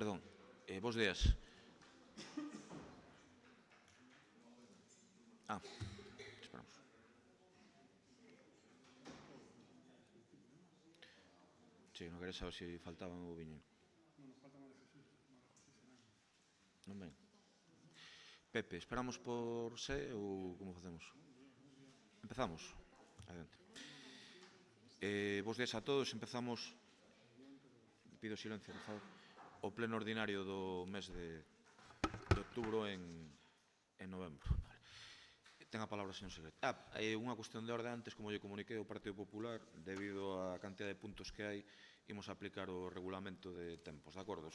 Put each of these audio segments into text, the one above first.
Perdón, bos días. Esperamos. Sí, non queres saber se faltaban ou viñen. Non ven. Pepe, esperamos por se ou como facemos? Empezamos. Adiante. Bos días a todos. Empezamos, pido silencio, por favor, o pleno ordinario do mes de outubro en novembro. Ten a palabra o señor secretario. Hai unha cuestión de orde antes, como lle comuniquei ao Partido Popular, debido á cantidad de puntos que hai, imos aplicar o regulamento de tempos, de acordo?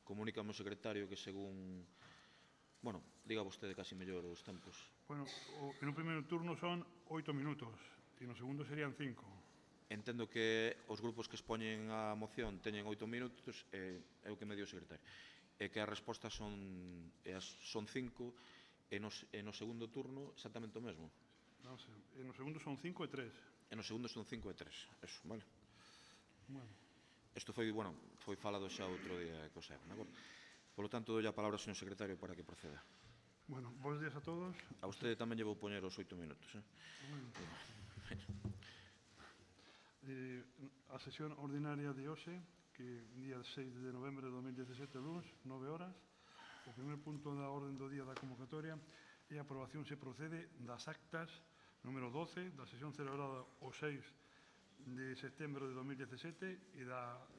Comunícame o secretario que según... Bueno, diga vostede casi mellor os tempos. Bueno, en un primeiro turno son 8 minutos e no segundo serían 5. Entendo que os grupos que expoñen a moción teñen 8 minutos, é o que me dio o secretario, e que as respostas son 5, e no segundo turno exactamente o mesmo. Non sei, no segundo son 5 e 3. E no segundo son 5 e 3, eso, vale? Bueno. Isto foi falado xa outro día que o SEP, de acordo? Polo tanto, dou a palabra ao señor secretario para que proceda. Bueno, bons días a todos. A vostede tamén lle vou poñer os 8 minutos, A sesión ordinaria de hoxe, que día 6 de novembro de 2017, luns, 9 horas, o primer punto da orden do día da convocatoria é a aprobación se procede das actas número 12 da sesión celebrada o 6 de setembro de 2017 e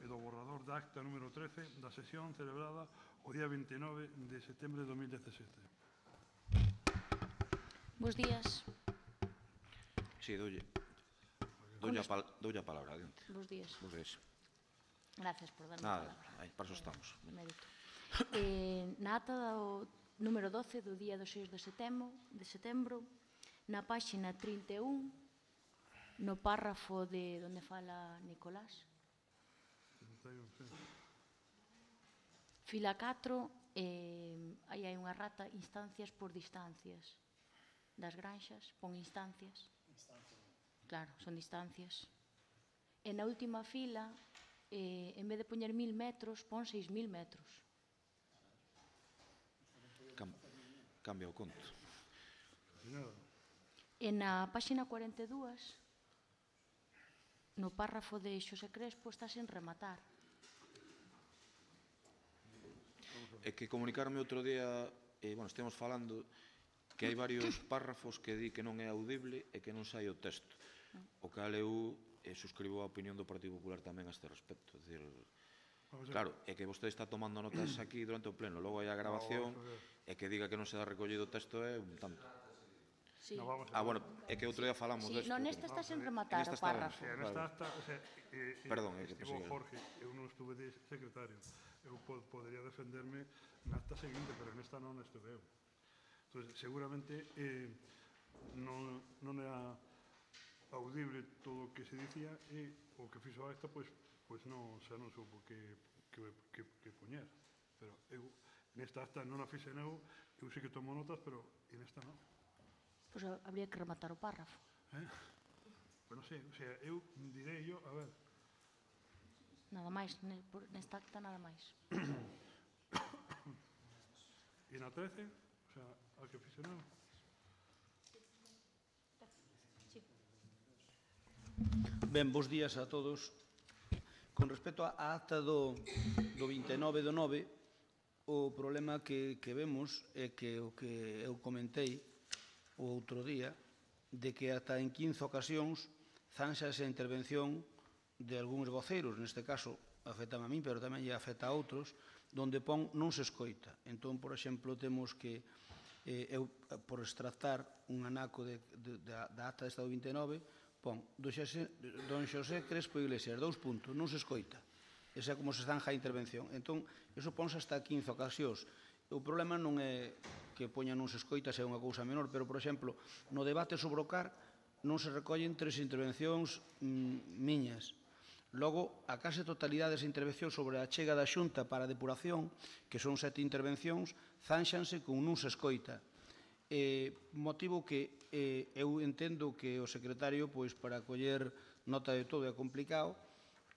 do borrador da acta número 13 da sesión celebrada o día 29 de setembro de 2017. Bos días. Sí, doulle a palabra, adiante. Bos días. Bos días. Gracias por darme Nada, a palabra. para eso estamos. Mérito. Na ata do número 12 do día do 6 de setembro, na páxina 31, no párrafo de onde fala Nicolás, fila 4, aí hai unha rata, instancias por distancias. Das granxas, pon instancias. Claro, son distancias. E na última fila, en vez de poñer 1000 metros, pon 6000 metros. Cambia o conto. E na páxina 42, no párrafo de Xosé Crespo, está sen rematar. É que comunicarme outro día, estivemos falando que hai varios párrafos que di que non é audible e que non sai o texto. O cal eu suscribo a opinión do Partido Popular tamén a este respecto. Claro, é que vostede está tomando notas aquí durante o pleno, logo hai a grabación, e que diga que non se dá recollido o texto é un tanto. Bueno, é que outro día falamos desto. Non, nesta está sen rematar o párrafo. Nesta acta, perdón, estivo Jorge, eu non estuve de secretario. Eu podería defenderme na acta seguinte, pero nesta non estuve eu. Entón, seguramente non é audible todo o que se dicía e o que fixo a acta, pois non supo que poñer. Pero eu, nesta acta non a fixen eu sei que tomo notas, pero nesta non. Pois habría que rematar o párrafo. Pois non sei, eu direi yo, a ver. Nada máis, nesta acta nada máis. E na 13, a que fixen eu. Ben, bos días a todos. Con respecto á acta do 29 do 9, o problema que vemos é que o que eu comentei o outro día, de que ata en 15 ocasións zanxase a intervención de algúns voceiros, neste caso afecta a min, pero tamén lle afecta a outros, donde pon non se escoita. Entón, por exemplo, temos que, eu, por extractar un anaco da acta desta do 29, pon don Xosé Crespo Iglesias, 2 puntos, non se escoita. Esa é como se zanja a intervención. Entón, iso ponse hasta 15 ocasións. O problema non é que poña non se escoita, se é unha cousa menor, pero, por exemplo, no debate sobre o CAR non se recollen 3 intervencións miñas. Logo, a case totalidade das intervencións sobre a chega da Xunta para a depuración, que son 7 intervencións, zanxanse con non se escoita. Motivo que eu entendo que o secretario, pois, para coller nota de todo é complicado,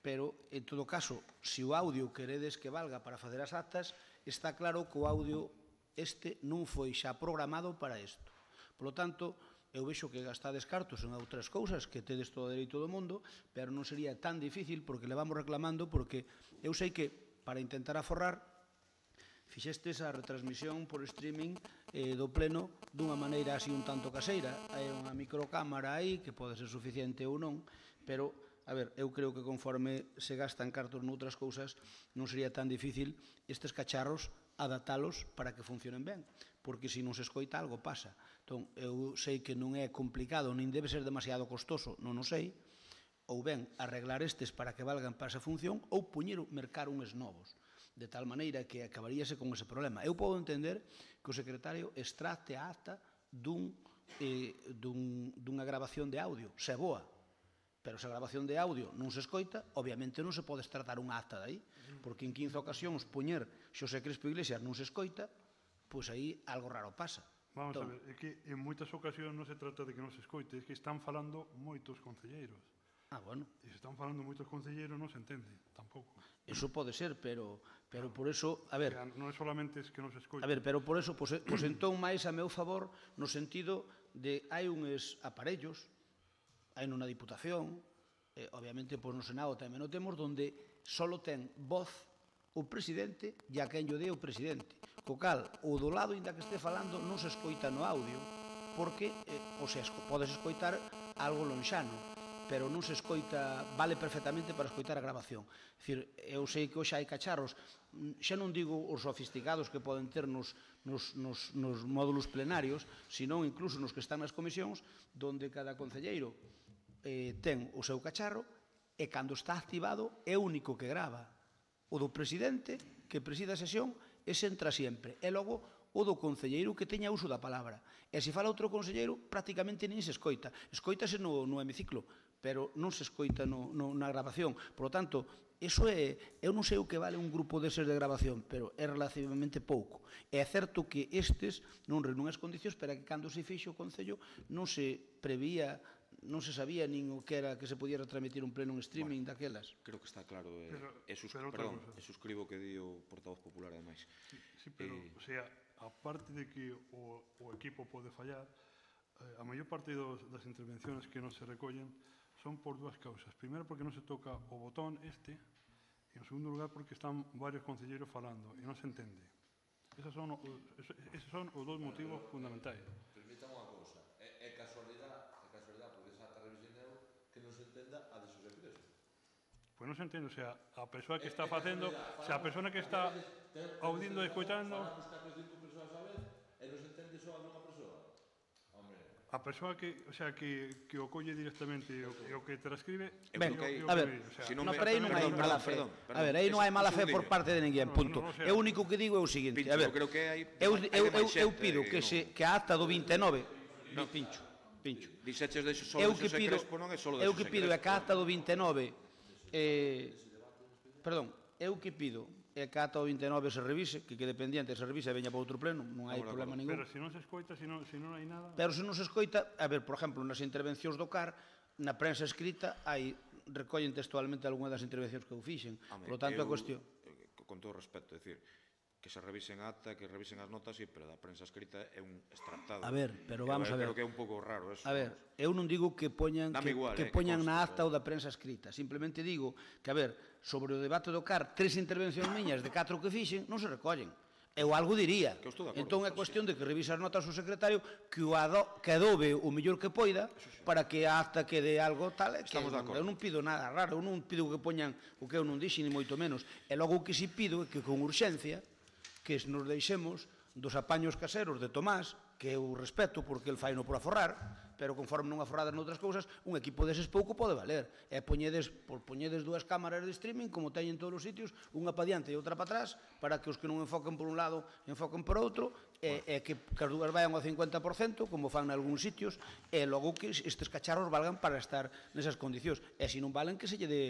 pero, en todo caso, se o audio queredes que valga para facer as actas, está claro que o audio este non foi xa programado para isto. Por lo tanto, eu vexo que gastades cartos en outras cousas que tedes todo o dereito do mundo, pero non sería tan difícil porque le vamos reclamando, porque eu sei que para intentar aforrar fixestes a retransmisión por streaming do pleno dunha maneira así un tanto caseira. Hai unha microcámara aí que pode ser suficiente ou non, pero, a ver, eu creo que conforme se gastan cartos noutras cousas non sería tan difícil estes cacharros adaptalos para que funcionen ben, porque se non se escoita algo pasa. Entón, eu sei que non é complicado, nin debe ser demasiado costoso, non o sei, ou ben arreglar estes para que valgan para esa función, ou mercar uns novos, de tal maneira que acabaríase con ese problema. Eu podo entender que o secretario extracte a acta dunha grabación de audio, se boa, pero se a grabación de audio non se escoita, obviamente non se pode extratar unha acta de aí, porque en 15 ocasións poñer Xosé Crespo Iglesias non se escoita, pois aí algo raro pasa. Vamos a ver, é que en moitas ocasións non se trata de que non se escoite, é que están falando moitos concelleiros. Bueno. E se están falando moitos concelleiros non se entende, tampouco. Eso pode ser, pero por eso, a ver... Non é solamente que non se escoite. A ver, pero por eso, pois entón máis a meu favor, no sentido de hai uns aparellos, hai nunha diputación, obviamente, pois no Senado tamén o temos, donde só ten voz o presidente e a quen lle dé o presidente. Co cal, o do lado, ainda que este falando, non se escoita no audio, porque, o sea, podes escoitar algo lonxano, pero non se escoita, vale perfectamente para escoitar a grabación. É dicir, eu sei que hoxe hai cacharros, xa non digo os sofisticados que poden ter nos módulos plenarios, senón incluso nos que están nas comisións, donde cada concelleiro ten o seu cacharro e cando está activado é o único que grava. O do presidente, que presida a sesión, ese entra sempre. E logo o do concelleiro que teña uso da palabra. E se fala outro concelleiro, prácticamente nin se escoita. Escoítase no hemiciclo, pero non se escoita na grabación. Por lo tanto, eso é, eu non sei o que vale un grupo deses de grabación, pero é relativamente pouco. É certo que estes non reúnen as condicións para que cando se fixe o Concello non se prevía, non se sabía nin o que era que se pudiera transmitir un pleno en streaming daquelas. Creo que está claro, perdón, suscribo o que di o portavoz popular, ademais. Sí, pero, o sea, aparte de que o equipo pode fallar, a maior parte das intervenciones que non se recollen son por dúas causas. Primeiro, porque non se toca o botón este, e en segundo lugar, porque están varios concelleiros falando e non se entende. Esos son os dous motivos fundamentais. Permítame unha cousa, é casualidade, porque esa revisión que non se entenda a de Xosé Crespo. Pois non se entende, o sea, a persoa que está facendo, o sea, a persoa que está audindo e escoitando... Falamos 4 ou 5 persoas a vez e non se entende só a dunha persoa. Hombre... A persoa que, o sea, que o colle directamente e o que transcribe... Ben, a ver, pero aí non hai mala fe. A ver, aí non hai mala fe por parte de ninguén, punto. O único que digo é o seguinte, a ver, eu pido que a acta do 29... Pincho. Dixeches de solo de Xosé Crespo, non é solo de Xosé Crespo. Eu que pido é que a acta do 29... Perdón, eu que pido é que a acta do 29 se revise, que quede pendiente, se revise e veña para outro pleno, non hai problema ningún. Pero se non se escoita, se non hai nada... Pero se non se escoita, a ver, por exemplo, nas intervencións do CAR, na prensa escrita, recollen textualmente algunha das intervencións que eu fixen. Por lo tanto, a cuestión... Con todo respeto, é dicir, que se revisen a acta, que revisen as notas, sí, pero da prensa escrita é un extractado. A ver, pero vamos a ver. Creo que é un pouco raro eso. A ver, eu non digo que poñan na acta ou da prensa escrita. Simplemente digo que, a ver, sobre o debate do CAR, 3 intervencións miñas de 4 que fixen non se recollen. Eu algo diría. Entón é cuestión de que revise as notas o secretario que adobe o mellor que poida para que a acta quede algo tal. Eu non pido nada raro, eu non pido que poñan o que eu non dixen, ni moito menos. E logo o que si pido é que con urxencia que nos deixemos dos apaños caseros de Tomás, que eu respeto porque el fai no por aforrar, pero conforme non aforradas noutras cousas, un equipo deses pouco pode valer. E poñedes 2 cámaras de streaming, como teñen todos os sitios, unha pa diante e outra pa atrás, para que os que non enfoquen por un lado, enfoquen por outro, e que as dúas vayan ao 50%, como fan nalgúns sitios, e logo que estes cacharros valgan para estar nesas condicións. E se non valen, que se lle de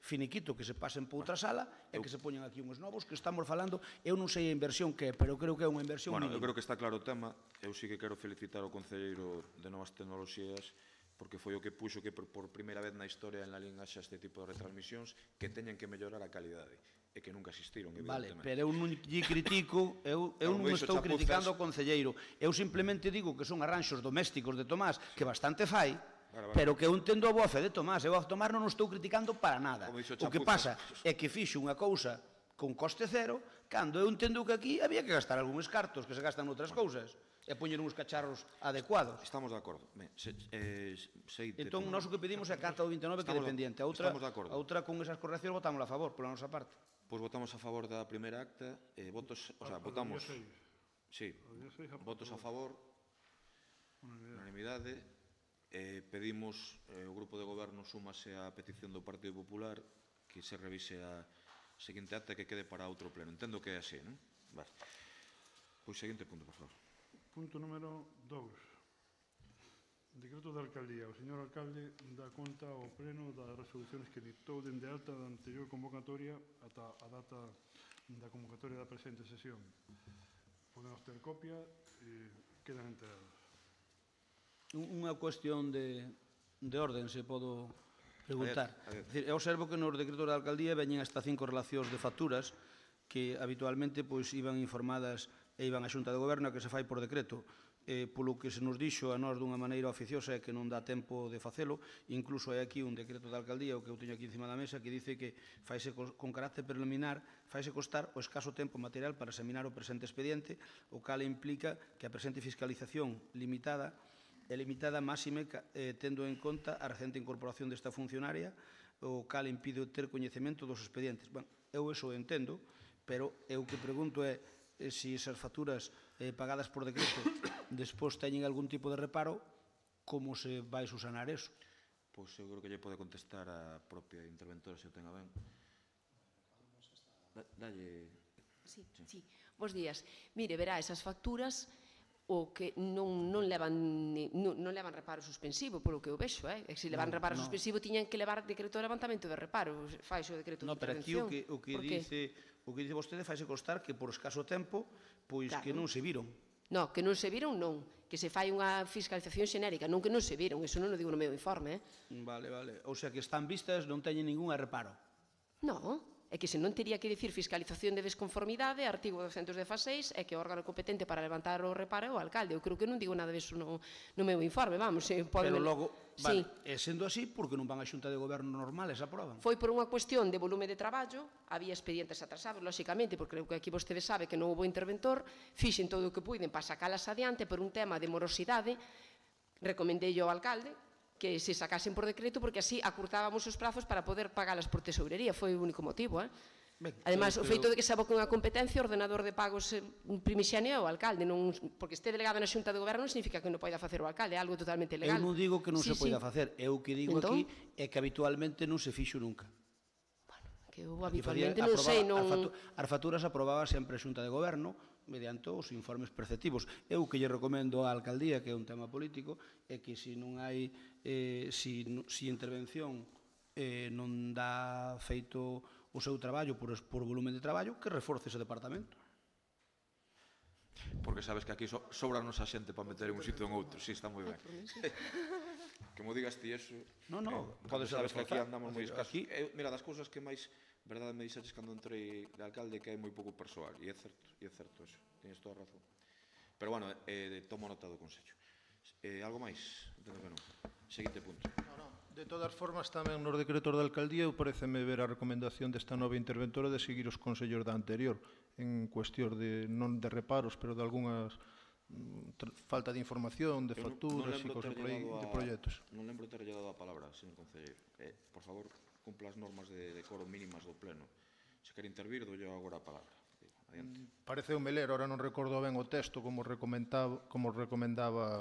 finiquito, que se pasen por outra sala e que se poñan aquí uns novos que estamos falando. Eu non sei a inversión que é, pero eu creo que é unha inversión mínima. Eu creo que está claro o tema. Eu sí que quero felicitar o concelleiro de Novas Tecnoloxías porque foi o que puxo que por primeira vez na historia en la linhaxa este tipo de retransmisións que teñen que mellorar a calidade e que nunca existiron, Vale, evidentemente. pero eu non lle critico, eu non Como me dixo estou Chapuzas- criticando ao concelleiro. Eu simplemente digo que son arranxos domésticos de Tomás, que bastante fai, Vale. pero que eu entendo a boa fe de Tomás. Eu a Tomás non o estou criticando para nada. Como dixo O que Chapuzas- pasa é que fixo unha cousa con coste cero, cando eu entendo que aquí había que gastar algúns cartos que se gastan noutras cousas e poñer uns cacharros adecuados. Estamos de acordo. Ben, seite Entón, nós o que pedimos é a carta do 29 que é Estamos- dependiente. estamos de acordo. A outra con esas correccións votámosla a favor, pola nosa parte. Pois votamos a favor da primeira acta, votos, o sea, votamos, sí, día 6 votos a favor, unanimidade, pedimos, o grupo de goberno súmase á petición do Partido Popular que se revise a seguinte acta que quede para outro pleno. Entendo que é así, non? Vale. Pois seguinte punto, por favor. Punto número 2. Decreto da Alcaldía. O señor alcalde dá conta ao pleno das resoluciones que dictou dende alta da anterior convocatoria ata a data da convocatoria da presente sesión. Podemos ter copia e quedan enterados. Unha cuestión de orden, se podo preguntar. A ver. Dicir, eu observo que nos decretos da alcaldía veñen hasta 5 relacións de facturas que habitualmente pois iban informadas e iban á Xunta de Goberno que se fai por decreto. Polo que se nos dixo a nós dunha maneira oficiosa é que non dá tempo de facelo, incluso hai aquí un decreto da alcaldía, o que eu teño aquí encima da mesa, que dice que faise con carácter preliminar, faise costar o escaso tempo material para examinar o presente expediente, o cal implica que a presente fiscalización limitada é limitada máxime tendo en conta a recente incorporación desta funcionaria, o cal impide ter coñecemento dos expedientes. Bueno, eu eso entendo, pero eu que pregunto é se esas facturas pagadas por decreto despois teñen algún tipo de reparo, como se vai subsanar eso? Pois eu creo que lle pode contestar a propia interventora se o tenga ben. Dalle... Sí. Bos días. Mire, verá, esas facturas o que non levan reparo suspensivo, polo que eu vexo, e se levan reparo suspensivo tiñan que levar decreto de levantamento de reparo, faise o decreto de No, pero aquí intervención. o que dice vostede faise constar que por escaso tempo pois que non se viron. No, que non se viron, non. Que se fai unha fiscalización xenérica, non que non se viron. Eso non o digo no meu informe, Vale. O sea que están vistas, non teñen ningún reparo. No, é que se non tería que dicir fiscalización de desconformidade, artigo 216, é que o órgano competente para levantar o reparo é o alcalde. Eu creo que non digo nada disso no meu informe, vamos. Pero logo, Sí. e sendo así, por que non van á Xunta de Goberno normal e se aproban? Foi por unha cuestión de volume de traballo, había expedientes atrasados, lóxicamente, porque creo que aquí vostede sabe que non houve interventor, fixen todo o que puiden para sacalas adiante por un tema de morosidade, recomendei ao alcalde que se sacasen por decreto porque así acurtábamos os prazos para poder pagalas por tesourería, foi o único motivo, Ben, Ademais, o pero- feito de que se aboque unha competencia, o ordenador de pagos primixáneo é o alcalde, non, porque este delegado na Xunta de Goberno non significa que non poida facer o alcalde, é algo totalmente legal. Eu non digo que non se poida facer, eu o que digo Entón? aquí é que habitualmente non se fixo nunca. Que eu Aquí habitualmente facía- non sei, aprobaba- non... As facturas aprobaba sempre a Xunta de Goberno mediante os informes preceptivos. Eu que lle recomendo á alcaldía, que é un tema político, é que se non hai si intervención non dá feito o seu traballo por volumen de traballo, que reforce ese departamento. Porque sabes que aquí sobranos a xente para meter en un sitio en outro. Sí, está moi ben. Que mo digas ti eso... No, pode ser Sabes que aquí reforzar. andamos moi escasos. Aquí- Mira, das cousas que máis verdade me dixetes cando entrei de alcalde que hai moi pouco persoal. E é certo eso. Tienes toda a razón. Pero bueno, tomo nota do consello. Algo máis? Entendo que non. Seguinte punto. De todas formas, tamén nos decretos da alcaldía eu pareceme ver a recomendación desta nova interventora de seguir os consellos da anterior en cuestión de non de reparos, pero de algunhas falta de información, de facturas e cosas por aí, de proxectos. Non lembro ter lle dado a palabra, señor concelleiro. Por favor, cumpla as normas de decoro mínimas do pleno. Se quer intervir, dolle agora a palabra. Adiante. Pareceume ler, ahora non recordo ben o texto como recomendaba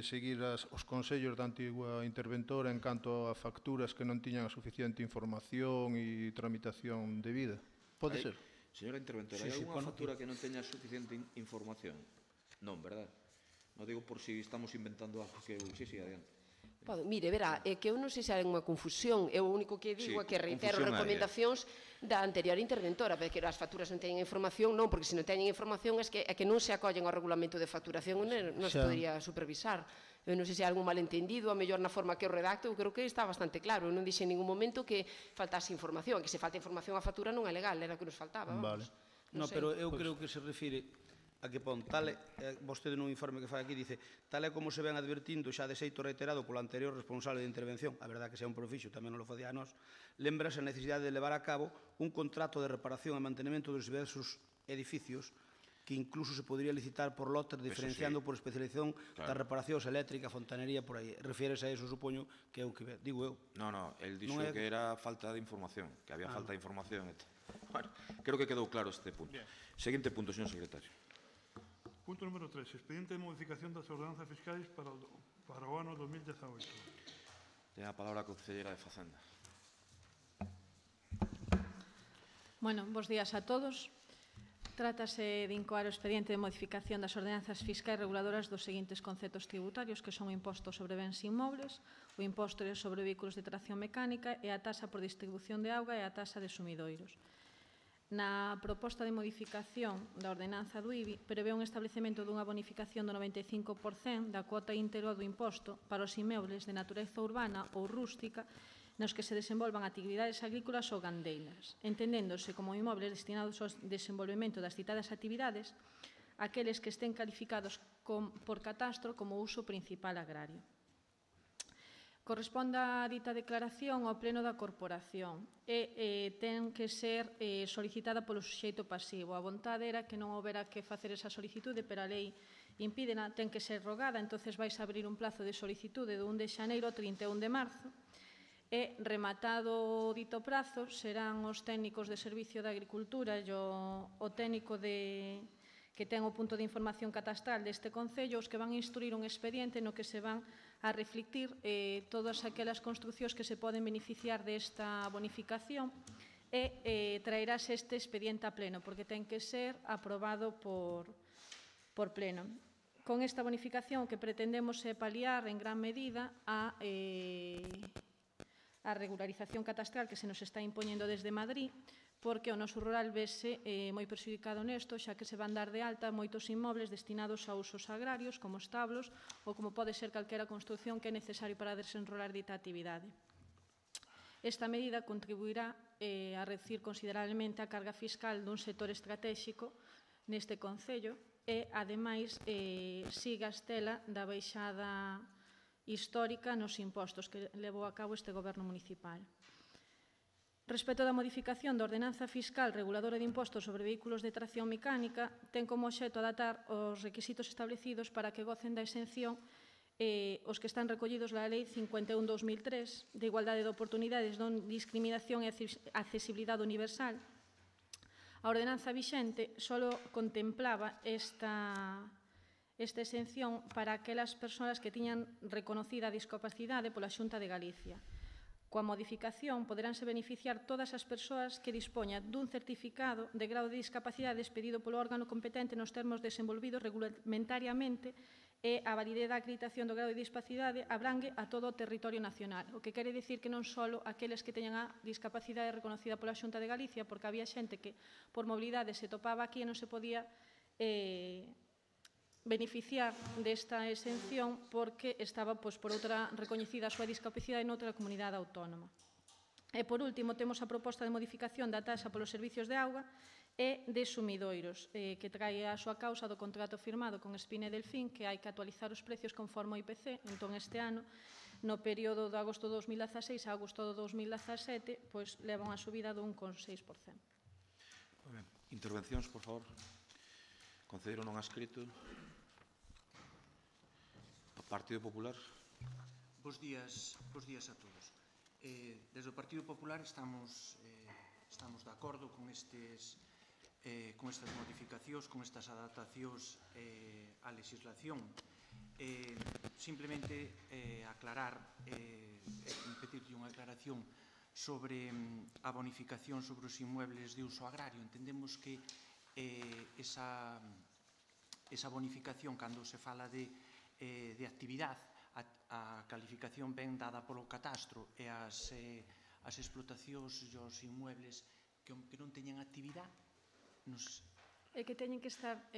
seguir os consellos da antigua interventora en canto a facturas que non tiñan a suficiente información e tramitación debida. Pode ser? Señora interventora, hai algunha factura que non teña suficiente información? Non, verdad? Non digo por si estamos inventando algo que... Sí, adiante. Mire, verá, é que eu non sei se hai unha confusión, eu o único que digo é que reitero confusión recomendacións da anterior interventora, porque as facturas non teñen información, non, porque se non teñen información é que non se acollen ao regulamento de facturación, non se podría supervisar. Eu non sei se hai algún malentendido, a mellor na forma que eu redacto, eu creo que está bastante claro, eu non dixe en ningún momento que faltase información, que se falta información a factura non é legal, era o que nos faltaba, vamos. No, pero eu creo que se refire a que pon tal, vostede nun informe que fai aquí dice, tal é como se ven advertindo xa de xeito reiterado polo anterior responsable de intervención, a verdad que sea un profixo, tamén non lo facía a nós, lembrase a necesidade de levar a cabo un contrato de reparación e mantenimento dos diversos edificios que incluso se podría licitar por lotes diferenciando por especialización das reparacións eléctrica, fontanería, por aí. Refieres a eso, supoño, que é o que digo eu. No, el dixo que era falta de información, que había falta de información. Bueno, creo que quedou claro este punto. Seguinte punto, señor secretario. Punto número 3. Expediente de modificación das ordenanzas fiscais para o ano 2018. Ten a palabra a conselleira de Facenda. Bueno, bos días a todos. Trátase de incoar o expediente de modificación das ordenanzas fiscais reguladoras dos seguintes conceptos tributarios, que son o imposto sobre bens inmobles, o imposto sobre vehículos de tracción mecánica e a taxa por distribución de auga e a taxa de sumidoiros. Na proposta de modificación da ordenanza do IBI prevé un establecemento dunha bonificación do 95% da cuota íntegra do imposto para os inmobles de natureza urbana ou rústica nos que se desenvolvan actividades agrícolas ou gandeiras, entendéndose como inmobles destinados ao desenvolvemento das citadas actividades aqueles que estén calificados por catastro como uso principal agrario. Corresponde a dita declaración ao pleno da corporación e ten que ser solicitada polo suxeito pasivo. A vontade era que non houbera que facer esa solicitude, pero a lei impídena, ten que ser rogada, entonces vais a abrir un plazo de solicitude do 1 de xaneiro ao 31 de marzo e, rematado o dito prazo, serán os técnicos de Servicio de Agricultura e o técnico que ten o punto de información catastral deste Concello os que van instruir un expediente no que se van a reflectir todas aquelas construccións que se poden beneficiar desta bonificación e traerás este expediente a pleno, porque ten que ser aprobado por pleno. Con esta bonificación o que pretendemos é paliar en gran medida a regularización catastral que se nos está impoñendo desde Madrid, porque o noso rural vese moi prexudicado nesto, xa que se van dar de alta moitos inmobles destinados a usos agrarios, como establos, ou como pode ser calquera construcción que é necesario para desenrolar dita actividade. Esta medida contribuirá a reducir considerablemente a carga fiscal dun sector estratégico neste Concello e, ademais, siga a estela da baixada histórica nos impostos que levou a cabo este goberno municipal. Respecto da modificación da ordenanza fiscal reguladora de impostos sobre vehículos de tracción mecánica, ten como obxecto adaptar os requisitos establecidos para que gocen da exención os que están recollidos na Lei 51/2003 de igualdade de oportunidades, non discriminación e accesibilidade universal. A ordenanza vixente só contemplaba esta exención para aquelas persoas que tiñan reconocida a discapacidade pola Xunta de Galicia. Coa modificación poderánse beneficiar todas as persoas que dispoñan dun certificado de grado de discapacidade expedido polo órgano competente nos termos desenvolvidos regulamentariamente e a validez da acreditación do grado de discapacidade abrangue a todo o territorio nacional, o que quere dicir que non só aqueles que teñan a discapacidade reconocida pola Xunta de Galicia, porque había xente que por mobilidade se topaba aquí e non se podía beneficiar desta exención porque estaba, por outra, recoñecida a súa discapacidade noutra comunidade autónoma. E, por último, temos a proposta de modificación da taxa polos servicios de auga e de sumidoiros, que trae a súa causa do contrato firmado con Espina e Delfín, que hai que actualizar os precios conforme o IPC. Entón, este ano, no período de agosto de 2016 a agosto de 2017, leva unha subida do 1,6%. Intervencións, por favor. Concelleiro non adscrito. Partido Popular. Bos días a todos. Desde o Partido Popular estamos de acordo con estas modificacións, con estas adaptacións á legislación. Simplemente aclarar, pedirlle unha aclaración sobre a bonificación sobre os inmuebles de uso agrario. Entendemos que esa bonificación, cando se fala de actividade, a calificación ben dada polo catastro e as explotacións e os inmuebles que non teñen actividade nos... É que teñen que estar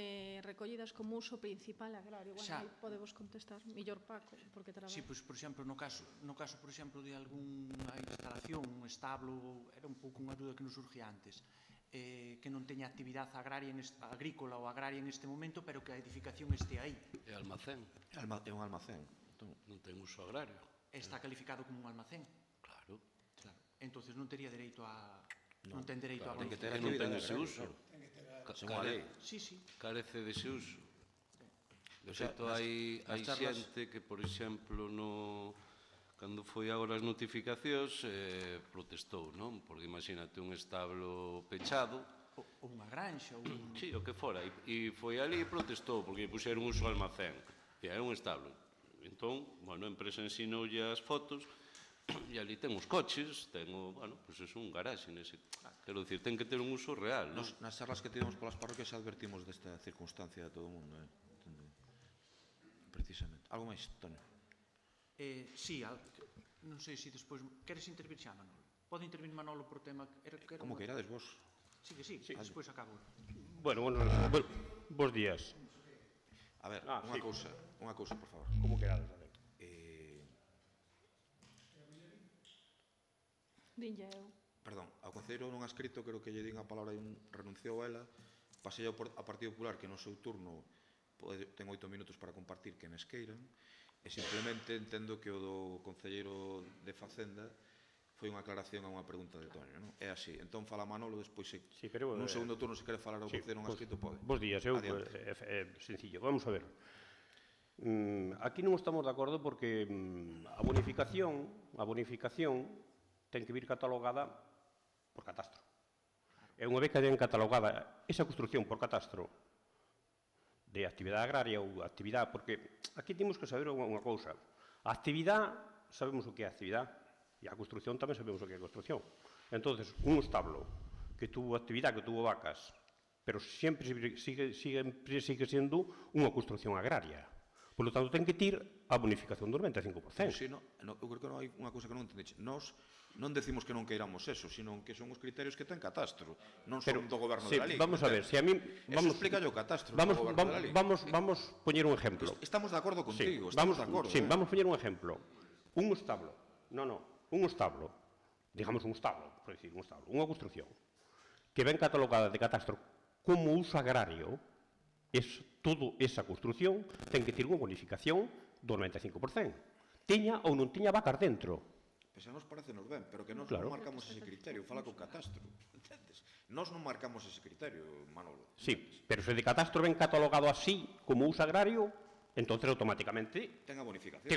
recollidas como uso principal agrario. Bueno, aí podemos contestar. Millor Paco, porque trabalha. Sí, pois, por exemplo, no caso, por exemplo, de algunha instalación, un establo, era un pouco unha dúda que nos surgía antes, que non teña actividade agrícola ou agraria en este momento, pero que a edificación este aí. É almacén. É un almacén. Non ten uso agrario. Está calificado como un almacén. Claro. Entonces non tería dereito a... Non ten dereito a... Ten que ter non ten ese uso. Sí, sí. Carece dese uso. De feito, hai xente que, por exemplo, cando foi agora as notificacións, protestou, non? Porque imagínate un establo pechado. Ou unha granxa, ou... Sí, o que fora. E foi ali e protestou, porque puxeron uso almacén. E era un establo. Entón, bueno, a empresa ensinoulle as fotos, e ali ten os coches, ten pois é un garaxe nese. Quero dicir, ten que ter un uso real. Nas charlas que tivemos polas parroquias advertimos desta circunstancia a todo o mundo. Precisamente. Algo máis, Toño? Sí, non sei se despois... Queres intervir xa, Manolo? Pode intervir Manolo por tema... Como que irades vos? Sí, despois acabo. Bueno, bons días. A ver, unha cousa, por favor. Como querades, a ver. Dinlle eu. Perdón, ao concelleiro non ha escrito, creo que lle din a palabra e renunciou a ela, pasei a Partido Popular que no seu turno ten 8 minutos para compartir que me esqueiran, e simplemente entendo que o do concelleiro de Facenda foi unha aclaración a unha pregunta de Toño, non? É así, entón fala Manolo, despois nun segundo turno se quere falar ao concelleiro non ha escrito, pode. Bos días, sencillo, vamos a ver. Aquí non estamos de acordo porque a bonificación ten que vir catalogada por catastro. E unha vez que ten catalogada esa construción por catastro de actividade agraria ou actividade, porque aquí temos que saber unha cousa. A actividade, sabemos o que é a actividade, e a construción tamén sabemos o que é a construción. Entón, un establo que tuvo actividade, que tuvo vacas, pero sempre sigue sendo unha construción agraria. Por lo tanto, ten que ter a bonificación do 95%. Eu creo que non hai unha cousa que non entendeche. Nós non decimos que non queiramos eso, sino que son os criterios que ten catastro, non son do goberno de la Liga. Vamos a ver, se a mí... Eso explica o catastro do goberno de la Liga. Vamos poñer un exemplo. Estamos de acordo contigo, estamos de acordo. Sí, vamos poñer un exemplo. Un establo, un establo, digamos un establo, por decir, un establo, unha construcción, que ven catalogada de catastro como uso agrario, toda esa construcción ten que ter unha bonificación do 95%. Teña ou non teña vacas dentro. Pois a nos parecenos ben, pero que nós non marcamos ese criterio, fala co catastro, entendes? Nós non marcamos ese criterio, Manolo. Sí, pero se de catastro ven catalogado así, como uso agrario, entonces automáticamente ten a bonificación.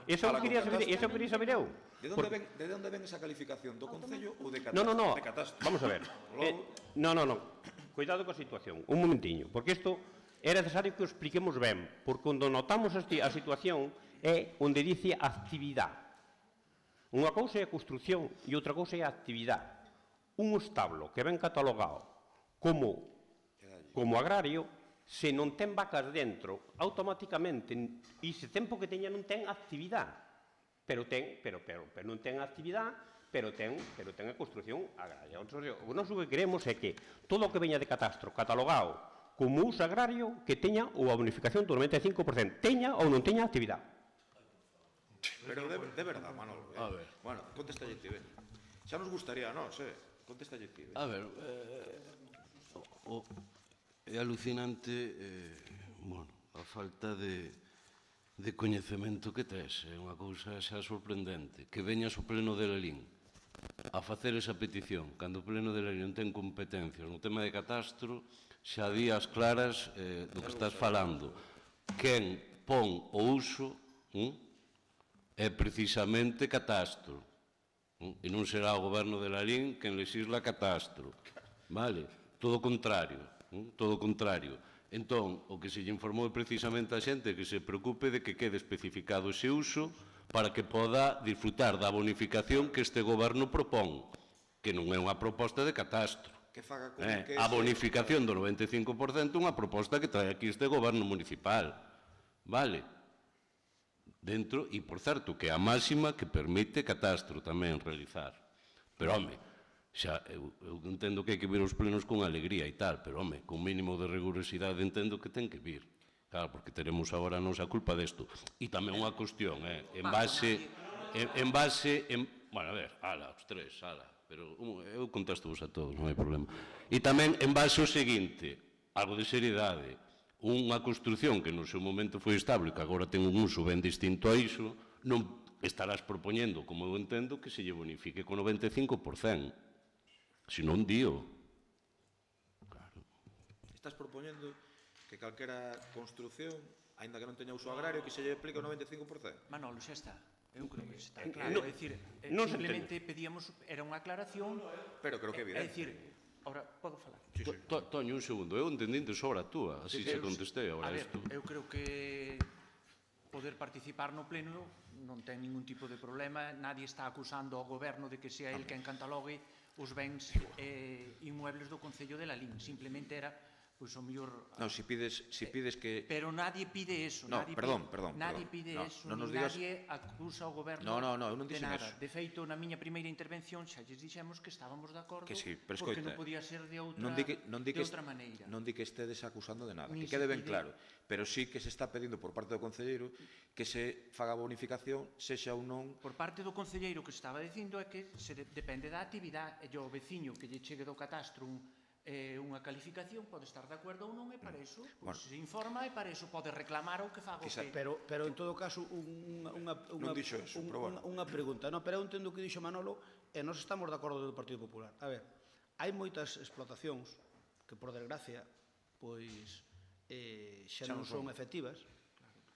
Eso quería saber eu. De onde ven esa calificación? Do Concello ou de catastro? No, vamos a ver. No. Cuidado coa situación, un momentiño, porque isto é necesario que o expliquemos ben, porque cando notamos a situación é onde dice actividade. Unha cousa é a construción e outra cousa é a actividade. Un establo que ven catalogado como agrario, se non ten vacas dentro, automáticamente, e se tempo que teña non ten actividade, pero non ten actividade, pero ten a construción agraria. O noso que queremos é que todo o que veña de catastro catalogado como uso agrario, que teña ou a bonificación do 95%, teña ou non teña actividade. Pero de verdad, Manolo. A ver. Bueno, contéstalle ti, ben. Xa nos gustaría, non, contéstalle ti. A ver, é alucinante, a falta de coñecemento que tes. É unha cousa xa sorprendente. Que veñas o pleno de Lalín a facer esa petición, cando o pleno de Lalín non ten competencias no tema de catastro, xa di as claras do que estás falando. Quen pon o uso é precisamente catastro. E non será o goberno de Lalín quen lexisla catastro. Vale? Todo o contrario. Entón, o que se lle informou precisamente a xente que se preocupe de que quede especificado ese uso para que poda disfrutar da bonificación que este goberno propón, que non é unha proposta de catastro. A bonificación do 95% é unha proposta que trae aquí este goberno municipal. Vale? Dentro, e por certo, que é a máxima que permite catastro tamén realizar. Pero, home, xa, eu entendo que hai que vir os plenos con alegría e tal, pero, home, con mínimo de rigurosidade entendo que ten que vir. Claro, porque teremos agora a nosa culpa desto. E tamén unha cuestión, en base... Bueno, a ver, ala, os tres, ala. Pero eu contesto vos a todos, non hai problema. E tamén en base ao seguinte, algo de seriedade. Unha construción que no seu momento foi estable e que agora ten un uso ben distinto a iso, non estarás propoñendo, como eu entendo, que se lle bonifique con 95%. Senón dío. Claro. Estás propoñendo que calquera construción, aínda que non teña uso agrario, que se lle aplique o 95%? Manolo, xa está. Eu creo que está claro. É dicir, simplemente pedíamos, era unha aclaración... Pero creo que é evidente. É dicir, ahora, podo falar? Toño, un segundo, eu entendín de sobra a túa, así se contestei agora isto. A ver, eu creo que poder participar no pleno non ten ningún tipo de problema, nadie está acusando ao goberno de que sea el quen catalogue os bens inmuebles do Concello de Lalín, simplemente era pois o mellor... Non, si pides que... Pero nadie pide eso. No, perdón. Nadie pide eso, nadie acusa ao goberno eu non de dixen nada. eso. De feito, na miña primeira intervención xa lles dixemos que estábamos de acordo porque non podía ser de outra maneira. Non di que estedes acusando de nada, que quede ben claro. Pero sí que se está pedindo por parte do concelleiro que se faga bonificación, sexa ou non... Por parte do concelleiro que estaba dicindo é que depende da actividade, e o veciño que lle chegue do catastro unha calificación pode estar de acordo ou non, e para iso se informa e para iso pode reclamar o que faga o que... Pero en todo caso unha pregunta, pero eu entendo o que dixo Manolo e nós estamos de acordo do Partido Popular. A ver, hai moitas explotacións que por desgracia pois xa non son efectivas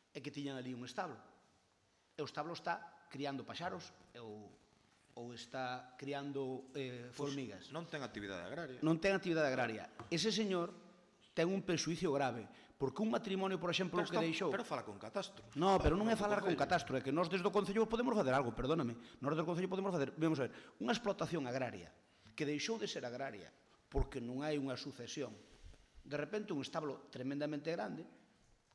e que tiñan ali un establo e o establo está criando paxaros ou está criando formigas. Non ten actividade agraria. Non ten actividade agraria. Ese señor ten un perxuicio grave, porque un matrimonio, por exemplo, que deixou... Pero fala con catastro. No, pero non é falar con catastro, é que nós desde o Concello podemos facer algo, perdóname. Nós desde o Concello podemos facer, vamos a ver, unha explotación agraria que deixou de ser agraria porque non hai unha sucesión. De repente, un establo tremendamente grande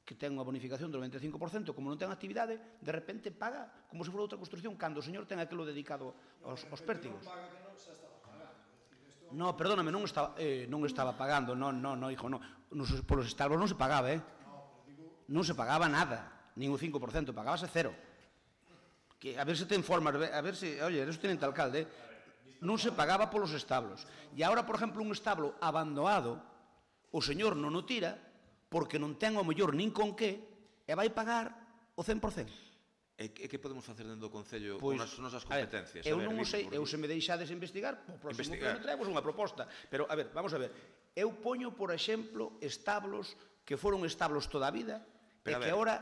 que ten unha bonificación do 95%, como non ten actividade, de repente paga como se fora outra construcción, cando o señor ten aquilo dedicado aos pértigos. No, perdóname, non estaba pagando, non, hijo, non. Polos establos non se pagaba, non se pagaba nada, nin o 5%, pagábase cero. A ver se ten formas, a ver se, oye, eso tenente alcalde, non se pagaba polos establos. E agora, por exemplo, un establo abandonado, o señor non o tira, porque non ten o mellor nin con que, e vai pagar o 100%. E que podemos facer dentro do Concello con as nosas competencias? Eu non o sei, eu se me deixades investigar, o próximo pleno traemos unha proposta. Pero, a ver, vamos a ver, eu poño, por exemplo, establos que foron establos toda a vida e que agora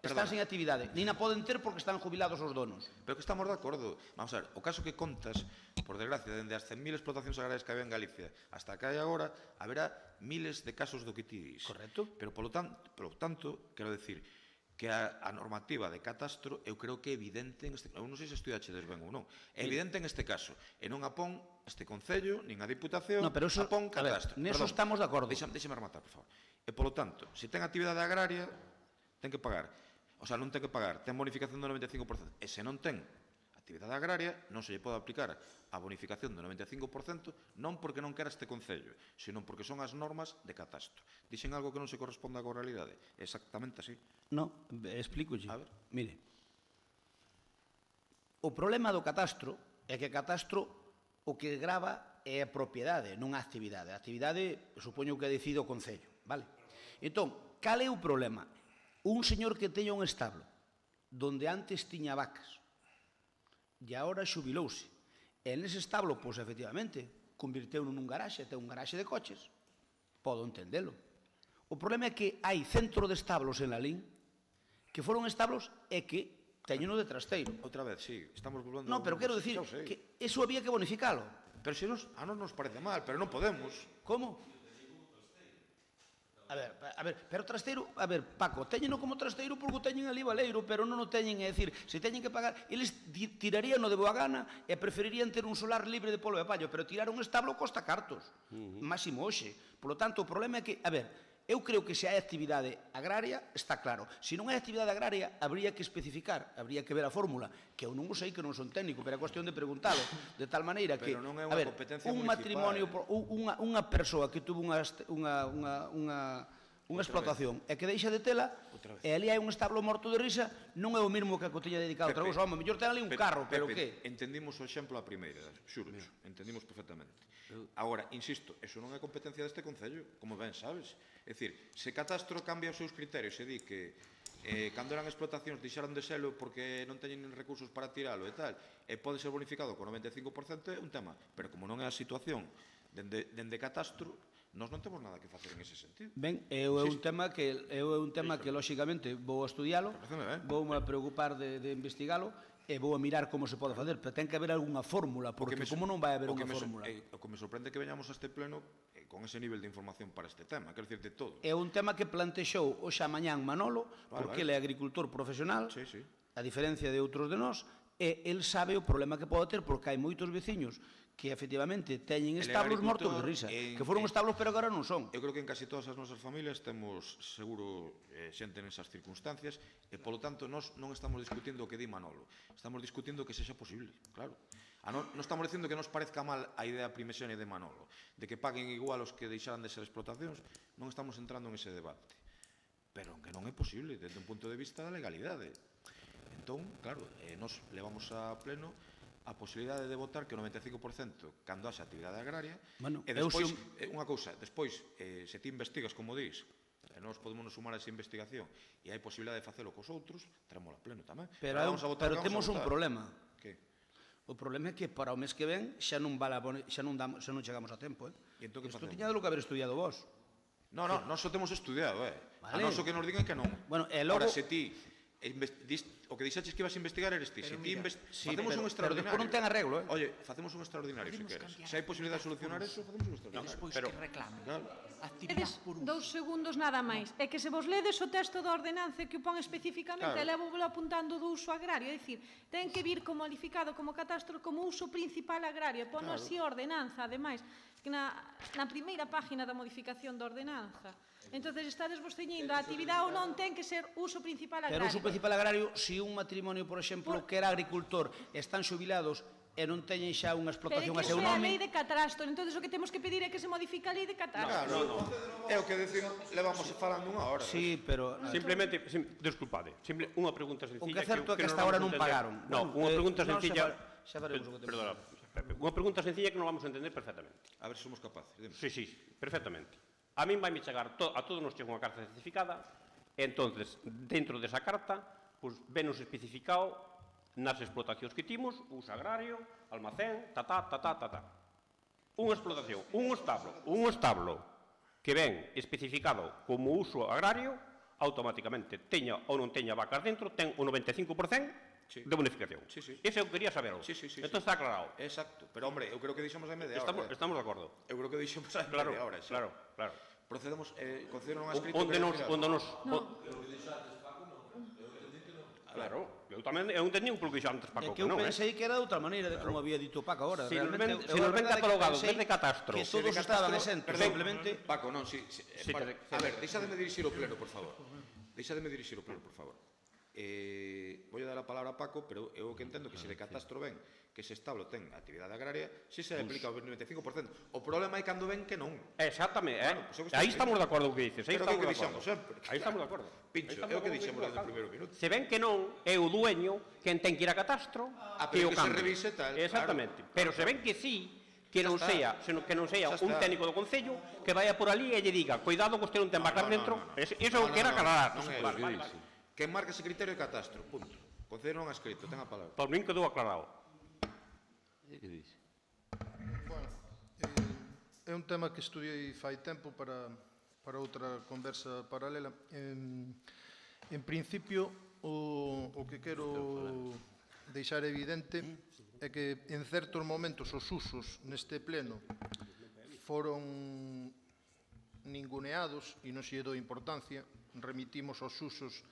están sen actividade. Nin a poden ter porque están jubilados os donos. Pero que estamos de acordo. Vamos a ver, o caso que contas, por desgracia, dende as 100.000 explotacións agrarias que había en Galicia hasta que hai agora, haberá miles de casos do que ti dis. Correcto. Pero, polo tanto, quero decir que a normativa de catastro eu creo que é evidente, eu non sei se estudachedes ben ou non, é evidente en este caso, e non a pon este Concello, nin a Diputación, a pon catastro. Neso estamos de acordo. Deixame rematar, por favor. E, polo tanto, se ten actividade agraria, ten que pagar. O sea, non ten que pagar, ten bonificación do 95%. E se non ten actividade agraria, non se lle pode aplicar a bonificación do 95%, non porque non quera este Concello, sino porque son as normas de catastro. Dixen algo que non se corresponda coa realidade. Exactamente así. Non, explícolle. Mire, o problema do catastro é que catastro o que grava é a propiedade, non a actividade. A actividade, supoño que decide o Concello, vale? Entón, cal é o problema? Un señor que teña un establo donde antes tiña vacas e agora xubilouse, e nese establo, pois, efectivamente, convirteu nun garaxe, ten un garaxe de coches, podo entendelo. O problema é que hai centro de establos en Lalín que foron establos e que teñeno de trasteiro. Outra vez, sí, estamos volvendo... Non, pero quero dicir que eso había que bonificalo. Pero se a nos nos parece mal, pero non podemos. Como? A ver, pero trasteiro, a ver, Paco, teñeno como trasteiro porque o teñen ali baleiro, pero non o teñen, é dicir, se teñen que pagar, eles tirarían o de boa gana e preferirían ter un solar libre de polvo e pallo, pero tirar un establo costa cartos, máximo hoxe. Por lo tanto, o problema é que, a ver, eu creo que se hai actividade agraria, está claro. Se non hai actividade agraria, habría que especificar, habría que ver a fórmula, que eu non o sei, que non son técnico, pero é cuestión de preguntalo, de tal maneira que, Pero non é a unha ver, competencia un municipal. matrimonio, unha persoa que tuvo unha explotación e que deixa de tela, e ali hai un establo morto de risa, non é o mesmo que a cotiña dedicada a outra cousa. Home, mellor ten ali un carro, pero que? Entendimos o exemplo a primeira, xuro, entendimos perfectamente. Agora, insisto, eso non é competencia deste Concello, como ben sabes. É dicir, se Catastro cambia os seus criterios e di que cando eran explotacións deixaron de selo porque non teñen recursos para tiralo e tal, e pode ser bonificado con 95%, é un tema. Pero como non é a situación dende Catastro, nós non temos nada que facer en ese sentido. Ben, é un tema que lóxicamente vou a estudialo, vou a preocupar de investigalo, e vou a mirar como se pode facer, pero ten que haber algunha fórmula, porque como non vai haber unha fórmula? O que me sorprende que veñamos a este pleno con ese nivel de información para este tema, quero dicir, de todo. É un tema que plantexou hoxe a mañán Manolo, porque ele é agricultor profesional, a diferencia de outros de nós, e el sabe o problema que pode ter, porque hai moitos veciños que efectivamente teñen establos mortos de risa, que foron establos pero agora non son. Eu creo que en casi todas as nosas familias temos seguro xente nesas circunstancias e, polo tanto, nós non estamos discutindo o que di Manolo, estamos discutindo que sexa posible, claro. Non estamos dicindo que nos parezca mal a idea primexenia de Manolo, de que paguen igual os que deixaran de ser explotacións, non estamos entrando en ese debate. Pero que non é posible, desde un punto de vista da legalidade. Entón, claro, nos levamos a pleno a posibilidade de votar que o 95% cando haxa actividade agraria, e despois, unha cousa, despois, se ti investigas, como dis, e nós podemos sumar a esa investigación e hai posibilidade de facelo cos outros, teremos a pleno tamén. Pero temos un problema. O problema é que para o mes que ven xa non chegamos a tempo. Isto tiña de lo que haber estudiado vos. Non, nós o temos estudiado, a nós o que nos digan que non. Ahora, se ti o que dixaches que ibas a investigar eres ti. Se ti facemos un extraordinario. Pero despois non ten arreglo, Oye, facemos un extraordinario, se queres. Se hai posibilidade de solucionar eso, facemos un extraordinario. Despois que reclamen. Tedes 2 segundos nada máis. É que se vos ledes o texto da ordenanza que o pon especificamente, levo apuntando do uso agrario, é dicir, ten que vir como modificado como catastro como uso principal agrario, pon así a ordenanza, ademais, que na primeira página da modificación da ordenanza. Entonces, estades vos ceñindo a actividade ou non ten que ser uso principal agrario. Pero uso principal agrario, se un matrimonio, por exemplo, que era agricultor, están xubilados e non teñen xa unha explotación a seu nome... Pero é que é a lei de catastro, entón o que temos que pedir é que se modifique a lei de catastro. É o que decimos, levamos falando unha hora. Sí, pero... Simplemente, desculpade, unha pregunta sencilla... O que é certo é que hasta ahora non pagaron. Non, unha pregunta sencilla... Xa faremos o que temos. Perdona, unha pregunta sencilla que non vamos a entender perfectamente. A ver se somos capaces. Sí, perfectamente. A min vai me chegar, a todos nos chega unha carta certificada, e entonces, dentro desa carta, venos especificado nas explotacións que timos, uso agrario, almacén, Unha explotación, un establo que ven especificado como uso agrario, automáticamente, teña ou non teña vacas dentro, ten o 95% de bonificación. Ese eu quería saber. Entón está aclarado. Exacto. Pero, hombre, eu creo que deixamos a media hora. Estamos de acordo. Eu creo que deixamos a media hora. Claro. Procedemos, concederon a escrito... Onde nos... Claro, eu tamén entendí polo que dixo antes Paco. É que eu pensei que era de outra maneira, de como había dito Paco agora. Se nos ven catalogado desde catastro... Que todos estaban exentos, simplemente... Paco, non, sí. A ver, deixademe dirixir o pleno, por favor. Vou dar a palabra a Paco, pero eu que entendo que se de catastro ven que ese establo ten actividade agraria, si se aplica o 95%. O problema é cando ven que non. Exactamente, aí estamos de acordo co que dices. Aí estamos de acordo. Pincho, é o que dixemos desde o primeiro minuto. Se ven que non, é o dueño quen ten que ir a catastro e o cambio. Que se revise tal. Exactamente. Pero se ven que sí, que non sea un técnico do Concello que vaya por ali e lle diga, cuidado que usted non ten vacas dentro. Iso é o que era aclarar. Que marca ese criterio de catastro, punto. Concederon a escrito, ten a palabra. Por min quedou aclarado. Bueno, é un tema que estudiei fai tempo para outra conversa paralela. En principio, o que quero deixar evidente é que en certos momentos os usos neste pleno foron ninguneados e non se dou importancia. Remitimos aos usos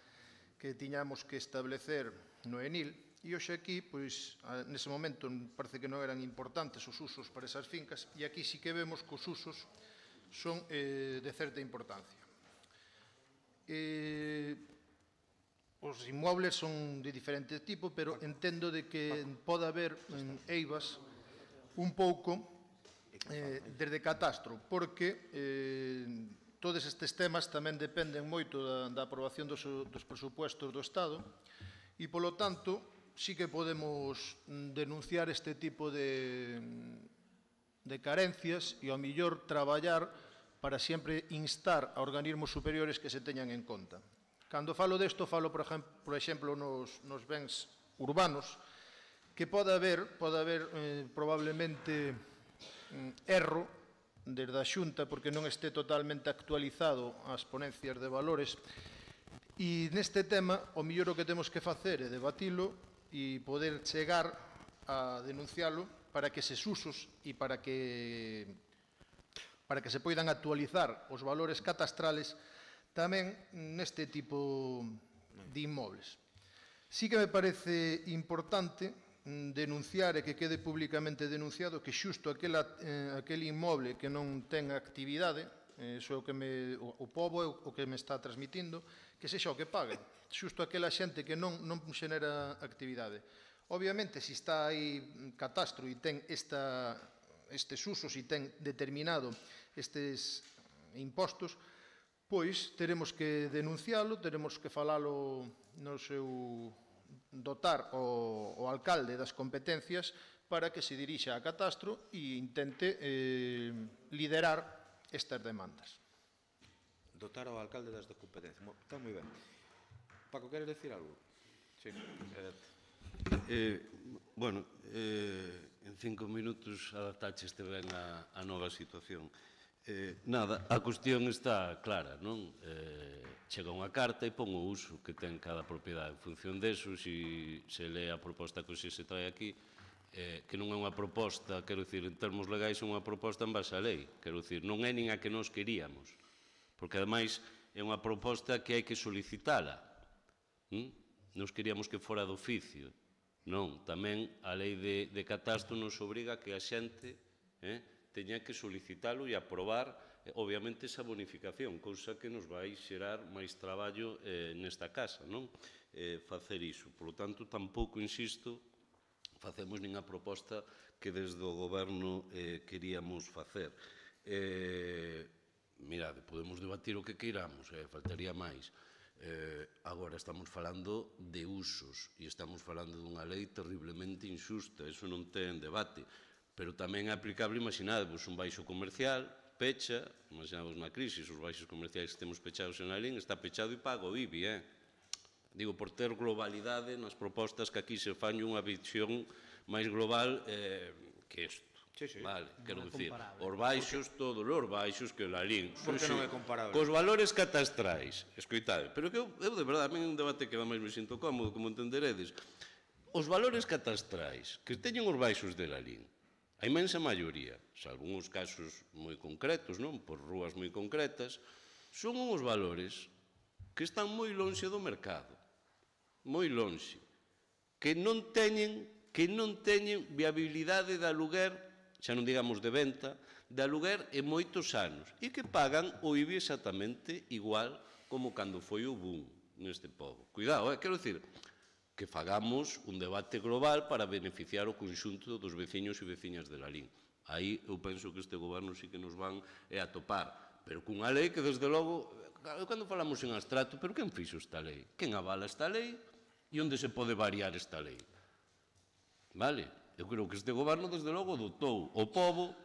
que tiñamos que establecer no ENIL, e hoxe aquí, pois, nese momento parece que non eran importantes os usos para esas fincas, e aquí sí que vemos que os usos son de certa importancia. Os inmuebles son de diferente tipo, pero entendo de que pode haber en eivas un pouco desde catastro, porque todos estes temas tamén dependen moito da aprobación dos presupuestos do Estado e, polo tanto, sí que podemos denunciar este tipo de carencias e, ao mellor, traballar para sempre instar a organismos superiores que se teñan en conta. Cando falo desto, falo, por exemplo, nos bens urbanos, que pode haber probablemente erro desde a Xunta porque non este totalmente actualizado as ponencias de valores, e neste tema o mellor o que temos que facer é debatilo e poder chegar a denuncialo para que eses usos e para que se poidan actualizar os valores catastrales tamén neste tipo de inmobles. Sí que me parece importante denunciar e que quede públicamente denunciado que xusto aquel inmoble que non ten actividade, iso é o pobo é o que me está transmitindo, que sexa o que pague. Xusto aquela xente que non xenera actividade. Obviamente, se está aí catastro e ten estes usos e ten determinado estes impostos, pois teremos que denuncialo, teremos que falalo no seu dotar o alcalde das competencias para que se dirixa a catastro e intente liderar estas demandas. Dotar ao alcalde das competencias. Está moi ben. Paco, queres decir algo? Sí, Bueno, en 5 minutos adaptaxeste ben a nova situación. Nada, a cuestión está clara, non? Chega unha carta e pon o uso que ten cada propiedade. En función deso, se lee a proposta que se trae aquí, que non é unha proposta, quero dicir, en termos legais é unha proposta en base á lei, quero dicir, non é nin a que nos queríamos, porque ademais é unha proposta que hai que solicitala. Nos queríamos que fora de oficio. Non, tamén a lei de catastro nos obriga a que a xente teña que solicitalo e aprobar, obviamente, esa bonificación, cousa que nos vai xerar máis traballo nesta casa, non? Facer iso. Por lo tanto, tampouco, insisto, facemos nin a proposta que desde o goberno queríamos facer. Mirade, podemos debatir o que queiramos, faltaría máis. Agora estamos falando de usos e estamos falando dunha lei terriblemente injusta, eso non ten debate, pero tamén é aplicable, imaginadevos, un baixo comercial, pecha, imaginadevos na crise, os baixos comerciais que temos pechados en Lalín, está pechado e pago o IBI, digo, por ter globalidade nas propostas que aquí se fan unha visión máis global que isto. Vale, quero dicir, os baixos, todos os baixos que Lalín. Por que non é comparable? Cos valores catastrais, escoitade, pero que eu de verdade, a mí é un debate que ademais me sinto cómodo, como entenderedes, os valores catastrais que teñen os baixos de Lalín, a imensa maioría, salvo uns casos moi concretos, non, por rúas moi concretas, son uns valores que están moi lonxe do mercado, moi lonxe, que non teñen viabilidade de aluguer, xa non digamos de venta, de aluguer en moitos anos, e que pagan o IBI exactamente igual como cando foi o boom neste pobo. Cuidado, quero dicir, que fagamos un debate global para beneficiar o conxunto dos veciños e veciñas de Lalín. Aí eu penso que este goberno sí que nos van a topar, pero cunha lei que, desde logo, cando falamos en abstracto, pero quen fixo esta lei? Quen avala esta lei? E onde se pode variar esta lei? Vale? Eu creo que este goberno, desde logo, dotou o pobo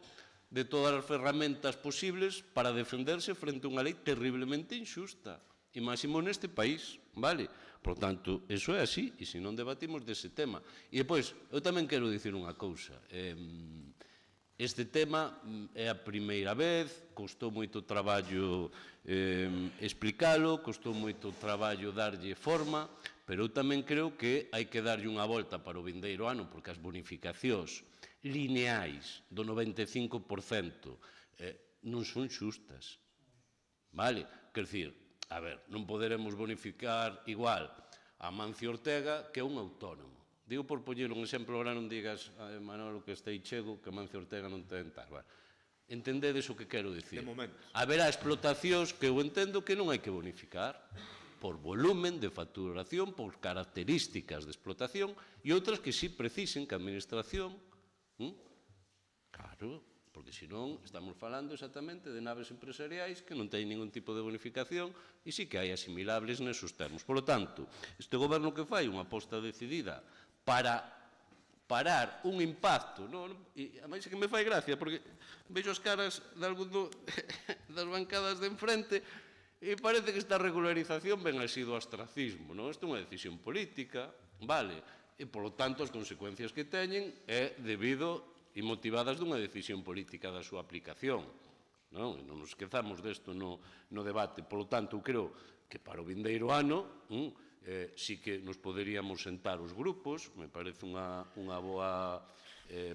de todas as ferramentas posibles para defenderse frente a unha lei terriblemente injusta, e máximo neste país, vale? Por tanto, eso é así, e se non debatimos dese tema. E depois, eu tamén quero dicir unha cousa. Este tema é a primeira vez, costou moito traballo explicalo, costou moito traballo darlle forma, pero eu tamén creo que hai que darlle unha volta para o vindeiro ano, porque as bonificacións lineais do 95% non son xustas. Vale? Quer dicir, a ver, non poderemos bonificar igual a Mancio Ortega que a un autónomo. Digo por poñer un exemplo, ahora non digas, Manolo, que está aí chego, que Mancio Ortega non ten tal. Entendedes o que quero dicir? De momento. Haberá explotacións que eu entendo que non hai que bonificar por volumen de facturación, por características de explotación, e outras que sí precisen que a administración, claro, porque senón estamos falando exactamente de naves empresariais que non teñen ningún tipo de bonificación e sí que hai asimilables nesos termos. Por lo tanto, este goberno que fai unha aposta decidida para parar un impacto, e a máis é que me fai gracia, porque vexo as caras de algún das bancadas de enfrente e parece que esta regularización ven así do ostracismo, non? Isto é unha decisión política, vale, e polo tanto as consecuencias que teñen é debido e motivadas dunha decisión política da súa aplicación, non? Non nos esquezamos desto no debate, polo tanto, eu creo que para o vindeiro ano sí que nos poderíamos sentar os grupos, me parece unha boa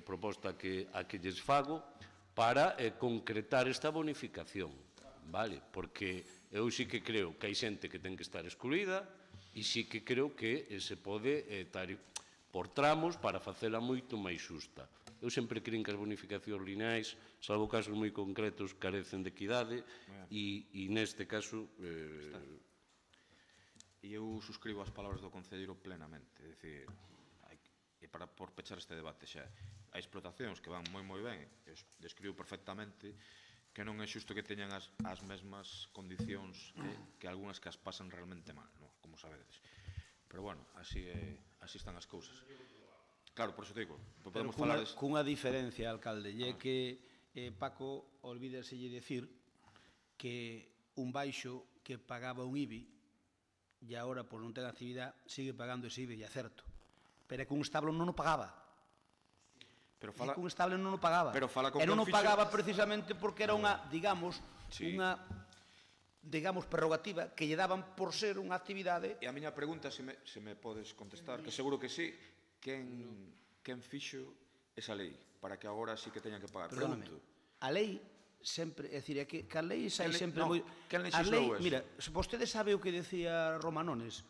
proposta a que lles fago para concretar esta bonificación, vale? Porque eu sí que creo que hai xente que ten que estar excluída e sí que creo que se pode por tramos para facela moito máis xusta. Eu sempre creo que as bonificacións lineais, salvo casos moi concretos, carecen de equidade e neste caso... E eu suscribo as palabras do concelleiro plenamente, é dicir, e por pechar este debate xa, hai explotacións que van moi ben, describo perfectamente que non é xusto que teñan as mesmas condicións que algunhas que as pasan realmente mal, como sabedes. Pero bueno, así están as cousas. Claro, por iso digo, podemos falar... Cunha diferencia, alcalde, e é que Paco olvídaselle dicir que un baixo que pagaba un IBI e agora, por non ter actividade, sigue pagando ese IBI, e é certo. Pero é que un establo non o pagaba. É que un establo non o pagaba. E non o pagaba precisamente porque era unha, digamos, prerrogativa que lle daban por ser unha actividade... E a miña pregunta, se me podes contestar, que seguro que sí, quen fixo esa lei para que agora sí que teñan que pagar? Perdóname, a lei sempre, é dicir, é que a lei sai sempre moi... Quen legislou eso? Mira, vostede sabe o que decía Romanones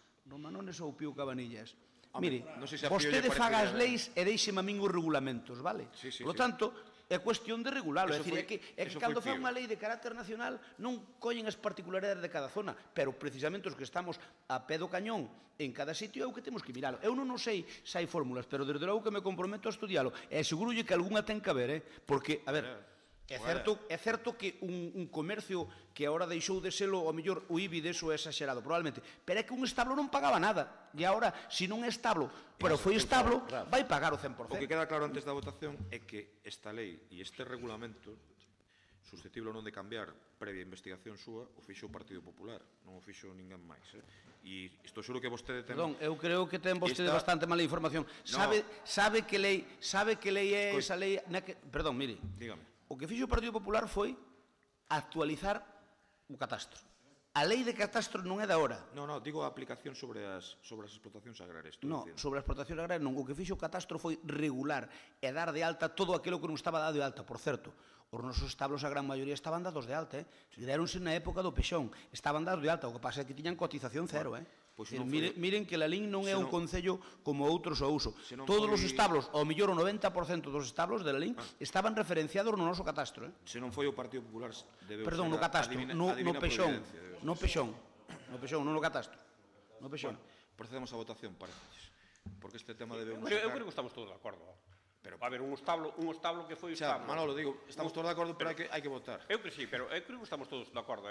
ou Pío Cabanillas. Mire, vostede faga as leis e deixeme a min os regulamentos, vale? Por lo tanto, é cuestión de regularlo. É dicir, é que cando fan unha lei de carácter nacional non collen as particularidades de cada zona, pero precisamente os que estamos a pé do cañón en cada sitio é o que temos que miralo. Eu non sei se hai fórmulas, pero desde logo que me comprometo a estudialo. E segurolle que algunha ten que haber, porque, a ver... É certo que un comercio que agora deixou de selo, ao mellor o IBI deso é exagerado, probablemente, pero é que un establo non pagaba nada, e agora, se non é establo, pero foi establo, vai pagar o 100%. O que queda claro antes da votación é que esta lei e este regulamento, susceptible ou non de cambiar, previa investigación súa, o fixo o Partido Popular, non o fixo ninguén máis. E isto xuro que vostede ten... Perdón, eu creo que ten vostede bastante mala información. Sabe que lei é esa lei... Perdón, mire. Dígame. O que fixo o Partido Popular foi actualizar o catastro. A lei de catastro non é da hora. Non, digo a aplicación sobre as explotacións agrarias. Non, sobre as explotacións agrarias non. O que fixo o catastro foi regular e dar de alta todo aquilo que non estaba dado de alta. Por certo, os nosos establos, a gran maioría, estaban dados de alta. Deronse na época do Pexón. Estaban dados de alta. O que pasa é que tiñan cotización cero. Miren que Lalín non é un concello como outros ao uso. Todos os establos, ao mellor o 90% dos establos de Lalín, estaban referenciados no noso catastro. Se non foi o Partido Popular... Perdón, no catastro, no Pexón. No Pexón, non no catastro. No Pexón. Procedemos a votación, parece. Porque este tema debemos... Eu creo que estamos todos de acordo. A ver, un establo que foi establo... Manolo, digo, estamos todos de acordo, pero hai que votar. Eu que sí, pero eu creo que estamos todos de acordo.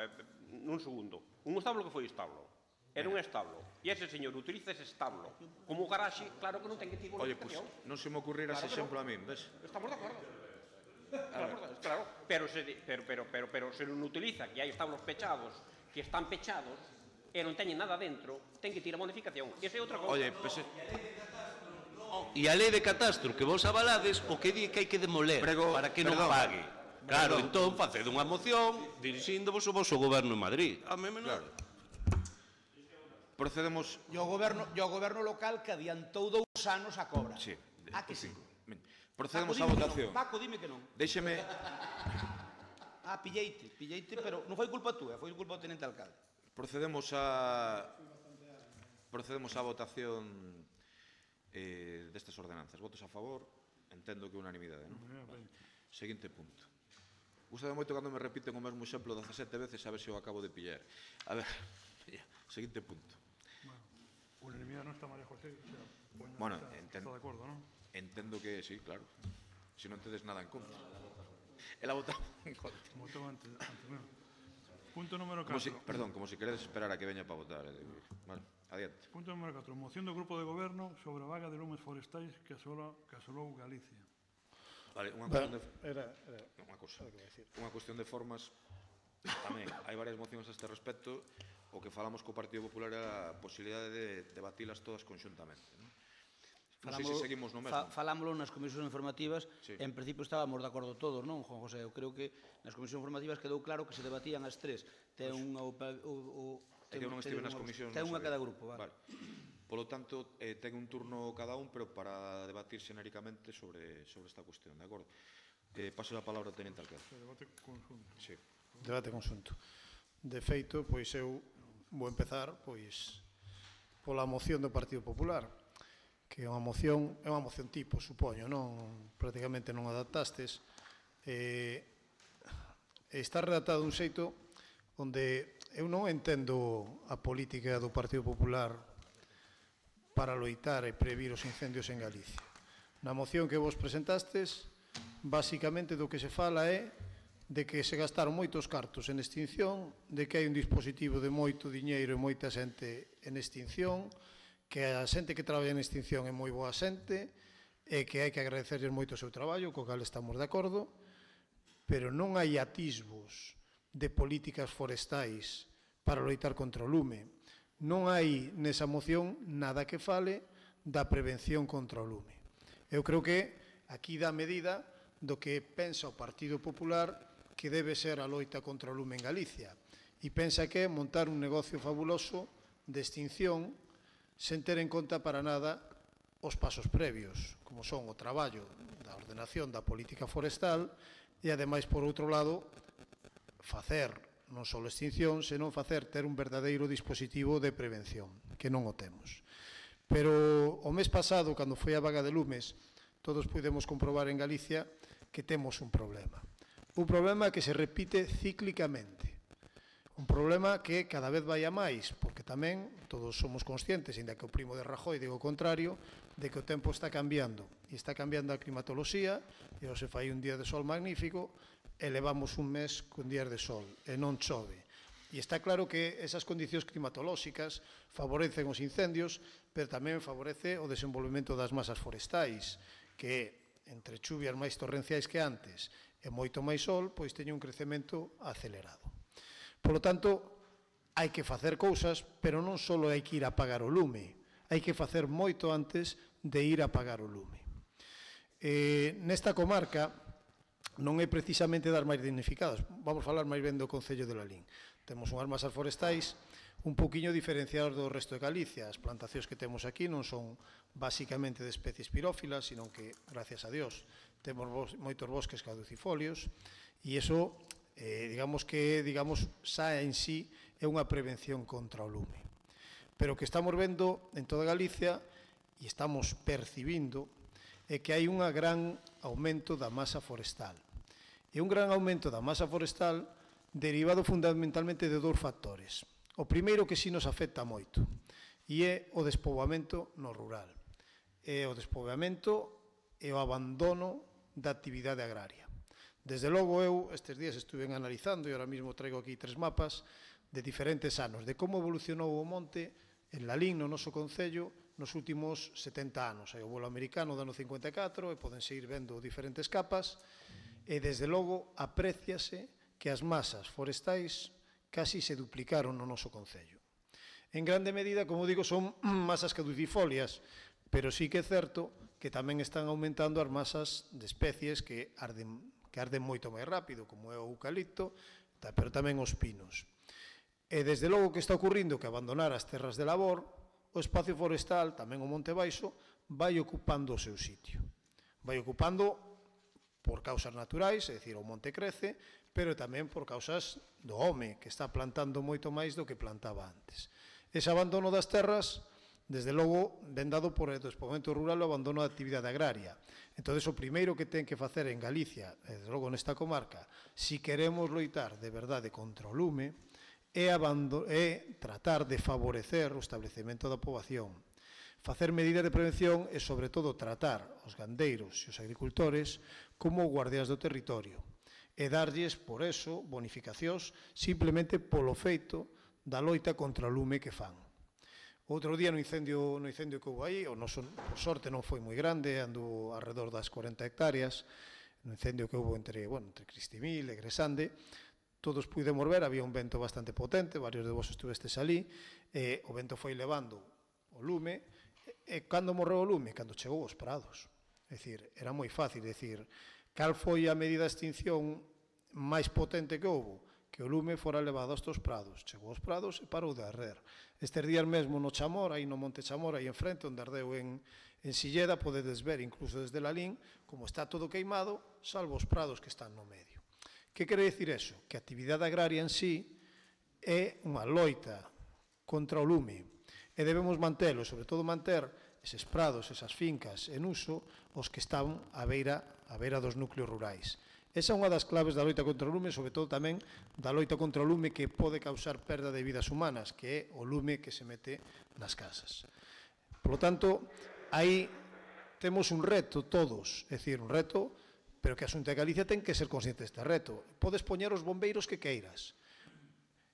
Nun segundo. Un establo que foi establo. Era un establo. E ese señor utiliza ese establo como garaxe, claro que non ten que ter bonificación. Oye, non se me ocurrirá ese exemplo a min, ves? Estamos de acordo. Claro, pero se non utiliza, que hai establos pechados, que están pechados, e non teñen nada dentro, ten que ter a bonificación. E esa é outra cousa. Oye, e a lei de catastro que vos avalades, o que di que hai que demoler para que non pague. Claro, entón, faced unha moción dirixíndovos o vosso goberno en Madrid. A mí me non... Procedemos... E o goberno local que adiantou 2 anos a cobra. Sí. Que sí? Procedemos a votación. Paco, dime que non. Déixeme... Pilleite, pero non foi culpa túa, foi culpa do tenente alcalde. Procedemos a votación destas ordenanzas. Votos a favor, entendo que unanimidade, non? Seguinte punto. Gustame moito cando me repiten o mesmo exemplo 17 veces a ver se o acabo de pillar. A ver, seguinte punto. Unanimidade non está María José, o sea, Bueno, está de acordo, non? Entendo que sí, claro. Se non tedes nada en contra. Ela votaba en contra. Votou antes, non? Punto número 4. Perdón, como se queredes esperar a que veña para votar. Vale, adiante. Punto número 4. Moción do Grupo de Goberno sobre a vaga de lumes forestais que asolou Galicia. Vale, unha cuestión de formas. Tamén hai varias mocións a este respecto. O que falamos co Partido Popular era a posibilidade de debatilas todas conxuntamente. Non sei se seguimos no mesmo. Falámoslo nas comisións informativas, en principio estábamos de acordo todos, non, Juan José? Eu creo que nas comisións informativas quedou claro que se debatían as tres. Ten unha... Eu non estive nas comisións. Ten unha cada grupo, vale. Polo tanto, ten un turno cada un, pero para debatir xenéricamente sobre esta cuestión, de acordo? Paso a palabra ao Teniente Alcalde. Debate conxunto. Sí. Debate conxunto. De feito, pois eu vou empezar pola moción do Partido Popular, que é unha moción tipo, supoño, non? Prácticamente non adaptastes. Está redactado dun xeito onde eu non entendo a política do Partido Popular para loitar e previr os incendios en Galicia. Na moción que vos presentastes, basicamente do que se fala é de que se gastaron moitos cartos en extinción, de que hai un dispositivo de moito diñeiro e moita xente en extinción, que a xente que traballa en extinción é moi boa xente, e que hai que agradecerles moito o seu traballo, co cal estamos de acordo, pero non hai atisbos de políticas forestais para loitar contra o lume. Non hai nesa moción nada que fale da prevención contra o lume. Eu creo que aquí dá medida do que pensa o Partido Popular que debe ser a loita contra o lume en Galicia, e pensa que é montar un negocio fabuloso de extinción sen ter en conta para nada os pasos previos, como son o traballo da ordenación da política forestal e, ademais, por outro lado, facer non só extinción, senón ter un verdadeiro dispositivo de prevención, que non o temos. Pero o mes pasado, cando foi a vaga de lumes, todos pudemos comprobar en Galicia que temos un problema. Un problema que se repite cíclicamente. Un problema que cada vez vai a máis, porque tamén todos somos conscientes, ainda que o primo de Rajoy diga o contrario, de que o tempo está cambiando. E está cambiando a climatoloxía, e hoxe fai un día de sol magnífico, e levamos un mes con días de sol, e non chove. E está claro que esas condicións climatolóxicas favorecen os incendios, pero tamén favorece o desenvolvemento das masas forestais, que entre chuvias máis torrenciais que antes e moito máis sol, pois teñen un crecemento acelerado. Por lo tanto, hai que facer cousas, pero non só hai que ir a apagar o lume, hai que facer moito antes de ir a apagar o lume. Nesta comarca non é precisamente das máis dignificadas, vamos falar máis ben do Concello de Lalín. Temos unhas masas forestais un poquinho diferenciadas do resto de Galicia. As plantacións que temos aquí non son basicamente de especies pirófilas, sino que, gracias a Dios, temos moitos bosques caducifolios, e iso digamos que xa en sí é unha prevención contra o lume. Pero o que estamos vendo en toda Galicia e estamos percibindo é que hai un gran aumento da masa forestal. E un gran aumento da masa forestal derivado fundamentalmente de dous factores. O primeiro que sí nos afecta moito e é o despoboamento no rural. É o despoboamento e o abandono da actividade agraria. Desde logo, eu estes días estuve analizando e ahora mesmo traigo aquí 3 mapas de diferentes anos, de como evolucionou o monte en Lalín, no noso concello, nos últimos 70 anos. Hai o vuelo americano do ano 54 e podense ir vendo diferentes capas e, desde logo, apréciase que as masas forestais casi se duplicaron no noso concello. En grande medida, como digo, son masas caducifolias, pero sí que é certo que tamén están aumentando as masas de especies que arden moito máis rápido, como é o eucalipto, pero tamén os pinos. E desde logo que está ocurrindo que abandonar as terras de labor, o espacio forestal, tamén o Monte Baixo, vai ocupando o seu sitio. Vai ocupando por causas naturais, é dicir, o monte crece, pero tamén por causas do home, que está plantando moito máis do que plantaba antes. Ese abandono das terras desde logo, ven dado por o despobamento rural o abandono da actividade agraria. Entón, o primeiro que ten que facer en Galicia, desde logo nesta comarca, si queremos loitar de verdade contra o lume, é tratar de favorecer o establecemento da poboación, facer medidas de prevención e, sobre todo, tratar os gandeiros e os agricultores como guardias do territorio e darlles, por eso, bonificacións simplemente polo feito da loita contra o lume que fan. Outro día no incendio que houve aí, por sorte non foi moi grande, ando alrededor das 40 hectáreas, no incendio que houve entre Cristimil e Gresande, todos pudemos ver, había un vento bastante potente, varios de vos estuvestes ali, e o vento foi levando o lume, e cando morreu o lume? Cando chegou aos prados. É dicir, era moi fácil, cal foi a medida de extinción máis potente que houve? Que o lume fora levado aos prados. Chegou aos prados e parou de arder. Estes días mesmo no Chamor, aí no Monte Chamor, aí enfrente, onde ardeu en Silleda, podedes ver, incluso desde Lalín, como está todo queimado, salvo os prados que están no medio. Que quere dicir eso? Que a actividade agraria en sí é unha loita contra o lume e debemos mantelo, sobre todo manter eses prados, esas fincas en uso, os que están á beira dos núcleos rurais. Esa é unha das claves da loita contra o lume, sobre todo tamén da loita contra o lume que pode causar perda de vidas humanas, que é o lume que se mete nas casas. Por lo tanto, aí temos un reto todos, é dicir, un reto, pero que a Xunta de Galicia ten que ser consciente deste reto. Podes poñer os bombeiros que queiras,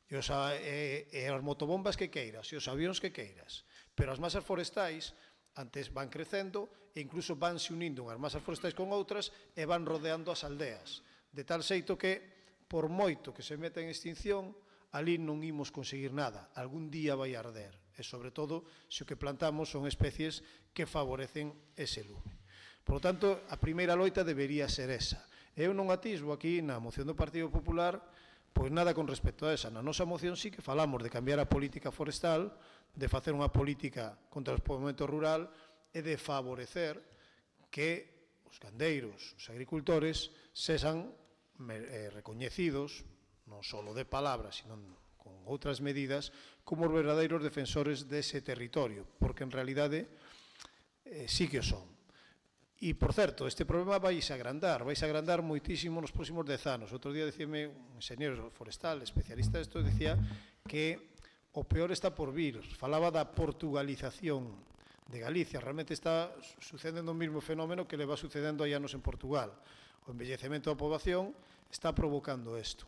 e as motobombas que queiras, e os avións que queiras, pero as masas forestais antes van crecendo e incluso van se unindo unhas masas forestais con outras e van rodeando as aldeas, de tal xeito que, por moito que se meta en extinción, ali non imos conseguir nada, algún día vai arder, e sobre todo se o que plantamos son especies que favorecen ese lume. Por lo tanto, a primeira loita debería ser esa. Eu non atisbo aquí na moción do Partido Popular pois nada con respecto a esa. Na nosa moción sí que falamos de cambiar a política forestal, de facer unha política contra o despobamento rural e de favorecer que os gandeiros, os agricultores, sexan recoñecidos, non só de palabras, sino con outras medidas, como os verdadeiros defensores dese territorio, porque en realidade sí que o son. E, por certo, este problema vais a agrandar moitísimo nos próximos 10 anos. Outro día dicíame un enxeñeiro forestal, especialista disto, dicía que o peor está por vir. Falaba da portugalización de Galicia. Realmente está sucedendo o mesmo fenómeno que le va sucedendo hai anos en Portugal. O envellecemento da poboación está provocando isto.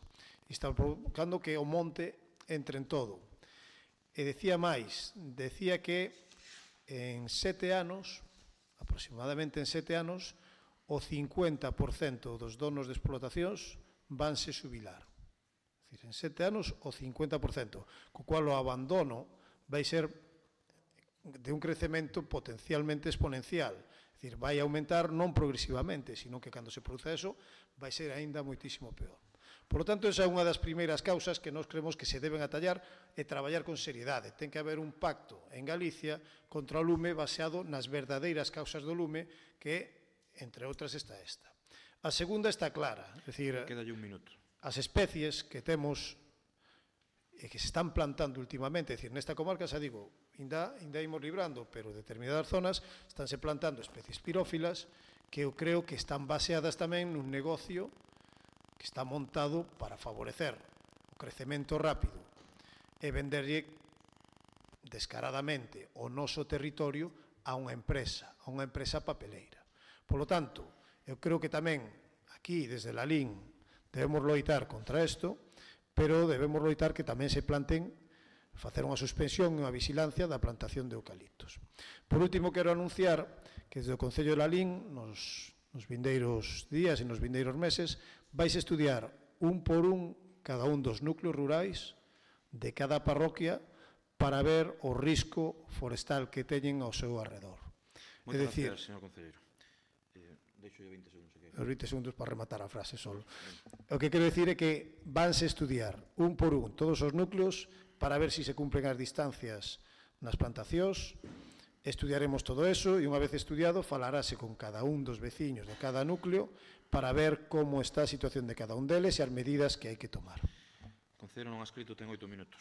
Está provocando que o monte entre en todo. E decía máis, decía que en 7 anos, aproximadamente en 7 anos, o 50% dos donos de explotacións vanse xubilar. En 7 anos, o 50%, co cual o abandono vai ser de un crecemento potencialmente exponencial. É dicir, vai aumentar non progresivamente, sino que cando se produza eso, vai ser aínda moitísimo peor. Por lo tanto, esa é unha das primeiras causas que nós creemos que se deben atallar e traballar con seriedade. Ten que haber un pacto en Galicia contra o lume baseado nas verdadeiras causas do lume, que, entre outras, está esta. A segunda está clara. É dicir, quédalle un minuto. As especies que temos e que se están plantando últimamente, é dicir, nesta comarca, xa digo, ainda imos librando, pero en determinadas zonas estánse plantando especies pirófilas que eu creo que están baseadas tamén nun negocio que está montado para favorecer o crecemento rápido e venderlle descaradamente o noso territorio a unha empresa papeleira. Por lo tanto, eu creo que tamén aquí, desde Lalín, debemos loitar contra isto, pero debemos loitar que tamén se planten, facer unha suspensión e unha vigilancia da plantación de eucaliptos. Por último, quero anunciar que desde o Concello de Lalín, nos vindeiros días e nos vindeiros meses, vais estudiar un por un cada un dos núcleos rurais de cada parroquia para ver o risco forestal que teñen ao seu arredor. Moitas gracias, señor concelleiro. Deixo 20 segundos aquí. Os 20 segundos para rematar a frase solo. O que quero dicir é que vanse estudiar un por un todos os núcleos para ver se se cumplen as distancias nas plantacións. Estudiaremos todo eso e unha vez estudiado falarase con cada un dos veciños de cada núcleo para ver como está a situación de cada un deles e as medidas que hai que tomar. Concelleiro non ha escrito, ten 8 minutos.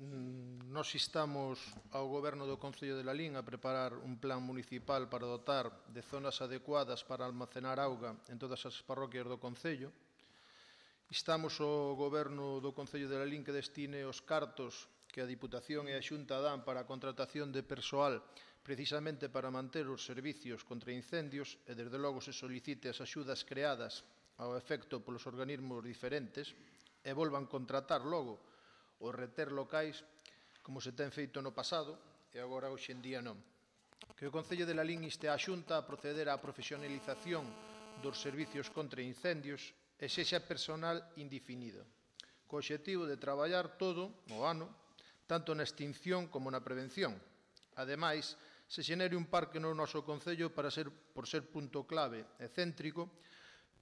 Nós instamos ao Goberno do Concello de Lalín a preparar un plan municipal para dotar de zonas adecuadas para almacenar auga en todas as parroquias do Concello. Instamos ao Goberno do Concello de Lalín que destine os cartos que a Diputación e a Xunta dan para a contratación de persoal precisamente para manter os servicios contra incendios e, desde logo, se solicite as axudas creadas ao efecto polos organismos diferentes e volvan contratar logo os reter locais, como se ten feito no pasado, e agora hoxe en día non. Que o Concello de Lalín inste á Xunta a proceder á profesionalización dos servicios contra incendios e sexa personal indefinido, co obxectivo de traballar todo o ano, tanto na extinción como na prevención. Ademais, se xenere un parque no noso Concello por ser punto clave e céntrico,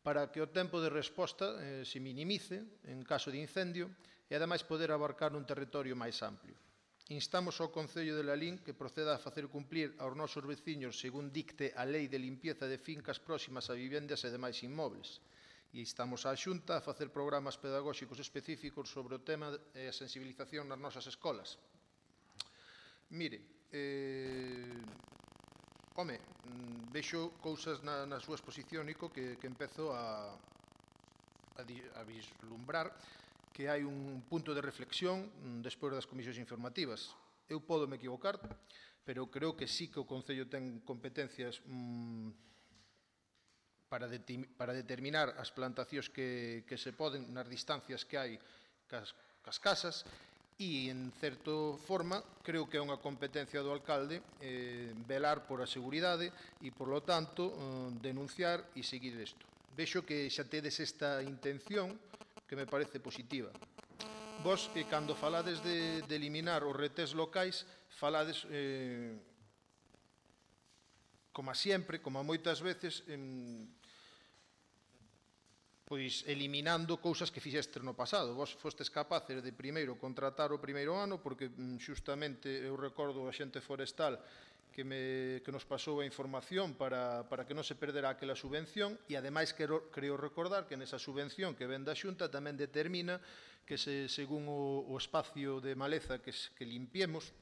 para que o tempo de resposta se minimice en caso de incendio e, ademais, poder abarcar un territorio máis amplio. Instamos ao Concello de Lalín que proceda a facer cumplir aos nosos veciños según dicte a Lei de Limpieza de Fincas próximas a vivendas e demais inmobles. E instamos á Xunta a facer programas pedagóxicos específicos sobre o tema e a sensibilización nas nosas escolas. Mire, vexo cousas na súa exposición, Nico, que empezo a vislumbrar que hai un punto de reflexión despois das comisións informativas. Eu podo me equivocar, pero creo que sí que o Concello ten competencias para determinar as plantacións que se poden nas distancias que hai cas casas e, en certa forma, creo que é unha competencia do alcalde velar por a seguridade e, por lo tanto, denunciar e seguir isto. Vexo que xa tedes esta intención que me parece positiva. Vos, cando falades de eliminar os retés locais, falades, como sempre, como moitas veces, pois eliminando cousas que fixestes no pasado. Vos fostes capaces de primeiro contratar o primeiro ano, porque xustamente eu recordo a xente forestal que nos pasou a información para que non se perdera aquela subvención e, ademais, creo recordar que nesa subvención que ven da Xunta tamén determina que según o espacio de maleza que limpiemos,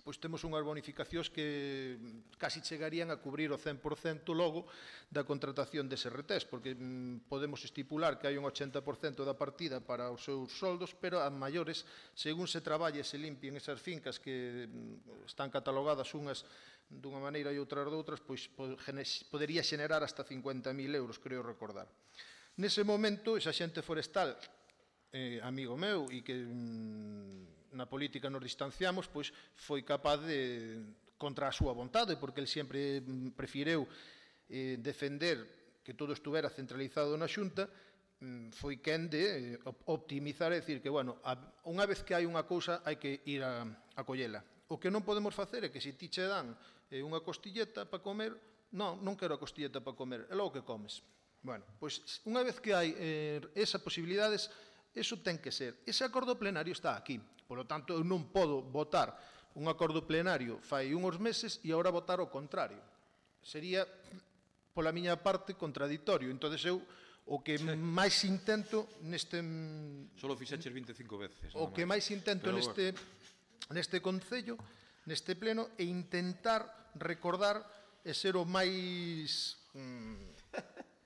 pois temos unhas bonificacións que casi chegarían a cubrir o 100% logo da contratación dese retés, porque podemos estipular que hai un 80% da partida para os seus soldos, pero a maiores, según se traballe e se limpien esas fincas que están catalogadas unhas dunha maneira e outras doutras, pois podería xenerar hasta 50.000 euros, creo recordar. Nese momento, esa xente forestal, amigo meu, e que na política nos distanciamos, pois foi capaz de, contra a súa vontade, porque el sempre prefireu defender que todo estuvera centralizado na Xunta, foi quen de optimizar e dicir que, bueno, unha vez que hai unha cousa, hai que ir a collela. O que non podemos facer é que se ti che dan unha costilleta para comer, non quero a costilleta para comer, é logo que comes. Bueno, pois unha vez que hai esas posibilidades, eso ten que ser. Ese acordo plenario está aquí. Por lo tanto, eu non podo votar un acordo plenario fai uns meses e agora votar o contrario. Sería, pola miña parte, contradictorio. Entón, eu o que máis intento neste... Solo fixeches 25 veces. O que máis intento neste Concello, neste pleno, é intentar recordar e ser o máis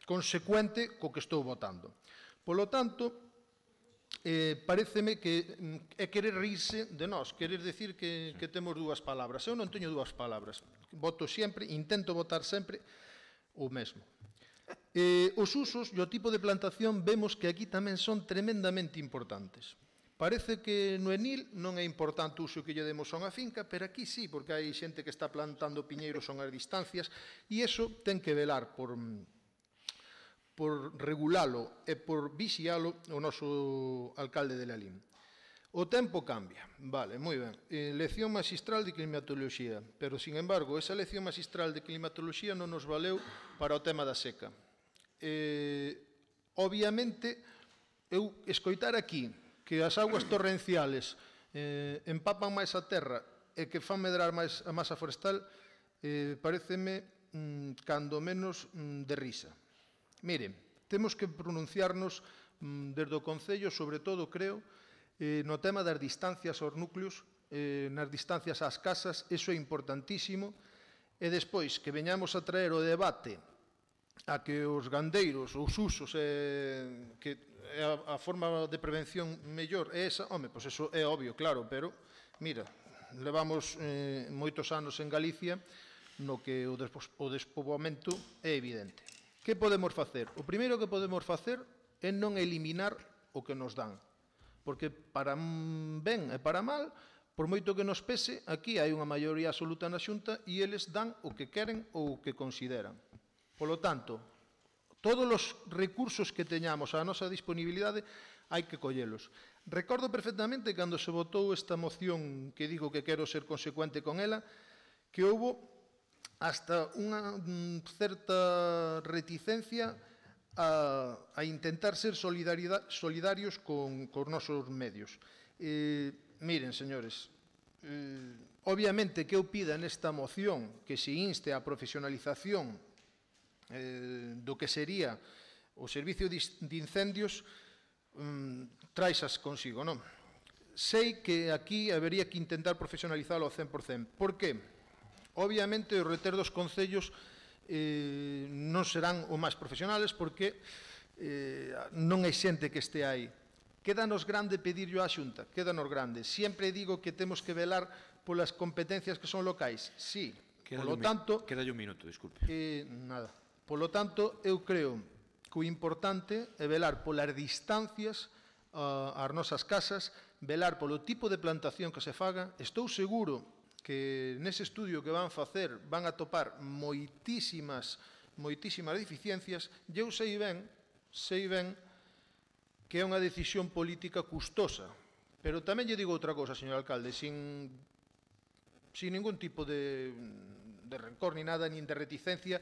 consecuente co que estou votando. Polo tanto, pareceme que é querer rirse de nós, querer decir que temos dúas palabras. Eu non teño dúas palabras. Voto sempre, intento votar sempre o mesmo. Os usos e o tipo de plantación vemos que aquí tamén son tremendamente importantes. Parece que no Enil non é importante o uso que lle demos a unha finca, pero aquí sí, porque hai xente que está plantando piñeiros a unhas distancias e iso ten que velar por regulalo e por vixialo o noso alcalde de Lalín. O tempo cambia, vale, moi ben. Lección magistral de climatoloxía, pero, sin embargo, esa lección magistral de climatoloxía non nos valeu para o tema da seca. Obviamente, eu escoitar aquí que as augas torrenciales empapan máis a terra e que fan medrar máis a masa forestal, pareceme, cando menos, de risa. Miren, temos que pronunciarnos desde o Concello, sobre todo, creo, No tema das distancias aos núcleos, nas distancias ás casas, iso é importantísimo. E despois que veñamos a traer o debate a que os gandeiros, os usos, que a forma de prevención mellor é esa, home, pois eso é obvio, claro, pero, mira, levamos moitos anos en Galicia no que o despoboamento é evidente. Que podemos facer? O primeiro que podemos facer é non eliminar o que nos dan, porque para ben e para mal, por moito que nos pese, aquí hai unha maioría absoluta na Xunta e eles dan o que queren ou o que consideran. Polo tanto, todos os recursos que teñamos á nosa disponibilidade hai que collelos. Recordo perfectamente cando se votou esta moción, que digo que quero ser consecuente con ela, que houbo hasta unha certa reticencia a intentar ser solidarios con os nosos medios. Miren, señores, obviamente que eu pida nesta moción que se inste a profesionalización do que sería o servicio de incendios, traisas consigo, non? Sei que aquí habería que intentar profesionalizalo ao 100%. Por que? Obviamente, os reter dos concellos non serán o máis profesionales porque non hai xente que este aí. Quédanos grande pedirlo á Xunta, quédanos grande. Sempre digo que temos que velar polas competencias que son locais. Sí, polo tanto... Quédalle un minuto, disculpe. Nada. Polo tanto, eu creo que o importante é velar polas distancias ás nosas casas, velar polo tipo de plantación que se faga. Estou seguro que nese estudio que van facer van a topar moitísimas deficiencias, e eu sei ben que é unha decisión política custosa. Pero tamén lle digo outra cosa, señor alcalde, sin ningún tipo de rencor ni nada, nin de reticencia,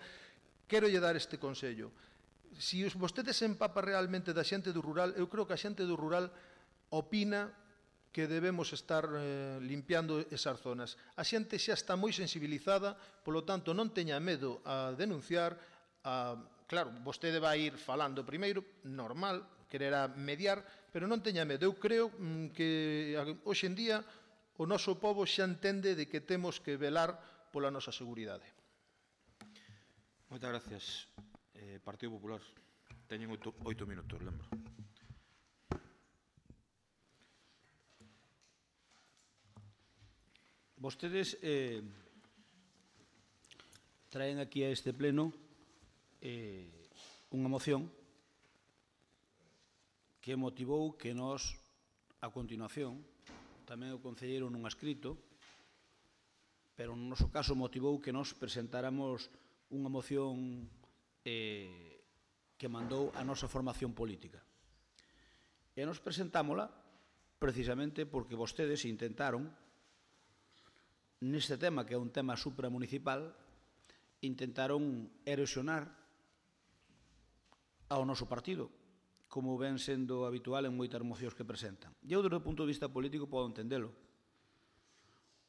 quero lle dar este consello. Se vostedes se empapa realmente da xente do rural, eu creo que a xente do rural opina que debemos estar limpiando esas zonas. A xente xa está moi sensibilizada, polo tanto non teña medo a denunciar. Claro, vostede vai ir falando primeiro, normal, quererá mediar, pero non teña medo. Eu creo que hoxe en día o noso pobo xa entende de que temos que velar pola nosa seguridade. Moitas gracias. Partido Popular, teñen 8 minutos, lembro. Vostedes traen aquí a este pleno unha moción que motivou que nós, a continuación, tamén o concelleiro non ha escrito, pero no noso caso motivou que nós presentáramos unha moción que mandou a nosa formación política. E nos presentámola precisamente porque vostedes intentaron, neste tema, que é un tema supramunicipal, intentaron erosionar ao noso partido, como ven sendo habitual en moitas mocións que presentan. E eu, desde o punto de vista político, podo entendelo.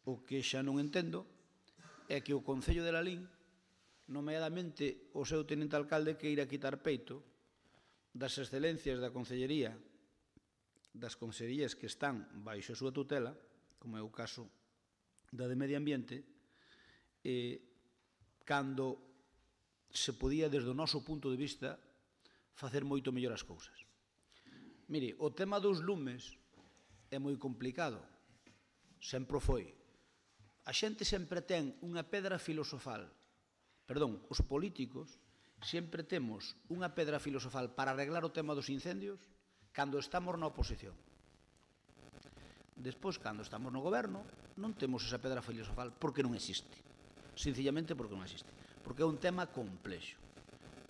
O que xa non entendo é que o Concello de Lalín, nomeadamente o seu tenente alcalde, que irá quitar peito das excelencias da concellería, das consellerías que están baixo a súa tutela, como é o caso da de Medio Ambiente, cando se podía, desde o noso punto de vista, facer moito mellor as cousas. Mire, o tema dos lumes é moi complicado, sempre foi. A xente sempre ten unha pedra filosofal. Perdón, os políticos sempre temos unha pedra filosofal para arreglar o tema dos incendios cando estamos na oposición. Despois, cando estamos no goberno, non temos esa pedra filosofal porque non existe. Sencillamente porque non existe. Porque é un tema complexo.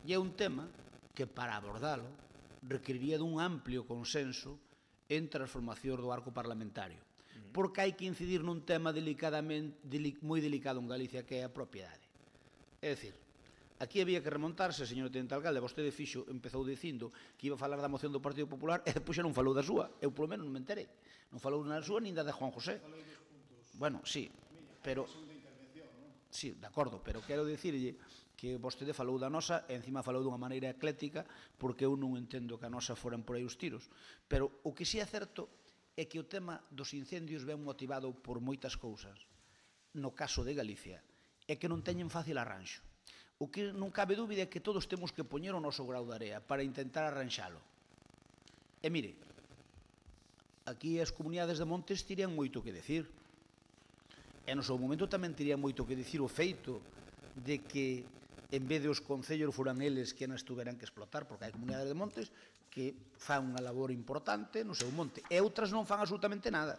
E é un tema que, para abordalo, requeriría dun amplio consenso entre as formacións do arco parlamentario. Porque hai que incidir nun tema moi delicado en Galicia, que é a propiedade. É dicir, aquí había que remontarse, señor tenente alcalde, vostede empezou dicindo que iba a falar da moción do Partido Popular e depois xa non falou da súa. Eu, polo menos, non me enterei. Non falou na súa nin da de Juan José. Bueno, sí, pero... Sí, de acordo, pero quero dicirlle que vostede falou da nosa e encima falou dunha maneira ecléctica porque eu non entendo que a nosa foran por aí os tiros. Pero o que sí é certo é que o tema dos incendios ven motivado por moitas cousas. No caso de Galicia, é que non teñen fácil arranxo. O que non cabe dúbida é que todos temos que poñer o noso grau de area para intentar arranxalo. E mire, aquí as comunidades de montes tirían moito que decir. E no seu momento tamén tirían moito que decir o feito de que en vez de os concellos foran eles que nas tuveran que explotar, porque hai comunidades de montes que fan unha labor importante no seu monte, e outras non fan absolutamente nada.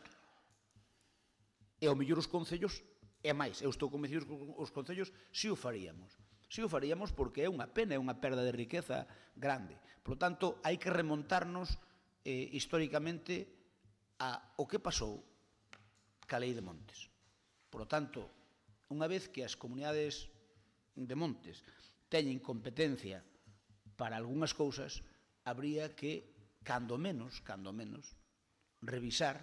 E ao mellor os concellos, é máis, eu estou convencido que os concellos si o faríamos. Si o faríamos porque é unha pena, é unha perda de riqueza grande. Por lo tanto, hai que remontarnos históricamente ao que pasou ca lei de montes. Por lo tanto, unha vez que as comunidades de montes teñen competencia para algunhas cousas, habría que, cando menos, revisar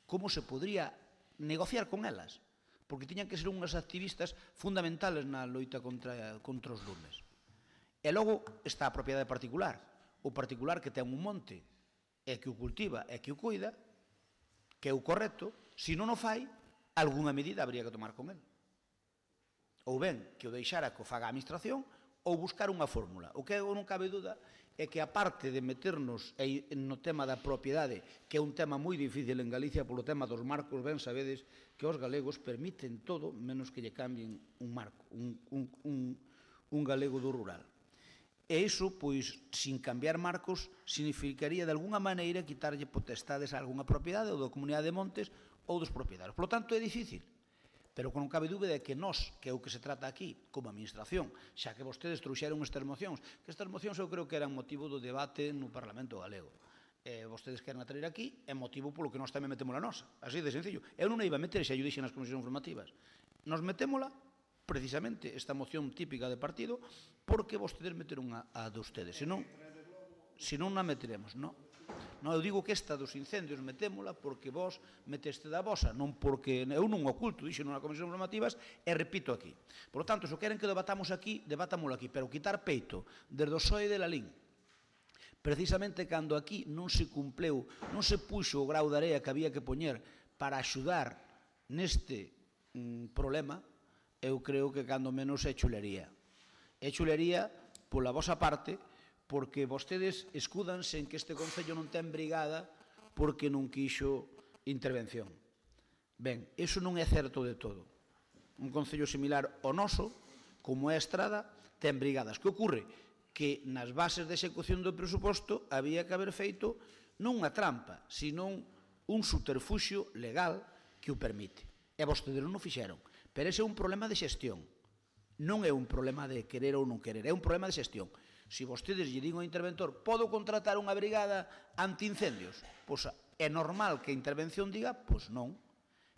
como se podría negociar con elas, porque tiñan que ser unhas activistas fundamentales na loita contra os lumes. E logo está a propiedade particular. O particular que ten un monte e que o cultiva e que o cuida, que é o correcto, se non o fai, algunha medida habría que tomar con el. Ou ben que o deixara que o faga a administración, ou buscar unha fórmula. O que non cabe duda é que, aparte de meternos no tema da propiedade, que é un tema moi difícil en Galicia polo tema dos marcos, ben sabedes que os galegos permiten todo menos que lle cambien un marco, un galego do rural. E iso, pois, sin cambiar marcos, significaría de alguna maneira quitarlle potestades a algunha propiedade ou da comunidade de montes ou dos propietarios. Por lo tanto, é difícil. Pero non cabe dúbida de que nós, que é o que se trata aquí, como administración, xa que vostedes trouxeron estas mocións, que estas mocións eu creo que eran motivo do debate no Parlamento galego. Vostedes queren a traer aquí, é motivo polo que nós tamén metemos a nosa. Así de sencillo. Eu non a iba a meter, xa eu dixen nas comisións informativas. Nos metémola, precisamente, esta moción típica de partido, porque vostedes meteron a de ustedes. Se non a meteremos, non. Non, eu digo que esta dos incendios metémola porque vos meteste da vosa, non porque eu non oculto, dixo na comisión normativas, e repito aquí. Por lo tanto, se queren que debatamos aquí, debatámoslo aquí, pero quitar peito desde o PSOE de Lalín, precisamente cando aquí non se cumpleu, non se puxo o grau de area que había que poñer para axudar neste problema, eu creo que cando menos é chulería. É chulería pola vosa parte, porque vostedes escúdanse en que este Concello non ten brigada porque non quixo intervención. Ben, iso non é certo de todo. Un Concello similar ao noso, como é a Estrada, ten brigadas. Que ocorre? Que nas bases de execución do presuposto había que haber feito non unha trampa, sino un subterfuxio legal que o permite. E vostedes non o fixeron. Pero ese é un problema de xestión. Non é un problema de querer ou non querer, é un problema de xestión. Se vostedes lle din ao interventor, podo contratar unha brigada antiincendios? Pois é normal que a intervención diga, pois non.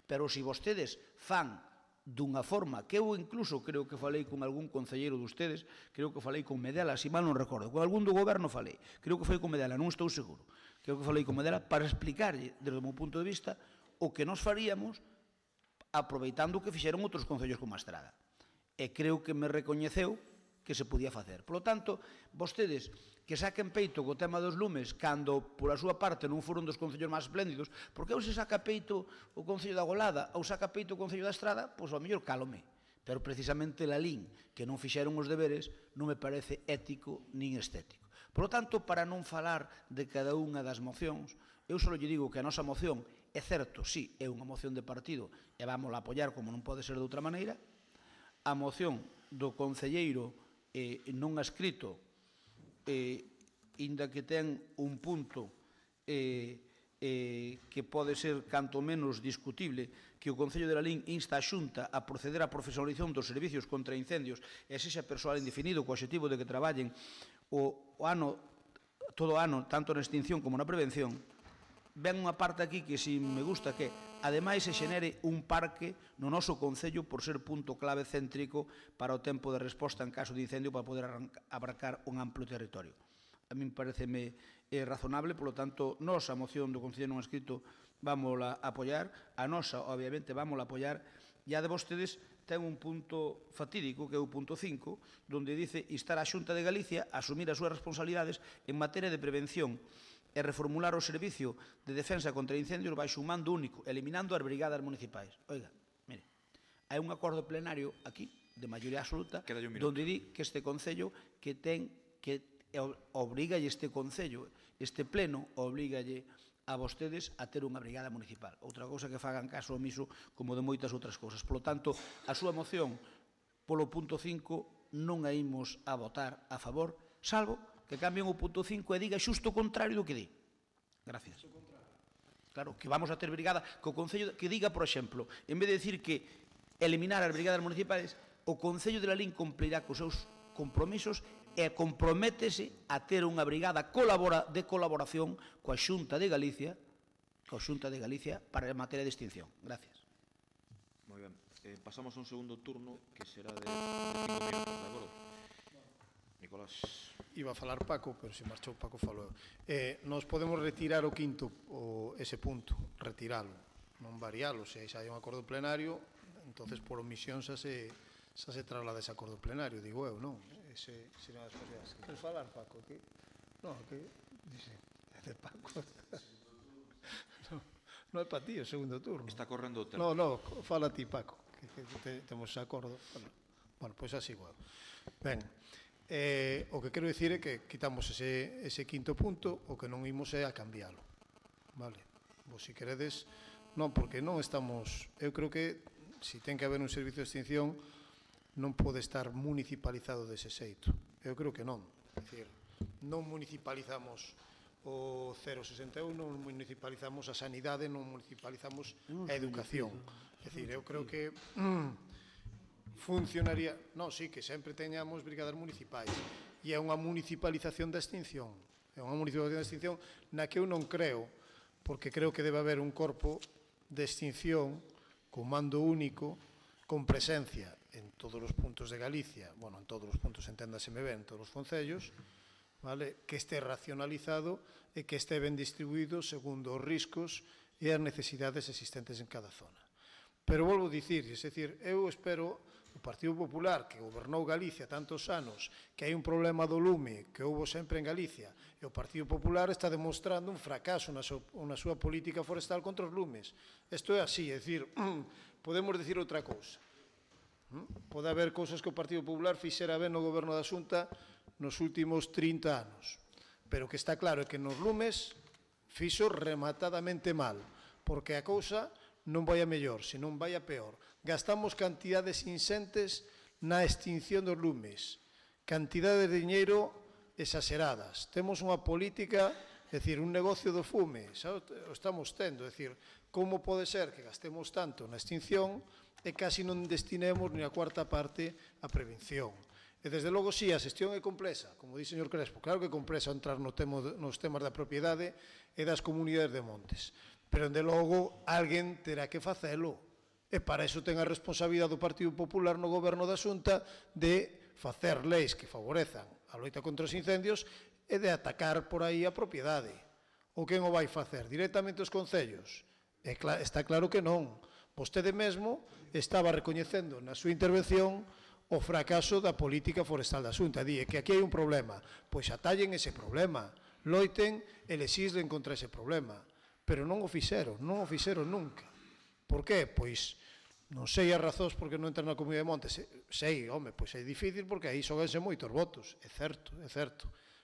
Pero se vostedes fan dunha forma, que eu incluso creo que falei con algún concelleiro de ustedes, creo que falei con Medela, se mal non recordo, con algún do goberno falei, creo que foi con Medela, non estou seguro, creo que falei con Medela para explicarlle, desde o meu punto de vista, o que nos faríamos aproveitando o que fixeron outros concellos como a Estrada. E creo que me recoñeceu que se podía facer. Por lo tanto, vostedes que saquen peito co tema dos lumes cando, por a súa parte, non foron dos concellos máis espléndidos, porque ou se saca peito o Concello da Golada ou saca peito o Concello da Estrada, pois ao mellor cálome. Pero precisamente Lalín, que non fixeron os deberes, non me parece ético nin estético. Por lo tanto, para non falar de cada unha das mocións, eu só lle digo que a nosa moción é certo, sí, é unha moción de partido e vamos a apoiar como non pode ser de outra maneira. A moción do concelleiro non escrito, inda que ten un punto que pode ser canto menos discutible, que o Concello de Lalín insta a Xunta a proceder á profesionalización dos servicios contra incendios e sexa persoal indefinido co obxectivo de que traballen todo o ano, tanto na extinción como na prevención. Ven unha parte aquí que si me gusta que ademais se xenere un parque no noso Concello por ser punto clave céntrico para o tempo de resposta en caso de incendio para poder abarcar un amplo territorio. A min pareceme razonable, por lo tanto, nós a moción do Concello non escrito vamos a apoiar, a nosa, obviamente, vamos a apoiar, e a de vostedes ten un punto fatídico, que é o punto 5, donde dice instar a Xunta de Galicia a asumir as súas responsabilidades en materia de prevención e reformular o servicio de defensa contra incendios baixo un mando único, eliminando as brigadas municipais. Oiga, mire, hai un acordo plenario aquí, de maioría absoluta, onde di que este Concello que ten que obrigalle este Concello, este Pleno, obrigalle a vostedes a ter unha brigada municipal. Outra cousa que fagan caso omiso como de moitas outras cousas. Polo tanto, a súa moción polo punto 5 non a imos a votar a favor, salvo que cambien o punto 5 e diga xusto o contrario do que di. Gracias. Claro, que vamos a ter brigada, que o Concello que diga, por exemplo, en vez de decir que eliminar as brigadas municipais, o Concello de Lalín cumplirá cos seus compromisos e comprométese a ter unha brigada de colaboración coa Xunta de Galicia para a materia de extinción. Gracias. Moi ben. Pasamos a un segundo turno que será de 5 minutos, de acordo? Nicolás. Iba a falar Paco, pero se marchou Paco falou. Nos podemos retirar o quinto, ese punto, retiralo, non varialo. Se hai un acordo plenario, entonces por omisión xa se traslada ese acordo plenario, digo eu, non? Queres falar, Paco? Non, que dice, é de Paco. Non é para ti o segundo turno. Está correndo o tempo. Non, fala ti, Paco, que temos ese acordo. Bueno, pois así igual. Ben, o que quero dicir é que quitamos ese quinto punto, o que non imos é a cambiálo. Vale? Vos, se queredes, non, porque non estamos... Eu creo que, se ten que haber un servicio de extinción, non pode estar municipalizado dese xeito. Eu creo que non. É dicir, non municipalizamos o 061, non municipalizamos a sanidade, non municipalizamos a educación. É dicir, eu creo que funcionaría... Non, sí, que sempre teñamos brigadas municipais. E é unha municipalización da extinción. É unha municipalización da extinción na que eu non creo, porque creo que debe haber un corpo de extinción con mando único, con presencia en todos os puntos de Galicia, bueno, en todos os puntos, enténdaseme ben, en todos os concellos, vale, que este racionalizado e que este ben distribuído segundo os riscos e as necesidades existentes en cada zona. Pero volvo a dicir, é dicir, eu espero o Partido Popular, que gobernou Galicia tantos anos, que hai un problema do lume que houve sempre en Galicia, e o Partido Popular está demostrando un fracaso na súa política forestal contra os lumes. Isto é así, é dicir, podemos dicir outra cousa. Pode haber cousas que o Partido Popular fixera ben no goberno da Xunta nos últimos 30 anos, pero que está claro é que nos lumes fixo rematadamente mal, porque a cousa non vai a mellor, senón vai a peor. Gastamos cantidades insentes na extinción dos lumes, cantidades de diñeiro exageradas. Temos unha política, é dicir, un negocio do fume, xa o estamos tendo, é dicir, como pode ser que gastemos tanto na extinción e casi non destinemos ni a cuarta parte a prevención. E desde logo, si, a xestión é complexa, como di o señor Crespo, claro que é complexa entrar nos temas da propiedade e das comunidades de montes, pero desde logo alguén terá que facelo, e para iso ten a responsabilidade do Partido Popular no goberno da Xunta de facer leis que favorezan a loita contra os incendios e de atacar por aí a propiedade. Ou quen o vai facer? Directamente os concellos? Está claro que non. Vostede mesmo estaba recoñecendo na súa intervención o fracaso da política forestal da Xunta. Di que aquí hai un problema. Pois atallen ese problema, loiten e lexislen contra ese problema. Pero non o fixeron nunca. Por qué? Pois non sei as razóns porque non entran na Comunidade de Montes. Sei, home, pois é difícil porque aí xoganse moitos votos. É certo.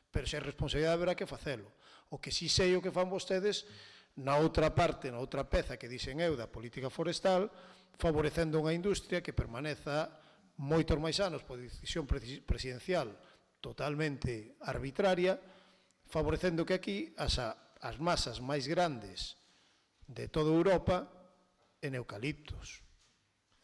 Pero se hai responsabilidade haberá que facelo. O que si sei o que fan vostedes na outra parte, na outra peza que dixen eu da política forestal, favorecendo unha industria que permaneza moitos máis anos por decisión presidencial totalmente arbitraria, favorecendo que aquí as masas máis grandes de toda Europa en eucaliptos.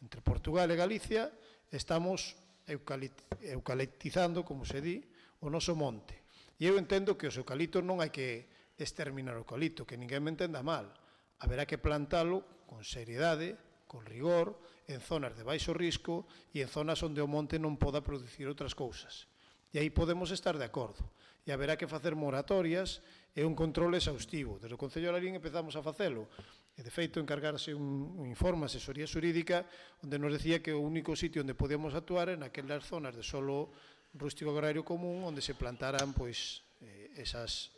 Entre Portugal e Galicia estamos eucaliptizando, como se di, o noso monte. E eu entendo que os eucaliptos non hai que exterminar o eucalipto, que ninguén me entenda mal. Haberá que plantalo con seriedade, con rigor, en zonas de baixo risco e en zonas onde o monte non poda producir outras cousas. E aí podemos estar de acordo. E haberá que facer moratorias e un control exhaustivo. Desde o Concello de Lalín empezamos a facelo. E, de feito, encargarse un informe, asesoría xurídica, onde nos decía que o único sitio onde podíamos actuar é naquelas zonas de solo rústico agrario común, onde se plantaran, pois, esas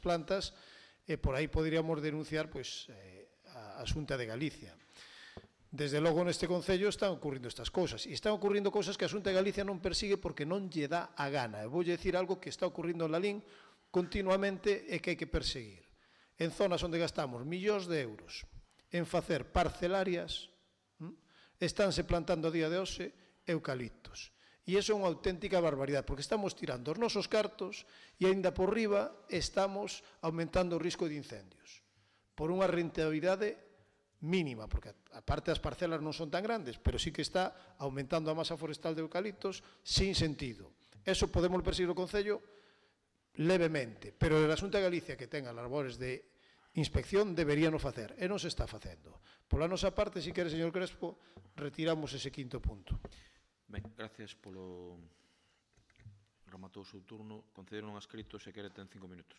plantas, e por aí poderíamos denunciar a Xunta de Galicia. Desde logo neste Concello están ocurrindo estas cousas, e están ocurrindo cousas que a Xunta de Galicia non persigue porque non lle dá a gana. E voulle dicir algo que está ocurrindo en Lalín continuamente e que hai que perseguir. En zonas onde gastamos millóns de euros en facer parcelarias, estánse plantando a día de hoxe eucaliptos. E iso é unha auténtica barbaridade, porque estamos tirando os nosos cartos e aínda por riba estamos aumentando o risco de incendios por unha rentabilidade mínima, porque aparte as parcelas non son tan grandes, pero sí que está aumentando a masa forestal de eucaliptos sin sentido. Eso podemos perseguir o Concello levemente, pero a Xunta de Galicia que tenga labores de inspección deberían o facer, e non se está facendo. Pola nosa parte, se quere, señor Crespo, retiramos ese quinto punto. Ben, gracias polo... Rematou o seu turno. Concederon un escrito, se quere, ten 5 minutos.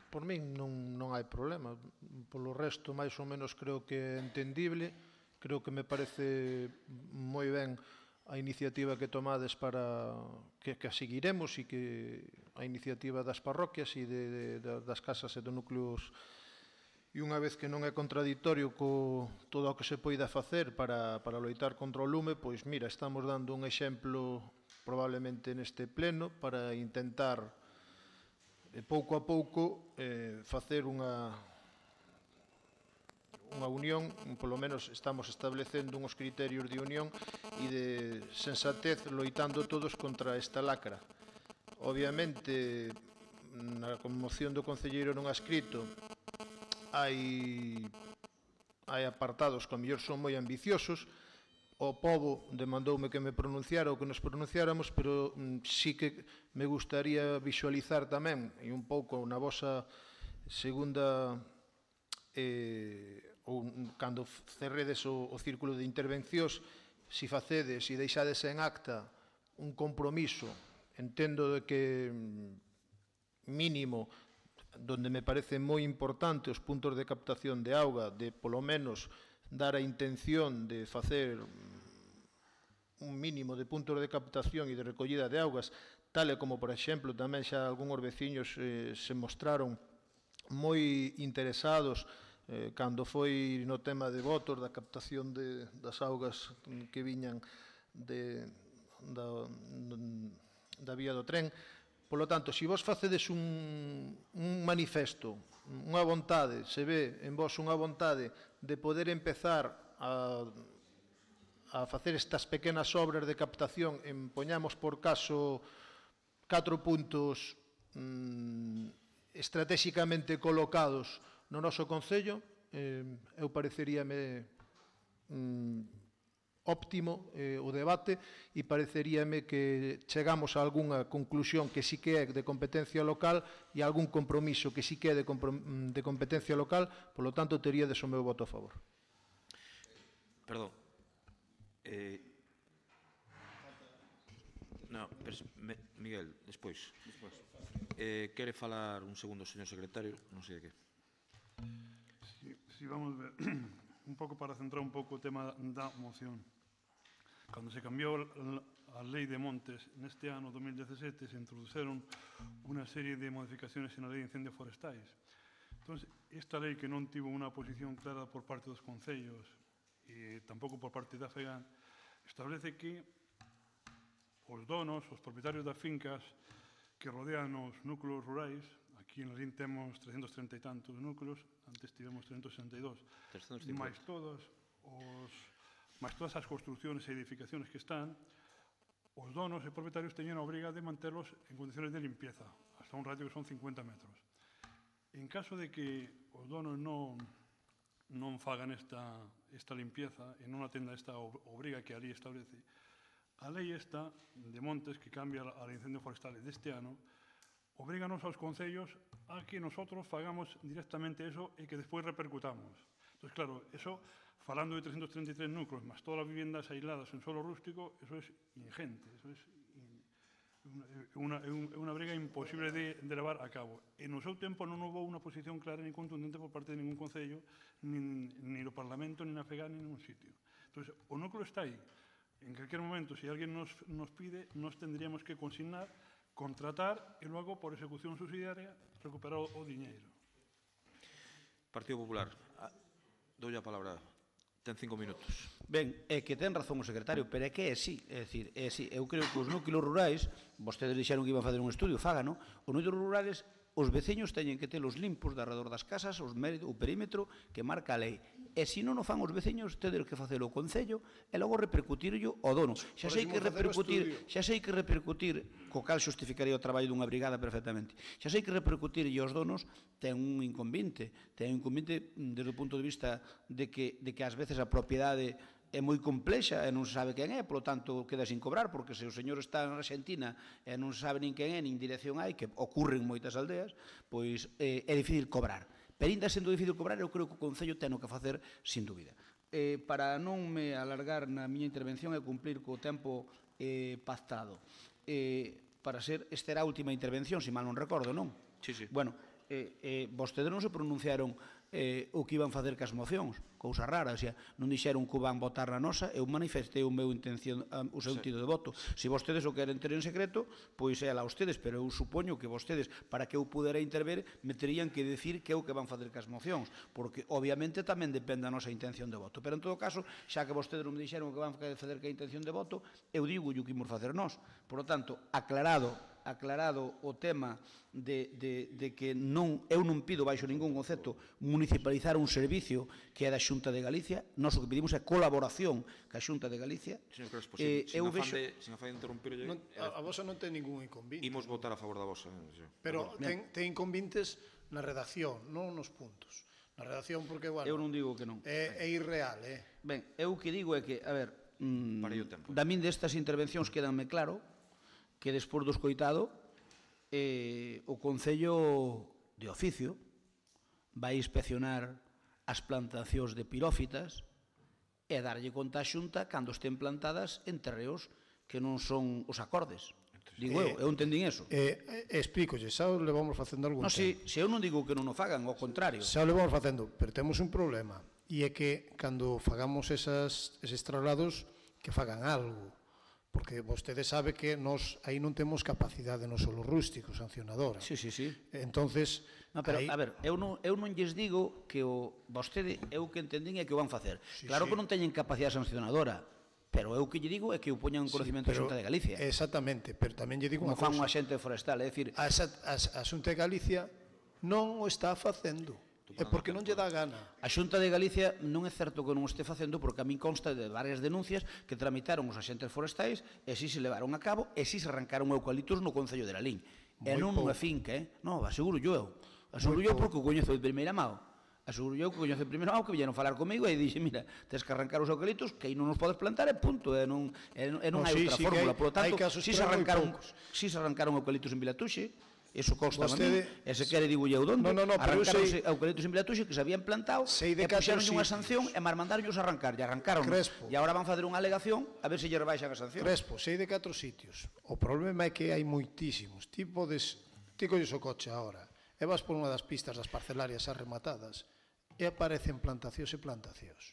Por min non hai problema. Polo resto, máis ou menos, creo que é entendible. Creo que me parece moi ben a iniciativa que tomades para que a seguiremos, e que a iniciativa das parroquias e das casas e dos núcleos, e unha vez que non é contradictorio co todo o que se poida facer para loitar contra o lume, pois mira, estamos dando un exemplo probablemente neste pleno para intentar pouco a pouco facer unha unión, polo menos estamos establecendo uns criterios de unión e de sensatez loitando todos contra esta lacra. Obviamente, na moción do concelleiro non ha escrito, hai apartados que a mellor son moi ambiciosos. O pobo demandoume que me pronunciara ou que nos pronunciáramos, pero sí que me gustaría visualizar tamén, e un pouco na vosa segunda, ou cando cerredes o círculo de intervencións, si facedes e deixades en acta un compromiso, entendo de que mínimo, donde me parece moi importante os puntos de captación de auga, de polo menos dar a intención de facer un mínimo de puntos de captación e de recollida de augas, tal e como, por exemplo, tamén xa algúns veciños se mostraron moi interesados cando foi no tema de votos da captación das augas que viñan da vía do tren. Por lo tanto, se vos facedes un manifesto, unha vontade, se ve en vos unha vontade de poder empezar a facer estas pequenas obras de captación, poñamos por caso 4 puntos estratégicamente colocados no noso Concello, eu pareceríame óptimo o debate, e pareceríame que chegamos a algunha conclusión que sí que é de competencia local e algún compromiso que sí que é de competencia local, polo tanto, teríades o meu voto a favor. Perdón. No, Miguel, despois. Quere falar un segundo, señor secretario? Non sei de que. Si vamos a ver, un pouco para centrar un pouco o tema da moción. Cando se cambiou a lei de montes neste ano 2017, se introduceron unha serie de modificaciones na lei de incendios forestais. Entón, esta lei que non tivo unha posición clara por parte dos concellos e tampouco por parte da FEGAN, establece que os donos, os propietarios das fincas que rodean os núcleos rurais, aquí en Lalín temos 330 e tantos núcleos, antes tivemos 362, máis todas as construcciones e edificaciones que están, os donos e propietarios teñen a obriga de manterlos en condiciones de limpieza, hasta un radio que son 50 metros. En caso de que os donos non fagan esta limpieza e non atenda esta obriga que a lei establece, a lei esta de montes que cambia a lei de incendios forestales deste ano obríganos aos concellos a que nosotros fagamos directamente eso e que despois repercutamos. Entón, claro, eso, falando de 333 núcleos, más todas as viviendas aisladas en suelo rústico, eso es ingente, eso es unha briga imposible de levar a cabo. E no seu tempo non houve unha posición clara ni contundente por parte de ningún concello, ni no Parlamento, ni na FEGAN, ni ningún sitio. Entón, o núcleo está aí. En cualquier momento, si alguien nos pide, nos tendríamos que consignar, contratar e logo, por ejecución subsidiaria, recuperar o diñeiro. Partido Popular, doulle a palabra. Ten 5 minutos. Ben, é que ten razón o secretario, pero é que é así. É dicir, é así. Eu creo que os núcleos rurais, vostedes dixeron que iban a facer un estudio, fágano, os núcleos rurales, os veciños teñen que telos limpos de alrededor das casas, o perímetro que marca a lei. E se non o fan os veciños, tedes que facelo o Concello e logo repercutirlo ao dono. Xa sei que repercutir, co cal xustificaría o traballo dunha brigada perfectamente. Xa sei que repercutir aos donos ten un inconveniente. Ten un inconveniente desde o punto de vista de que ás veces a propiedade é moi complexa e non se sabe quen é, polo tanto queda sin cobrar, porque se o señor está en Argentina e non se sabe nin quen é, nin dirección hai, que ocurre en moitas aldeas, pois é difícil cobrar. Pero ainda sendo difícil cobrar, eu creo que o Concello ten o que facer, sin dúbida. Para non me alargar na miña intervención e cumplir co tempo pactado, para ser, esta era a última intervención, se mal non recordo, non? Sí, sí. Bueno, vostedes non se pronunciaron o que iban facer cas mocións, cousa rara, o sea, non dixeron que van votar na nosa, eu manifestei o meu intención, o seu sentido de voto. Se vostedes o queren ter en secreto, pois é a vostedes, pero eu supoño que vostedes, para que eu pudera interver, me terían que decir que é o que van facer cas mocións, porque obviamente tamén depende da nosa intención de voto. Pero en todo caso, xa que vostedes non me dixeron que van facer que a intención de voto, eu digo o que imos facer nós. Por lo tanto, aclarado o tema de que eu non pido baixo ningún concepto municipalizar un servicio que é da Xunta de Galicia. Nós o que pedimos é colaboración ca Xunta de Galicia. Señor Crespo, sin afán de interrumpirle, a vosa non ten ningún inconvinte. Imos votar a favor da vosa. Pero ten inconvintes na redacción, non nos puntos. Na redacción porque, bueno, eu non digo que non. É irreal, Ben, eu o que digo é que, a ver, da min destas intervencións quedanme claro que despois do escoitado o Concello de Oficio vai inspeccionar as plantacións de pirófitas e darlle conta a Xunta cando estén plantadas en terreos que non son os acordes. Digo eu entendín eso. Explícolle, xa o levamos facendo algún tempo. Se eu non digo que non o fagan, ao contrario. Xa o levamos facendo, pero temos un problema, e é que cando fagamos eses traslados, que fagan algo. Porque vostede sabe que nós aí non temos capacidade no solo rústico sancionadora. Sí. Entonces, pero, a ver, eu non lles digo que vostede, eu que entendín é que o van facer. Claro que non teñen capacidade sancionadora, pero eu que lle digo é que o poñan en conocimiento da Xunta de Galicia. Exactamente, pero tamén lle digo unha cousa. Como fan un axente forestal, é dicir... A Xunta de Galicia non o está facendo. É porque non lle dá gana. A Xunta de Galicia non é certo que non o este facendo, porque a min consta de varias denuncias que tramitaron os axentes forestais e si se levaron a cabo e si se arrancaron eucaliptos no Concello de Lalín. E non nunha finca, non, aseguro eu. Aseguro eu porque o coñezo de primeira mão. Aseguro eu que o coñezo de primeira mão, que vieron falar comigo e dixe, mira, tens que arrancar os eucaliptos, que aí non nos podes plantar e punto, e non hai outra fórmula. Por lo tanto, si se arrancaron eucaliptos en Vilatuxe, eso consta a mí, e se quere digo eu donde, arrancaronse eucaliptos en Vilatuxe que se habían plantado, e puxeronlle unha sanción e mandarllos a arrancar, e arrancaron, e agora van fazer unha alegación a ver se lle rebaixan a sanción. Crespo, 6 de 4 sitios. O problema é que hai moitísimos. Ti colles o coche agora, e vas por unha das pistas das parcelarias arrematadas, e aparecen plantacións e plantacións.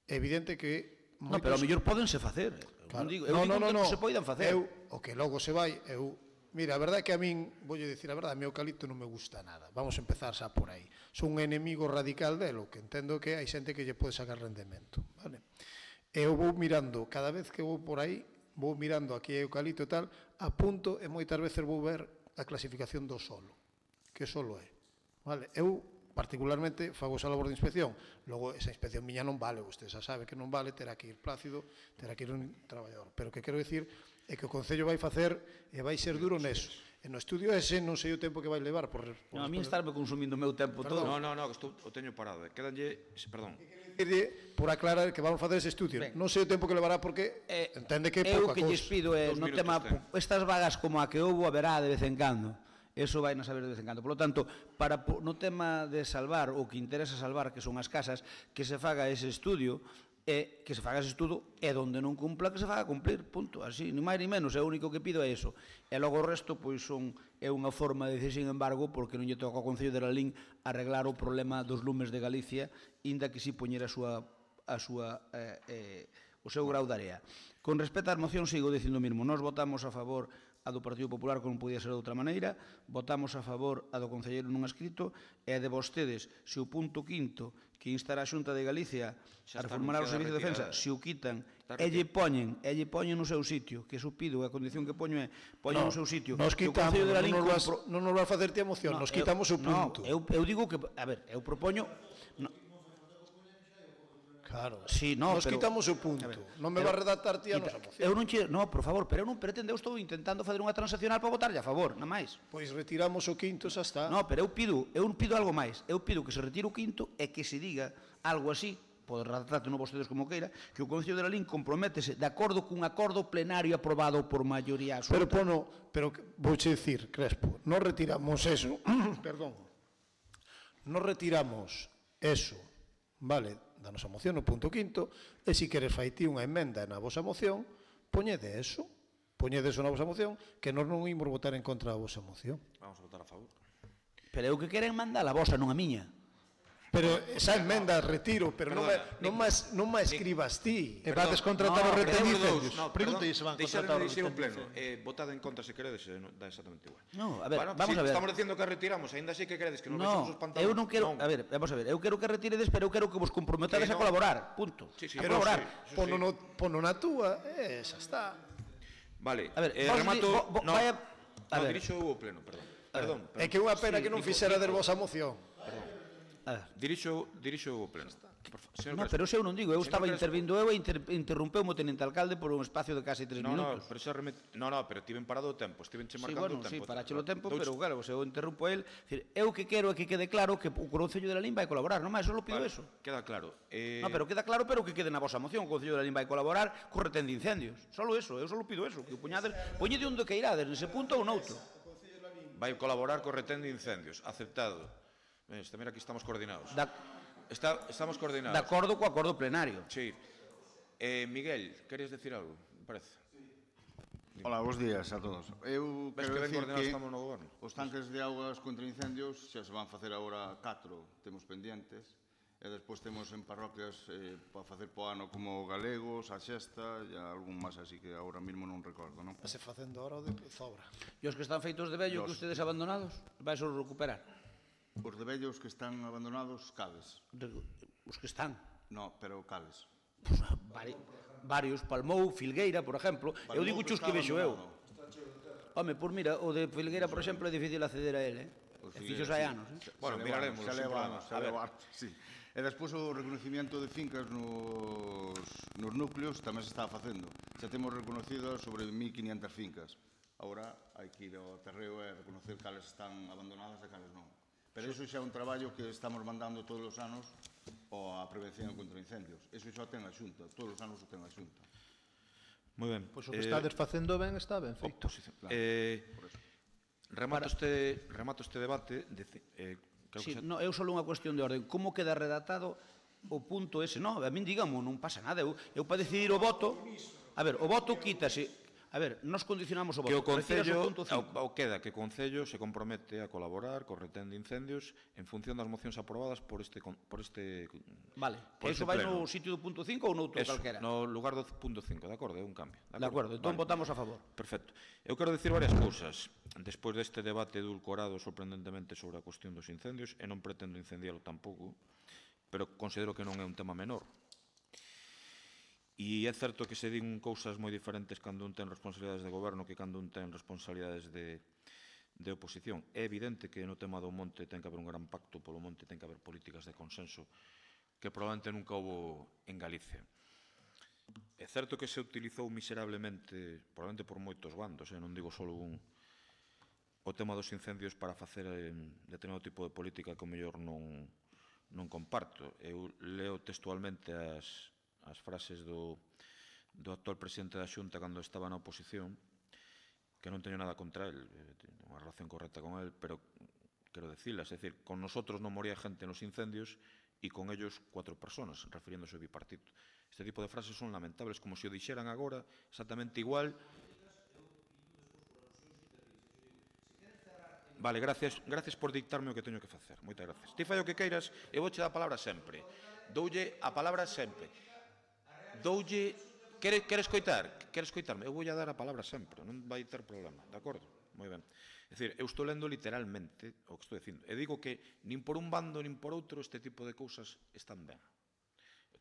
É evidente que... Non, pero ao mellor pódense facer. Eu digo que non se poidan facer. O que logo se vai, mira, a verdade é que a min, voulle dicir a verdade, a mi eucalipto non me gusta nada. Vamos a empezar xa por aí. Son un enemigo radical delo, que entendo que hai xente que lle pode sacar rendemento. Eu vou mirando, cada vez que vou por aí, vou mirando aquí eucalipto e tal, apunto e moitas veces vou ver a clasificación do solo, que solo é. Eu, particularmente, fago esa labor de inspección. Logo, esa inspección miña non vale, vostede xa sabe que non vale, terá que ir Plácido, terá que ir un traballador. Pero o que quero dicir é que o Concello vai facer e vai ser duro neso. E no estudio ese non sei o tempo que vai levar. A mí estarme consumindo o meu tempo todo. Non, que o teño parado. Quédanlle, perdón. Por aclarar que vamos facer ese estudio. Non sei o tempo que levará porque entende que é pouca cousa. Eu que lles pido é, no tema, estas vagas como a que houbo haberá de vez en cando. Eso vai a saber de vez en cando. Por lo tanto, no tema de salvar, o que interesa salvar, que son as casas, que se faga ese estudio, e donde non cumpla que se faga cumplir, punto, así, ni máis ni menos, é o único que pido é eso. E logo o resto, pois, é unha forma de decir, sin embargo, porque non lle toca ao Concello de Lalín arreglar o problema dos lumes de Galicia, inda que si poñer seu grau de area. Con respecto ás mocións, sigo dicindo o mesmo. Nós votamos a favor a do Partido Popular, como podía ser de outra maneira, votamos a favor a do concelleiro non escrito, e a de vostedes, se o punto quinto, que instará a Xunta de Galicia a reformular o Servicio de Defensa, se o quitan, e lle poñen no seu sitio, que eso pido, a condición que poño é, poñen no seu sitio. Nos quitamos, non nos vai facer ti a moción, nos quitamos o punto. Eu digo que, a ver, eu propoño... Claro, sí, no, nos quitamos o punto. Non me va a redactar ti a nosa moción. Eu non no, por favor, pero eu non pretendo, eu estou intentando fazer unha transaccional para votarlle a favor, nada máis. Pois retiramos o quinto, xa está. No, pero eu pido algo máis. Eu pido que se retire o quinto e que se diga algo así, pode redactarte non vostedes como queira, que o Concello de Lalín comprométese de acordo cun acordo plenario aprobado por maioría absoluta. Pero vouche dicir, Crespo, non retiramos eso, perdón, non retiramos eso, vale, da nosa moción no punto quinto, e se queres fai ti unha emenda na vosa moción, poñede eso na vosa moción, que nós non imos votar en contra da vosa moción. Vamos a votar a favor. Pero eu que queren mandar a vosa, non a miña. Pero esa emenda retiro, pero non me escribas ti. E vades contratar o retén incendios. Pregunta se van contratar o retén pleno. Votade en contra se queredes, dá exactamente igual. No, a ver, vamos a ver. Estamos dicindo que retiramos, ainda así que queredes que nos baixamos os pantalones. Eu non quero, a ver, vamos a ver, eu quero que retiredes, pero eu quero que vos comprometades a colaborar, punto. A colaborar. Pono na túa, xa está. Vale, a ver, remato, no, dirixo o pleno, perdón. É que é unha pena que non fixera der vosa moción. Dirixo o pleno. No, pero eu non digo, eu estaba intervindo e interrompeu o tenente alcalde por un espacio de casi 3 minutos. Pero tiven parado o tempo, estivenche marcando o tempo. Sí, parache o tempo, pero claro, se eu interrompo el, eu que quero é que quede claro que o Concello de Lalín vai colaborar, non máis, só pido eso. Queda claro. No, pero queda claro, pero que quede na vosa moción, o Concello de Lalín vai colaborar co retén de incendios. Solo eso, eu só pido eso, que o poñede onde que irades, nese punto ou noutro. Vai colaborar co retén de incendios, aceptado. Mira, aquí estamos coordinados. Estamos coordinados. De acordo co acordo plenario. Sí. Miguel, queres decir algo? Me parece. Hola, bons días a todos. Eu quero decir que estamos no goberno. Os tanques de augas contra incendios xa se van facer agora 4, temos pendientes, e despois temos en parroquias para facer po ano como Galegos, a Xesta e algún máis así que agora mesmo non recordo, non? Se facendo ahora o de sobra. E os que están feitos de vello que ustedes abandonados, vais a recuperar? Os de vellos que están abandonados, cales? Os que están? No, pero cales? Varios, Palmou, Filgueira, por exemplo. Eu digo chus que vexo eu. Home, pois mira, o de Filgueira, por exemplo, é difícil acceder a ele, E fixos hai anos. Bueno, miraremos. Xa levamos. E despois o reconocimiento de fincas nos núcleos tamén se está facendo. Xa temos reconocido sobre 1.500 fincas. Agora hai que ir ao terreo e reconocer cales están abandonadas e cales non. Pero iso xa é un traballo que estamos mandando todos os anos a prevención contra incendios. Iso xa ten a Xunta, todos os anos o ten a Xunta. Moi ben. Pois o que estades facendo ben está ben feito. Remato este debate. Eu só unha cuestión de orden. Como queda redactado o punto ese? Non, a min digamos, non pasa nada. Eu para decidir o voto... A ver, o voto quítase... A ver, nos condicionamos o voto. Que o Concello, queda que o Concello se compromete a colaborar co retén de incendios en función das mocións aprobadas por este Vale, eso vai no sitio do punto 5 ou noutro calquera? No lugar do punto 5, de acordo, é un cambio. De acordo, entón votamos a favor. Perfecto. Eu quero dicir varias cousas despois deste debate edulcorado sorprendentemente sobre a cuestión dos incendios, e non pretendo incendialo tampouco, pero considero que non é un tema menor. E é certo que se din cousas moi diferentes cando un ten responsabilidades de goberno que cando un ten responsabilidades de oposición. É evidente que no tema do monte ten que haber un gran pacto polo monte, ten que haber políticas de consenso que probablemente nunca houbo en Galicia. É certo que se utilizou miserablemente, probablemente por moitos bandos, non digo só un, o tema dos incendios para facer determinado tipo de política que o mellor non comparto. Eu leo textualmente as frases do actual presidente da Xunta cando estaba na oposición, que non teño nada contra el, unha relación correcta con el, pero quero dicilas, é dicir, con nosotros non moría gente nos incendios e con ellos 4 personas, refiriéndose ao bipartito. Este tipo de frases son lamentables, como se o dixeran agora exactamente igual. Vale, gracias por dictarme o que teño que facer. Moitas gracias. Ti fai o que queiras, eu vouche dar a palabra sempre. Doulle a palabra sempre. Doulle quere escoitarme? Eu vou a dar a palabra sempre, non vai ter problema, de acordo? Moi ben. É dicir, eu estou lendo literalmente o que estou dicindo. E digo que nin por un bando nin por outro este tipo de cousas están ben.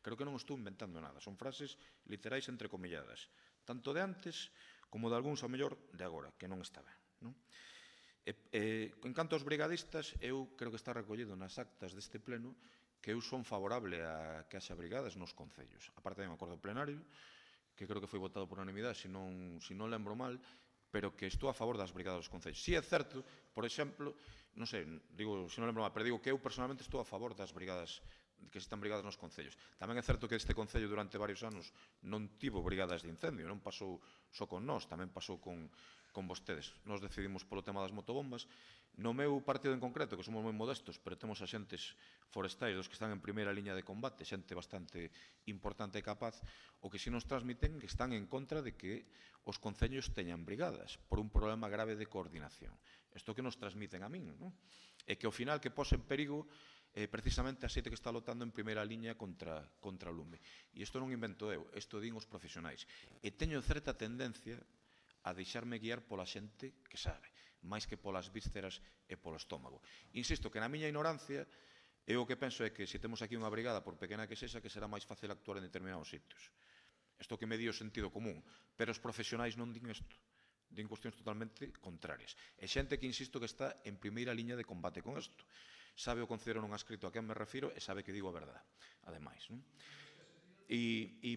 Creo que non estou inventando nada. Son frases literais entrecomilladas. Tanto de antes como de algúns, ao mellor, de agora, que non está ben. Non? En canto aos brigadistas, eu creo que está recollido nas actas deste pleno que eu son favorable a que haxa brigadas nos concellos. A parte de un acordo plenario, que creo que foi votado por unanimidade, se non lembro mal, pero que estou a favor das brigadas dos concellos. Si é certo, por exemplo, non sei, digo, se non lembro mal, pero digo que eu personalmente estou a favor das brigadas, que existan brigadas nos concellos. Tamén é certo que este concello durante varios anos non tivo brigadas de incendio, non pasou só con nós, tamén pasou con vostedes. Nós decidimos polo tema das motobombas. No meu partido en concreto, que somos moi modestos, pero temos axentes forestais dos que están en primeira liña de combate, xente bastante importante e capaz, o que si nos transmiten que están en contra de que os concellos teñan brigadas por un problema grave de coordinación. Isto que nos transmiten a min, non? E que ao final que pose en perigo precisamente a xente que está lotando en primeira liña contra o lume. E isto non invento eu, isto din os profesionais. E teño certa tendencia a deixarme guiar pola xente que sabe, máis que polas vísceras e polo estómago. Insisto que na miña ignorancia, eu o que penso é que se temos aquí unha brigada, por pequena que sexa, que será máis fácil actuar en determinados sitios. Isto que me di o sentido común, pero os profesionais non din isto. Din cuestións totalmente contrarias. E xente que, insisto, que está en primeira liña de combate con isto. Sabe o concello non escrito a quen me refiro e sabe que digo a verdade, ademais, non?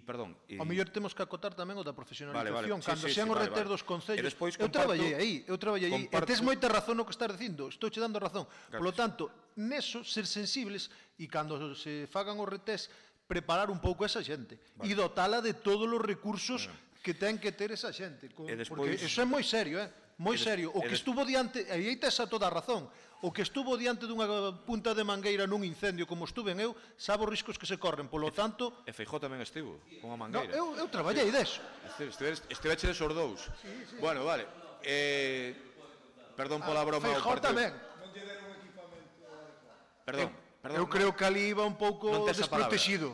Perdón... Ao mellor temos que acotar tamén o da profesionalización. Cando sean os reter dos concellos... Eu traballei aí, e tes moita razón no que estás dicindo, estou che dando razón. Por lo tanto, neso, ser sensibles, e cando se fagan os retés, preparar un pouco esa xente, e dotala de todos os recursos que ten que ter esa xente. Porque iso é moi serio, moi serio. O que estuvo diante, e aí tes a toda a razón, o que estuvo diante dunha punta de mangueira nun incendio como estuve eu, sabe os riscos que se corren, polo tanto... E Feijóo tamén estivo, con a mangueira. Eu traballei deso. Estiveche desos dous. Bueno, vale. Perdón pola broma. Feijóo tamén. Perdón. Eu creo que ali iba un pouco desprotegido.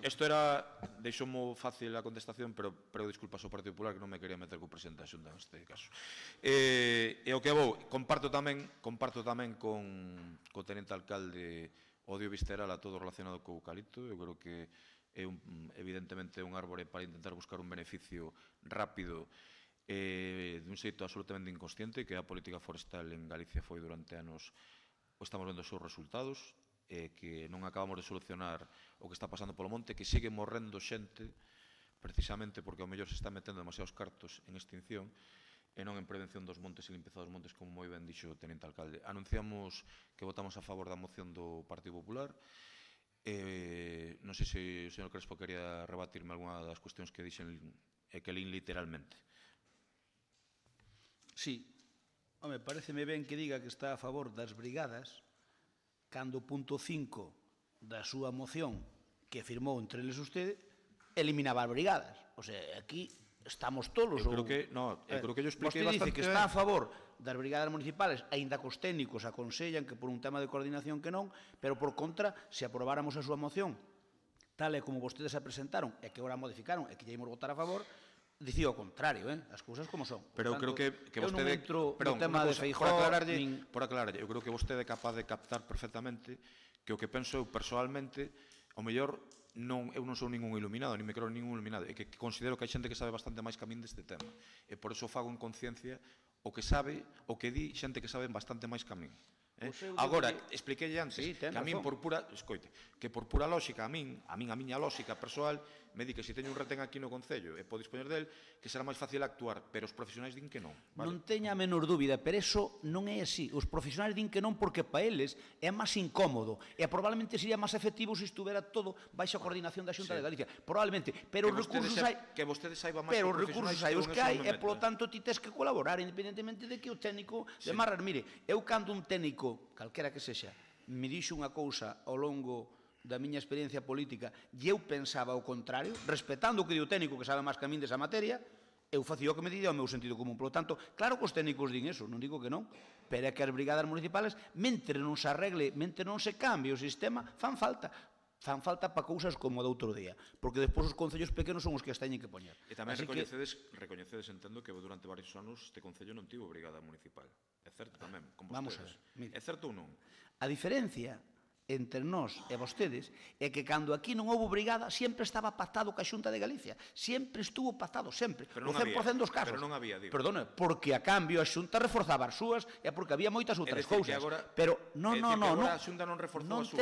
Isto era, deixoumo fácil a contestación, pero disculpas ao Partido Popular que non me quería meter co presidente da Xunta neste caso. E o que vou, comparto tamén co tenente alcalde odio visceral a todo relacionado co eucalipto. Eu creo que é evidentemente un árbore para intentar buscar un beneficio rápido dun xeito absolutamente inconsciente, que a política forestal en Galicia foi durante anos. Estamos vendo os seus resultados, que non acabamos de solucionar o que está pasando polo monte, que sigue morrendo xente, precisamente porque ao mellor se está metendo demasiados cartos en extinción e non en prevención dos montes e limpeza dos montes, como moi ben dixo o tenente alcalde. Anunciamos que votamos a favor da moción do Partido Popular. Non sei se o señor Crespo quería rebatirme algunha das cuestións que dixen e que lín literalmente. Sí. Home, pareceme ben que diga que está a favor das brigadas cando o punto 5 da súa moción que firmou entre eles usted eliminaba as brigadas. O sea, aquí estamos tolos. Eu creo que yo expliquei bastante. Vostede dice que está a favor das brigadas municipales, aínda que os técnicos aconsellan que por un tema de coordinación que non, pero por contra, se aprobáramos a súa moción tal e como vostedes a presentaron e que agora modificaron e que lle imos votar a favor, dicía o contrario, as cousas como son. Pero eu creo que vostede... Eu non entro no tema de Feijóo... Por aclararlle, eu creo que vostede é capaz de captar perfectamente que o que penso eu personalmente, ao mellor, eu non sou ningún iluminado, ni me creo ningún iluminado, e que considero que hai xente que sabe bastante máis que a min deste tema. E por iso fago en conciencia o que sabe, o que di xente que sabe bastante máis que a min. Agora, expliquei antes que a min por pura, escoite, que por pura lógica a miña lógica persoal me di que se teño un retén aquí no Concello e podo dispoñer del, que será máis fácil actuar, pero os profesionais din que non. Non teña a menor dúbida, pero eso non é así. Os profesionais din que non porque para eles é máis incómodo e probablemente sería máis efectivo se estuvera todo baixo a coordinación da Xunta de Galicia. Probablemente, pero os recursos hai... Que vostede saiba máis pero os recursos hai os que hai e, polo tanto, ti tes que colaborar independentemente de que o técnico de marras. Mire, eu cando un técnico, calquera que sexa, me dixo unha cousa ao longo da miña experiencia política e eu pensaba o contrario, respetando o que di o técnico que sabe máis que a min desa materia, eu facía o que me día o meu sentido común. Por lo tanto, claro que os técnicos din eso, non digo que non, pero é que as brigadas municipales, mentre non se arregle, mentre non se cambie o sistema, fan falta. fan falta para cousas como do outro día, porque despois os concellos pequenos son os que as teñen que poñer. E tamén recoñecedes, entendo, que durante varios anos este Concello non tivo brigada municipal. É certo tamén, con Vamos vostedes. a ver, mire. É certo ou non? A diferencia entre nós e vostedes é que cando aquí non houve brigada sempre estaba pactado ca Xunta de Galicia, sempre estuvo pactado, sempre, Pero o non 100% dos casos. Pero non había, digo. Perdona, porque a cambio a Xunta reforzaba as súas e porque había moitas outras decir, cousas. que agora- Pero agora a Xunta non reforzou as súas.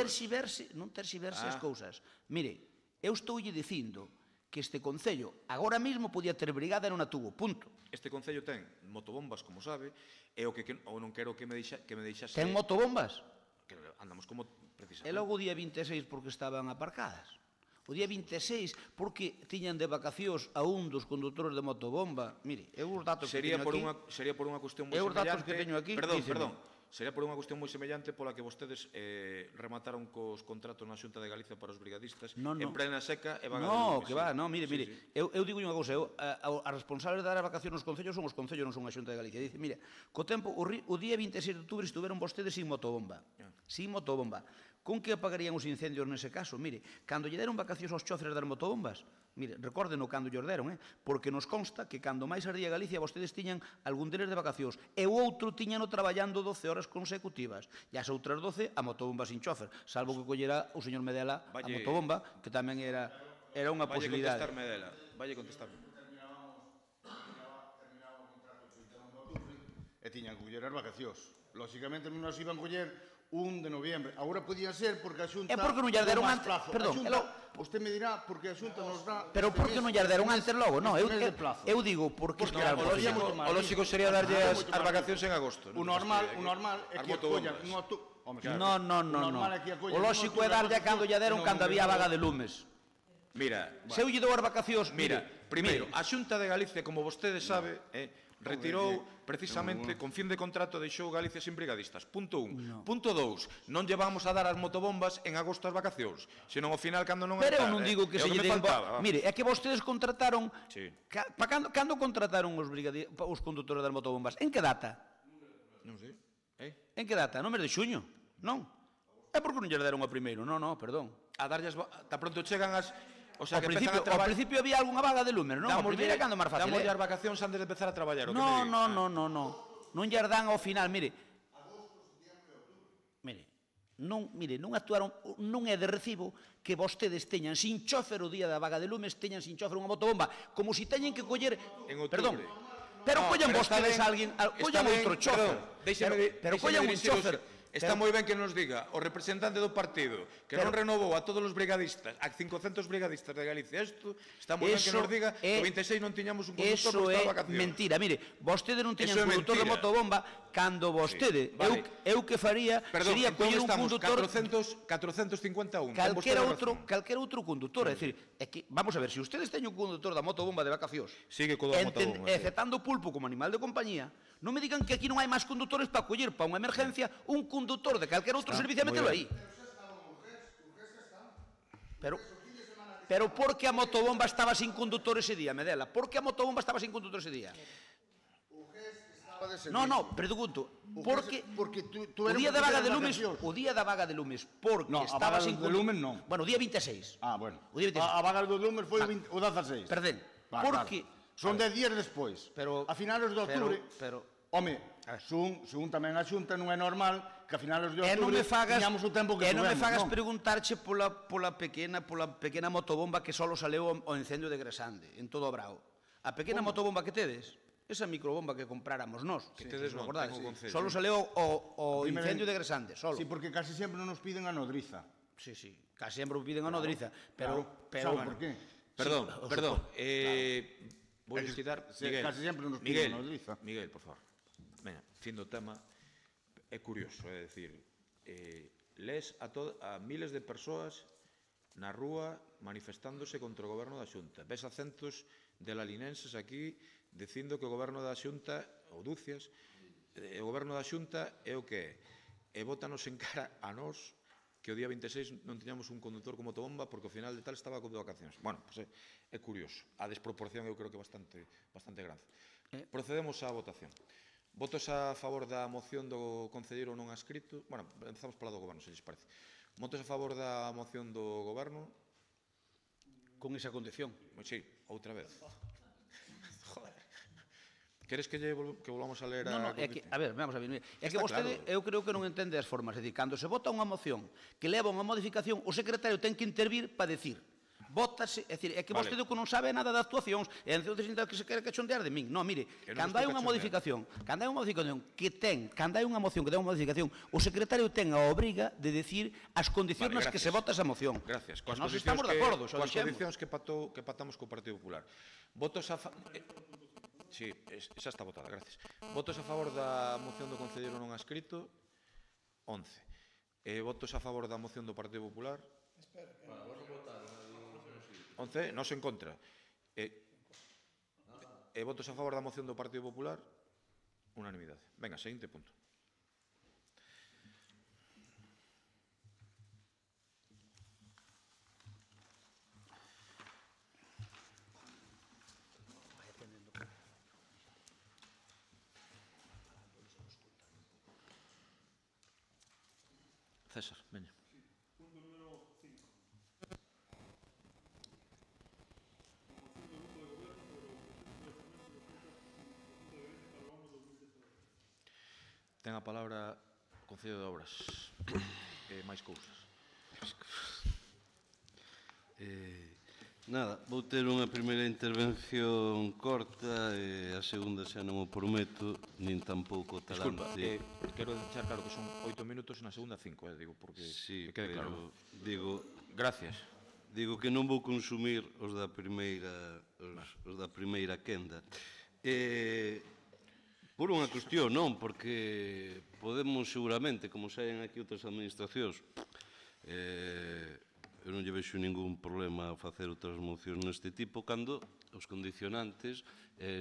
non terxiverse as cousas. Mire, eu estoulle dicindo que este Concello agora mesmo podía ter brigada e non a tuvo, punto. Este Concello ten motobombas, como sabe, e o que ou non quero que me deixase... Ten motobombas? Que andamos como precisamente. E logo o día 26 porque estaban aparcadas. O día 26 porque tiñan de vacacións a un dos condutores de motobomba. Mire, eu os datos que teño aquí... Sería por unha cuestión moi Eu os semellante... datos que teño aquí... Perdón. Sería por unha cuestión moi semellante pola que vostedes remataron cos contratos na Xunta de Galicia para os brigadistas en plena seca e vaga de lume. No, que va, no, mire, eu digo unha cousa, a responsables de dar a vacación nos concellos son os concellos, non son a Xunta de Galicia. Dice, mire, co tempo, o día 26 de outubro estuveron vostedes sin motobomba. Sin motobomba. Con que apagarían os incendios nese caso? Mire, cando lle deron vacacións aos choferes das motobombas, mire, recórdeno cando lles deron, porque nos consta que cando máis ardía Galicia vostedes tiñan algún deles de vacacións e o outro tiñano traballando 12 horas consecutivas. E as outras 12 a motobomba sin chofer, salvo que collera o señor Medela a motobomba, que tamén era unha posibilidade. Valle contestar Medela, valle contestar. E tiñan que coller as vacacións. Lóxicamente non nos iban coller 1 de noviembre. Agora podía ser porque a Xunta... É porque non lle deron antes... Perdón, usted me dirá porque a Xunta nos dá... Pero por que non lle deron antes logo? Non, eu digo porque... O lógico sería darlle as vacacións en agosto. O normal é que acollan... Non. O lógico é darlle cando lle deron cando había vaga de lumes. Mira... Se eu lle dou as vacacións... Mira, primeiro, a Xunta de Galicia, como vostede sabe, retirou precisamente con fin de contrato deixou Galicia sin brigadistas. Punto 1. Punto 2. Non llevamos a dar as motobombas en agosto as vacacións, senón ao final cando non... Pero eu non digo que se lle den... Mire, é que vostedes contrataron... Cando contrataron os condutores das motobombas? En que data? Non sei. En que data? No mes de xuño? Non. É porque non lle deron a primeiro. Non, perdón. A darlles... Ta pronto chegan as... O sea, ao principio había algunha vaga de lumes, non? Ao primeiro é cando máis fácil. Damos as vacacións antes de empezar a traballar. Non. Non lles dan ao final, mire. Non actuaron, non é de recibo que vostedes teñan sin chofer o día da vaga de lumes, teñan sin chofer unha motobomba, como si teñen que coller... Perdón, pero collan vostedes a alguén, collan outro chofer. Pero collan un chofer. Está moi ben que nos diga o representante do partido que non renovou a todos os brigadistas, a 500 brigadistas de Galicia. Isto está moi ben que nos diga que o 26 non tiñamos un conductor por estar de vacacións. Eso é mentira. Mire, vostede non tiñan conductor de motobomba cando vostede. Eu que faría sería coller un conductor... 451. Calquera outro condutor. É dicir, vamos a ver, se ustedes teñen un condutor da motobomba de vacacións, sigue co da motobomba, exceptando o pulpo como animal de compañía, non me digan que aquí non hai máis conductores para coller para unha emergencia un condutor de calquer outro servicio e metelo aí. Pero por que a motobomba estaba sin condutor ese día, Medela? Por que a motobomba estaba sin condutor ese día? Non, pregunto, porque o día da vaga de lumes, porque estaba sin condutor. Bueno, o día 26. Ah, bueno. A vaga de lumes foi o 16. Perdón, porque son 10 días despois. A finales de outubro... Home, según tamén a Xunta non é normal que a finales de outubro tiñamos o tempo que tuvemos. E non me fagas preguntarche pola pequena motobomba que só saleu o incendio de Gresande, en todo o Brao. A pequena motobomba que tedes, esa microbomba que compráramos nós, que tedes non, só saleu o incendio de Gresande, solo. Sí, porque casi sempre nos piden a nodriza. Sí, casi sempre piden a nodriza, pero... Sabe por qué? Perdón. Vou citar Miguel. Casi sempre nos piden a nodriza. Miguel, por favor. Venga, fin do tema, é curioso, é dicir, les a miles de persoas na rúa manifestándose contra o goberno da Xunta. Ves a centos de lalinenses aquí dicindo que o goberno da Xunta, ou dúcias, o goberno da Xunta é o que é. E bótanos en cara a nós que o día 26 non tiñamos un conductor como motobomba porque ao final de tal estaba con de vacacións. Bueno, pois é curioso. A desproporción eu creo que é bastante grande. Procedemos á votación. Votos a favor da moción do concelleiro non adscrito. Bueno, empezamos pola do Goberno, se lles parece. Votos a favor da moción do Goberno. Con esa condición. Sí, outra vez. Joder. Queres que volvamos a ler a... Non, é que, a ver, vamos a ver. É que vostede, eu creo que non entende as formas. É dicir, cando se vota unha moción que leva unha modificación, o secretario ten que intervir para decir vótase, é dicir, é que vostede que non sabe nada de actuacións, e entonces que se quere cachondear de min. Non, mire, cando hai unha modificación, cando hai unha moción que ten o secretario ten a obriga de decir as condicións nas que se vota esa moción. Gracias. Nós estamos de acordo, coas condicións que patamos co Partido Popular. Votos a... Sí, esa está votada, gracias. Votos a favor da moción do concelleiro non adscrito, 11. Votos a favor da moción do Partido Popular. 11, nos en contra. Votos a favor da moción do Partido Popular, unanimidade. Venga, seguinte punto. César, veña. Ten a palabra o Concello de Obras e máis cousas. Nada, vou ter unha primeira intervención corta e a segunda xa non o prometo, nin tampouco talante. Disculpa, quero deixar claro que son 8 minutos e na segunda 5, digo, porque sí, quede claro. Digo, gracias. Digo que non vou consumir os da primeira quenda. Por unha cuestión, non, porque podemos seguramente, como saen aquí outras administracións, eu non lle vexo ningún problema a facer outras mocións neste tipo cando os condicionantes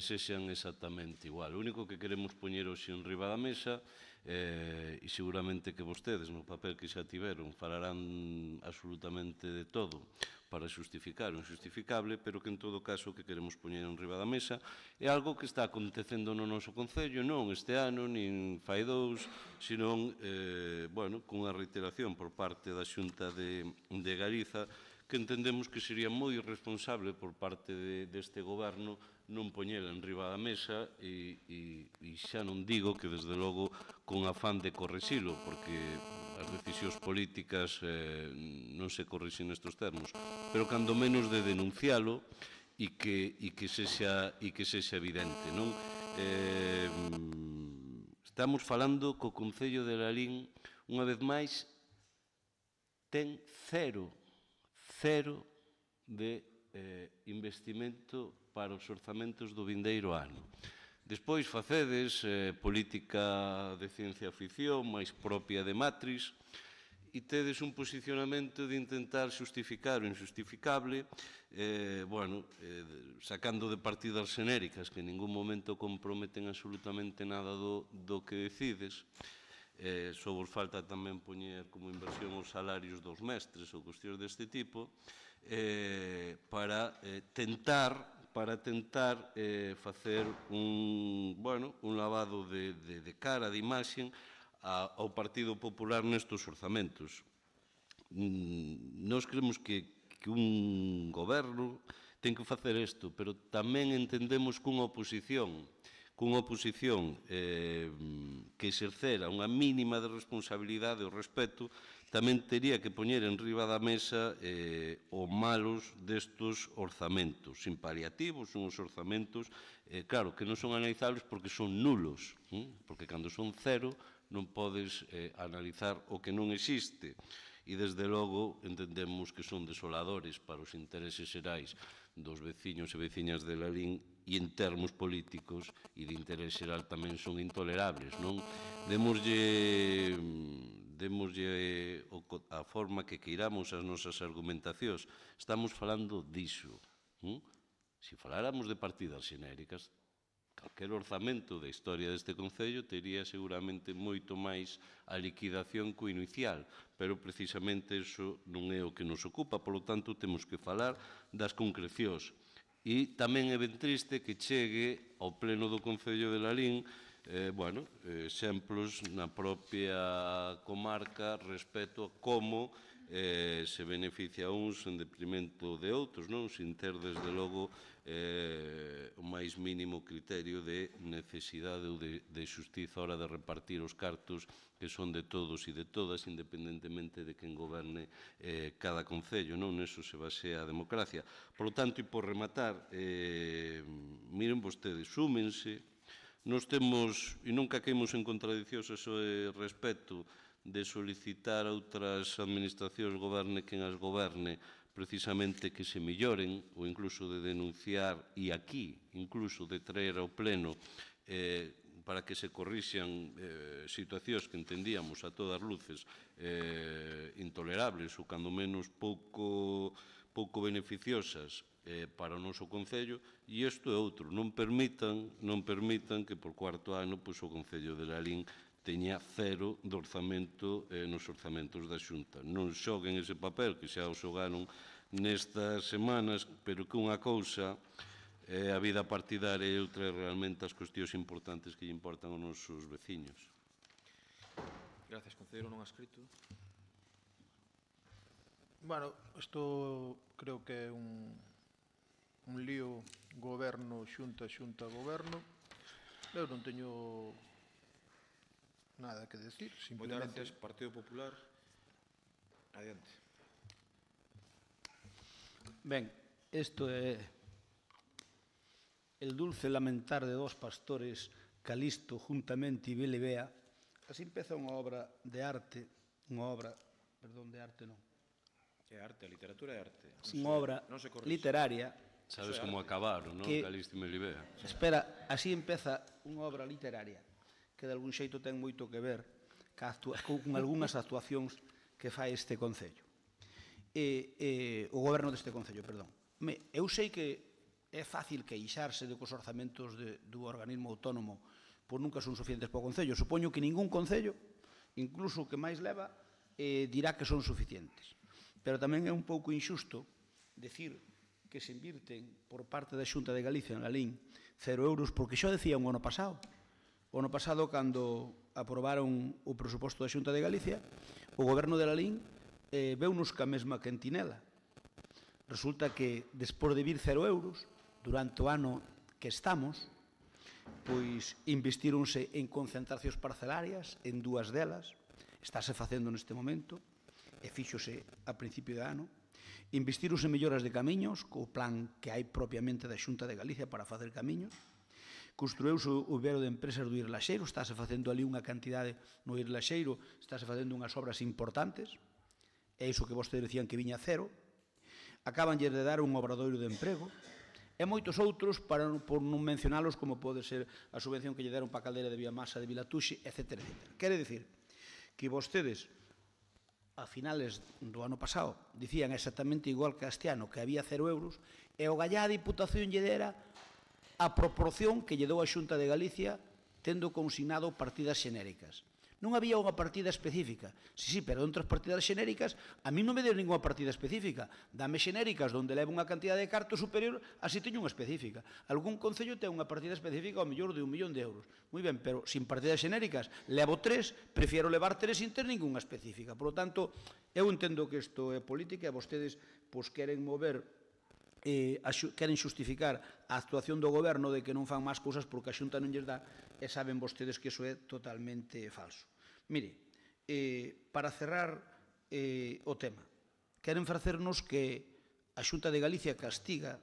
sexan exactamente igual. O único que queremos poñer hoxe en riba da mesa e seguramente que vostedes no papel que xa tiveron falarán absolutamente de todo para xustificar o injustificable, pero que en todo caso que queremos poñer en riba da mesa é algo que está acontecendo no noso Concello, non este ano, nin fai dous, senón, cunha reiteración por parte da Xunta de Galiza, que entendemos que sería moi irresponsable por parte deste goberno non poñela en riba da mesa e xa non digo que desde logo con afán de correxilo, porque as decisións políticas non se corrixen nestes termos, pero cando menos de denuncialo e que sexa evidente, non? Estamos falando co Concello de Lalín, unha vez máis, ten cero de investimento para os orzamentos do vindeiro ano. Despois facedes política de ciencia ficción máis propia de Matrix e tedes un posicionamento de intentar xustificar o injustificable, sacando de partidas xenéricas que en ningún momento comprometen absolutamente nada do que decides. Só vos falta tamén poñer como inversión os salarios dos mestres ou cuestións deste tipo para tentar facer un lavado de cara, de imaxen ao Partido Popular nestes orzamentos. Nós creemos que un goberno ten que facer isto, pero tamén entendemos que unha oposición que exercera unha mínima de responsabilidade ou respeto tamén tería que poñer en riba da mesa os malos destos orzamentos, sin paliativos, son os orzamentos, claro, que non son analizables porque son nulos, porque cando son cero non podes analizar o que non existe, e desde logo entendemos que son desoladores para os intereses xerais dos veciños e veciñas de Lalín e en termos políticos e de interés xeral tamén son intolerables, non? Démoslle a forma que queiramos as nosas argumentacións. Estamos falando diso. Se faláramos de partidas xenéricas, calquer orzamento da historia deste Concello tería seguramente moito máis a liquidación co inicial, pero precisamente iso non é o que nos ocupa, polo tanto temos que falar das concrecións. E tamén é ben triste que chegue ao pleno do Concello de Lalín exemplos na propia comarca respecto a como se beneficia uns en detrimento de outros, non? Sin ter, desde logo, o máis mínimo criterio de necesidade ou de xustiza a hora de repartir os cartos que son de todos e de todas, independentemente de quen goberne cada concello, non? Neso se basea a democracia. Por lo tanto, e por rematar, miren vostedes, súmense, nos temos, e nunca caímos en contradiccións a ese respecto, de solicitar a outras administracións, goberne quen as goberne, precisamente que se melloren, ou incluso de denunciar, e aquí, incluso de traer ao pleno, para que se corrixan situacións que entendíamos a todas luces intolerables ou, cando menos, pouco beneficiosas para o noso Concello, e isto é outro. Non permitan que por cuarto ano o Concello de Lalín teña cero de orzamento nos orzamentos da Xunta. Non xoguen ese papel que xa o xogaron nestas semanas, pero que unha cousa é a vida partidaria e outra é realmente as cuestións importantes que lle importan aos nosos veciños. Gracias, concelleiro non adscrito. Bueno, isto creo que é un lío goberno, xunta, goberno. Eu non teño nada que decir, Moitas simplemente... gracias, Partido Popular. Adiante. Ben, isto é el dulce lamentar de dos pastores, Calisto juntamente e Belebea. Así empeza unha obra de arte, de arte non. É arte, a literatura é arte. Unha obra literaria. Sabes como acabaron, non? Calisto e Belebea. Espera, así empeza unha obra literaria que de algún xeito ten moito que ver con algunhas actuacións que fai este Concello. O goberno deste Concello, perdón. Eu sei que é fácil queixarse de que os orzamentos do organismo autónomo nunca son suficientes para o Concello. Supoño que ningún Concello, incluso o que máis leva, dirá que son suficientes. Pero tamén é un pouco injusto decir que se invirten por parte da Xunta de Galicia en Lalín 0 euros, porque xa decía un ano pasado. O ano pasado, cando aprobaron o presuposto da Xunta de Galicia, o goberno de Lalín veunos ca mesma cantinela. Resulta que, despois de vir 0 euros, durante o ano que estamos, pois investíronse en concentracións parcelarias, en dúas delas, estáse facendo neste momento, e fíxose a principio de ano, investíronse en melloras de camiños, co plan que hai propiamente da Xunta de Galicia para facer camiños, construeuse o vivero de empresas do Irlaxeiro, estáse facendo ali unha cantidade no Irlaxeiro, estáse facendo unhas obras importantes, é iso que vostedes decían que viña cero, acabanlle de dar un obradoiro de emprego, e moitos outros, por non mencionalos, como pode ser a subvención que lle deron para a caldeira de Viamasa de Vilatuxe, etc. Quere dicir que vostedes, a finales do ano pasado, dicían exactamente igual que este ano, que había 0 euros, e o gallá a Diputación lle dera a proporción que lle dou a Xunta de Galicia tendo consignado partidas xenéricas. Non había unha partida específica. Sí, pero entre as partidas xenéricas, a mí non me deu ninguna partida específica. Dame xenéricas onde leva unha cantidad de cartos superior, así teño unha específica. Algún concello ten unha partida específica ao mellor de 1 millón de euros. Moi ben, pero sin partidas xenéricas, levo 3, prefiero levar 3 sin ter ninguna específica. Por lo tanto, eu entendo que isto é política e vostedes queren mover queren xustificar a actuación do goberno de que non fan máis cousas porque a Xunta non lles dá, e saben vostedes que iso é totalmente falso. Mire, para cerrar o tema, queren facernos que a Xunta de Galicia castiga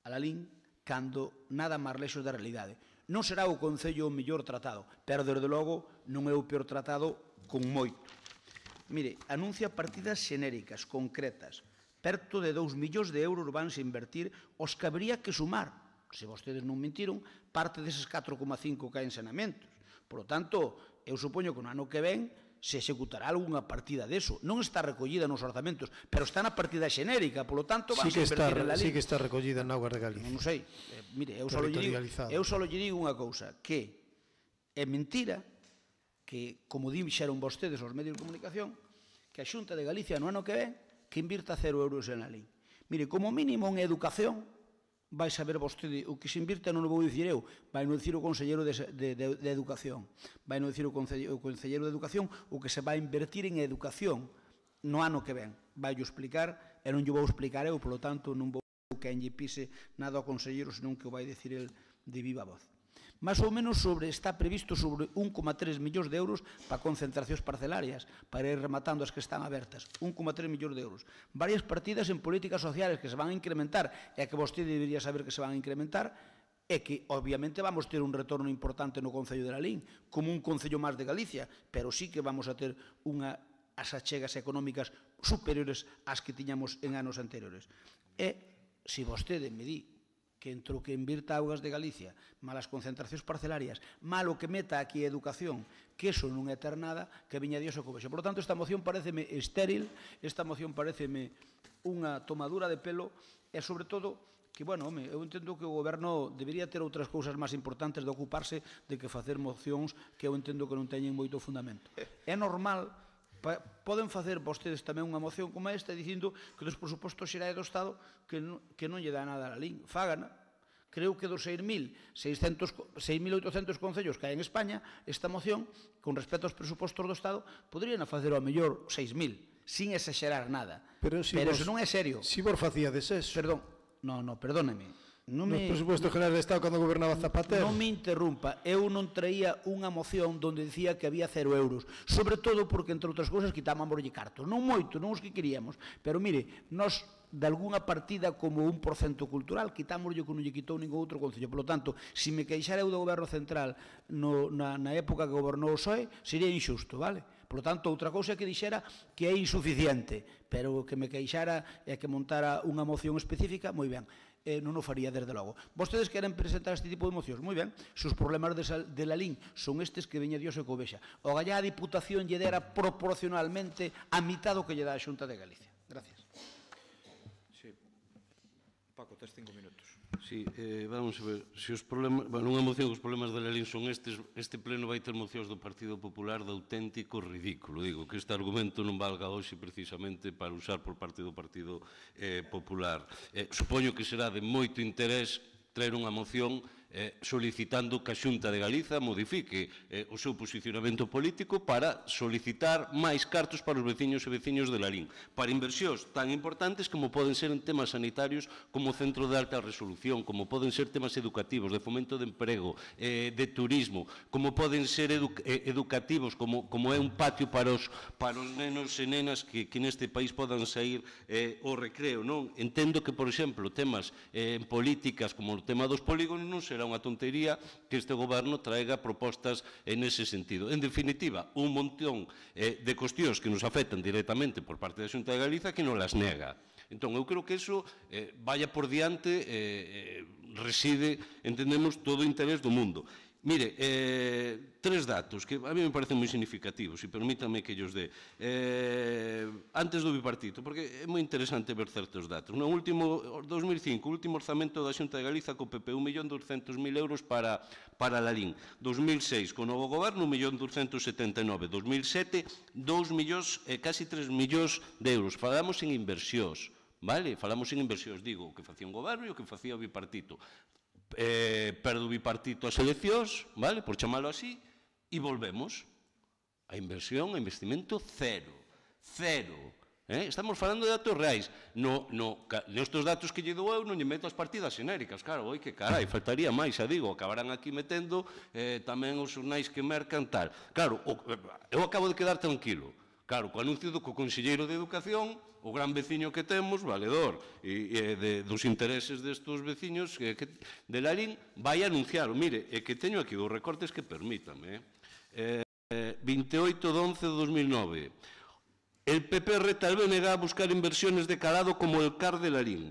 a Lalín cando nada máis lexos da realidade. Non será o Concello o mellor tratado, pero, desde logo, non é o peor tratado con moito. Mire, anuncia partidas xenéricas, concretas, perto de 2 millóns de euros vanse invertir os que habría que sumar, se vostedes non mentiron, parte deses 4,5 que hai en saneamentos. Por lo tanto, eu supoño que no ano que ven se executará algunha partida deso. Non está recollida nos orzamentos, pero está na partida xenérica, por lo tanto, vanse invertir en la lei. Sí que está recollida na Augas de Galicia. Non sei. Mire, eu só lle digo unha cousa, que é mentira que, como dixeron vostedes aos medios de comunicación, que a Xunta de Galicia no ano que ven que invirta 0 euros en la lei. Mire, como mínimo en educación, vai saber vostede o que se invirte, non o vou dicir eu, vai non dicir o Conselleiro de Educación, vai non dicir o Conselleiro de Educación o que se vai invertir en educación no ano que ven. Vai o explicar e non lle vou explicar eu, polo tanto non vou que lle pise nada ao Conselleiro, senón que o vai dicir el de viva voz. Más ou menos está previsto sobre 1,3 millóns de euros para concentracións parcelarias, para ir rematando as que están abertas. 1,3 millóns de euros. Varias partidas en políticas sociales que se van a incrementar e que vostede debería saber que se van a incrementar e que, obviamente, vamos ter un retorno importante no Concello de Lalín, como un concello máis de Galicia, pero sí que vamos a ter as achegas económicas superiores ás que tiñamos en anos anteriores. E, se vostede me di que entre o que invirta Augas de Galicia, malas concentracións parcelarias, malo que meta aquí a educación, que eso non é ter nada, que viña Dios e covexa. Por lo tanto, esta moción pareceme estéril, esta moción pareceme unha tomadura de pelo, e, sobre todo, que, bueno, eu entendo que o goberno debería ter outras cousas máis importantes de ocuparse de que facer mocións que eu entendo que non teñen moito fundamento. É normal. Poden facer vostedes tamén unha moción como esta dicindo que dos presupostos xerais do Estado que non lle dá nada a Lalín. Fágana. Creo que dos 6.800 concellos que hai en España, esta moción, con respecto aos presupostos do Estado, poderían facer ao mellor 6.000, sin exagerar nada. Pero eso non é serio. Si vos facíades eso. Perdón, perdóneme. Nos presupostos generales de Estado cando gobernaba Zapatero. Non me interrumpa, eu non traía unha moción onde dicía que había 0 euros, sobre todo porque, entre outras cousas, quitámoslle cartos, non moito, non os que queríamos, pero mire, nós de algunha partida como 1% cultural quitámoslle que non lle quitou ningún outro concello. Por lo tanto, se me queixara eu do goberno central na época que gobernou o PSOE, sería injusto, vale? Por lo tanto, outra cousa que dixera que é insuficiente, pero que me queixara e que montara unha moción específica, moi ben. Non o faría desde logo. Vostedes queren presentar este tipo de mocións, moi ben. Se os problemas de Lalín son estes, que veña Dios e covexa. O gallá a Diputación lle dera proporcionalmente a mitad do que lle dá a Xunta de Galicia. Gracias. Sí. Paco, tes 5 minutos. Sí, vamos a ver, se os problemas, unha moción que os problemas de Lalín son estes, este pleno vai ter mocións do Partido Popular de auténtico ridículo. Digo, que este argumento non valga hoxe precisamente para usar por parte do Partido Popular. Supoño que será de moito interés traer unha moción solicitando que a Xunta de Galiza modifique o seu posicionamento político para solicitar máis cartos para os veciños e veciños de Lalín, para inversións tan importantes como poden ser en temas sanitarios como o centro de alta resolución, como poden ser temas educativos, de fomento de emprego, de turismo, como poden ser educativos, como é un patio para os nenos e nenas que neste país podan sair ao recreo. Entendo que, por exemplo, temas en políticas como o tema dos polígonos non será unha tontería que este goberno traiga propostas en ese sentido. En definitiva, un montón de cuestións que nos afectan directamente por parte da Xunta de Galiza que non las nega. Entón, eu creo que iso vaya por diante, reside, entendemos, todo o interés do mundo. Mire, 3 datos que a mí me parecen moi significativos, e permítame que ellos dé. Antes do bipartito, porque é moi interesante ver certos datos. No último 2005, o último orzamento da Xunta de Galiza co PP, 1.200.000 euros para Lalín. 2006, co novo goberno, 1.279. 2007, 2 millóns, casi 3 millóns de euros. Falamos en inversións, vale? Falamos en inversións, digo, o que facía un goberno e o que facía o bipartito. Perdo o bipartito as eleccións, vale, por chamalo así, e volvemos. A inversión, a investimento, cero. Estamos falando de datos reais. Nestes datos que lle dou eu non lle meto as partidas xenéricas, claro, oi que carai, faltaría máis, xa digo, acabarán aquí metendo tamén os xornais que mercan tal. Claro, eu acabo de quedar tranquilo. Claro, co anuncio do conselleiro de Educación, o gran veciño que temos, valedor dos intereses destos veciños de Lalín, vai anuncialo. Mire, é que teño aquí os recortes que permítame. 28 de 11 de 2009. El PP reta al BNG a buscar inversiones de calado como el CAR de Lalín.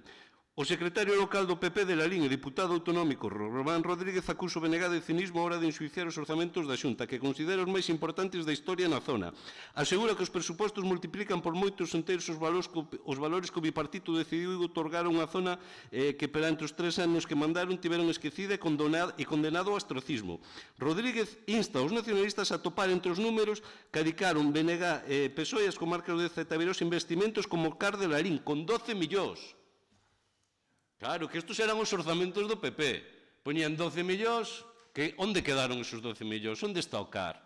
O secretario local do PP de Lalín e diputado autonómico Román Rodríguez acusa o BNG de cinismo a hora de enxuiciar os orzamentos da Xunta, que considera os máis importantes da historia na zona. Asegura que os presupostos multiplican por moitos enteros os valores que o bipartito decidiu otorgar a unha zona que perante os 3 anos que mandaron tiveron esquecida e condenado ao ostracismo. Rodríguez insta aos nacionalistas a topar entre os números que adicaron BNG e PSOE as comarcas de Zetaviros investimentos como o CAR de Lalín, con 12 millóns. Claro, que estos eran os orzamentos do PP. Poñían 12 millóns, que onde quedaron esos 12 millóns? Onde está o CAR?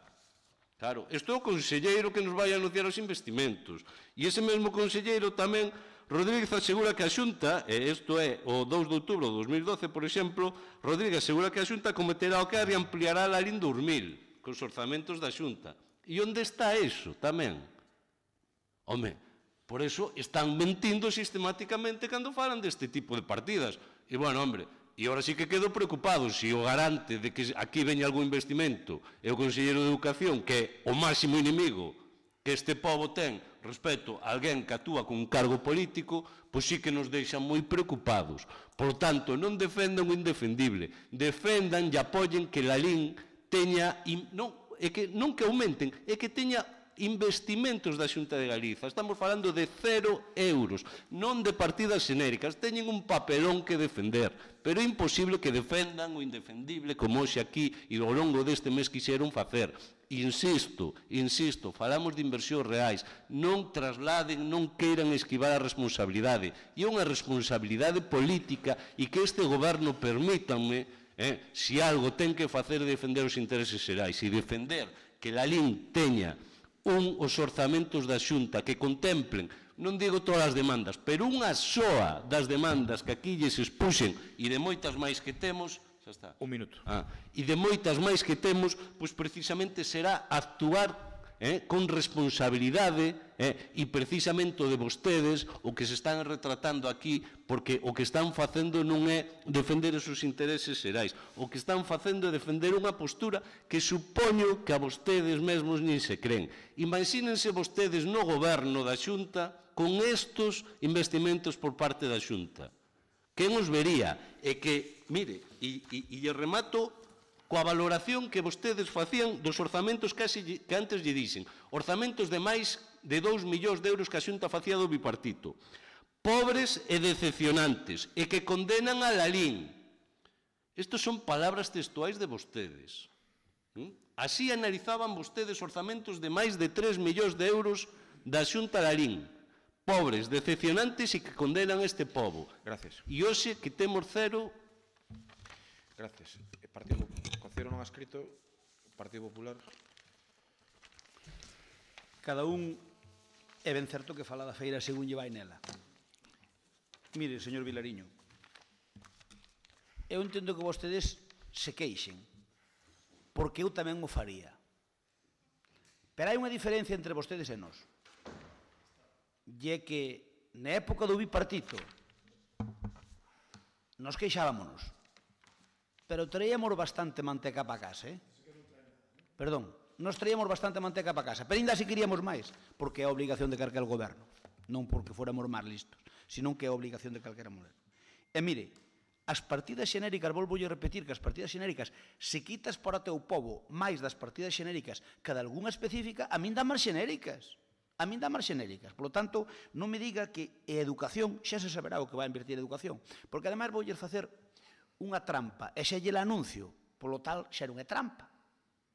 Claro, isto é o conselleiro que nos vai anunciar os investimentos. E ese mesmo conselleiro tamén, Rodríguez asegura que a Xunta, e isto é o 2 de outubro de 2012, por exemplo, Rodríguez asegura que a Xunta cometerá o CAR e ampliará a LIN 2000, cos orzamentos da Xunta. E onde está iso tamén? Home, por eso están mentindo sistemáticamente cando falan deste tipo de partidas. E, bueno, hombre, e agora sí que quedo preocupado se o garante de que aquí veña algún investimento é o conselleiro de Educación, que é o máximo inimigo que este pobo ten respecto a alguén que actúa con un cargo político, pois sí que nos deixan moi preocupados. Por tanto, non defendan o indefendible, defendan e apoyen que la LIN teña, non que aumenten, é que teña investimentos da Xunta de Galiza. Estamos falando de 0 euros, non de partidas xenéricas. Teñen un papelón que defender, pero é imposible que defendan o indefendible como hoxe aquí e ao longo deste mes quixeron facer. Insisto, falamos de inversións reais, non trasladen, non queiran esquivar a responsabilidade. E é unha responsabilidade política e que este goberno, permítanme, se algo ten que facer é defender os intereses xerais e defender que a LIN teña os orzamentos da Xunta que contemplen, non digo todas as demandas, pero unha soa das demandas que aquí lles expuxen e de moitas máis que temos, xa está. Un minuto. E de moitas máis que temos, pois precisamente será actuar con responsabilidade e precisamente o de vostedes o que se están retratando aquí, porque o que están facendo non é defender os seus intereses xerais, o que están facendo é defender unha postura que supoño que a vostedes mesmos nin se creen. Imagínense vostedes no goberno da Xunta con estos investimentos por parte da Xunta. Quen os vería? E que, mire, e remato coa valoración que vostedes facían dos orzamentos que antes lle dixen, orzamentos de máis de 2 millóns de euros que a Xunta facía do bipartito, pobres e decepcionantes, e que condenan a la LIN. Estes son palabras textuais de vostedes. Así analizaban vostedes orzamentos de máis de 3 millóns de euros da Xunta da LIN. Pobres, decepcionantes e que condenan este pobo. Gracias. E hoxe que temos 0... Gracias. Partido Cero non ha escrito, Partido Popular. Cada un é ben certo que fala da feira según lle vai nela. Mire, señor Vilariño, eu entendo que vostedes se queixen, porque eu tamén o faría. Pero hai unha diferencia entre vostedes e nós. E é que na época do bipartito nos queixábamos, pero traíamos bastante manteca para casa, Perdón, nos traíamos bastante manteca para casa, pero ainda así queríamos máis, porque é a obligación de calquer goberno, non porque fóramos máis listos, senón que é a obligación de calquera mulher. E mire, as partidas xenéricas, volvolle repetir que as partidas xenéricas, se quitas para o teu pobo máis das partidas xenéricas que de algunha específica, a min dá máis xenéricas. A min dá máis xenéricas. Por lo tanto, non me diga que a educación, xa se saberá o que vai a invertir a educación, porque ademais voulle facer unha trampa, e xa lle anuncio, polo tal xa non é trampa.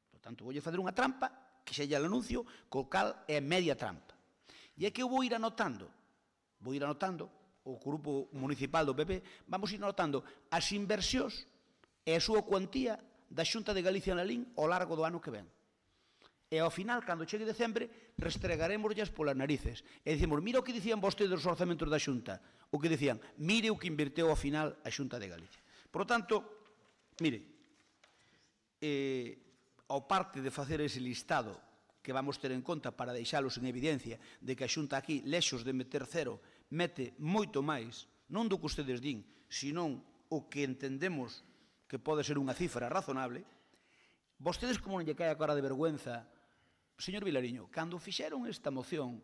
Por tanto, voulle fazer unha trampa, que xa lle anuncio, co cal é media trampa. E é que eu vou ir anotando, o grupo municipal do PP, vamos ir anotando as inversións e a súa cuantía da Xunta de Galicia na LIN ao largo do ano que ven. E ao final, cando chegue decembre, restregaremoslas polas narices. E dicimos, mira o que dicían vostedes dos orzamentos da Xunta. O que dicían, mire o que inverteu ao final a Xunta de Galicia. Por tanto, mire, ao parte de facer ese listado que vamos ter en conta para deixalos en evidencia de que a Xunta aquí, lexos de meter 0, mete moito máis, non do que ustedes din, senón o que entendemos que pode ser unha cifra razonable, vostedes como non lle cae a cara de vergüenza, señor Vilariño, cando fixeron esta moción,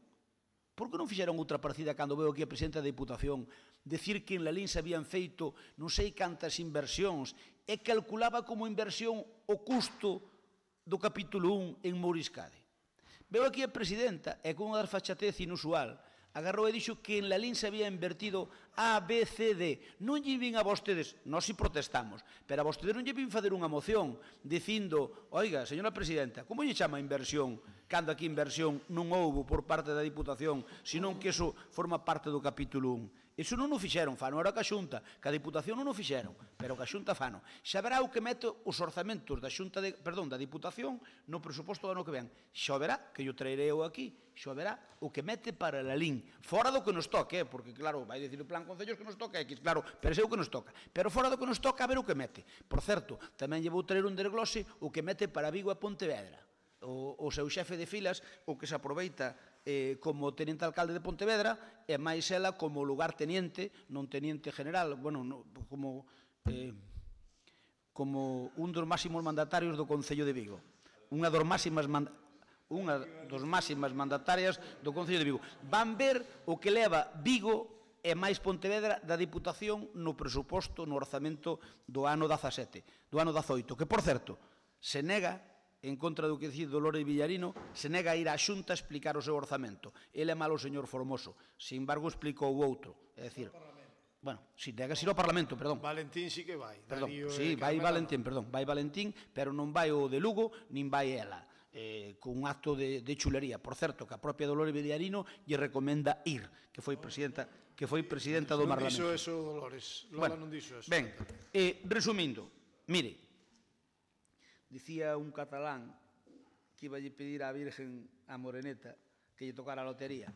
por que non fixeron outra partida cando veo aquí a presidenta da Diputación decir que en la LIN se habían feito non sei cantas inversións e calculaba como inversión o custo do capítulo 1 en Mouriscade? Veo aquí a presidenta e con unha desfachatez inusual agarrou e dixo que en la LIN se había invertido A, B, C, D. Non lle vin a vostedes, nós si protestamos, pero a vostedes non lle vin fazer unha moción dicindo, oiga, señora presidenta, como lle chama inversión cando aquí inversión non houbo por parte da Diputación, senón que eso forma parte do capítulo 1? Iso non o fixeron, fano era ca Xunta, ca Diputación non o fixeron, pero ca Xunta fano. Xa verá o que mete os orzamentos da Xunta da Diputación no presuposto do ano que ven. Xa verá, que yo traerei eu aquí, xa verá o que mete para a LIN. Fora do que nos toque, porque claro, vai dicir o plan concellos que nos toca X, claro, pero é o que nos toca. Pero fora do que nos toca, a ver o que mete. Por certo, tamén lle vou traer un desglose o que mete para Vigo e Pontevedra. O seu xefe de filas, o que se aproveita como teniente alcalde de Pontevedra e máis ela como lugar teniente, non teniente general, bueno, como un dos máximos mandatarios do Concello de Vigo. Unha dos máximas mandatarias do Concello de Vigo. Van ver o que leva Vigo e máis Pontevedra da Diputación no presuposto, no orzamento do ano 17, do ano 18, que, por certo, se nega, en contra do que dicir Dolores Villarino, se nega a ir á Xunta a explicar o seu orzamento. Ele é malo o señor Formoso. Sin embargo, explicou o outro. É dicir, bueno, si nega ir ao Parlamento, perdón. Valentín sí que vai. Perdón, sí, vai Valentín, perdón, vai Valentín, pero non vai o de Lugo, nin vai ela. Con un acto de chulería. Por certo, que a propia Dolores Villarino lle recomenda ir, que foi presidenta do Parlamento. Non dixo eso, Dolores. Lola non dixo eso. Ben, resumindo, mire, dicía un catalán que iba a pedir á Virgen a Moreneta que lle tocara a lotería.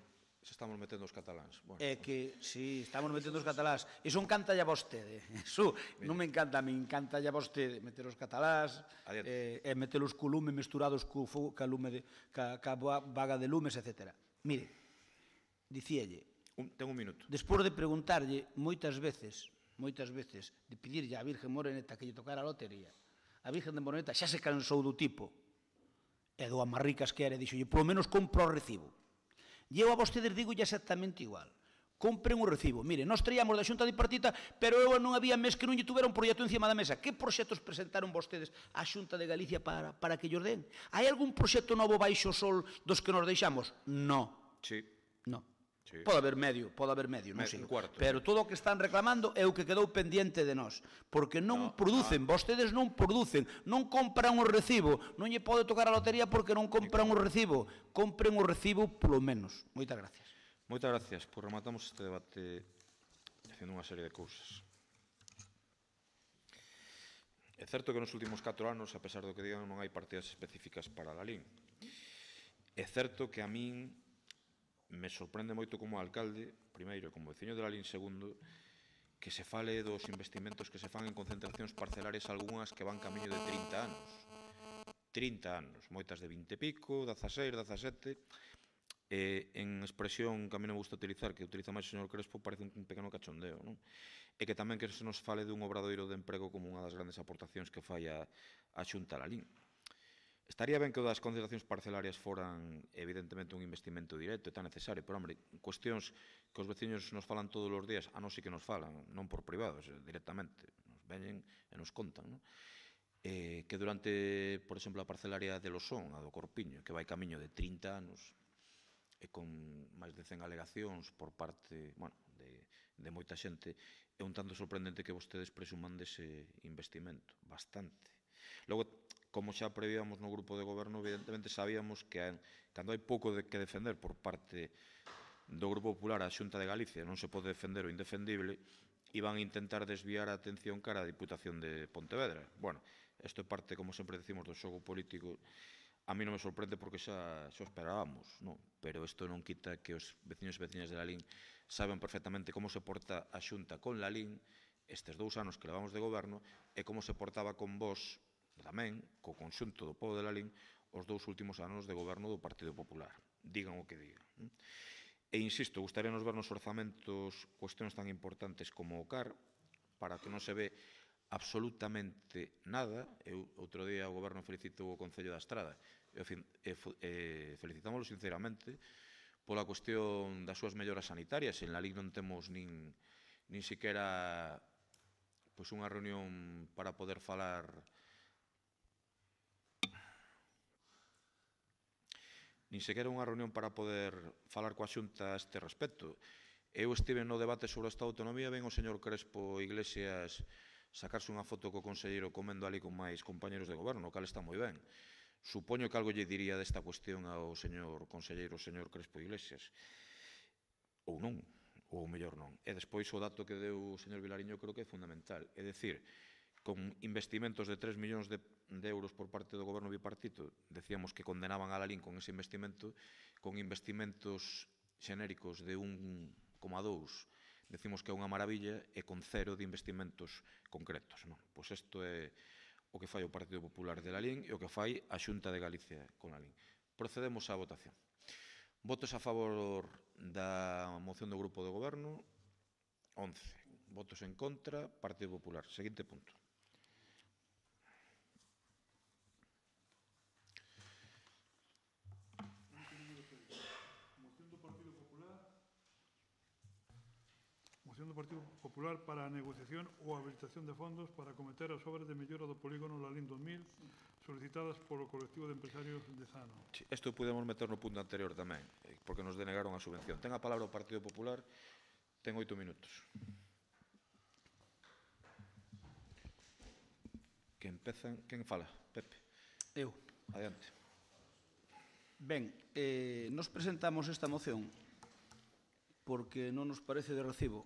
Se estamos metendo os cataláns. É que, sí, estamos metendo os cataláns. Iso encanta ya vostede. Iso non me encanta a mí, encanta ya vostede meter os cataláns e meter os co lume mesturados ca vaga de lumes, etc. Mire, dicíalle, ten un minuto. Despois de preguntarlle moitas veces, de pedirlle á Virgen Moreneta que lle tocara a lotería, a Virgen de Moreneta xa se cansou do tipo e do amarricas que era, dixolle, polo menos compra o recibo. E eu a vostedes digo exactamente igual. Compren o recibo. Mire, nós traíamos da Xunta Tripartita, pero eu non había mes que non lle tuvera un proxecto encima da mesa. Que proxectos presentaron vostedes á Xunta de Galicia para que llos den? Hai algún proxecto novo baixo o sol dos que nos deixamos? No. Sí. No. Pode haber medio, non sei. Cuarto. Pero todo o que están reclamando é o que quedou pendiente de nós. Porque non producen, vostedes non producen, non compran o recibo, non lle pode tocar a lotería porque non compran o recibo. Compren o recibo polo menos. Moitas gracias. Moitas gracias. Pois rematamos este debate facendo unha serie de cousas. É certo que nos últimos 4 anos, a pesar do que digan, non hai partidas específicas para a LIN. É certo que a min me sorprende moito como alcalde, primeiro, e como veciño de la LIN segundo, que se fale dos investimentos que se fan en concentracións parcelarias algunhas que van camiño de 30 anos. 30 anos, moitas de 20 e pico, 16, 17, en expresión que a mí non me gusta utilizar, que utiliza máis o señor Crespo, parece un pequeno cachondeo, non? E que tamén que se nos fale dun obradoiro de emprego como unha das grandes aportacións que fai a Xunta a la LIN. Estaría ben que o das concentracións parcelarias foran, evidentemente, un investimento directo e tan necesario, pero, hombre, cuestións que os veciños nos falan todos os días, a non si que nos falan, non por privados, directamente, nos veñen e nos contan, non? Que durante, por exemplo, a parcelaria de Losón, a do Corpiño, que vai camiño de 30 anos, e con máis de 100 alegacións por parte, bueno, de moita xente, é un tanto sorprendente que vostedes presuman dese investimento, bastante. Logo, como xa prevíamos no grupo de goberno, evidentemente sabíamos que cando hai pouco que defender por parte do Grupo Popular a Xunta de Galicia, non se pode defender o indefendible, iban a intentar desviar a atención cara a Diputación de Pontevedra. Bueno, isto é parte, como sempre decimos, do xogo político. A mí non me sorprende porque xa esperábamos, non? Pero isto non quita que os veciños e veciñas de la LIN saben perfectamente como se porta a Xunta con la LIN estes 2 anos que levamos de goberno e como se portaba con vos tamén, co conxunto do pobo de la LIN, os 2 últimos anos de goberno do Partido Popular. Digan o que digan. E insisto, gustaríanos ver nos orzamentos cuestións tan importantes como o CAR, para que non se ve absolutamente nada. Outro día o goberno felicitou o Concello da Estrada e felicitámoslo sinceramente pola cuestión das súas melloras sanitarias. En la LIN non temos nin siquiera unha reunión para poder falar coa Xunta a este respecto. Eu estive no debate sobre o Estado de Autonomía, ven o señor Crespo Iglesias sacarse unha foto co conselleiro comendo ali con máis compañeros de goberno, o cal está moi ben. Supoño que algo lle diría desta cuestión ao señor conselleiro, o señor Crespo Iglesias. Ou non, ou mellor non. E despois o dato que deu o señor Vilariño creo que é fundamental. É dicir, con investimentos de 3 millóns de euros por parte do goberno bipartito, decíamos que condenaban a Lalín con ese investimento, con investimentos xenéricos de 1,2, decimos que é unha maravilla, e con 0 de investimentos concretos. Pois isto é o que fai o Partido Popular de Lalín e o que fai a Xunta de Galicia con Lalín. Procedemos á votación. Votos a favor da moción do Grupo do Goberno, 11. Votos en contra, Partido Popular. Seguinte punto. Moción do Partido Popular para a negociación ou habilitación de fondos para acometer as obras de mellora do polígono Lalín 2000 solicitadas polo colectivo de empresarios de Zano. Isto podemos meter no punto anterior tamén, porque nos denegaron a subvención. Ten a palabra o Partido Popular, ten 8 minutos. Que empezan, quen fala? Pepe. Eu. Adiante. Ben, nos presentamos esta moción porque non nos parece de recibo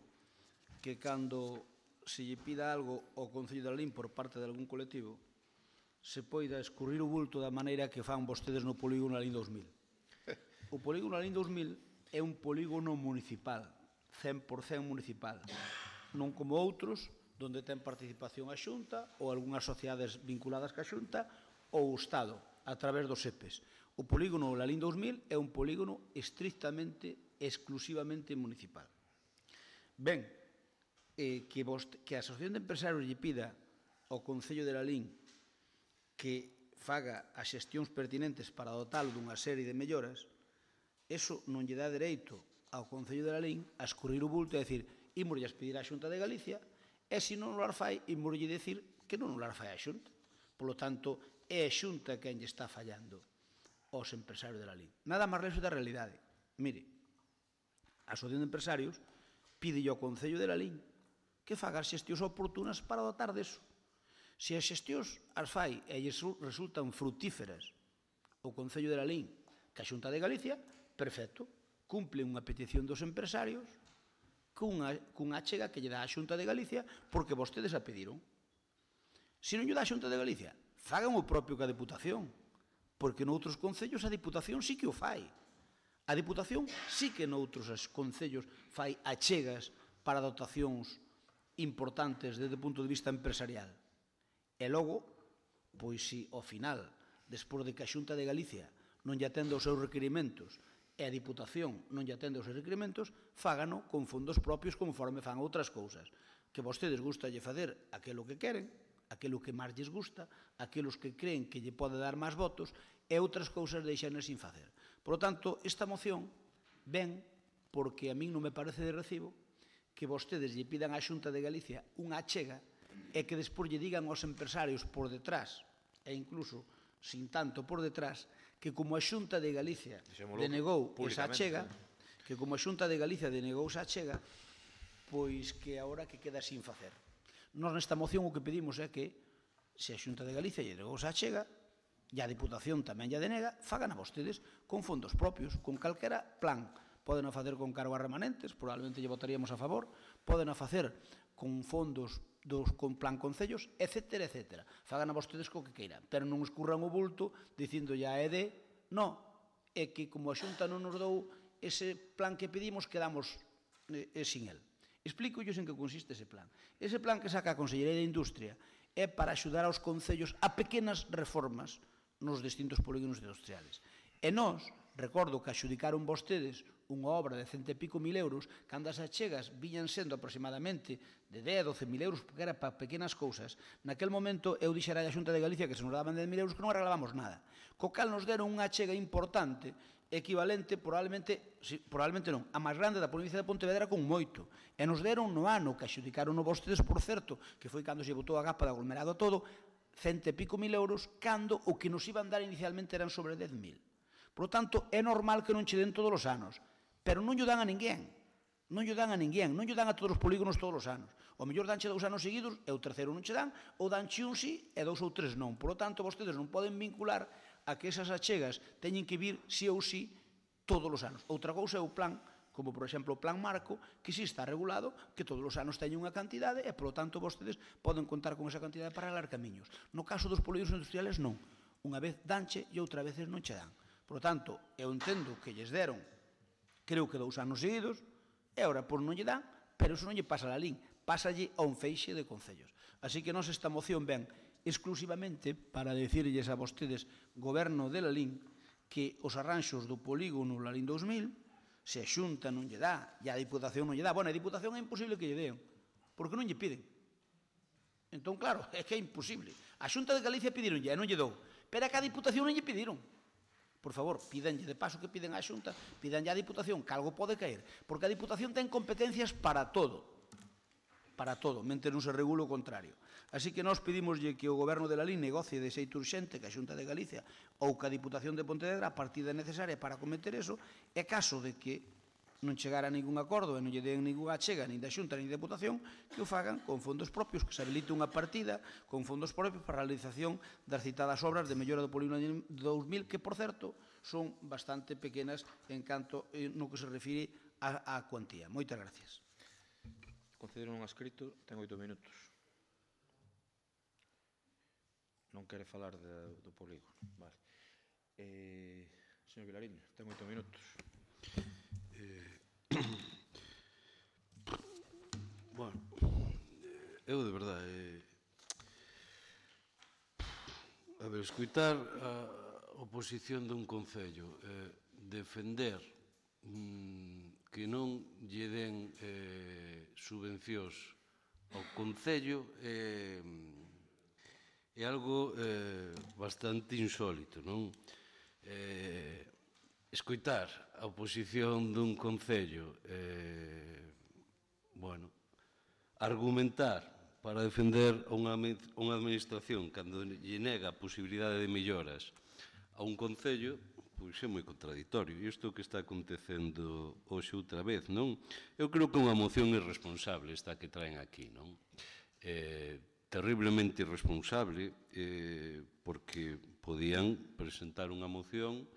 que cando se lle pida algo ao Concello de Lalín por parte de algún colectivo se poida escurrir o bulto da maneira que fan vostedes no polígono Lalín 2000. O polígono Lalín 2000 é un polígono municipal, 100% municipal, non como outros donde ten participación a Xunta ou algunhas sociedades vinculadas ca Xunta ou o Estado a través dos EPEs. O polígono Lalín 2000 é un polígono exclusivamente municipal. Ben, que a Asociación de Empresarios lle pida ao Concello de Lalín que faga as xestións pertinentes para dotalo dunha serie de melloras, eso non lle dá dereito ao Concello de Lalín a escurrir o bulto e dicir imoslle pedir á Xunta de Galicia e se non o fai, imoslle dicir que non o fai a Xunta. Por lo tanto, é a Xunta quen lle está fallando aos empresarios de Lalín. Nada máis lejos da realidade. Mire, a Asociación de Empresarios pídelle ao Concello de Lalín que faga as xestións oportunas para dotar deso. Se as xestións as fai e resultan frutíferas o Concello de Lalín que a Xunta de Galicia, perfecto, cumple unha petición dos empresarios cunha achega que lle dá a Xunta de Galicia porque vostedes a pediron. Se non lle dá a Xunta de Galicia, fagan o propio que a Deputación, porque noutros concellos a Deputación sí que o fai. A Deputación sí que noutros concellos fai achegas para dotacións importantes desde o punto de vista empresarial. E logo, pois se ao final, despois de que a Xunta de Galicia non lle atende os seus requerimentos e a Diputación non lle atende os seus requerimentos, fágano con fondos propios conforme fan outras cousas. Que vostedes gustalle facer aquilo que queren, aquilo que máis lles gusta, aquelos que creen que lle pode dar máis votos, e outras cousas deixanes sin facer. Por lo tanto, esta moción ven porque a min non me parece de recibo que vostedes lle pidan á Xunta de Galicia unha achega e que despois lle digan aos empresarios por detrás, e incluso sin tanto por detrás, que como a Xunta de Galicia denegou esa achega, pois que agora que queda sin facer. Nós nesta moción o que pedimos é que se a Xunta de Galicia lle denegou esa achega, e a Diputación tamén lle denega, fagan a vostedes con fondos propios, con calquera plan. Poden a facer con cargos remanentes, probablemente lle votaríamos a favor, poden a facer con fondos con plan concellos, etcétera, etcétera. Fagan a vostedes co que queiran, pero non escurran o bulto dicindo ya é de, non, é que como a Xunta non nos dou ese plan que pedimos, quedamos sin el. Explícolles en que consiste ese plan. Ese plan que saca a Consellería de Industria é para axudar aos concellos a pequenas reformas nos distintos polígonos industriales. E nós, recordo que axudicaron vostedes unha obra de 100 e pico mil euros, cando as achegas viñan sendo aproximadamente de 10, 12 mil euros, porque era para pequenas cousas, naquel momento eu dixera a Xunta de Galicia que se nos daban 10 mil euros que non arreglábamos nada. Co cal nos deron unha achega importante, equivalente, probablemente non, a máis grande da provincia de Pontevedra con moito. E nos deron no ano que axudicaron o vostedes, por certo, que foi cando se botou a gapa de aglomerado todo, 100 e pico mil euros, cando o que nos iban dar inicialmente eran sobre 10.000. Por lo tanto, é normal que non che den todos os anos. Pero non lle dan a ninguén, non lle dan a todos os polígonos todos os anos. O mellor danche 2 anos seguidos e o terceiro non che dan, ou danche un sí e 2 ou 3 non. Por lo tanto, vostedes non poden vincular a que esas achegas teñen que vir sí ou sí todos os anos. Outra cousa é o plan como por exemplo o Plan Marco, que si está regulado, que todos os anos teñen unha cantidade e, polo tanto, vostedes poden contar con esa cantidade para alar camiños. No caso dos polígonos industriales, non. Unha vez danche e outra veces non che dan. Por tanto, eu entendo que lles deron, creo que 2 anos seguidos, e agora por non lle dan, pero iso non lle pasa a LIN, pásalle a un feixe de concellos. Así que nos esta moción ven exclusivamente para decirlles a vostedes, goberno de LIN, que os arranxos do polígono LIN 2000, se a Xunta non lle dá, e a Diputación non lle dá. Bueno, a Diputación é imposible que lle den, porque non lle piden. Entón, claro, é que é imposible. A Xunta de Galicia pedironlle e non lle dou, pero a que a Diputación non lle pediron. Por favor, pídanlle de paso que piden á Xunta, pídanlle á Diputación, que algo pode caer, porque a Diputación ten competencias para todo, mente non se regula o contrario. Así que nós pedimoslle que o Goberno de la LIN negocie de xeito urxente que a Xunta de Galicia ou que a Diputación de Pontevedra a partida necesaria para cometer eso, e caso de que non chegara a ningún acordo e non lle den ninguna achega nin da Xunta nin da Diputación, que o fagan con fondos propios, que se habilite unha partida con fondos propios para a realización das citadas obras de mellora do polígono 2000, que, por certo, son bastante pequenas en canto no que se refire á cuantía. Moitas gracias. Concederon un escrito, ten 8 minutos. Non quere falar do polígono. Vale. Señor Vilariño, ten 8 minutos. Bueno, eu de verdade, a ver, escutar a oposición dun concello, defender que non lle den subvencións ao concello é algo bastante insólito, non? Escoitar a oposición dun concello, bueno, argumentar para defender unha administración cando lle nega a posibilidade de melloras a un concello, pois é moi contradictorio. E isto que está acontecendo hoxe outra vez, non? Eu creo que é unha moción irresponsable esta que traen aquí, non? Terriblemente irresponsable, porque podían presentar unha moción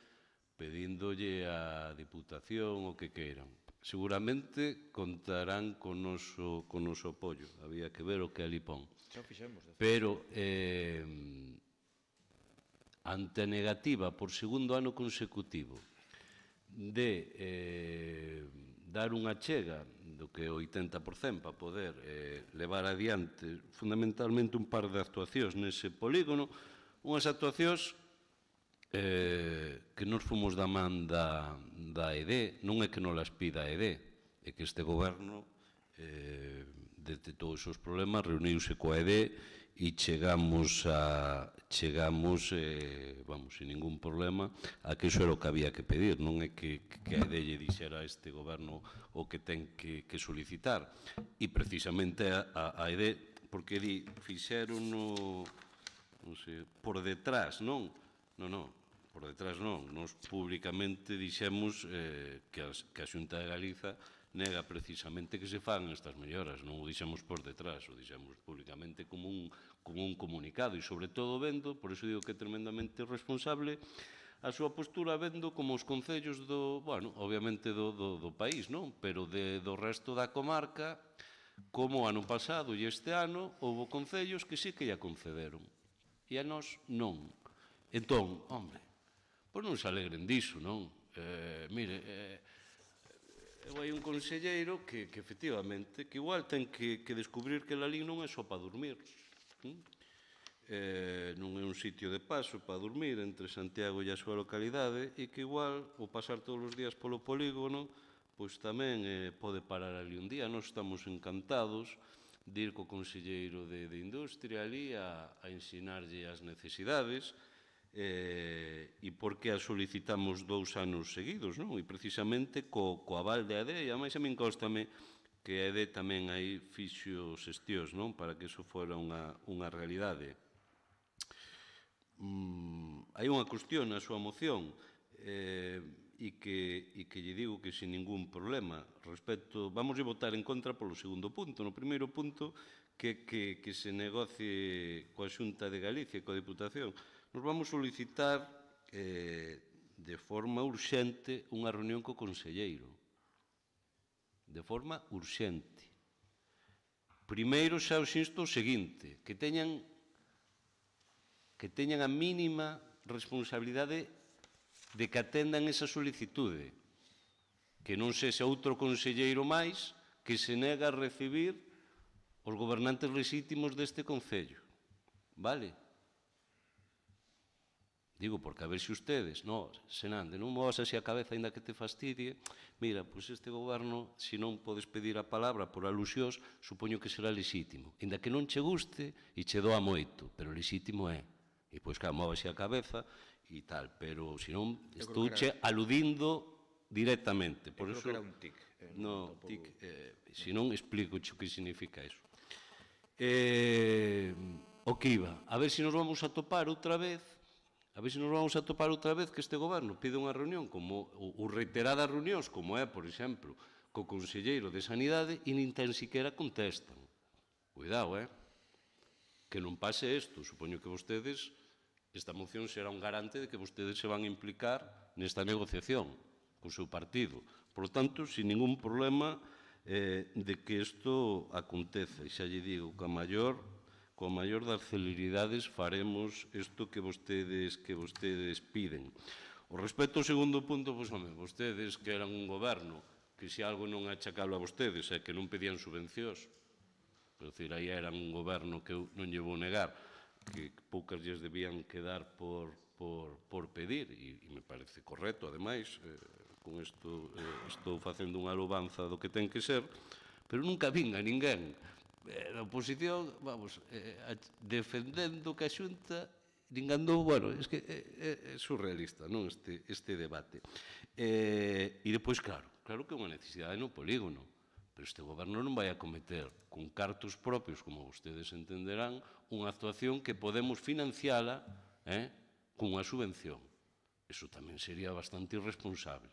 pedíndolle á Diputación o que queiran. Seguramente contarán con noso apoio. Había que ver o que ali pon. Pero ante a negativa por segundo ano consecutivo de dar unha chega do que é o 80% para poder levar adiante fundamentalmente un par de actuacións nese polígono, unhas actuacións que nos fomos da man da ED, non é que non las pida a ED, é que este goberno detectou esos problemas, reuniuse coa ED e chegamos, vamos, sin ningún problema, a que iso era o que había que pedir, non é que a ED lle dixera a este goberno o que ten que solicitar. E precisamente a ED, porque fixeron non sei, por detrás, non? Non, por detrás non. Nos públicamente dixemos que a Xunta de Galiza nega precisamente que se fan estas melloras. Non o dixemos por detrás, o dixemos públicamente como un comunicado. E, sobre todo, vendo, por iso digo que é tremendamente responsable, a súa postura vendo como os concellos do, bueno, obviamente do país, non? Pero do resto da comarca, como ano pasado e este ano, houve concellos que sí que lla concederon. E a nós non. Entón, hombre, pois non se alegren diso, non? Mire, hai un conselleiro que efectivamente, que igual ten que descubrir que la LIN non é só para dormir. Non é un sitio de paso para dormir entre Santiago e a súa localidade e que igual, o pasar todos os días polo polígono, pois tamén pode parar ali un día. Nós estamos encantados de ir co conselleiro de Industria ali a ensinarlle as necesidades e porque a solicitamos 2 anos seguidos, non? E precisamente co aval de AD, e ademais a min constame que a AD tamén aí fixo xestións, non? Para que iso fora unha realidade. Hai unha cuestión na súa moción e que lle digo que sin ningún problema respecto, vamos a votar en contra polo segundo punto. No primeiro punto, que se negocie coa Xunta de Galicia e coa Diputación. Nos vamos solicitar de forma urxente unha reunión co conselleiro. de forma urxente. Primeiro xa os insto o seguinte, que teñan a mínima responsabilidade de que atendan esa solicitude, que non sexa outro conselleiro máis que se nega a recibir os gobernantes legítimos deste Concello. Vale? Digo, porque a ver se ustedes, no, Senande, non movas así a cabeza, ainda que te fastidie, mira, pois este goberno, se non podes pedir a palabra por alusións, supoño que será legítimo. Ainda que non che guste, e che doa moito, pero legítimo é. E pois, claro, movas así a cabeza e tal, pero, se non, estou che aludindo directamente. Eu creo que era un tic. No, tic, se non, explico o que significa iso. O que iba, a ver se nos vamos a topar outra vez, que este goberno pide unha reunión, como ou reiteradas reunións, como é, por exemplo, co conselleiro de Sanidade, e nin tan siquiera contestan. Cuidado, que non pase isto. Supoño que vostedes, esta moción será un garante de que vostedes se van a implicar nesta negociación co seu partido. Por lo tanto, sin ningún problema de que isto aconteza. E xa lle digo, coa maior das celeridades faremos isto que vostedes piden. O respecto ao segundo punto, pois, home, vostedes que eran un goberno que se algo non achacalo a vostedes é que non pedían subvencións, é dicir, aí eran un goberno que eu non lle vou negar, que poucas lles debían quedar por pedir, e me parece correcto, ademais, con isto estou facendo unha louvanza do que ten que ser, pero nunca vin a ninguén da oposición, vamos, defendendo que a Xunta, dingando, bueno, é que é surrealista, non, este debate. E depois, claro que é unha necesidade no polígono, pero este goberno non vai a cometer con cartos propios, como vostedes entenderán, unha actuación que podemos financiala cunha subvención. Iso tamén sería bastante irresponsable.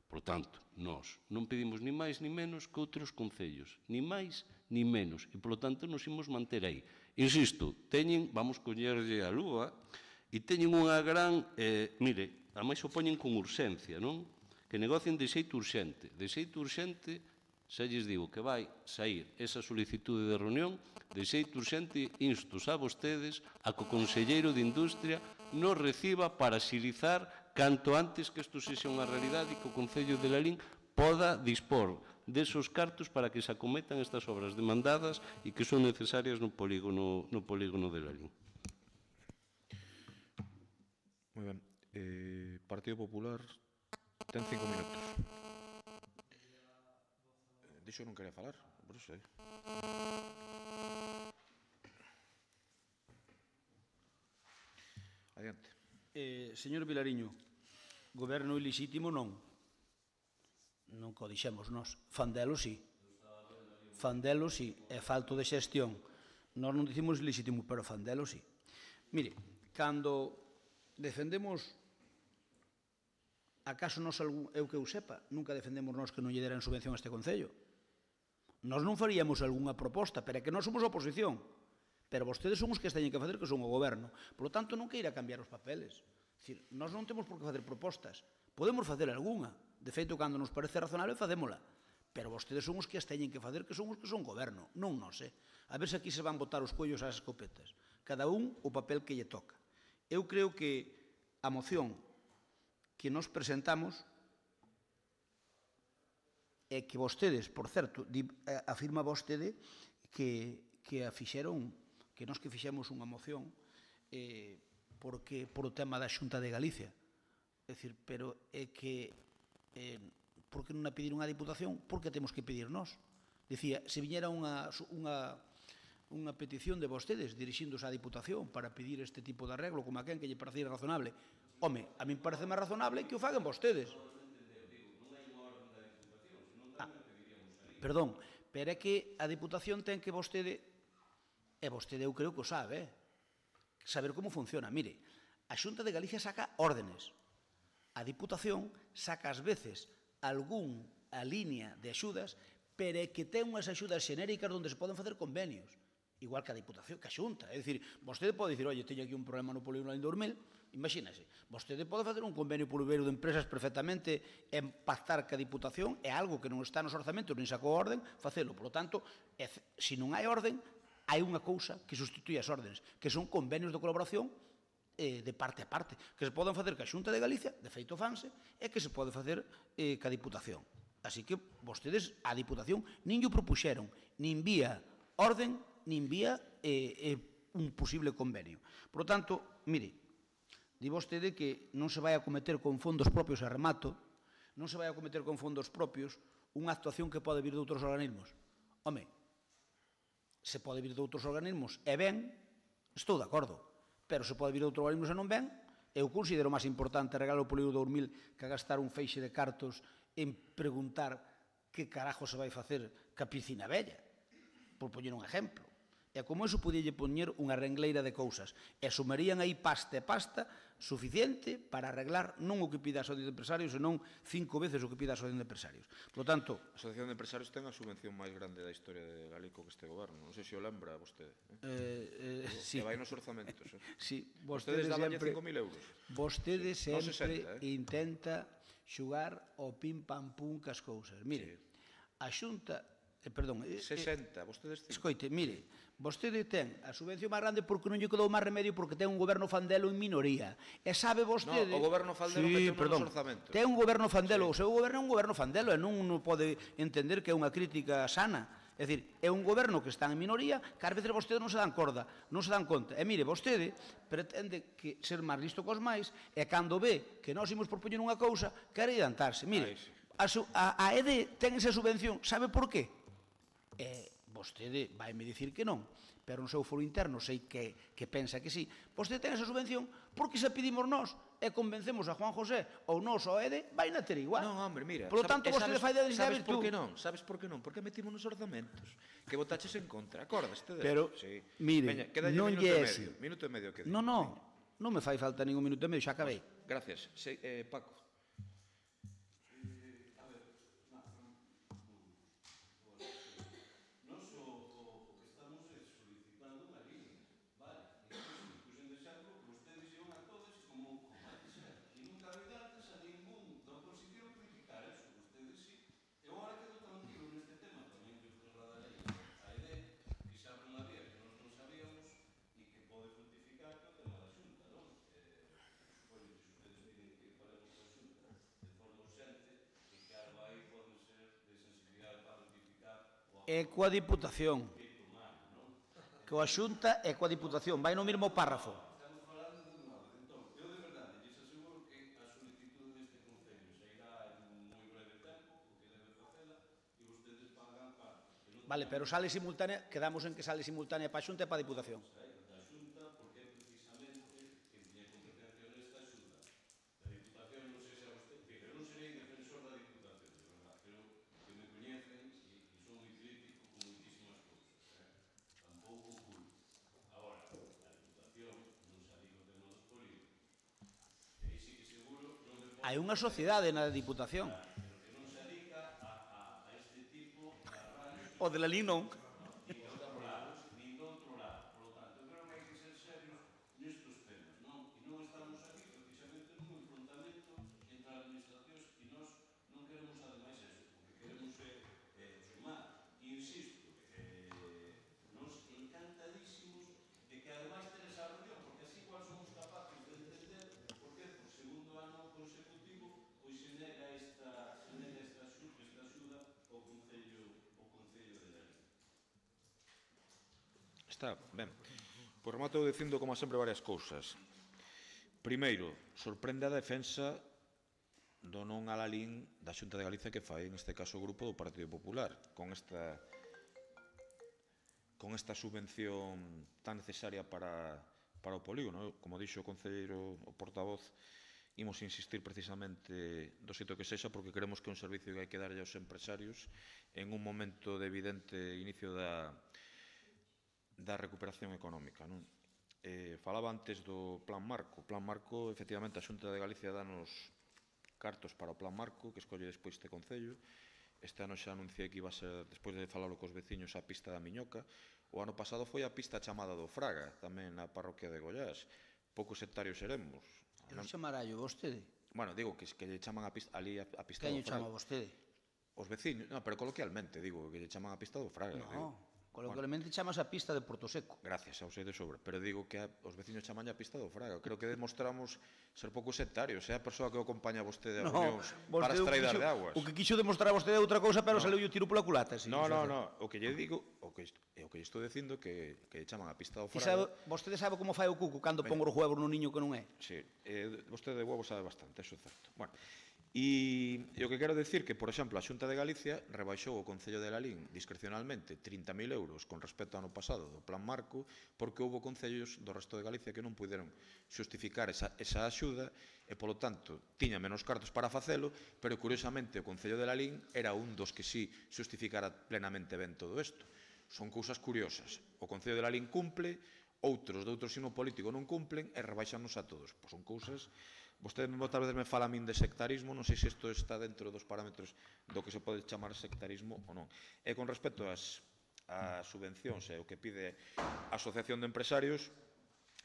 Por tanto, nós non pedimos ni máis ni menos que outros concellos, ni máis ni menos, e, por tanto, nos imos manter aí. Insisto, vamos collerlle a lúa, e teñen unha gran, mire, ademais o poñen con urxencia, non? Que negocien de xeito urxente. De xeito urxente, xa lles digo que vai sair esa solicitude de reunión, de xeito urxente, instos a vostedes a que o conselleiro de Industria nos reciba para xilizar canto antes que isto sexa unha realidade e que o Concello de Lalín poda dispor desos cartos para que se acometan estas obras demandadas e que son necesarias no polígono de Lalín. Moi ben. Partido Popular ten 5 minutos. Dixo non quería falar, por iso aí. Adiante. Señor Vilariño, goberno ilíxitimo non. Non co dixemos nós. Fandelo sí. Fandelo sí. É falto de xestión. Nós non dicimos ilíxitimo, pero fandelo sí. Mire, cando defendemos, acaso nós, eu que eu sepa, nunca defendemos nós que non lle deran subvención a este Concello. Nós non faríamos algunha proposta, pero é que nós somos oposición. Pero vostedes son os que teñen que facer, que son o goberno. Por lo tanto, non queira cambiar os papeles. Nós non temos por que facer propostas. Podemos facer algunha. De feito, cando nos parece razonable, facémola. Pero vostedes son os que as teñen que facer, que son os que son goberno. Non nós, A ver se aquí se van botar os cuellos ás escopetas. Cada un o papel que lle toca. Eu creo que a moción que nos presentamos é que vostedes, por certo, afirma vostede que a fixeron, que nós que fixemos unha moción porque por o tema da Xunta de Galicia. É dicir, pero é que por que non a pediron a Diputación? Por que temos que pedir nós? Dicía, se viñera unha petición de vostedes dirixíndose á Diputación para pedir este tipo de arreglo, como a quen que lle parecía razonable. Home, a min parece máis razonable que o faguen vostedes. Perdón, pero é que a Diputación ten que vostede, e vostede eu creo que o sabe, saber como funciona. Mire, a Xunta de Galicia saca órdenes. A Diputación saca ás veces algunha línea de axudas, pero é que ten unhas axudas xenéricas onde se poden facer convenios. igual que a Diputación, que a Xunta. É dicir, vostede pode dicir, oye, teño aquí un problema no polígono de Indormil, imagínese, vostede pode facer un convenio público de empresas perfectamente e pactar que a Diputación é algo que non está nos orzamentos, nin sacou orden, facelo. Por lo tanto, se non hai orden, hai unha cousa que sustituye as ordenes, que son convenios de colaboración de parte a parte, que se poden facer ca Xunta de Galicia, de feito fanse, e que se pode facer ca Diputación. Así que vostedes, a Diputación, nin lle propuxeron, nin vía orden, nin vía un posible convenio. Por lo tanto, mire, di vostede que non se vai a cometer con fondos propios, e remato, non se vai a cometer con fondos propios unha actuación que pode vir de outros organismos. Home, se pode vir de outros organismos e ben, estou de acordo, pero se pode vir de outros organismos e non ben, eu considero máis importante regalar o polígono de Urmil que gastar un feixe de cartos en preguntar que carajo se vai facer ca piscina vella, por poñer un exemplo. E como eso podíalle poñer unha rengleira de cousas. E sumarían aí pasta e pasta suficiente para arreglar non o que pide a Asociación de Empresarios, senón 5 veces o que pide a Asociación de Empresarios. Por lo tanto... A Asociación de Empresarios ten a subvención máis grande da historia de Galico que este goberno. Non sei se o lembra vostede. Sí. Que vai nos orzamentos. Sí. Vostedes dabanlle 5.000 euros. Vostede sempre 60, intenta xugar o pim-pam-pum cas cousas. Mire, a Xunta... Perdón, 60, vostedes... Escoite, mire, vostede ten a subvención máis grande porque non lle quedou máis remedio porque ten un goberno fandelo en minoría. E sabe vostede... No, o goberno fandelo metemos nos orzamentos. Ten un goberno fandelo, o seu goberno é un goberno fandelo e non pode entender que é unha crítica sana. É dicir, é un goberno que está en minoría que ás veces vostede non se dan conta. E mire, vostede pretende que ser máis listo cos máis e cando ve que nós imos propoñer unha cousa, quere adiantarse. Mire, a EDE ten esa subvención, sabe por qué? Vostede vai me dicir que non, pero no seu foro interno sei que pensa que sí. Vostede ten esa subvención porque se pedimos nós e convencemos a Juan José ou nós ao EDE, vai na ter igual. Non, hombre, mira. Por lo tanto, vostede fai de sabes por que non? Sabes por que non? Porque metimos nos orzamentos que votaches en contra. Acordaste de... Pero, mire, non lle é así. Minuto e medio que di. Non me fai falta ningún minuto e medio, xa acabei. Gracias. Paco. É coa Diputación. Coa Xunta é coa Diputación. Vai no mesmo párrafo. Vale, pero sale simultánea, quedamos en que sale simultánea para a Xunta e para a Diputación. Hai unha sociedade na Diputación. O de la LIN non. Está ben. Pois remato dicindo, como sempre, varias cousas. Primeiro, sorprende a defensa do non a la LIN da Xunta de Galicia que fai, neste caso, o Grupo do Partido Popular, con esta subvención tan necesaria para o polígono. Como dixo o concelleiro, o portavoz, imos insistir precisamente do xeito que sexa, porque queremos que é un servicio que hai que darlle aos empresarios en un momento de evidente inicio da recuperación económica. Falaba antes do Plan Marco. O Plan Marco, efectivamente, a Xunta de Galicia danos cartos para o Plan Marco, que escolle despois este Concello, Este ano xa anunciei que iba a ser, despois de falarlo cos veciños, a pista da Miñoca. O ano pasado foi a pista chamada do Fraga, tamén na parroquia de Goiás. Poucos hectáreos seremos. Eu chamarallo vostede. Bueno, digo que lle chaman a pista, ali a pista Quen do lle Fraga. chama vostede? Os veciños, non, pero coloquialmente, digo, que lle chaman a pista do Fraga. No, coloquialmente chamas a pista de Porto Seco. Gracias, ao sei de sobra, pero digo que os veciños chaman a pista do Fraga. Creo que demostramos ser pouco sectarios, é a persoa que o acompaña vostede a reunións para extraidar de aguas. O que quixo demostrar vostede é outra cousa, pero saliu o tiro pola culata. No, o que lle digo, o que lle estou dicindo que lle chaman a pista do E Fraga. vostede sabe como fai o cuco cando pon os huevos no niño que non é? Sí, vostede de huevo sabe bastante, eso é certo. Bueno, e o que quero decir que, por exemplo, a Xunta de Galicia rebaixou o Concello de Lalín discrecionalmente 30.000 euros con respecto ao ano pasado do Plan Marco, porque houve concellos do resto de Galicia que non puderon xustificar esa axuda e, polo tanto, tiña menos cartos para facelo, pero, curiosamente, o Concello de Lalín era un dos que sí xustificara plenamente ben todo isto. Son cousas curiosas. O Concello de Lalín cumple, outros de outro signo político non cumplen e rebaixanos a todos. Pois son cousas... Vostede tal vez me fala a min de sectarismo, non sei se isto está dentro dos parámetros do que se pode chamar sectarismo ou non. E con respecto ás subvencións e o que pide a Asociación de Empresarios,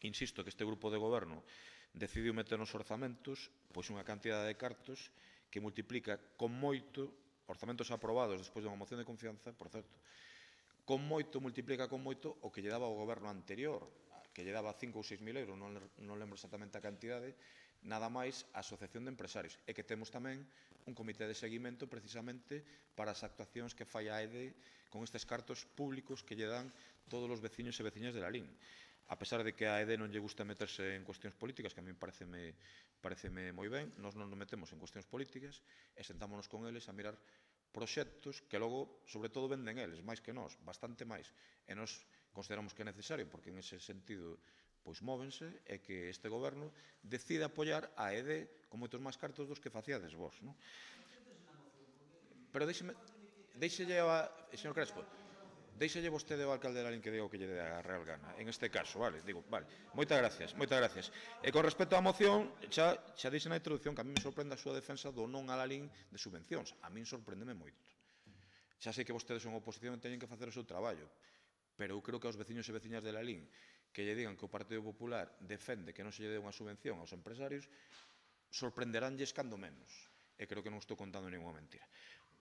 insisto que este grupo de goberno decidiu meter nos orzamentos pois unha cantidad de cartos que multiplica con moito, orzamentos aprobados despois de unha moción de confianza, por certo, multiplica con moito o que lle daba o goberno anterior, que lle daba 5 ou 6.000 euros, non lembro exactamente a cantidade, nada máis a Asociación de Empresarios, e que temos tamén un comité de seguimento precisamente para as actuacións que fai a EDE con estes cartos públicos que lle dan todos os veciños e veciñas de Lalín. A pesar de que a EDE non lle gusta meterse en cuestións políticas, que a min pareceme moi ben, nós non nos metemos en cuestións políticas e sentámonos con eles a mirar proxectos que logo, sobre todo, venden eles, máis que nós, bastante máis. E nós consideramos que é necesario, porque en ese sentido pois móvense, e que este goberno decide apoiar a EDE con moitos máis cartos dos que facíades vos. Pero deixelle señor Crespo, deixelle vostede ao alcalde de Lalín que diga o que lle dé a real gana, en este caso, vale? Digo, vale, moitas gracias. E con respecto á moción, xa dixe na introducción que a mí me sorprende a súa defensa do non a Lalín de subvencións. A min sorprendeme moito. Xa sei que vostedes son oposición e teñen que facer o seu traballo, pero eu creo que aos veciños e veciñas de Lalín que lle digan que o Partido Popular defende que non se lle dé unha subvención aos empresarios, sorprenderánlles cando menos. E creo que non estou contando ninguna mentira.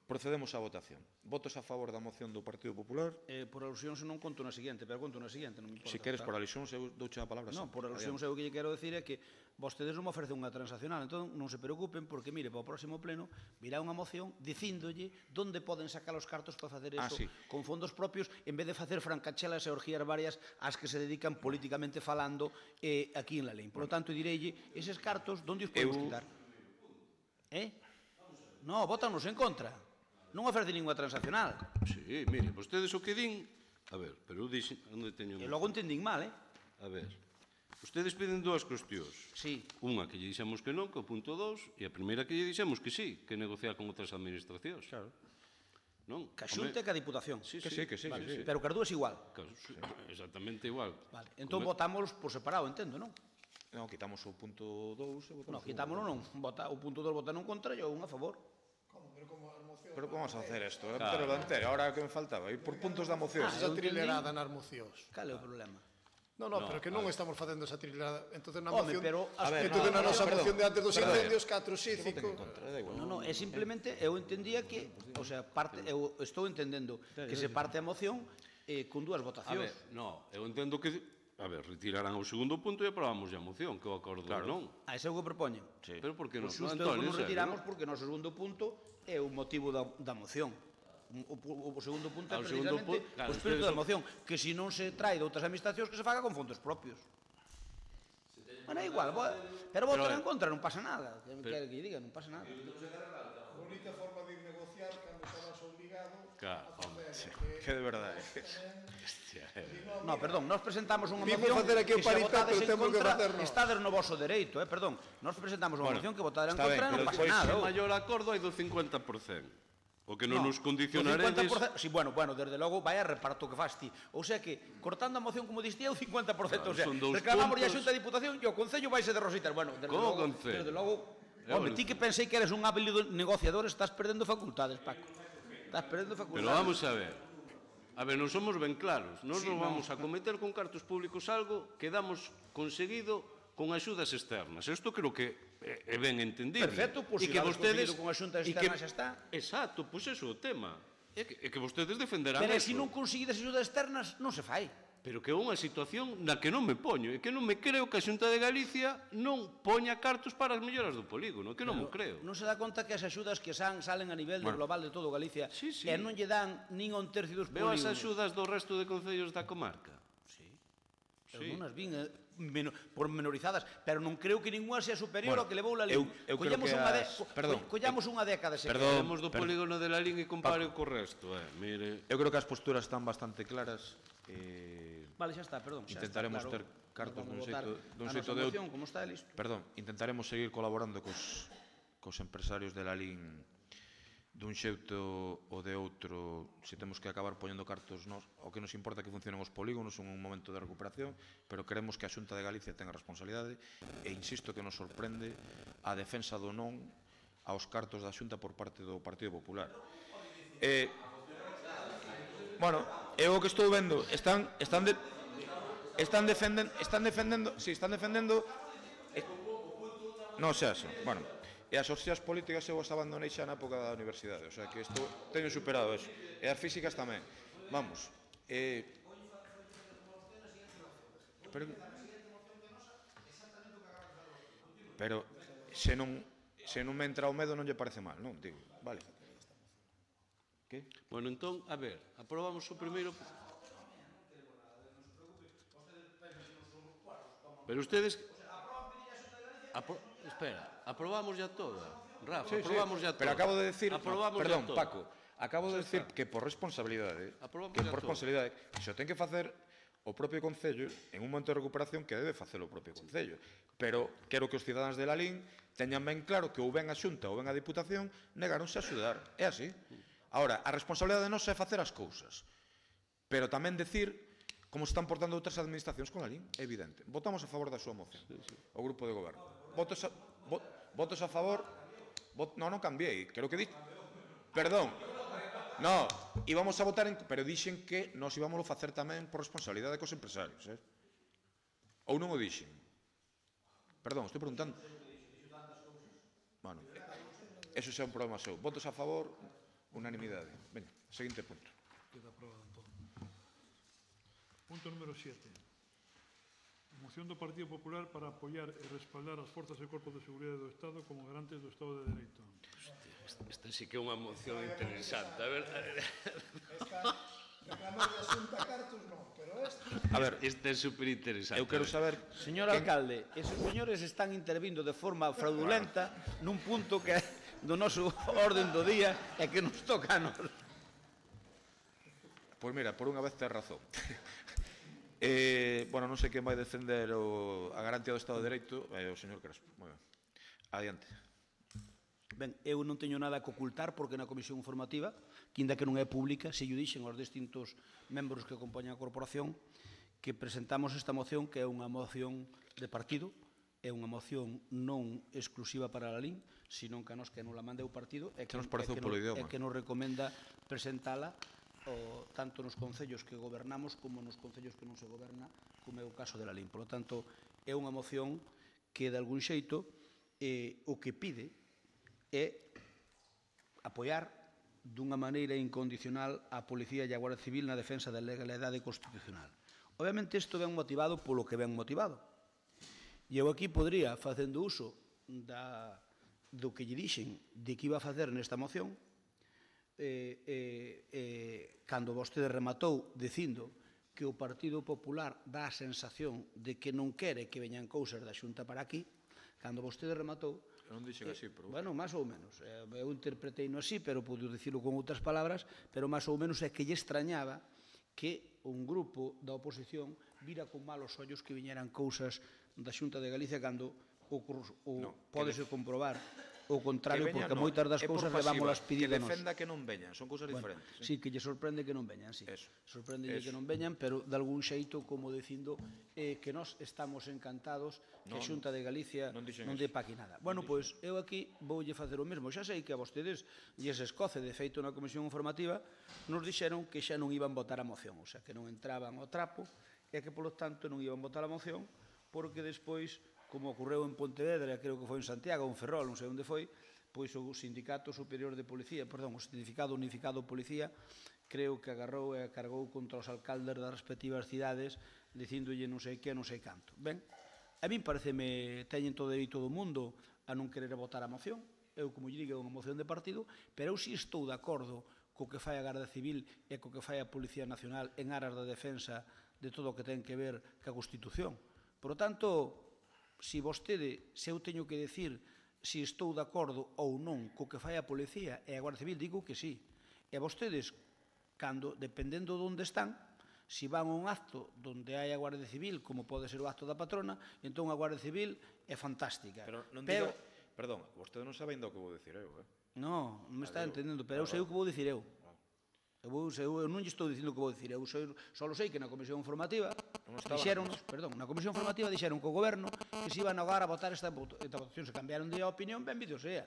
Procedemos á votación. Votos a favor da moción do Partido Popular? Por alusión se non conto na seguinte, pero conto na seguinte, non me importa. Se queres por alusión, eu douche a palabra. Non, por alusión, o que lle quero decir é que vostedes non me ofrecen unha transaccional, entón non se preocupen, porque, mire, para o próximo pleno virá unha moción dicíndolle onde poden sacar os cartos para facer eso con fondos propios, en vez de facer francachelas e orgías varias ás que se dedican políticamente falando aquí en Lalín. Por lo tanto, direille, eses cartos, onde os podemos quitar? Non, votanos en contra. Non ofrece ninguna transaccional. Sí, mire, vostedes o que din... A ver, pero eu dixen... Onde teño... E logo entendín mal, A ver, vostedes piden dúas cuestións. Sí. Unha que lle dixemos que non, que é o punto 2, e a primeira que lle dixemos que sí, que negociar con outras administracións. Claro. Non? Que a Xunta e que a Diputación. Sí. Pero que as dúas igual. Exactamente igual. Vale, entón votámos por separado, entendo, non? Non, quitamos o punto 2 e votamos... Non, quitámoslo non. O punto 2 votan un contra e un a favor. Pero como vamos a hacer isto? Ahora que me faltaba, ir por puntos da moción. Esa trilerada nas mocións. Cal é o problema? No, pero que non estamos facendo esa trilerada. Entón, na moción... Entón, na nosa moción de antes dos incendios, 4 sí, 5... Non, é simplemente, eu entendía que, o sea, eu estou entendendo que se parte a moción con dúas votacións. A ver, non, eu entendo que... A ver, retirarán o segundo punto e aprobamos a moción, que o acordo non. Ese é o que propoñen. Pero por que non? Xusto nos retiramos porque o noso segundo punto é o motivo da moción. O segundo punto é precisamente o espírito da moción, que se non se trae de outras administracións que se faga con fondos propios. Bueno, é igual, pero votar en contra, non pasa nada. Que lle diga, non pasa nada. Bonita forma de negociar cando estás obligado a facer... Que de verdade. No, perdón, nós presentamos unha moción que se votades en contra, estades no voso dereito, perdón. Nós presentamos unha moción que votaran en contra, non pasa nada. O maior acordo hai do 50%. O que non nos condicionaredes... Sí, bueno, desde logo, vai a reparto que faz ti. Ou sea que, cortando a moción como diste, é o 50%. O sea, reclamamos a Xunta de Diputación e o Concello vaise de rositas. Bueno, desde logo... Home, ti que pensei que eres un hábil negociador, estás perdendo facultades, Paco. Estás perdendo facultades. Pero vamos a ver. A ver, non somos ben claros. Nós non vamos a cometer con cartos públicos algo que damos conseguido con axudas externas. Isto creo que é ben entendible. Perfecto, pois se damos conseguido con axudas externas xa está. Exacto, pois iso é o tema. É que vostedes defenderán Pero eso. se non conseguides axudas externas, non se fai. Pero que é unha situación na que non me poño, e que non me creo que a Xunta de Galicia non poña cartos para as melloras do polígono, que non me creo. Non se dá conta que as axudas que salen a nivel global de todo Galicia e non lle dan nin a un tercio dos Veo polígonos. as axudas do resto de concellos da comarca. Eu non as vin por menorizadas, pero non creo que ninguna sea superior ao que levou la LIN. Collamos unha década se Queremos do polígono de la LIN e compare co resto. Mire, eu creo que as posturas están bastante claras. Vale, xa está, perdón. Intentaremos ter cartos dun xeito de outro. Como está, listo. Perdón, intentaremos seguir colaborando cos empresarios de la LIN dun xeito ou de outro. Se temos que acabar poñendo cartos nos, o que nos importa que funcionen os polígonos en un momento de recuperación, pero queremos que a Xunta de Galicia tenga responsabilidade e insisto que nos sorprende a defensa do non aos cartos da Xunta por parte do Partido Popular. Bueno, é o que estou vendo, están defendendo, non xa eso, bueno, e as opcións políticas eu as abandonei xa na época da universidade, o sea que isto teño superado eso, e as físicas tamén, vamos, pero se non me entra o medo non lle parece mal, non, digo, vale. Que? Bueno, entón, a ver, aprobamos o primeiro... Pero ustedes... Espera, aprobamos ya toda. Rafa, aprobamos ya toda. Pero acabo de decir... Perdón, Paco, acabo de decir que por responsabilidade, se o ten que facer o propio Concello en un momento de recuperación que debe facer o propio Concello. Pero quero que os cidadáns de la LIN teñan ben claro que ou ben a Xunta ou ben a Diputación negaronse a axudar. É así. Ahora, a responsabilidade non é facer as cousas, pero tamén decir como se están portando outras administracións con a LIN, é evidente. Votamos a favor da súa moción, o grupo de goberno. Votos a favor... Non cambiei, creo que dixen... Perdón, non, íbamos a votar, pero dixen que nos íbamos a facer tamén por responsabilidade cos empresarios, ou non o dixen? Perdón, estou preguntando. Bueno, eso xa é un problema seu. Votos a favor... Unanimidade. Venga, seguinte punto. Queda aprobado todo. Punto número 7. Moción do Partido Popular para apoiar e respaldar as forzas e corpos de seguridade do Estado como garantes do Estado de Dereito. Esta sí que é unha moción interesante. A ver... Reclamar da Xunta cartos non, pero esta... A ver, esta é superinteresante. Eu quero saber... Señor alcalde, esos señores están intervindo de forma fraudulenta nun punto que do noso orden do día e que nos toca a nos. Pois mira, por unha vez ten razón. Bueno, non sei quen vai defender a garantía do Estado de Dereito, o señor Crespo. Moi ben. Adiante. Ben, eu non teño nada que ocultar porque na comisión informativa, que ainda que non é pública, se lle dixen aos distintos membros que acompañan a corporación que presentamos esta moción, que é unha moción de partido, é unha moción non exclusiva para a LIN, sino que a nos que non la mande o partido e que nos recomenda presentala tanto nos concellos que gobernamos como nos concellos que non se goberna, como é o caso de la LIN. Por lo tanto, é unha moción que de algún xeito o que pide é apoiar dunha maneira incondicional a Policía e a Guardia Civil na defensa da legalidade constitucional. Obviamente, isto ven motivado polo que ven motivado. E eu aquí podría, facendo uso do que lle dixen de que iba a facer nesta moción, cando vostede rematou dicindo que o Partido Popular dá a sensación de que non quere que veñan cousas da Xunta para aquí, cando vostede rematou... Non dixen así, pero... Bueno, máis ou menos. Eu interpretei no así, pero pude dicirlo con outras palabras, pero máis ou menos é que lle extrañaba que un grupo da oposición vira con malos ollos que viñeran cousas da Xunta de Galicia cando pódese comprobar o contrario, Que veñan, porque non, moitas das é por cousas pasiva, levámolas pedidas que defenda que non veñan, son cousas diferentes. Sí, que lle sorprende que non veñan, sí. Sorprende que non veñan, pero de algún xeito, como dicindo, que nós estamos encantados que a Xunta de Galicia non dé pa aquí nada. Bueno, pois eu aquí voulle facer o mesmo. Xa sei que a vostedes lles escoce, de feito na Comisión Informativa, nos dixeron que xa non iban votar a moción, o sea, que non entraban ao trapo e que, polo tanto, non iban votar a moción, porque despois, como ocorreu en Pontevedra, creo que foi en Santiago, en Ferrol, non sei onde foi, pois o Sindicato Superior de Policía, perdón, o Sindicato Unificado de Policía, creo que agarrou e cargou contra os alcaldes das respectivas cidades, dicíndolle non sei que, non sei canto. Ben, a min pareceme, teñen todo o dereito do mundo a non querer votar a moción, eu, como lle digo, é unha moción de partido, pero eu si estou de acordo co que fai a Garda Civil e co que fai a Policía Nacional en aras da defensa de todo o que ten que ver ca Constitución. Por tanto, se eu teño que decir se estou de acordo ou non co que fai a Policía e a Guardia Civil, digo que sí. E vostedes, dependendo de onde están, se van a un acto onde hai a Guardia Civil, como pode ser o acto da patrona, entón a Guardia Civil é fantástica. Pero non diga... Perdón, vostede non sabe ainda o que vou dicir eu, Non, non me está entendendo, pero eu sei o que vou dicir eu. Eu non lle estou dicindo o que vou dicir, eu só sei que na Comisión Informativa dixeron que o Goberno que se iban agora a votar esta votación, se cambiaron de opinión, ben vídeo sea.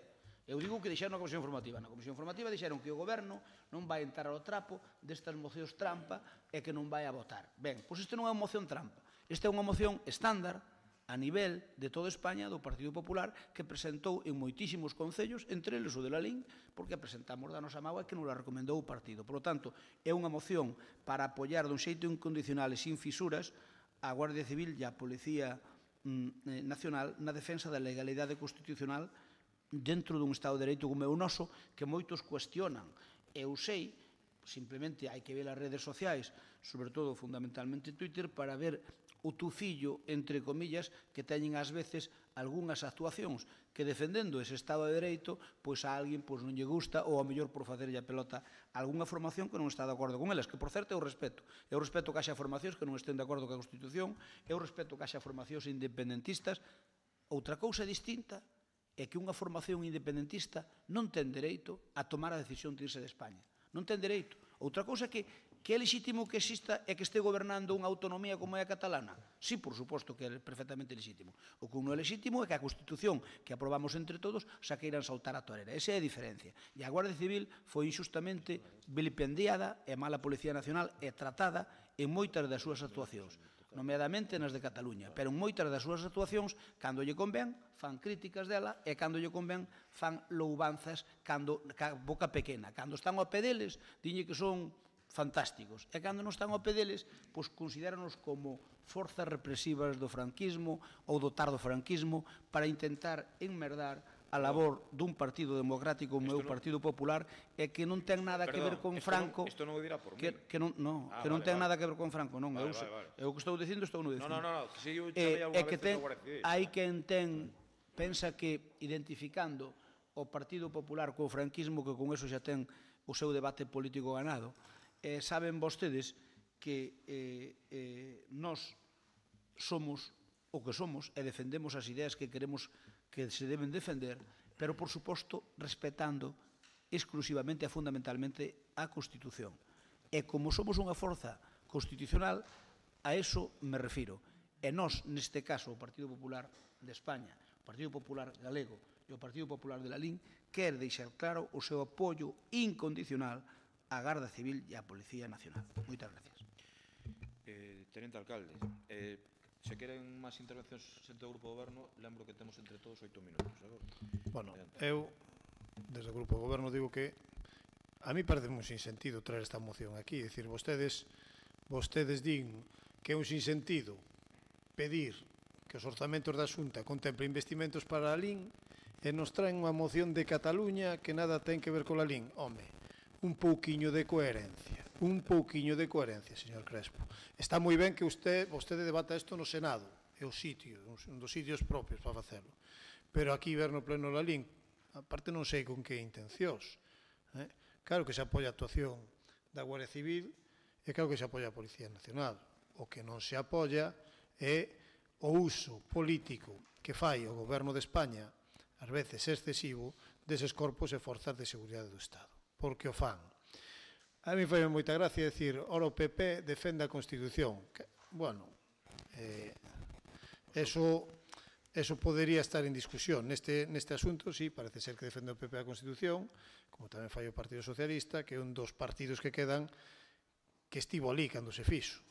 Eu digo que dixeron na Comisión Informativa. Na Comisión Informativa dixeron que o Goberno non vai entrar ao trapo destas mocións trampa e que non vai a votar. Ben, pois isto non é unha moción trampa. Esta é unha moción estándar a nivel de toda España do Partido Popular que presentou en moitísimos concellos, entre eles o de Lalín, porque a presentamos da nosa mágoa que nos la recomendou o partido. Por lo tanto, é unha moción para apoiar dun xeito incondicional e sin fisuras a Guardia Civil e a Policía Nacional na defensa da legalidade constitucional dentro dun Estado de Dereito como é o noso, que moitos cuestionan. Eu sei, simplemente hai que ver as redes sociais, sobre todo fundamentalmente Twitter, para ver o tufillo, entre comillas, que teñen ás veces algunhas actuacións que defendendo ese Estado de Dereito, pois a alguén non lle gusta ou a mellor por facerlle a pelota algunha formación que non está de acordo con elas, que por certo eu respeto. Eu respeto que haxa formacións que non estén de acordo coa Constitución, eu respeto que haxa formacións independentistas. Outra cousa distinta é que unha formación independentista non ten dereito a tomar a decisión de irse de España. Non ten dereito. Outra cousa que é lexítimo que exista é que este gobernando unha autonomía como é a catalana. Sí, por suposto que é perfectamente lexítimo. O que non é lexítimo é que a Constitución que aprobamos entre todos xa queiran saltar a torera. Esa é a diferencia. E a Guardia Civil foi injustamente vilipendiada e mala Policía Nacional e tratada en moitas das súas actuacións, nomeadamente nas de Cataluña, pero en moitas das súas actuacións, cando lle convén, fan críticas dela e cando lle convén, fan loubanzas ca boca pequena. Cando están ao pé deles, diñe que son fantásticos. E cando non están ao pé deles, pois considéranos como forzas represivas do franquismo ou do tardo franquismo para intentar enmerdar a labor dun partido democrático como é o Partido Popular e que non ten nada que ver con Franco. Isto non o dirá por mí. Que non ten nada que ver con Franco, non. Eu o que estou dicindo, estou non dicindo. Non, que se eu chamei alguna vez a Guardia Civil. Hai quen pensa que identificando o Partido Popular co franquismo, que con eso xa ten o seu debate político ganado, saben vostedes que nós somos o que somos e defendemos as ideas que queremos que se deben defender, pero, por suposto, respetando exclusivamente e fundamentalmente a Constitución. E como somos unha forza constitucional, a eso me refiro. E nós, neste caso, o Partido Popular de España, o Partido Popular Galego e o Partido Popular de Lalín, quer deixar claro o seu apoio incondicional á Garda Civil e á Policía Nacional. Moitas gracias. Teniente Alcalde, se queren máis intervencións entre o Grupo do Goberno, lembro que temos entre todos 8 minutos. Bueno, eu, desde o Grupo do Goberno, digo que a mí parece moi sin sentido traer esta moción aquí. É dicir, vostedes din que é un sin sentido pedir que os orzamentos da Xunta contemplen investimentos para a LIN e nos traen unha moción de Cataluña que nada ten que ver con a LIN. Home, un pouquiño de coherencia. Un pouquiño de coherencia, señor Crespo. Está moi ben que vostede debata isto no Senado, é o sitio, un dos sitios propios para facelo. Pero aquí ver no pleno la LIN, aparte non sei con que intencións. Claro que se apoia a actuación da Guardia Civil e claro que se apoia a Policía Nacional. O que non se apoia é o uso político que fai o Goberno de España ás veces excesivo, deses corpos e forzas de seguridade do Estado. Porque o fan. A mí foi moita gracia decir, ora o PP defende a Constitución. Bueno, eso podería estar en discusión. Neste asunto, sí, parece ser que defende o PP a Constitución, como tamén fai o Partido Socialista, que é un dos partidos que quedan que estivo ali cando se fixo.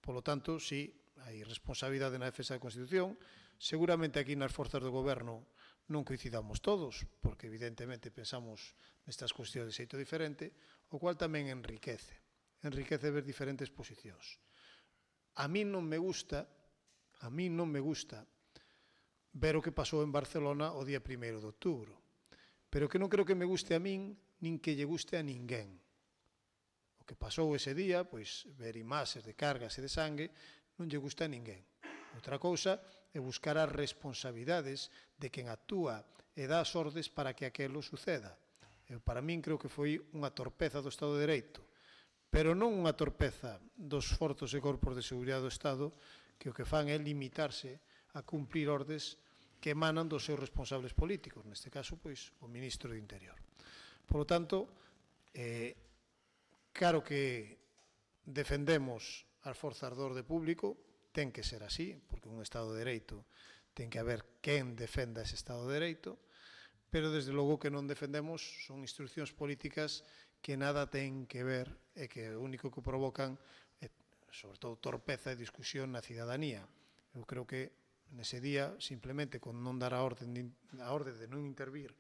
Polo tanto, sí, hai responsabilidade na defensa da Constitución. Seguramente aquí nas forzas do goberno non coincidamos todos, porque evidentemente pensamos nestas cuestións de xeito diferente, o cual tamén enriquece ver diferentes posicións. A mí non me gusta ver o que pasou en Barcelona o día 1 de outubro, pero que non creo que me guste a min, nin que lle guste a ninguén. O que pasou ese día, pois, ver imaxes de cargas e de sangue, non lle gusta a ninguén. Outra cousa é buscar as responsabilidades de quen actúa e dá as ordes para que aquelo suceda. Para min creo que foi unha torpeza do Estado de Dereito, pero non unha torpeza dos forzos e corpos de seguridade do Estado que o que fan é limitarse a cumprir ordes que emanan dos seus responsables políticos, neste caso, pois, o ministro do Interior. Por lo tanto, claro que defendemos as forzas do orde público, ten que ser así, porque un Estado de Dereito ten que haber quen defenda ese Estado de Dereito, pero desde logo que non defendemos son instruccións políticas que nada ten que ver e que o único que provocan é, sobre todo, torpeza e discusión na cidadanía. Eu creo que nese día, simplemente con non dar a orde de non intervir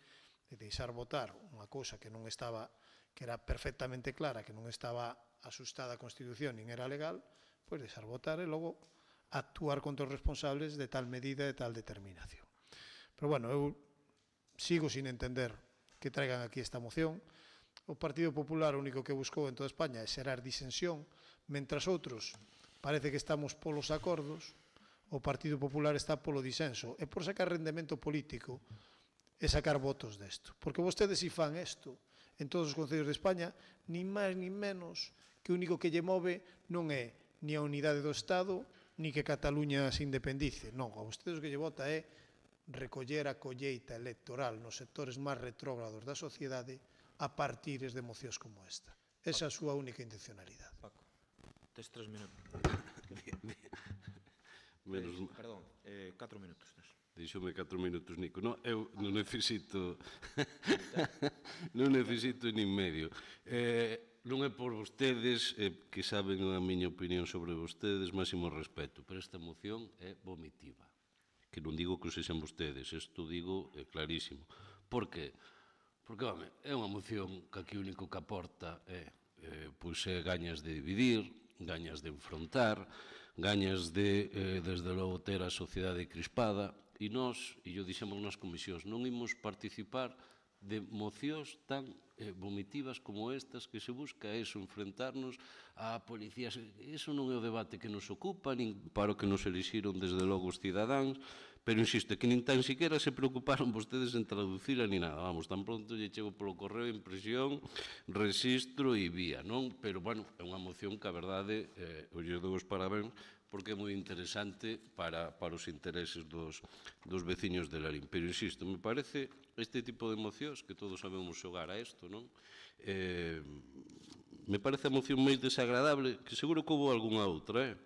e deixar votar unha cousa que non estaba, que era perfectamente clara, que non estaba asustada a Constitución nin era legal, pois deixar votar e logo actuar contra os responsables de tal medida e de tal determinación. Pero, bueno, eu sigo sin entender que traigan aquí esta moción. O Partido Popular o único que buscou en toda España é xerar disensión, mentras outros parece que estamos polos acordos, o Partido Popular está polo disenso e por sacar rendemento político e sacar votos desto. Porque vostedes si fan isto en todos os concellos de España, nin máis nin menos que o único que lle move non é ni a unidade do Estado, ni que Cataluña se independice. Non, a vostedes o que lle vota é recoller a colleita electoral nos sectores máis retrógrados da sociedade a partires de mocións como esta. Esa é a súa única intencionalidade. Paco, tes 3 minutos. Perdón, 4 minutos. Díxome 4 minutos, Nico. No, eu non necesito non necesito nin medio. Non é por vostedes, que saben a miña opinión sobre vostedes, máximo respeto, pero esta moción é vomitiva. Que non digo que o sexan vostedes, isto digo clarísimo. Por que? Porque, home, é unha moción que aquí o único que aporta é gañas de dividir, gañas de enfrontar, gañas de, desde logo, ter a sociedade crispada, e nós, e yo dixemos nas comisións, non imos participar de mocións tan vomitivas como estas que se busca eso, enfrentarnos a policías. Iso non é o debate que nos ocupa, nin para o que nos elixiron desde logo os cidadáns, pero insisto, que nin tan siquiera se preocuparon vostedes en traducila ni nada. Vamos, tan pronto lle chego polo correo, impresión, registro e vía, non? Pero, bueno, é unha moción que a verdade, eu lle dou os parabéns, porque é moi interesante para os intereses dos veciños de Lalín. Pero, insisto, me parece este tipo de mocións, que todos sabemos xogar a isto, non? Me parece a moción máis desagradable, que seguro que houve algunha outra,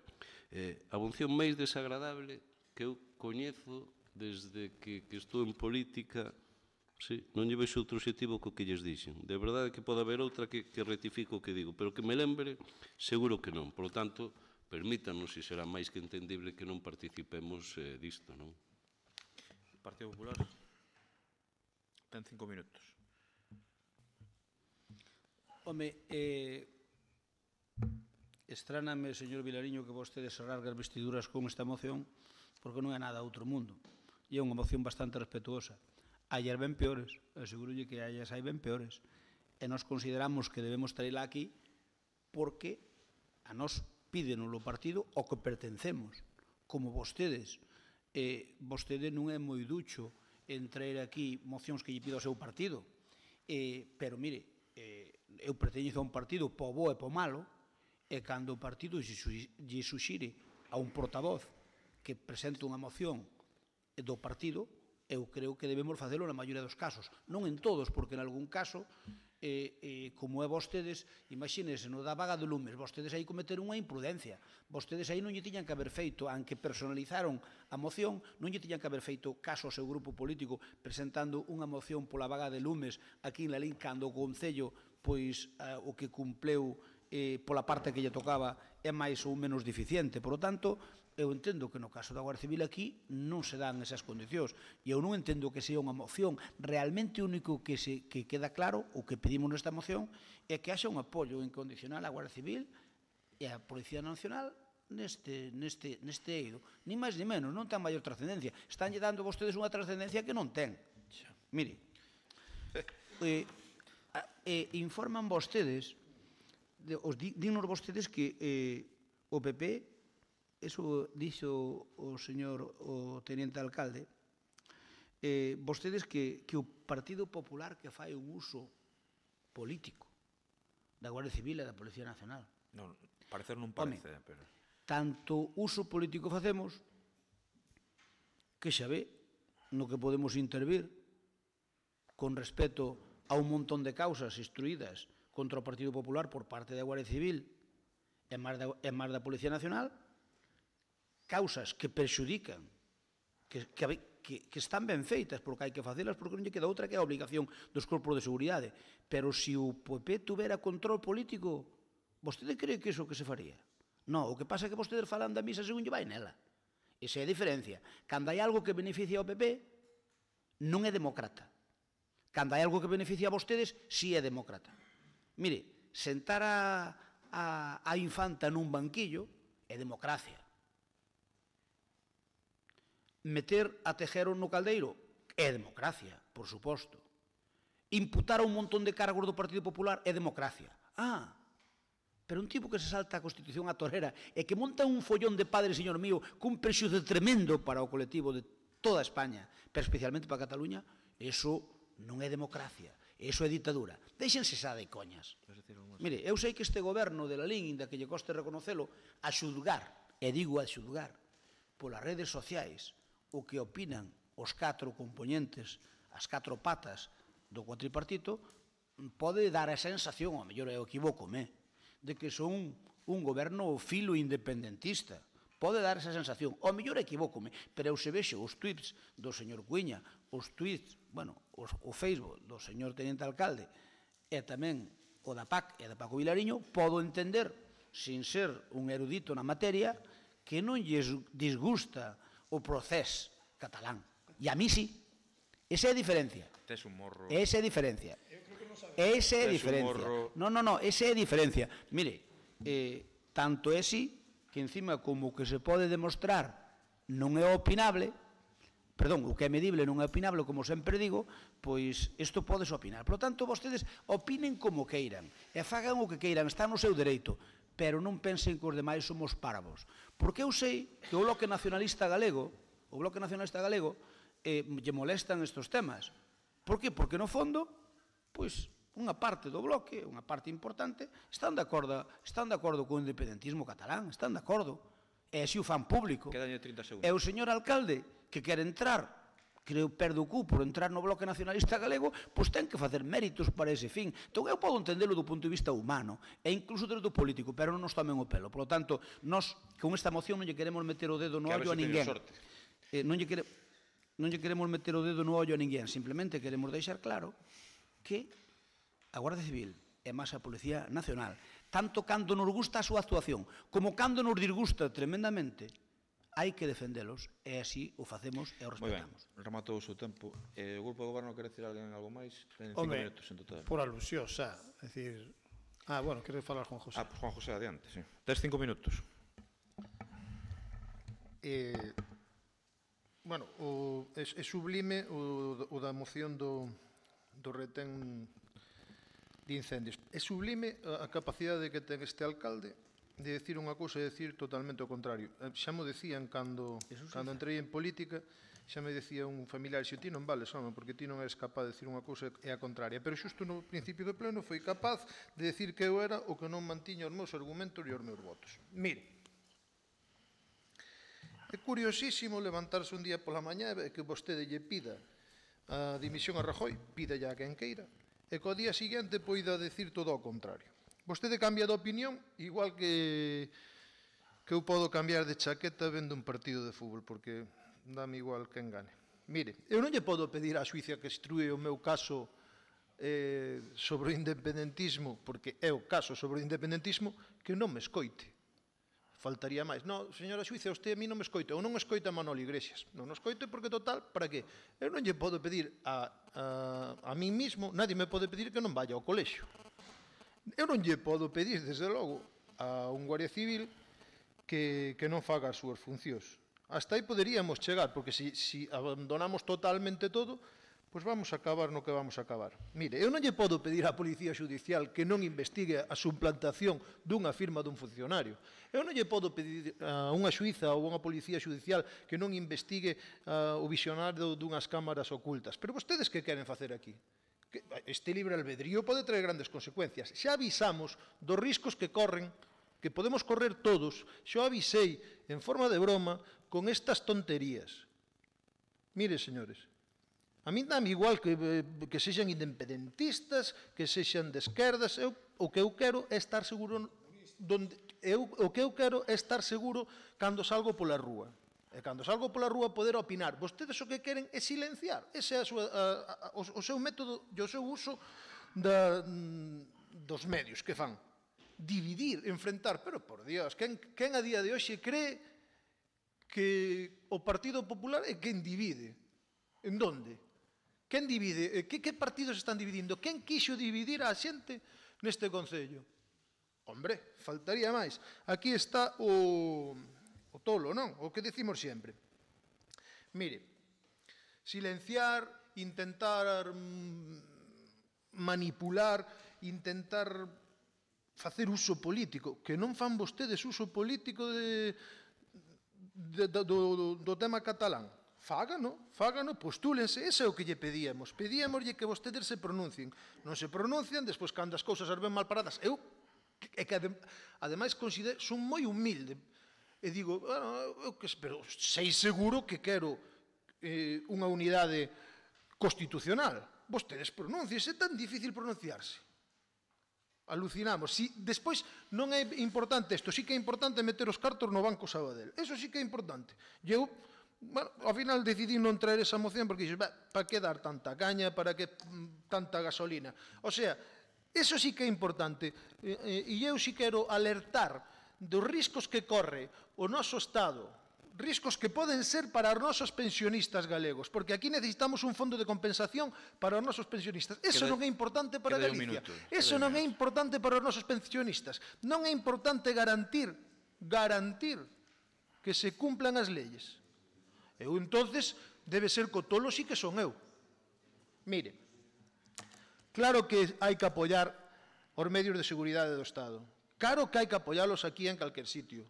a moción máis desagradable que eu coñezo desde que estou en política. Sí, non lle vexo outro objetivo co que lles dixen. De verdade que pode haber outra que rectifico o que digo, pero que me lembre, seguro que non. Por lo tanto, permítanos, e será máis que entendible, que non participemos disto, non? Partido Popular ten 5 minutos. Home, estráname, señor Vilariño, que vostedes se rasgue as vestiduras con esta moción, porque non é nada outro mundo. E é unha moción bastante respetuosa. Hai as ben peores, asegurolle que hai ben peores. E nós consideramos que debemos traerla aquí porque a nós pídenos o partido ao que pertencemos, como vostedes. Vostede non é moi ducho en traer aquí mocións que lle pido ao seu partido, pero, mire, eu perteño a un partido po bo e po malo, e cando o partido lle suxire a un portavoz que presente unha moción do partido, eu creo que debemos facelo na maioría dos casos. Non en todos, porque en algún caso, como é vostedes, imagínense, no da vaga de lumes, vostedes aí cometeron unha imprudencia. Vostedes aí non lle tiñan que haber feito, aunque personalizaron a moción, non lle tiñan que haber feito caso ao seu grupo político presentando unha moción pola vaga de lumes aquí en Lalín, cando o Concello, pois, o que cumpleu pola parte que lle tocaba é máis ou menos deficiente. Por lo tanto, eu entendo que no caso da Guardia Civil aquí non se dan esas condicións e eu non entendo que sea unha moción. Realmente o único que queda claro, o que pedimos nesta moción, é que haxa un apoio incondicional á Guardia Civil e á Policía Nacional neste eido. Ni máis ni menos, non ten maior trascendencia. Estánlle dando vostedes unha trascendencia que non ten. Mire, informan vostedes, dignos vostedes que o PP, eso dixo o señor o teniente alcalde, vostedes que o Partido Popular que fai un uso político da Guardia Civil e da Policía Nacional. Non, parecer non parece, pero... Tanto uso político facemos que xa ve no que podemos intervir con respecto a un montón de causas instruídas contra o Partido Popular por parte da Guardia Civil e máis da Policía Nacional, causas que perxudican, que están ben feitas, porque hai que facelas, porque non lle queda outra que a obligación dos corpos de seguridade. Pero se o PP tuvera control político, vostede cree que iso que se faría? Non, o que pasa é que vostedes falan da misa según lle vai nela. Esa é a diferencia. Cando hai algo que beneficia ao PP, non é demócrata. Cando hai algo que beneficia a vostedes, sí é demócrata. Mire, sentar a infanta nun banquillo é democracia. Meter a Tejero no caldeiro é democracia, por suposto. Imputar a un montón de cargos do Partido Popular é democracia. Pero un tipo que se salta a Constitución a torera e que monta un follón de padre, señor mío, cun prexuízo tremendo para o colectivo de toda España, pero especialmente para Cataluña, eso non é democracia, eso é ditadura. Déxense xa de coñas. Mire, eu sei que este goberno de Lalín, inda que lle coste reconocelo, a xulgar, e digo a xulgar, polas redes sociais, o que opinan os 4 componentes, as 4 patas do cuatripartito, pode dar a sensación, ao mellor eu equivócome, de que son un goberno filo independentista. Pode dar esa sensación. Ao mellor equivócome, pero eu se vexo os tweets do señor Cuiña, os tweets, bueno, o Facebook do señor teniente alcalde, e tamén o da PAC e da Paco Vilariño, podo entender, sin ser un erudito na materia, que non lles disgusta o procés catalán. E a mí sí. Esa é a diferencia. Tes un morro. Esa é a diferencia. Esa é a diferencia. Non, esa é a diferencia. Mire, tanto é así que encima como que se pode demostrar non é opinable, perdón, o que é medible non é opinable, como sempre digo, pois isto podes opinar. Por lo tanto, vostedes opinen como queiran e fagan o que queiran, están no seu dereito, pero non pensen que os demais somos párvos. Porque eu sei que o Bloque Nacionalista Galego, lle molestan estes temas. Por que? Porque no fondo, pois, unha parte do bloque, unha parte importante, están de acordo co independentismo catalán, están de acordo. E así o fan público. Quedalle 30 segundos. E o señor alcalde que quere entrar, creo perde o cu por entrar no Bloque Nacionalista Galego, pois ten que facer méritos para ese fin. Entón eu podo entendelo do punto de vista humano e incluso desde o político, pero non nos tomen o pelo. Por lo tanto, nós con esta moción non lle queremos meter o dedo no ollo a ninguén. Non lle queremos meter o dedo no ollo a ninguén, simplemente queremos deixar claro que a Guardia Civil e máis a Policía Nacional, tanto cando nos gusta a súa actuación como cando nos disgusta tremendamente, hai que defendelos e así o facemos e o respetamos. Moi ben, rematou o seu tempo. O Grupo de Goberno quere decir algo máis? En 5 minutos en total. Por alusión, xa, é dicir... bueno, quere falar Juan José. Pues Juan José, adiante, sí. Tes 5 minutos. Bueno, é sublime o da moción do retén de incendios. É sublime a capacidade que ten este alcalde de decir unha cousa e decir totalmente o contrario. Xa mo decían cando entrei en política, xa me decía un familiar, se ti non vales, home, porque ti non eres capaz de decir unha cousa e a contraria. Pero xusto no principio do pleno foi capaz de decir que eu era o que non mantiña os meus argumentos e os meus votos. Mire, É curiosísimo levantarse un día pola mañá e que vostede lle pida a dimisión a Rajoy, pídalle a quen queira, e que ao día seguinte poida decir todo ao contrario. Vostede cambia de opinión, igual que eu podo cambiar de chaqueta vendo un partido de fútbol, porque dame igual quen gane. Mire, eu non lle podo pedir á Suiza que estrúe o meu caso sobre o independentismo, porque é o caso sobre o independentismo, que non me escoite. Faltaría máis. Non, señora Suiza, usted a mí non me escoita, ou non escoita a Manolo Iglesias. Non me escoite porque, total, para que? Eu non lle podo pedir a mí mismo, nadie me pode pedir que non vaya ao colexio. Eu non lle podo pedir, desde logo, a un guardia civil que non faga as súas funcións. Hasta aí poderíamos chegar, porque se abandonamos totalmente todo, pois vamos a acabar no que vamos a acabar. Mire, eu non lle podo pedir á Policía Judicial que non investigue a suplantación dunha firma dun funcionario. Eu non lle podo pedir a unha xuíza ou a unha Policía Judicial que non investigue o visionario dunhas cámaras ocultas. Pero vostedes que queren facer aquí? Este libre albedrío pode traer grandes consecuencias. Xa avisamos dos riscos que corren, que podemos correr todos, xa avisei en forma de broma con estas tonterías. Mire, señores, a mí dame igual que sexan independentistas, que sexan de esquerdas, o que eu quero é estar seguro cando salgo pola rúa. E cando salgo pola rúa poder opinar. Vostedes o que queren é silenciar. Ese é o seu método e o seu uso dos medios que fan. Dividir, enfrentar. Pero, por Dios, quen a día de hoxe cree que o Partido Popular é quen divide? En donde? Quen divide? Que partidos están dividindo? Quen quixo dividir a xente neste Concello? Hombre, faltaría máis. Aquí está o tolo, non? O que decimos sempre. Mire, silenciar, intentar manipular, intentar facer uso político, que non fan vostedes uso político do tema catalán. Fágano, postúlense, ese é o que lle pedíamos. Pedíamoslle que vostedes se pronuncien. Non se pronuncian, despois, cando as cousas as ven mal paradas, eu, que ademais son moi humilde, e digo, pero sei seguro que quero unha unidade constitucional. Vostedes pronunciense, é tan difícil pronunciarse. Alucinamos. Despois non é importante isto, sí que é importante meter os cartos no Banco Sabadell. Eso sí que é importante. Eu, ao final decidí non traer esa moción porque dixo, para que dar tanta caña, para que tanta gasolina. O sea, eso sí que é importante. E eu sí quero alertar dos riscos que corre o noso Estado, riscos que poden ser para os nosos pensionistas galegos, porque aquí necesitamos un fondo de compensación para os nosos pensionistas. Eso non é importante para Galicia. Eso non é importante para os nosos pensionistas. Non é importante garantir que se cumplan as leyes. Eu, entonces, debe ser co tolo sí que son eu. Mire, claro que hai que apoiar os medios de seguridade do Estado. Claro que hai que apoialos aquí en calquer sitio.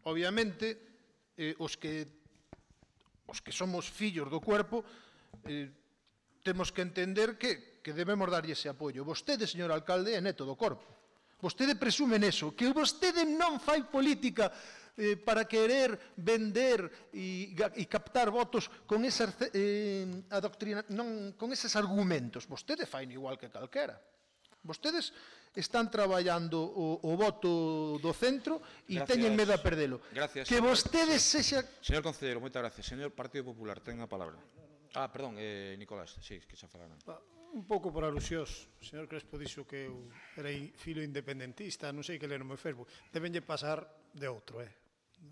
Obviamente, os que somos fillos do cuerpo, temos que entender que debemos darlle ese apoio. Vostede, señor alcalde, é neto do corpo. Vostede presume neso, que vostede non fai política para querer vender e captar votos con eses argumentos. Vostede fai igual que calquera. Vostedes están traballando o voto do centro e teñen medo a perdelo. Gracias. Que vostedes sexa... Señor Concelleiro, moitas gracias. Señor Partido Popular, ten a palabra. Perdón, Nicolás, sí, que xa falaran. Un pouco por alusións. O señor Crespo dixo que eu era filo independentista, non sei que ler no meu Facebook. Debenlle pasar de outro,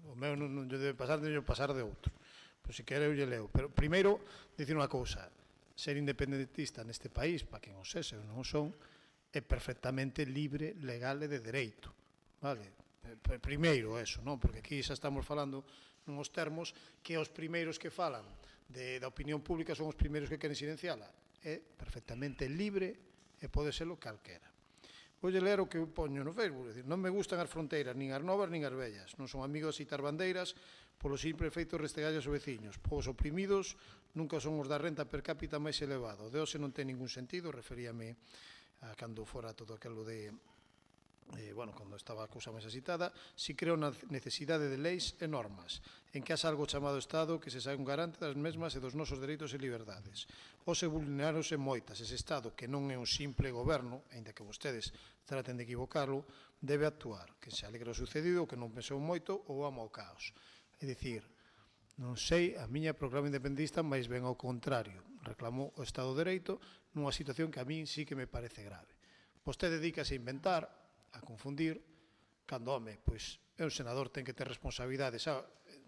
O meu non lle debe pasar, debe pasar de outro. Pois se quere eu lle leo. Pero primeiro, dicir unha cousa. Ser independentista neste país, para quen o sese ou non o son, é perfectamente libre, legal e de dereito. Vale? Primeiro eso, non? Porque aquí xa estamos falando nos termos que os primeiros que falan da opinión pública son os primeiros que queren silenciala. É perfectamente libre e pode serlo calquera. Vou ler o que eu poño no Facebook. Non me gustan as fronteiras, nin as novas nin as vellas. Non son amigos de citar bandeiras polo simple efeito restegallas os veciños. Os oprimidos nunca son os da renta per cápita máis elevado. De hoxe non ten ningún sentido, referíame a cando fora todo aquilo de cando estaba a cousa máis axitada, si crea unha necesidade de leis e normas, en que haxa algo chamado Estado que se saia un garante das mesmas e dos nosos dereitos e liberdades. Ose vulneráronse moitas, ese Estado, que non é un simple goberno, aínda que vostedes traten de equivocarlo, debe actuar, que se alegre o sucedido, que non pensou moito ou ama o caos. É dicir, non sei, a miña proclama independentista máis ben ao contrario, reclamou o Estado de Dereito nunha situación que a min sí que me parece grave. Vostede dedícase a inventar, a confundir, cando, home, pois, é un senador, ten que ter responsabilidades,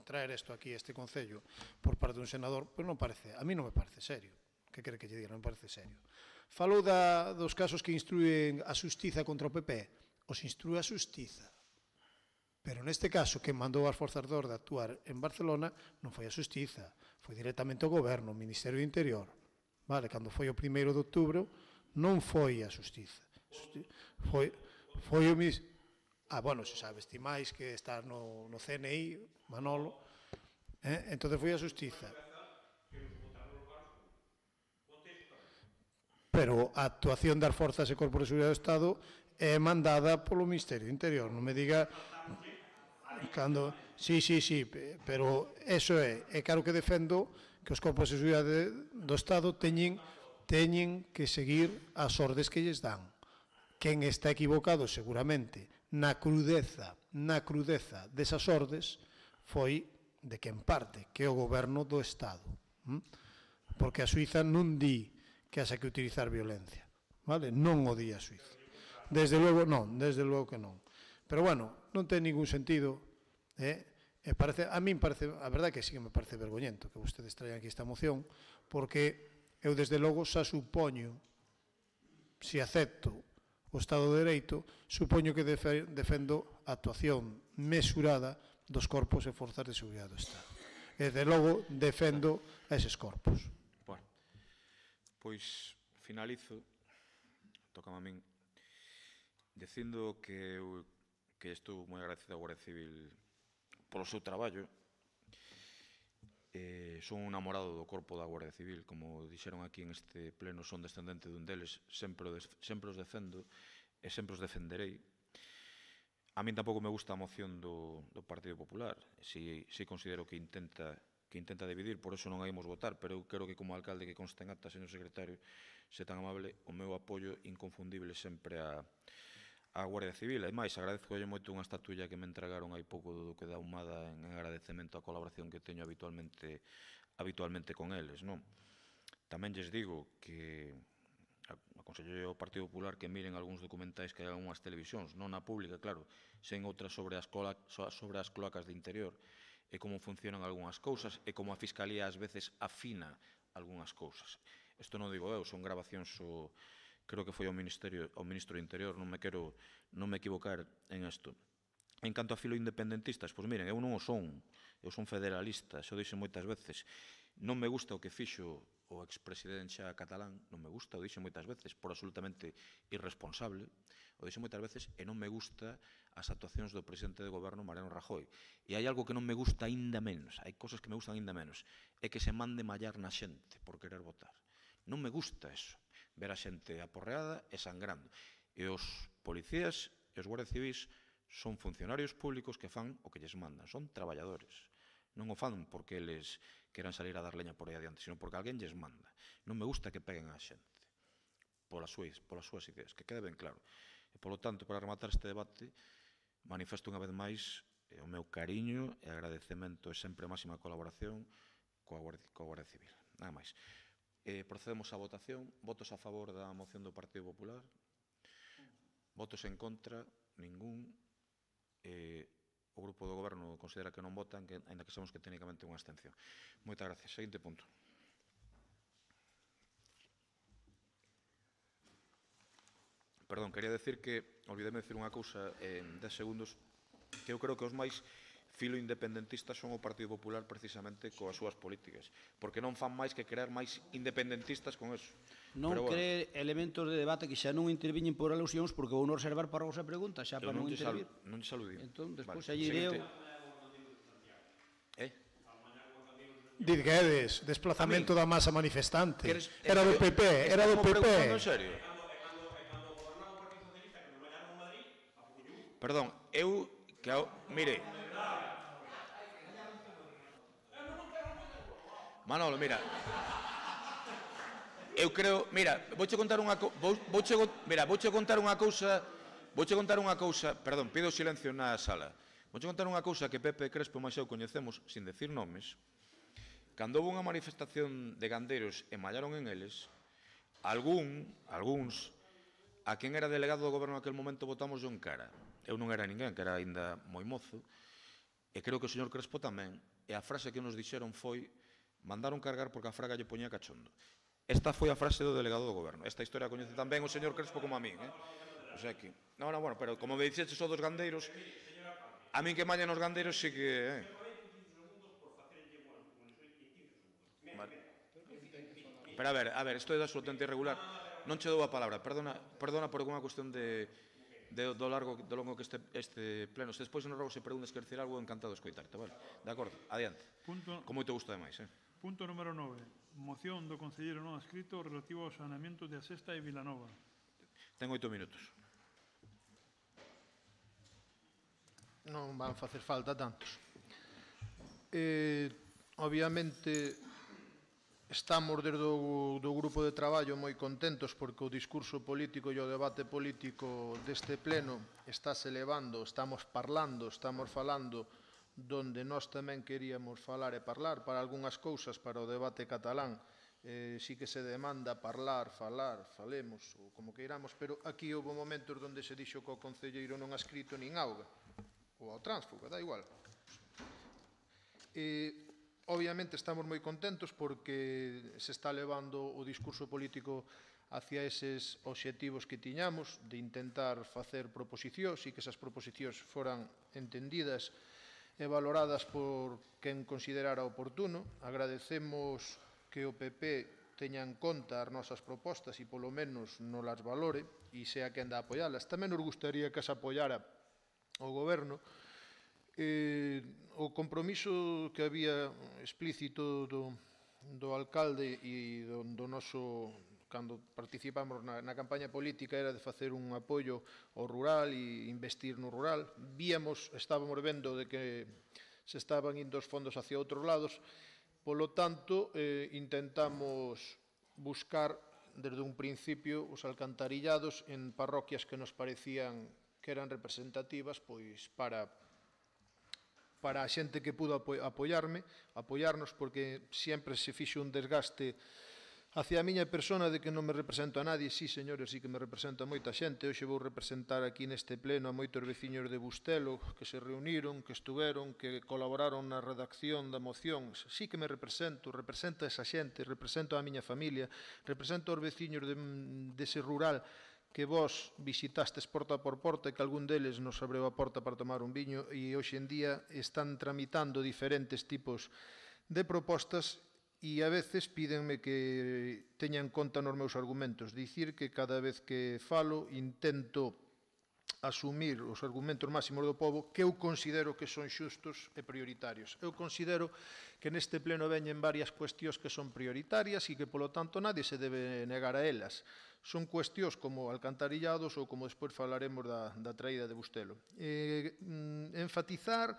traer isto aquí, este Concello, por parte dun senador, pois non parece, a mí non me parece serio. Que quere que lle diga? Non me parece serio. Falou dos casos que instruen a Xustiza contra o PP. Os instrue a Xustiza. Pero neste caso, quen mandou as forzas de orde a actuar en Barcelona non foi a Xustiza, foi directamente o Goberno, o Ministerio do Interior. Vale, cando foi o 1º de outubro, non foi a Xustiza. Foi o Ministerio... Bueno, se sabes ti máis que estás no CNI, Manolo, entón foi a Xustiza. Pero a actuación das forzas e corpos de seguridade do Estado é mandada polo Ministerio do Interior, non me diga... Sí, pero eso é claro que defendo que os corpos de seguridade do Estado teñen que seguir as ordes que lles dan. Quen está equivocado seguramente na crudeza desas ordes foi de quen parte, que é o goberno do Estado. Porque a Suiza non di que haxa que utilizar violencia. Non o di a Suiza. Desde logo que non. Pero bueno, non ten ningún sentido. A min parece, a verdade que sí que me parece vergoñento que vostedes traian aquí esta moción, porque eu desde logo xa supoño, se acepto o Estado de Dereito, supoño que defendo a actuación mesurada dos corpos e forzas de seguridade do Estado. E desde logo defendo a eses corpos. Bueno, pois finalizo, tócame a min, dicindo que estou moi agradecido á Guardia Civil polo seu traballo. Son un namorado do corpo da Guardia Civil, como dixeron aquí en este pleno, son descendente dun deles, sempre os defendo e sempre os defenderei. A min tampouco me gusta a moción do Partido Popular, si considero que intenta dividir, por eso non a imos votar, pero eu quero que como alcalde que conste en acta, señor secretario, se tan amable, o meu apoio inconfundible sempre a Guardia Civil. E máis, agradezcolle moito unha estatuilla que me entregaron hai pouco do Duque da Ahumada en agradecemento á colaboración que teño habitualmente con eles. Tamén lles digo que aconsello ao Partido Popular que miren algúns documentais que hai en unhas televisións, non na pública, claro, sen outras sobre as cloacas de interior, e como funcionan algunhas cousas, e como a Fiscalía ás veces afina algunhas cousas. Isto non digo eu, son grabacións creo que foi ao Ministro do Interior, non me equivocar en isto. En canto a filo independentistas, pois miren, eu non o son, eu son federalista, xa o dixen moitas veces. Non me gusta o que fixo o expresidente xa catalán, non me gusta, o dixen moitas veces, por absolutamente irresponsable, o dixen moitas veces, e non me gusta as actuacións do presidente de goberno Mariano Rajoy. E hai algo que non me gusta aínda menos, hai cosas que me gustan aínda menos, é que se mande mallar na xente por querer votar. Non me gusta eso, ver a xente aporreada e sangrando. E os policías e os guardias civis son funcionarios públicos que fan o que lles mandan, son traballadores. Non o fan porque eles queran salir a dar leña por aí adiante, sino porque alguén lles manda. Non me gusta que peguen a xente polas súas ideas, que quede ben claro. E, polo tanto, para rematar este debate, manifesto unha vez máis o meu cariño e agradecemento e sempre máxima colaboración coa Guardia Civil. Nada máis. Procedemos á votación. Votos a favor da moción do Partido Popular? Votos en contra? Ningún. O grupo do goberno considera que non votan, ainda que sabemos que técnicamente é unha abstención. Moitas gracias. Seguinte punto. Perdón, quería decir que, olvideme decir unha cousa en 10 segundos, que eu creo que os máis filo independentistas son o Partido Popular precisamente coas súas políticas, porque non fan máis que crear máis independentistas con eso. Non cree elementos de debate que xa non interviñen por alusións, porque vou non reservar para a vosa pregunta, xa para non intervir. Non te saludí. Entón, despois allí ireu... Did Guedes, desplazamento da masa manifestante. Era do PP, era do PP. En serio? Perdón, mire. Manolo, mira. Eu creo, mira, vouche contar unha cousa, perdón, pido silencio na sala. Vouche contar unha cousa que Pepe Crespo máis eu coñecemos, sin decir nomes. Cando houve unha manifestación de gandeiros e mallaron en eles, algúns, a quen era delegado do goberno naquele momento votamos en cara. Eu non era ninguén, que era aínda moi mozo, e creo que o señor Crespo tamén, e a frase que nos dixeron foi: mandaron cargar porque a fraga lle poñía cachondo. Esta foi a frase do delegado do goberno. Esta historia coñece tamén o señor Crespo como a min, O sea que... No, bueno, pero como me dixeches só dos gandeiros, a min que mallan os gandeiros sí que... Vale. Pero a ver, isto é absolutamente irregular. Non che dou a palabra, perdona por unha cuestión do longo que este pleno. Se despois non rogo se preguntas que decir algo, encantado de escoitarte, vale? De acordo, adiante. Con moito gusto ademais, Punto número 9. Moción do concelleiro non adscrito relativo ao saneamento de Asesta e Vilanova. Ten 8 minutos. Non van facer falta tantos. Obviamente, estamos desde do grupo de traballo moi contentos porque o discurso político e o debate político deste pleno está se elevando, estamos falando donde nós tamén queríamos falar e parlar para algunhas cousas, para o debate catalán, sí que se demanda falemos, ou como queiramos, pero aquí houve momentos onde se dixo que o concelleiro non ha escrito nin auga, ou ao tránsfuga, da igual. Obviamente estamos moi contentos porque se está levando o discurso político hacia eses obxectivos que tiñamos, de intentar facer proposicións e que esas proposicións foran entendidas e valoradas por quen considerara oportuno. Agradecemos que o PP teña en conta as nosas propostas e polo menos non las valore e sea quen da apoialas. Tamén nos gustaría que as apoiara o goberno. O compromiso que había explícito do alcalde e do noso, cando participamos na campaña política, era de facer un apoio ao rural e investir no rural. Estábamos vendo de que se estaban indo os fondos hacia outros lados, polo tanto, intentamos buscar desde un principio os alcantarillados en parroquias que nos parecían que eran representativas pois para a xente que pudo apoiarnos, porque sempre se fixo un desgaste hacia a miña persona de que non me represento a nadie. Sí, señores, sí que me represento a moita xente. Hoxe vou representar aquí neste pleno a moitos veciños de Bustelo que se reuniron, que estuveron, que colaboraron na redacción da moción. Sí que me represento a esa xente, represento a miña familia, represento aos veciños dese rural que vos visitastes porta por porta e que algún deles nos abreu a porta para tomar un viño e hoxe en día están tramitando diferentes tipos de propostas e a veces pídenme que teña en conta nos meus argumentos. Dicir que cada vez que falo intento asumir os argumentos máximos do povo que eu considero que son xustos e prioritarios. Eu considero que neste pleno veñen varias cuestións que son prioritarias e que, polo tanto, nadie se debe negar a elas. Son cuestións como alcantarillados ou como despois falaremos da traída de Bustelo. Enfatizar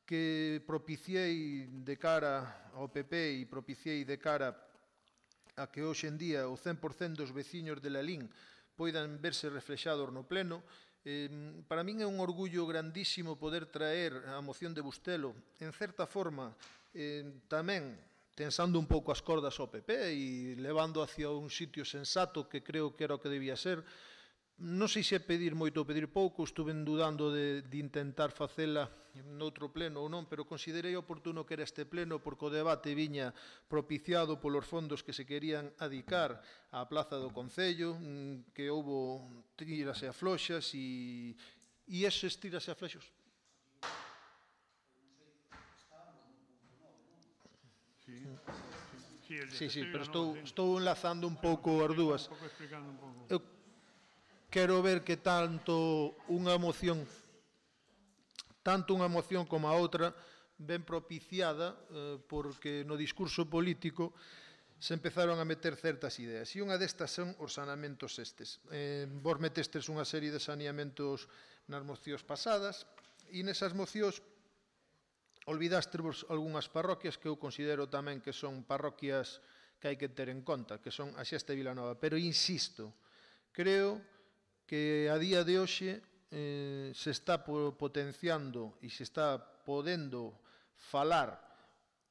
que propiciei de cara ao PP e propiciei de cara a que hoxe en día o 100% dos veciños de Lalín poidan verse reflexados no pleno. Para min é un orgullo grandísimo poder traer a moción de Bustelo, en certa forma, tamén tensando un pouco as cordas ao PP e levando hacia un sitio sensato que creo que era o que debía ser. Non sei se é pedir moito ou pedir pouco, estuve dudando de intentar facela noutro pleno ou non, pero considerei oportuno que era este pleno porque o debate viña propiciado polos fondos que se querían adicar á Plaza do Concello, que houbo tiras e afloxas e eses tiras e afloxos. Sí, pero estou enlazando un pouco as dúas. Eu quero ver que tanto unha moción como a outra ben propiciada, porque no discurso político se empezaron a meter certas ideas. E unha destas son os saneamentos estes. Vos metestes unha serie de saneamentos nas mocións pasadas, e nesas mocións olvidastevos algunhas parroquias que eu considero tamén que son parroquias que hai que ter en conta, que son a Xesta e Vilanova. Pero insisto, creo que a día de hoxe se está potenciando e se está podendo falar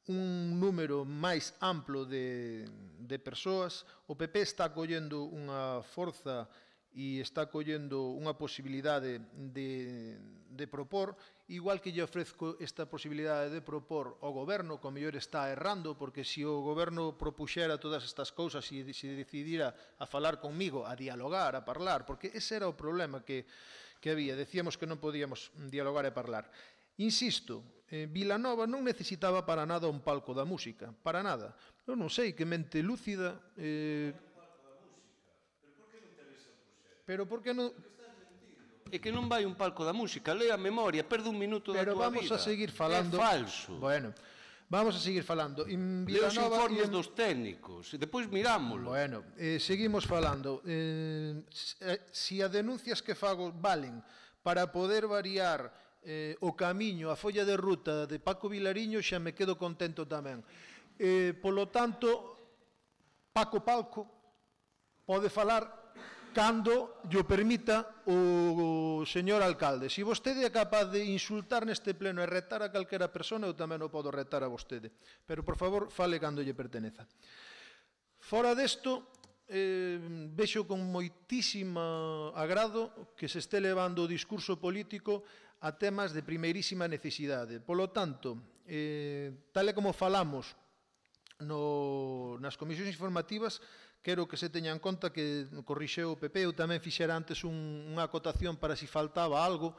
un número máis amplo de persoas. O PP está collendo unha forza e está collendo unha posibilidade de propor, igual que lle ofrezco esta posibilidade de propor ao goberno, que ao mellor está errando, porque se o goberno propuxera todas estas cousas e se decidira a falar conmigo, a dialogar, a parlar, porque ese era o problema que había, decíamos que non podíamos dialogar e parlar. Insisto, Vilanova non necesitaba para nada un palco da música, para nada. Eu non sei que mente lúcida... Pero por que non... É que non vai un palco da música, lea a memoria, perde un minuto da tua vida. Pero vamos a seguir falando... É falso. Bueno, vamos a seguir falando. Lea os informes dos técnicos, e depois mirámoslo. Bueno, seguimos falando. Se as denuncias que fago valen para poder variar o camiño, a folla de ruta de Paco Vilariño, xa me quedo contento tamén. Polo tanto, Paco Palco pode falar cando llo permita o señor alcalde. Se vostede é capaz de insultar neste pleno e retar a calquera persona, eu tamén o podo retar a vostede. Pero, por favor, fale cando lle perteneza. Fora desto, vexo con moitísima agrado que se este levando o discurso político a temas de primeirísima necesidade. Polo tanto, tal e como falamos nas comisións informativas, quero que se teña en conta que corrixeu o PP, eu tamén fixera antes unha acotación para si faltaba algo,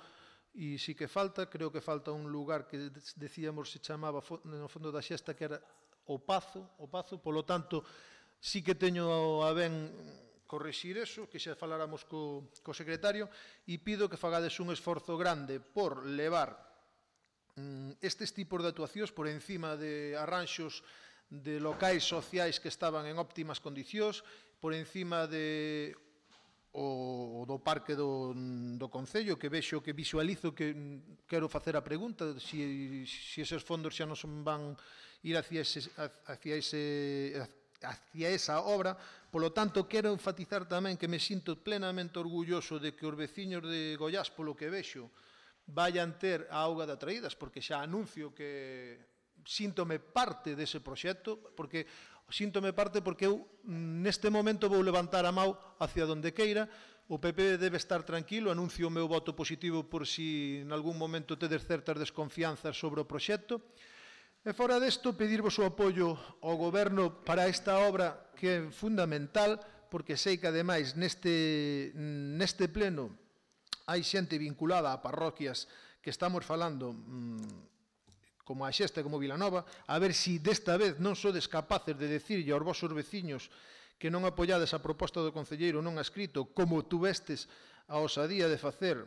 e si que falta, creo que falta un lugar que decíamos se chamaba no fondo da Xesta, que era o Pazo, polo tanto, si que teño a ben corrixir eso, que xa faláramos co secretario, e pido que fagades un esforzo grande por levar estes tipos de actuacións por encima de arranxos de locais sociais que estaban en óptimas condicións, por encima do parque do Concello, que vexo, que visualizo, que quero facer a pregunta, se eses fondos xa non van ir hacia esa obra. Polo tanto, quero enfatizar tamén que me sinto plenamente orgulloso de que os veciños de Goiás, polo que vexo, vayan ter a auga de Atraídas, porque xa anuncio que síntome parte dese proxecto, porque eu neste momento vou levantar a mão hacia donde queira. O PP debe estar tranquilo, anuncio o meu voto positivo por si en algún momento tedes certas desconfianzas sobre o proxecto. E fora desto, pedirvos o apoio ao goberno para esta obra que é fundamental, porque sei que ademais neste pleno hai xente vinculada a parroquias que estamos falando como a Xesta e como Vilanova, a ver se desta vez non sodes capaces de decirlle aos vosos veciños que non apoiades a proposta do concelleiro non escrito, como tuvestes a osadía de facer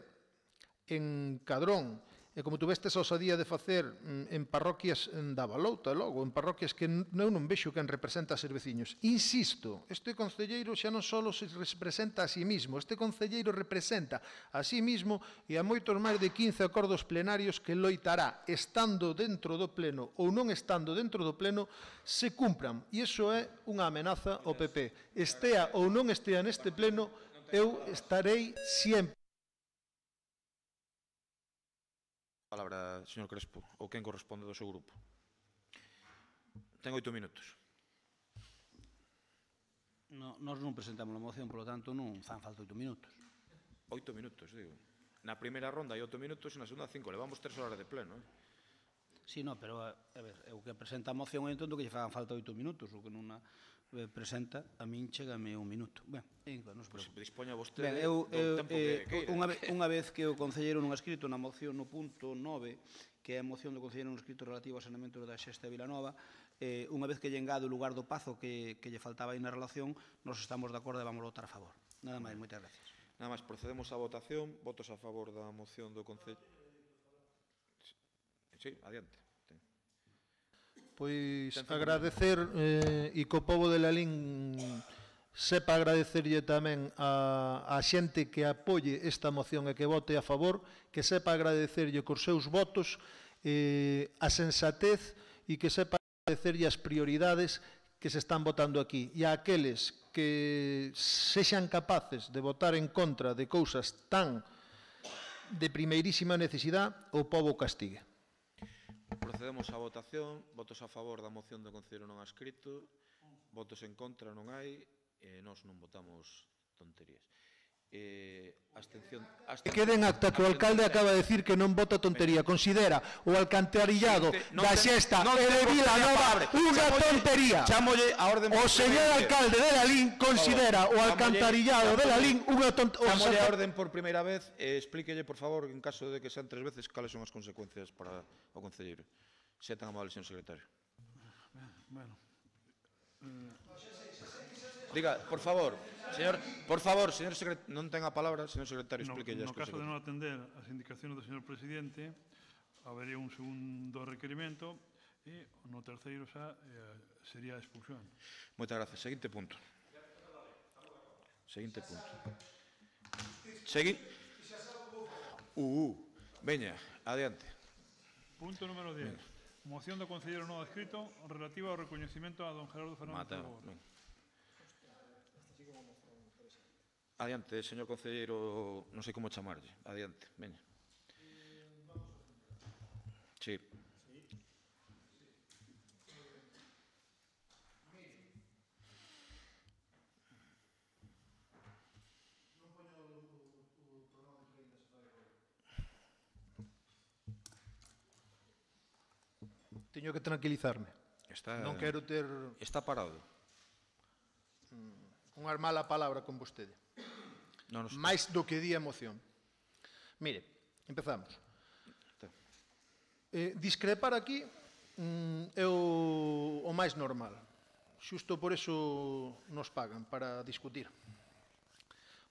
en Cadrón, e como tuvestes a osadía de facer en parroquias da Balouta, logo, en parroquias que eu non vexo quen representa a ser veciños. Insisto, este concelleiro xa non só se representa a sí mismo, este concelleiro representa a sí mismo e a moitos máis de 15 acordos plenarios que loitará, estando dentro do pleno ou non estando dentro do pleno, se cumpran. E iso é unha amenaza ao PP. Estea ou non estea neste pleno, eu estarei sempre. Palabra, señor Crespo, ou quen corresponde do seu grupo. Ten 8 minutos. Nós non presentamos a moción, polo tanto non fan falta 8 minutos. 8 minutos, digo. Na primeira ronda hai 8 minutos e na segunda 5. Levamos 3 horas de pleno, Sí, no, pero, a ver, o que presenta a moción eu entendo que lle fagan falta 8 minutos, o que non presenta, a min chégame 1 minuto. Ben, nos dispoña vostede do tempo que queira. Unha vez que o concelleiro non ha escrito na moción no punto 9, que é a moción do concelleiro non escrito relativo ao saneamento da Xesta e Vilanova, unha vez que lle engado o lugar do Pazo que lle faltaba aí na relación, nos estamos de acordo e vamos votar a favor. Nada máis, moitas gracias. Nada máis, procedemos á votación. Votos a favor da moción do concelleiro. Sí, adiante. pois agradecer e co pobo de Lalín sepa agradecerlle tamén a xente que apoie esta moción e que vote a favor, que sepa agradecerlle cos seus votos a sensatez e que sepa agradecerlle as prioridades que se están votando aquí. E a aqueles que sexan capaces de votar en contra de cousas tan de primeirísima necesidade, o pobo castigue. Procedemos á votación. Votos a favor da moción do concelleiro non adscrito, votos en contra non hai, e nós non votamos tonterías. Abstención. Que quede en acta que o alcalde acaba de decir que non vota tontería, considera o alcantarillado da Xesta e de Vilanova unha tontería. O señor alcalde de Lalín considera o alcantarillado de Lalín unha tontería. Chámolle a orden por primeira vez e explíquelle, por favor, en caso de que sean 3 veces, cales son as consecuencias para o concelleiro. Se tan amable, señor secretario. Bueno. Diga, por favor, señor secretario, non ten a palabra, señor secretario, explíquelle as No caso de consecuencias. non atender as indicacións do señor presidente, habería un segundo requerimento e no terceiro xa sería a expulsión. Moitas gracias. Seguinte punto. Veña, adiante. Punto número 10. Moción do concelleiro non adscrito relativa ao recoñecemento a don Gerardo Fernández Ferrol. Adiante, señor concelleiro, non sei como chamarlle. Adiante, veña. Sí. Teño que tranquilizarme. Non quero ter... Está parado. Unha mala palabra con vostede. Máis do que di a emoción. Mire, empezamos. Discrepar aquí é o máis normal. Xusto por eso nos pagan, para discutir.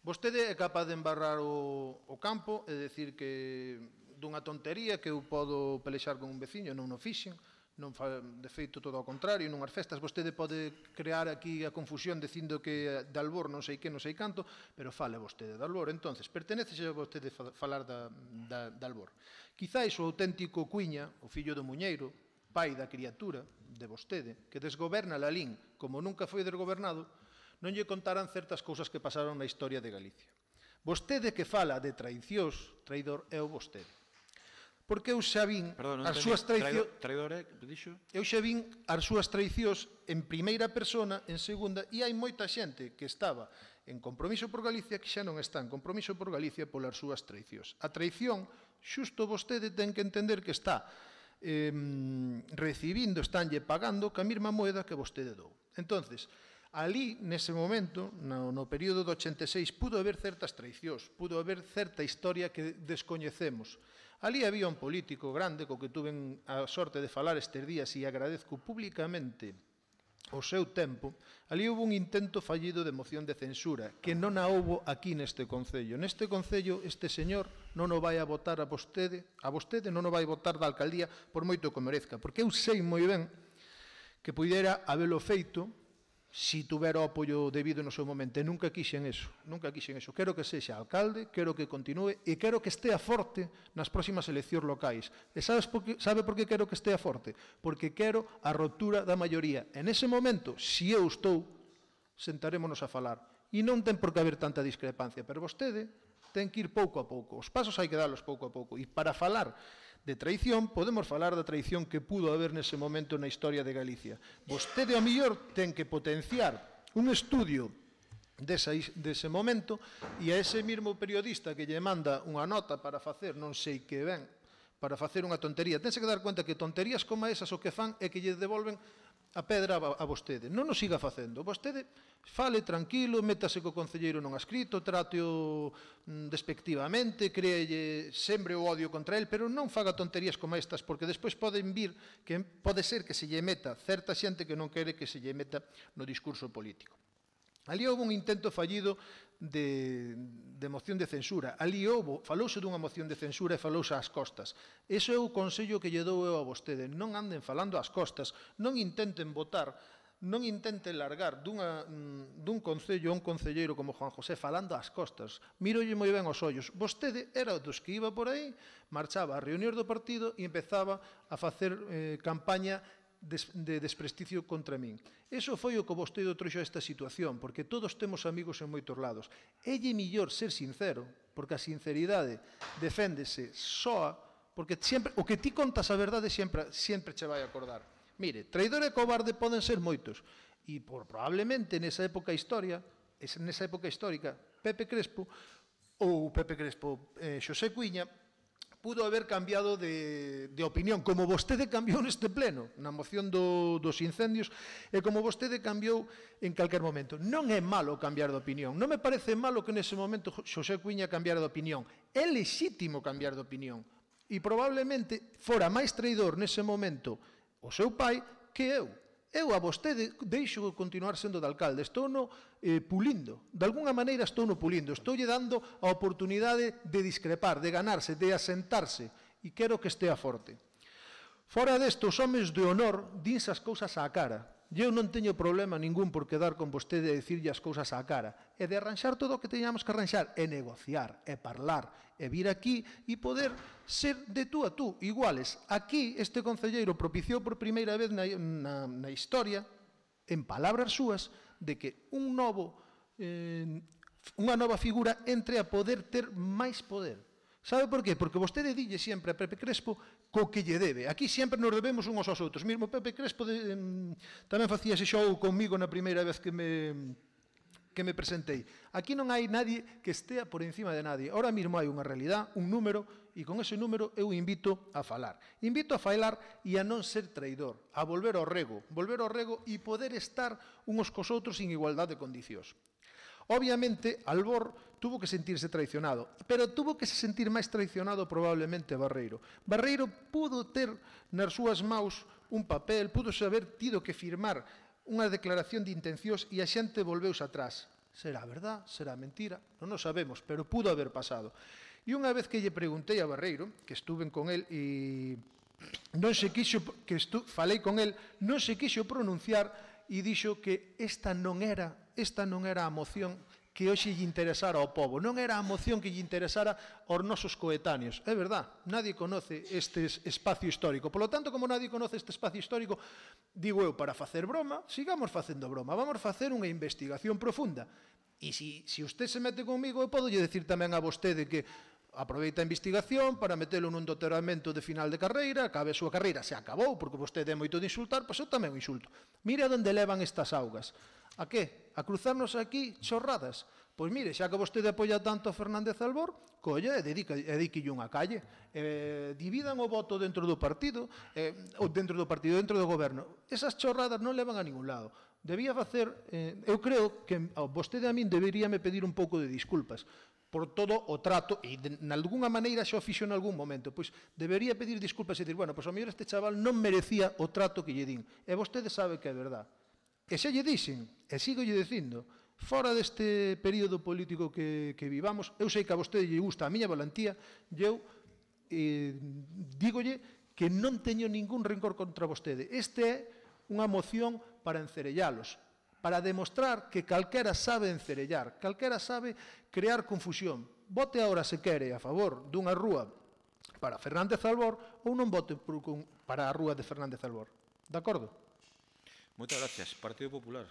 Vostede é capaz de embarrar o campo e decir que dunha tontería que eu podo pelexar con un veciño, non o fixen, non fa de feito todo ao contrario, nunhas festas vostede pode crear aquí a confusión dicindo que de albor non sei que, non sei canto, pero fale vostede de albor, entonces pertenece a vostede falar de albor. Quizáis o auténtico Cuiña, o fillo do Muñeiro, pai da criatura de vostede, que desgoberna Lalín como nunca foi desgobernado, non lle contarán certas cousas que pasaron na historia de Galicia. Vostede que fala de traicións, traidor é o vostede. Porque eu xa vin as súas traicións... Traidor é, dixo? Eu xa vin as súas traicións en primeira persona, en segunda, e hai moita xente que estaba en Compromiso por Galicia que xa non está en Compromiso por Galicia polas súas traicións. A traición, xusto vostede ten que entender que está recibindo, estánlle pagando ca mesma moeda que vostede dou. Entonces, ali, nese momento, no período do 86, pudo haber certas traicións, pudo haber certa historia que descoñecemos. Ali había un político grande co que tuven a sorte de falar estes días e agradezco públicamente o seu tempo. Ali houve un intento fallido de moción de censura que non a houbo aquí neste Concello. Neste Concello este señor non o vai a votar a vostede non o vai votar da alcaldía por moito que merezca, porque eu sei moi ben que puidera habelo feito si tuvera o apoio debido no seu momento. E nunca quixen eso. Quero que sexa alcalde, quero que continúe e quero que estea forte nas próximas eleccións locais. E sabe por que quero que estea forte? Porque quero a rotura da maioría. En ese momento, si eu estou, sentarémonos a falar. E non ten por que haber tanta discrepancia, pero vostede ten que ir pouco a pouco. Os pasos hai que darlos pouco a pouco. E para falar de traición, podemos falar da traición que pudo haber nese momento na historia de Galicia. Vostede, ao mellor, ten que potenciar un estudio dese momento e a ese mesmo periodista que lle manda unha nota para facer non sei que ben, para facer unha tontería. Tense que dar conta que tonterías como esas o que fan é que lle devolven a pedra a vostede. Non o siga facendo. Vostede fale tranquilo, métase co concelleiro non adscrito, trate-o despectivamente, créelle sempre o odio contra el, pero non faga tonterías como estas, porque despois poden vir que pode ser que se lle meta certa xente que non quere que se lle meta no discurso político. Ali houve un intento fallido de moción de censura. Ali falouse dunha moción de censura e falouse ás costas. Ese é o consello que lle dou eu a vostede. Non anden falando ás costas, non intenten votar, non intenten largar dun concello a un concelleiro como Juan José falando ás costas. Mírolle moi ben os ollos. Vostede era dos que iba por aí, marchaba a reunións do partido e empezaba a facer campaña de desprestigio contra min. Eso foi o que vostede trouxo a esta situación, porque todos temos amigos en moitos lados. Élle millor ser sincero, porque a sinceridade deféndese soa, porque o que ti contas a verdade sempre che vai acordar. Mire, traidor e cobarde poden ser moitos, e probablemente nesa época histórica, Pepe Crespo, Xosé Cuíña, pudo haber cambiado de opinión, como vostede cambiou neste pleno, na moción dos incendios, e como vostede cambiou en calquer momento. Non é malo cambiar de opinión. Non me parece malo que nese momento Xosé Cuíña cambiara de opinión. É lexítimo cambiar de opinión. E probablemente fora máis traidor nese momento o seu pai que eu. Eu a vostede deixo continuar sendo de alcalde, estou no pulindo, de alguna maneira estou no pulindo, estou lle dando a oportunidade de discrepar, de ganarse, de asentarse, e quero que estea forte. Fora desto, os homes de honor dinse as cousas á cara. Eu non teño problema ningún por quedar con vostede e dicirlle as cousas á cara, e de arranxar todo o que teñamos que arranxar, e negociar, e parlar, e vir aquí e poder ser de tú a tú, iguales. Aquí, este concelleiro propiciou por primeira vez na historia, en palabras súas, de que unha nova figura entre a poder ter máis poder. Sabe por qué? Porque vostede dille sempre a Pepe Crespo co que lle debe. Aquí sempre nos debemos uns aos outros. Mesmo Pepe Crespo tamén facía ese xogo comigo na primeira vez que me presentei. Aquí non hai nadie que estea por encima de nadie. Ahora mesmo hai unha realidad, un número, e con ese número eu invito a falar. Invito a falar e a non ser traidor, a volver ao rego e poder estar uns cos outros en igualdade de condicións. Obviamente, Albor tuvo que sentirse traicionado, pero tuvo que se sentir máis traicionado probablemente Barreiro. Barreiro pudo ter nas súas maus un papel, pudo haber tido que firmar unha declaración de intencións e a xente volveuse atrás. Será verdad, será mentira, non o sabemos, pero pudo haber pasado. E unha vez que lle preguntei a Barreiro, que estuve con el e falei con el, non se quixo pronunciar e dixo que esta non era a moción que hoxe lle interesara ao povo, non era a moción que lle interesara aos nosos coetáneos. É verdad, nadie conoce este espacio histórico. Por lo tanto, como nadie conoce este espacio histórico, digo eu, para facer broma, sigamos facendo broma, vamos facer unha investigación profunda. E se usted se mete comigo, eu podo lle decir tamén a vostede que aproveita a investigación para metelo nun doutoramento de final de carreira, acabe a súa carreira, se acabou, porque vostede é moito de insultar, pois eu tamén o insulto. Mire a onde levan estas augas. A que? A cruzarnos aquí chorradas? Pois mire, xa que vostede apoia tanto a Fernández Albor, colla e dedíquille unha calle. Dividan o voto dentro do partido, dentro do goberno. Esas chorradas non levan a ningún lado. Debía facer, eu creo que vostede a min deberíame pedir un pouco de disculpas por todo o trato, e de alguna maneira xa o fixo en algún momento, pois debería pedir disculpas e dir, bueno, pois ao mellor este chaval non merecía o trato que lle din, e vostede sabe que é verdad. E xa lle dixen, e sigo lle dicindo, fora deste período político que vivamos, eu sei que a vostede lle gusta a miña valentía, e eu dígolle que non teño ningún rencor contra vostede. Este é unha moción para encerellalos, para demostrar que calquera sabe encerellar, calquera sabe crear confusión. Vote agora se quere a favor dunha rúa para Fernández Albor ou non vote para a rúa de Fernández Albor. De acordo? Moitas gracias. Partido Popular.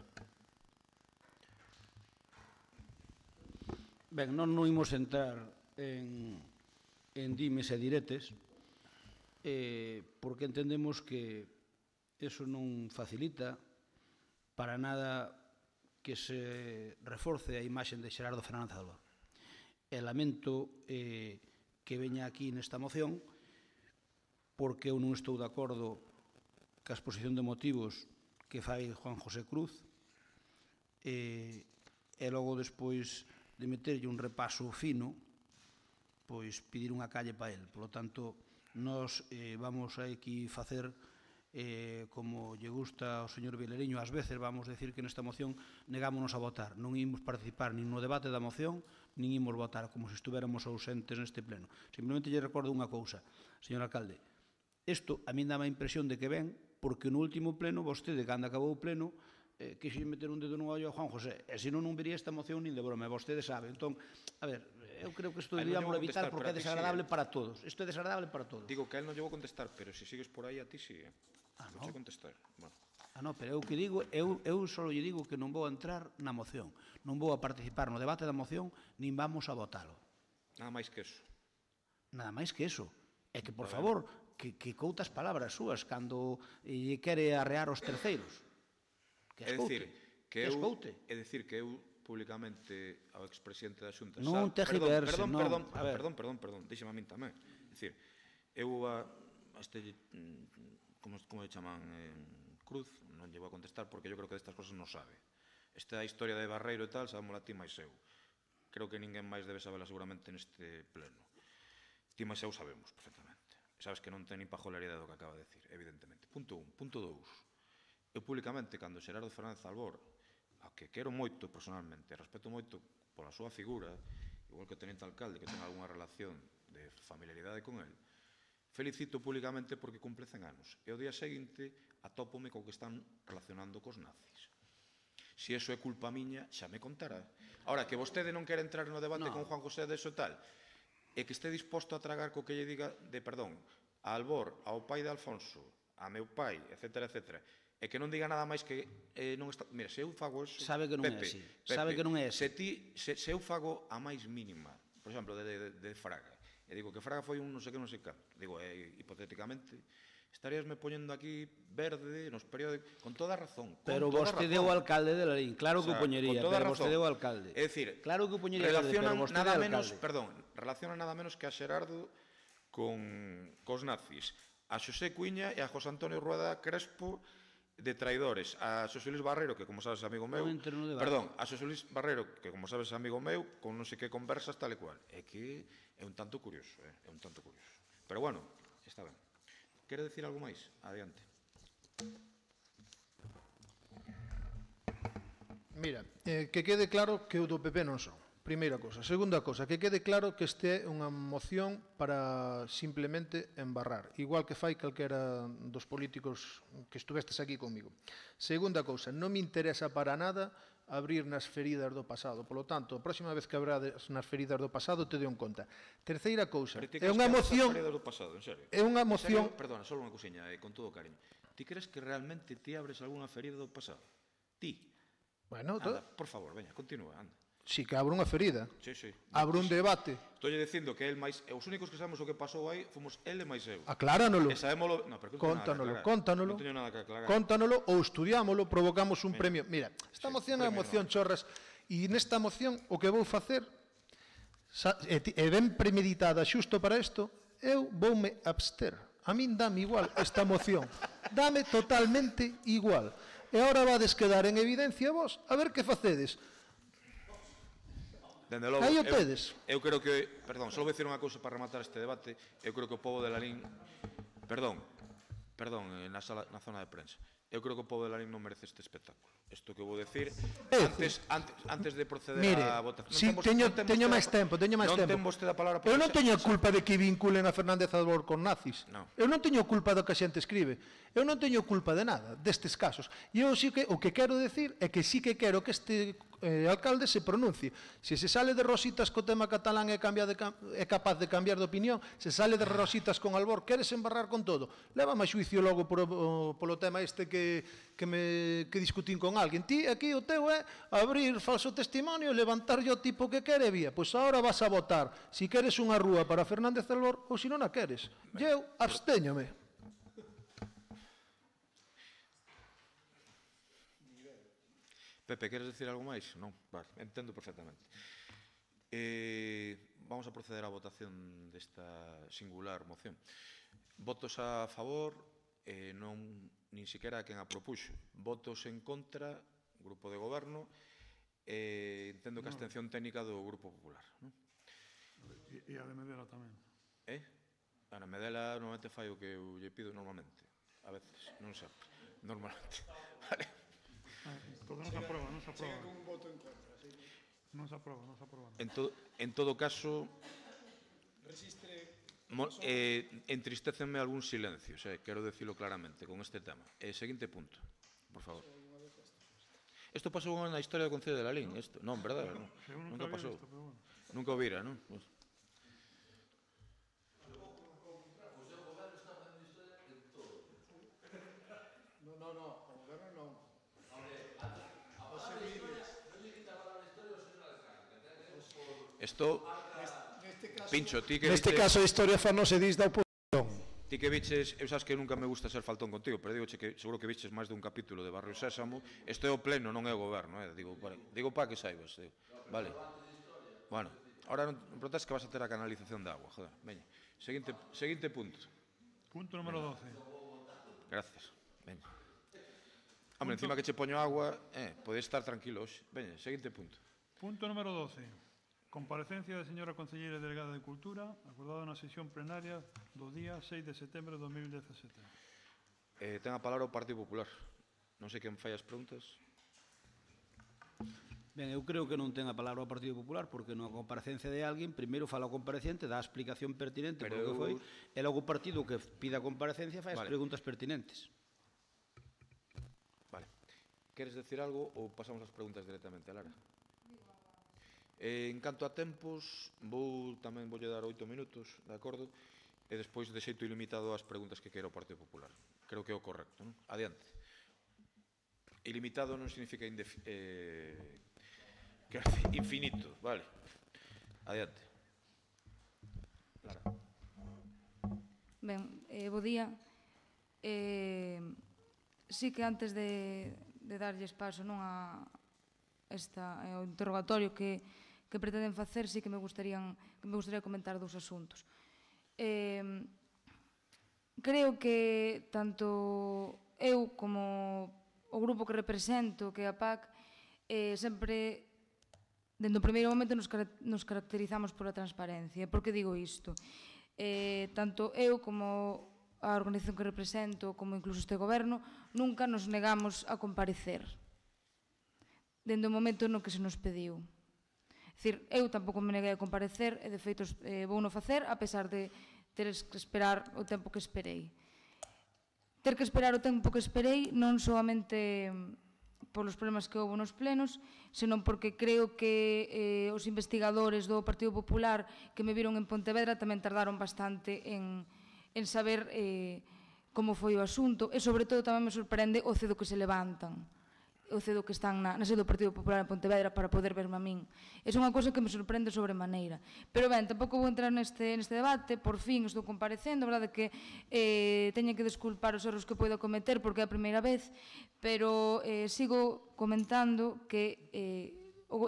Ben, non imos entrar en dimes e diretes, porque entendemos que eso non facilita para nada que se reforce a imaxe de Xerardo Fernández Albor. E lamento que veña aquí nesta moción porque eu non estou de acordo ca exposición de motivos que fai Juan José Cruz e logo despois de meterlle un repaso fino, pois pedir unha calle para el. Por lo tanto, nós vamos aquí facer como lle gusta ao señor Vilariño, ás veces vamos decir que nesta moción negámonos a votar. Non imos participar nin no debate da moción, nin imos votar como se estuviéramos ausentes neste pleno. Simplemente lle recordo unha cousa, señor alcalde. Isto a min dá a impresión de que ven porque no último pleno, vostede, cando acabou o pleno, quixo meter un dedo no ollo a Juan José, e senón non vería esta moción nin de broma, e vostede sabe. Entón, a ver, eu creo que isto deberíamos evitar porque é desagradable para todos. Isto é desagradable para todos. Digo que a él non lle vou contestar, pero se sigues por aí a ti sí, non che contestar. Bueno. Non, pero eu que digo, eu só lle digo que non vou entrar na moción, non vou a participar no debate da moción, nin vamos a votalo. Nada máis que eso. Nada máis que eso. É que, por favor, que coutas palabras súas cando lle quere arrear os terceiros. Que escoute. É dicir que eu públicamente ao expresidente da Xunta... Non te giverse, non. Perdón, díxeme a min tamén. É dicir, eu a este... como lle chaman? Cruz, non lle vou a contestar porque eu creo que destas cosas non sabe. Esta historia de Barreiro e tal, sabémola ti máis eu. Creo que ninguén máis debe sabela seguramente neste pleno. Ti máis eu sabemos perfectamente. Sabes que non ten nin pajolaridade do que acaba de decir, evidentemente. Punto 1. Punto 2. Eu públicamente, cando Xerardo Fernández Albor, a que quero moito personalmente, respeto moito pola súa figura, igual que o teniente alcalde, que ten algunha relación de familiaridade con el, felicito públicamente porque cumple 100 anos. E o día seguinte atópome co que están relacionando cos nazis. Se iso é culpa miña, xa me contará. Ahora, que vostede non quere entrar no debate con Juan José de eso e tal, e que este disposto a tragar co que lle diga de perdón a Albor, ao pai de Alfonso, a meu pai, etcétera, etcétera, e que non diga nada máis que non está... Mira, se eu fago eso... Sabe que non é así. Sabe que non é así. Se eu fago a máis mínima, por exemplo, de Fraga, e digo que Fraga foi un non sei que non sei canto, digo, hipotéticamente, estaríasme poñendo aquí verde nos periódicos, con toda razón. Pero vostede é o alcalde de Lalín, claro que o poñería, pero vostede é o alcalde. É dicir, claro que o poñería alcalde, pero vostede é o alcalde. Perdón, relaciona nada menos que a Xerardo cos nazis, a Xosé Cuiña e a José Antonio Rueda Crespo de traidores, a Xosé Luis Barreiro, que como sabes é amigo meu, perdón, a Xosé Luis Barreiro, que como sabes é amigo meu, con non sei que conversas tal e cual. É que é un tanto curioso, é un tanto curioso. Pero bueno, está ben. Quere decir algo máis? Adiante. Mira, que quede claro que o do PP non son. Primeira cosa. Segunda cosa, que quede claro que este é unha moción para simplemente embarrar, igual que fai calquera dos políticos que estuvestes aquí comigo. Segunda cousa, non me interesa para nada abrir nas feridas do pasado. Polo tanto, a próxima vez que abrades nas feridas do pasado, te deo en conta. Terceira cousa, é unha moción... É unha moción... Perdona, só unha cousiña, con todo o cariño. Ti crees que realmente ti abres algunha ferida do pasado? Ti? Bueno, anda, por favor, veña, continúa, anda. Si que abro unha ferida. Sí. Abro un debate. Estou dicindo que el máis... Os únicos que sabemos o que pasou aí fomos ele máis eu. Acláranolo. E sabémolo... No, pero Cóntanolo. Non teño nada que aclarar. Cóntanolo ou estudiámolo, provocamos un premio. Mira, esta moción é unha moción chorras e nesta moción o que vou facer é ben premeditada xusto para isto, eu voume abster. A min dame igual esta moción. Dame totalmente igual. E agora vades quedar en evidencia vos a ver que facedes. Dende logo, aí o tedes. Eu creo que, perdón, só vou dicir unha cousa para rematar este debate, eu creo que o pobo de Lalín, perdón, na zona de prensa, eu creo que o pobo de Lalín non merece este espectáculo. Isto que vou dicir, antes de proceder a votación. Si, teño máis tempo. Non ten vostede a palabra. Eu non teño culpa de que vinculen a Fernández Albor con nazis. Eu non teño culpa do que a xente escribe. Eu non teño culpa de nada destes casos. E eu sí que o que quero decir é que sí que quero que este alcalde se pronuncie. Se se sale de rositas co tema catalán é capaz de cambiar de opinión, se sale de rositas con Albor, queres embarrar con todo. Lévame a xuicio logo polo tema este que discutín con alguén. Ti aquí o teu é abrir falso testimonio, levantar o tipo que quere vía. Pois agora vas a votar si queres unha rúa para Fernández Albor ou si non a queres. E eu abstéñome. Pepe, queres decir algo máis? Non, vale, entendo perfectamente. Vamos a proceder á votación desta singular moción. Votos a favor, nin siquiera a quen a propuxo. Votos en contra, Grupo de Goberno, entendo que a abstención técnica do Grupo Popular. E a de Medela tamén. A de Medela normalmente fai o que eu lle pido normalmente. a veces, non sempre, normalmente. Vale. Non se aproba, non se aproba. Non se aproba, non se aproba. En todo caso, entristécenme algún silencio, quero dicilo claramente con este tema. Seguinte punto, por favor. Isto pasou na historia do Concello de Lalín, isto? Non, verdade? Nunca pasou. Nunca o vira, non? Isto, Pincho, ti que neste caso a historia fa non se dis da oposición. Ti que viches, eu sabes que nunca me gusta ser faltón contigo, pero digoche que seguro que viches máis dun capítulo de Barrio Sésamo. Isto é o pleno, non é o goberno, digo para que saibas. Vale. Bueno, ahora non protes que vas a ter a canalización de agua, joder. Veña, seguinte punto. Punto número 12. Gracias. Veña. Hombre, encima que che poño agua, podes estar tranquilo hoxe. Veña, seguinte punto. Punto número 12. Comparecencia da señora concelleira delegada de Cultura, acordada na sesión plenaria do día 6 de setembro de 2017. Ten a palabra o Partido Popular. Non sei quen fai as preguntas. Ben, eu creo que non ten a palabra o Partido Popular porque na comparecencia de alguén primeiro fala o comparecente, dá a explicación pertinente por que foi, e logo o partido que pida a comparecencia fai as preguntas pertinentes. Vale. Queres decir algo ou pasamos as preguntas directamente a Lara? En canto a tempos, tamén voulle dar 8 minutos, de acordo? E despois de xeito ilimitado as preguntas que queira o Partido Popular. Creo que é o correcto, non? Adiante. Ilimitado non significa infinito, vale. Adiante. Lara. Ben, bo día. Sí que antes de darlles paso a o interrogatorio que pretenden facer, sí que me gustaría comentar dous asuntos. Creo que tanto eu como o grupo que represento, que é a PAC, sempre, dende o primeiro momento, nos caracterizamos pola transparencia. Por que digo isto? Tanto eu como a organización que represento, como incluso este goberno, nunca nos negamos a comparecer dende o momento no que se nos pediu. É dicir, eu tampouco me neguei a comparecer e, de feito, vou non facer, a pesar de ter que esperar o tempo que esperei. Ter que esperar o tempo que esperei non solamente polos problemas que houve nos plenos, senón porque creo que os investigadores do Partido Popular que me viron en Pontevedra tamén tardaron bastante en saber como foi o asunto, e, sobre todo, tamén me sorprende o cedo que se levantan, o cedo que están na sede do Partido Popular en Pontevedra para poder verme a min. É unha cousa que me sorprende sobremaneira. Pero ben, tampouco vou entrar neste debate, por fin estou comparecendo, a verdade que teño que desculpar os erros que podo cometer porque é a primeira vez, pero sigo comentando que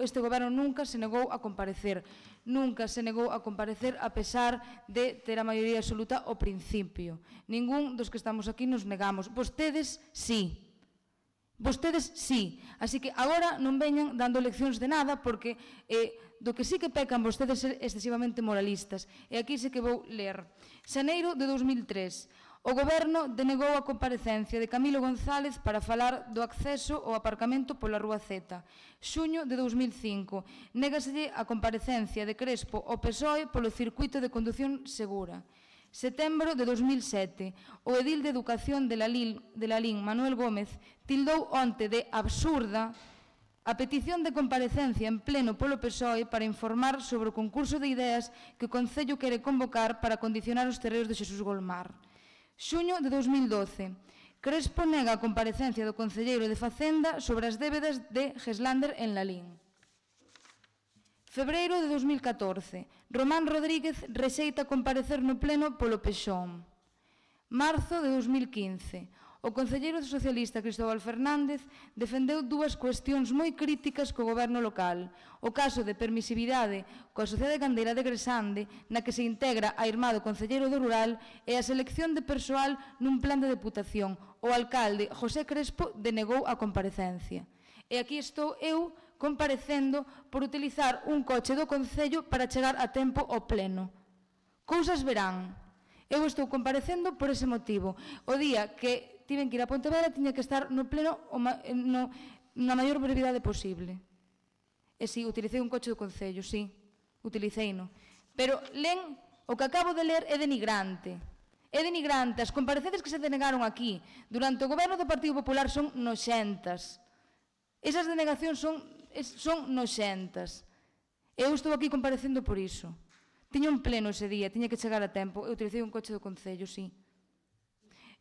este goberno nunca se negou a comparecer, nunca se negou a comparecer a pesar de ter a maioría absoluta ao principio. Ningún dos que estamos aquí nos negamos. Vostedes sí. Vostedes sí. Así que agora non veñan dando leccións de nada porque do que sí que pecan vostedes ser excesivamente moralistas. E aquí sí que vou ler. Xaneiro de 2003. O Goberno denegou a comparecencia de Camilo González para falar do acceso ao aparcamento pola Rúa Z. Xuño de 2005. Négaselle a comparecencia de Crespo ao PSOE polo circuito de condución segura. Setembro de 2007, o edil de Educación de Lalín, Manuel Gómez, tildou onte de absurda a petición de comparecencia en pleno polo PSOE para informar sobre o concurso de ideas que o Concello quere convocar para condicionar os terreos de Xesús Golmar. Xuño de 2012, Crespo nega a comparecencia do concelleiro de Facenda sobre as débedas de Geslander en Lalín. Febreiro de 2014, Román Rodríguez rexeita comparecer no pleno polo PSOE. Marzo de 2015, o concelleiro socialista Cristóbal Fernández defendeu dúas cuestións moi críticas co goberno local, o caso de permisividade coa Sociedade Gandeira de Gresande, na que se integra a irmá do concelleiro do Rural, e a selección de persoal nun plan de deputación. O alcalde José Crespo denegou a comparecencia. E aquí estou eu comparecendo por utilizar un coche do Concello para chegar a tempo ao pleno. Cousas verán. Eu estou comparecendo por ese motivo. O día que tiven que ir a Pontevedra tiña que estar no pleno na maior brevidade posible. E si, utilicei un coche do Concello, si, utiliceino. Pero len, o que acabo de ler é denigrante. É denigrante. As comparecencias que se denegaron aquí durante o goberno do Partido Popular son noxentas. Esas denegacións son noxentas. Eu estou aquí comparecendo por iso. Tiña un pleno ese día, tiña que chegar a tempo. Eu utilicei un coche do Concello, sí.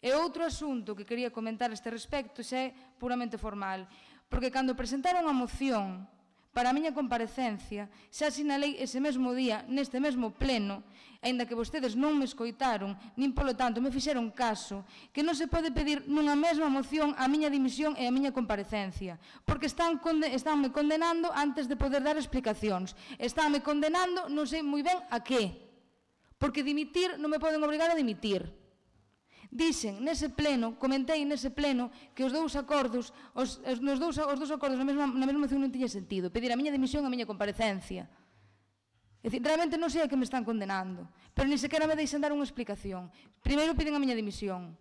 E outro asunto que quería comentar a este respecto xa é puramente formal. Porque cando presentaron a moción para a miña comparecencia, xa sinalei ese mesmo día, neste mesmo pleno, aínda que vostedes non me escoitaron, nin polo tanto me fixeron caso, que non se pode pedir nunha mesma moción a miña dimisión e a miña comparecencia, porque estánme condenando antes de poder dar explicacións. Estánme condenando, non sei moi ben a que, porque dimitir non me poden obrigar a dimitir. Dixen nese pleno, comentei nese pleno que os dous acordos na mesma moción non tiña sentido, pedir a miña dimisión e a miña comparecencia. É dicir, realmente non sei a que me están condenando, pero ni sequera me deixan dar unha explicación. Primeiro piden a miña dimisión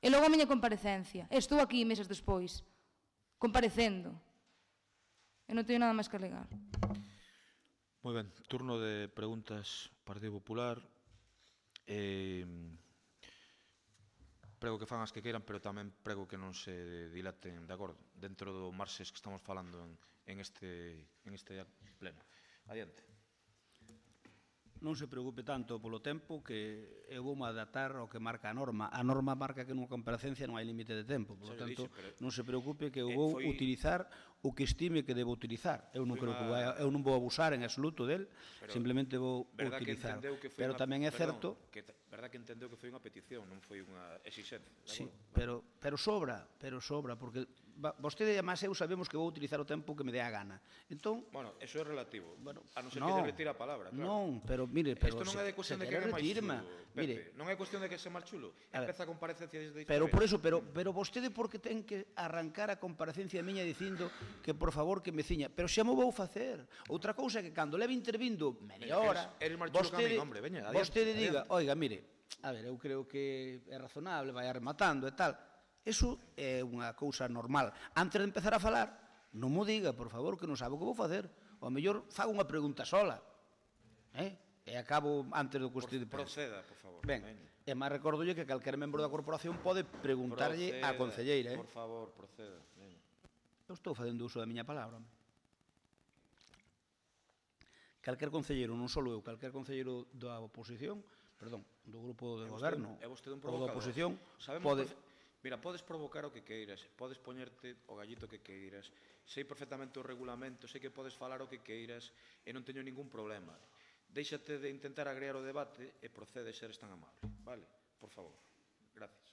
e logo a miña comparecencia. Estou aquí meses despois, comparecendo. E non teño nada máis que alegar. Moi ben, turno de preguntas Partido Popular. Prego que fan as que queiran, pero tamén prego que non se dilaten, de acordo, dentro do marxes que estamos falando en este pleno. Adiante. Non se preocupe tanto polo tempo que eu vou adaptar ao que marca a norma. A norma marca que nunha comparecencia non hai límite de tempo, por lo tanto, non se preocupe que eu vou utilizar o que estime que debo utilizar. Eu non vou abusar en absoluto del, simplemente vou utilizar. Pero tamén é certo... Verdad que entendeu que foi unha petición, non foi unha exixencia. Sí, pero sobra, porque vostede e máis eu sabemos que vou utilizar o tempo que me dé a gana. Entón... Bueno, eso é relativo, a non ser que lle retira a palabra, claro. Non, pero mire, isto non é de cuestión de que é máis chulo, Pepe, non é cuestión de que se máis chulo. Empeza a comparecencia desde... Pero por eso, pero vostede porque ten que arrancar a comparecencia miña dicindo que por favor que me ciña, pero xa mo vou facer. Outra cousa é que cando leve intervindo media hora, vostede diga, oiga, mire, a ver, eu creo que é razonable, vai rematando e tal. Eso é unha cousa normal. Antes de empezar a falar, non mo diga, por favor, que non sabe o que vou facer. Ou a mellor fago unha pregunta sola. E acabo antes do que vostede pensa. Proceda, por favor. Ben, e máis recordolle que calquer membro da corporación pode preguntarlle á concelleira. Por favor, proceda. Eu estou facendo uso da miña palabra. Calquer concelleiro, non só eu, calquer concelleiro da oposición, perdón, do grupo de goberno ou da oposición, pode... Mira, podes provocar o que queiras, podes poñerte o gallito que queiras, sei perfectamente o regulamento, sei que podes falar o que queiras e non teño ningún problema. Déixate de intentar agrear o debate e procede a seres tan amable, vale? Por favor. Gracias.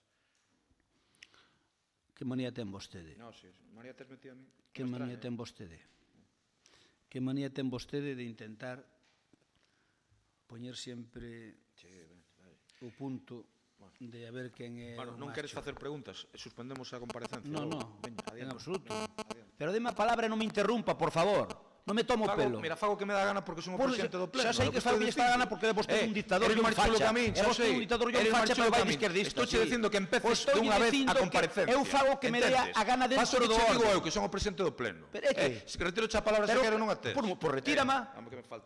Que manía ten vostede? Non, si, manía tes metido a mí. Que manía ten vostede? Que manía ten vostede de intentar poñer sempre o punto de a ver quen é o non queres facer preguntas, suspendemos a comparecencia. Non, en absoluto. Pero deme a palabra e non me interrumpa, por favor. Non me tomo pelo. Mira, fago que me dá gana porque son o presidente do pleno. Xa sei que fago que lle está gana porque é vostede un dictador e un facha. É vostede un dictador e un facha, pero vai de izquierdista. Estou che dicindo que empeces dunha vez a comparecencia. Eu fago que me dé a gana dentro do orden. Paso que digo eu, que son o presidente do pleno. Se retiro xa a palabra se quero non a tes. Por retírama.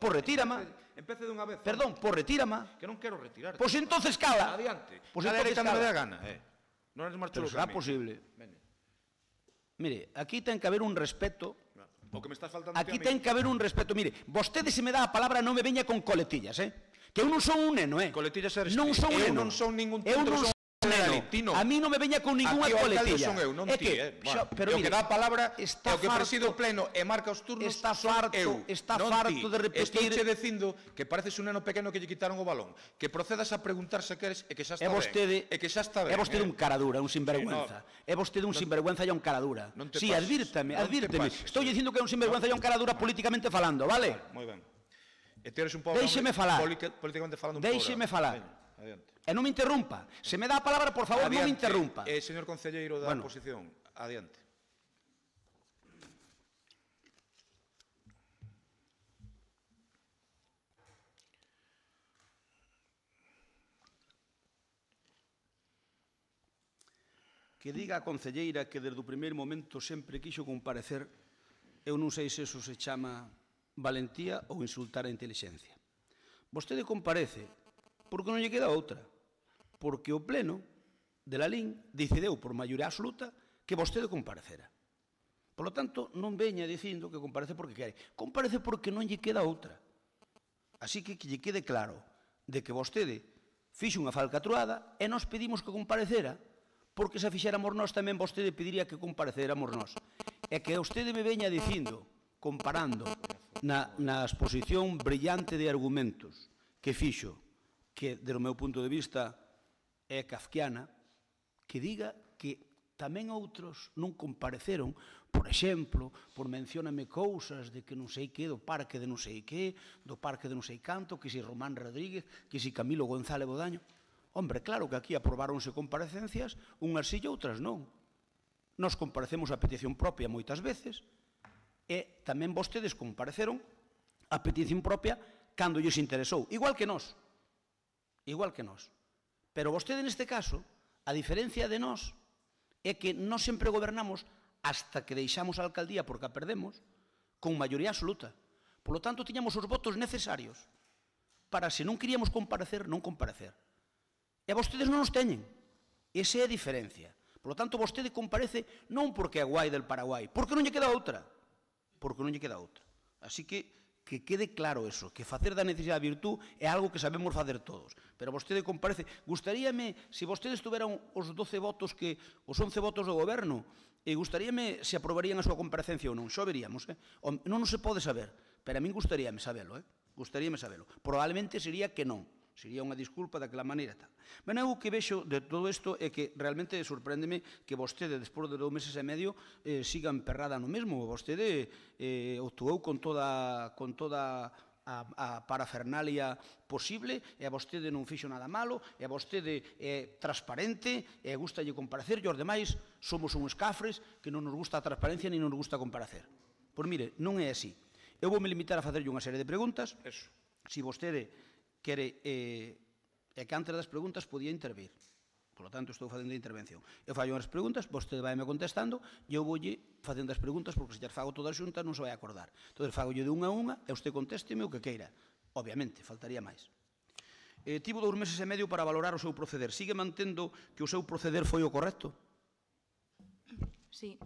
Por retírama. Empece dunha vez. Perdón, por retírama. Que non quero retirar. Pois entonces cala. Adiante. Pois entonces cala. Me dá gana, Non eres máis chulo que a mí. Será posible. Mire, aquí ten que haber un respeto. O que me estás faltando aquí ten que haber un respeto. Mire, vostede se me dá a palabra non me veña con coletillas, que eu non son un neno, Coletillas eres non son un neno. Eu non son ningún eu non son neno. A mí non me veña con ninguna coletilla. Son eu, non ti, Pero o que dá a palabra é o que presido o pleno e marca os turnos está farto de repetir. Estou che dicindo que pareces un neno pequeno que lle quitaron o balón, que procedas a preguntar se queres e que xa está ben. E que xa está ben. É vostede un caradura, un sinvergüenza. É vostede un sinvergüenza e un caradura. Si, advírtame. Estou dicindo que é un sinvergüenza e un caradura políticamente falando, vale? Moi ben. E ti eres un pobre Déixeme falar. Políticamente falando un Déixeme falar. E non me interrumpa. Se me dá a palabra, por favor, non me interrumpa. Señor concelleiro da oposición, adiante. que diga a concelleira que desde o primeiro momento sempre quixo comparecer, eu non sei se eso se chama valentía ou insultar a intelixencia. Vostede comparece porque non lle queda outra, porque o Pleno de la LIN decidiu por maioría absoluta que vostede comparecera. Por lo tanto, non veña dicindo que comparece porque quere. Comparece porque non lle queda outra. Así que lle quede claro de que vostede fixo unha falcatruada e nós pedimos que comparecera, porque se fixéramos nós tamén vostede pediría que comparecéramos nós. E que vostede me veña dicindo, comparando na exposición brillante de argumentos que fixo, que, do meu punto de vista, é kafkiana, que diga que tamén outros non compareceron, por exemplo, por mencióname cousas de que non sei que, do parque de non sei que, do parque de non sei canto, que si Román Rodríguez, que si Camilo González Bodaño. Hombre, claro que aquí aprobaronse comparecencias, unhas si e outras non. Nos comparecemos a petición propia moitas veces, e tamén vostedes compareceron a petición propia cando lles interesou, igual que nós. Igual que nós. Pero vostede, neste caso, a diferencia de nós, é que nós sempre gobernamos hasta que deixamos a alcaldía porque a perdemos, con maioría absoluta. Por lo tanto, tiñamos os votos necesarios para, se non queríamos comparecer, non comparecer. E vostedes non os teñen. Esa é a diferencia. Por lo tanto, vostede comparece non porque é guai del Paraguai, porque non lle queda outra. Porque non lle queda outra. Así que quede claro eso, que facer da necesidade a virtud é algo que sabemos facer todos. Pero vostede comparece. Gustaríame, se vostedes tuveran os 12 votos os 11 votos do goberno, e gustaríame se aprobarían a súa comparecencia ou non. Xo veríamos, non se pode saber, pero a min gustaríame sabelo, gustaríame sabelo. Probablemente sería que non. Sería unha disculpa daquela maneira tal. Ben, eu que vexo de todo isto é que realmente sorpréndeme que vostede, despois de 2 meses e medio, siga emperrada no mesmo. Vostede actuou con toda a parafernalia posible, e a vostede non fixo nada malo, e a vostede é transparente, e gustalle comparecer, e os demais somos uns cafres que non nos gusta a transparencia ni non nos gusta comparecer. Pois mire, non é así. Eu vou me limitar a facerlle unha serie de preguntas. Se vostede quere, e que antes das preguntas podía intervir. Por lo tanto, estou facendo a intervención. Eu fallo unhas preguntas, vostede vai me contestando, e eu voulle facendo as preguntas, porque se llas fago todas xuntas non se vai acordar. Entón, fagolle de unha a unha, e usted contésteme o que queira. Obviamente, faltaría máis. Tivo 2 meses e medio para valorar o seu proceder. Sigue mantendo que o seu proceder foi o correcto? Sí.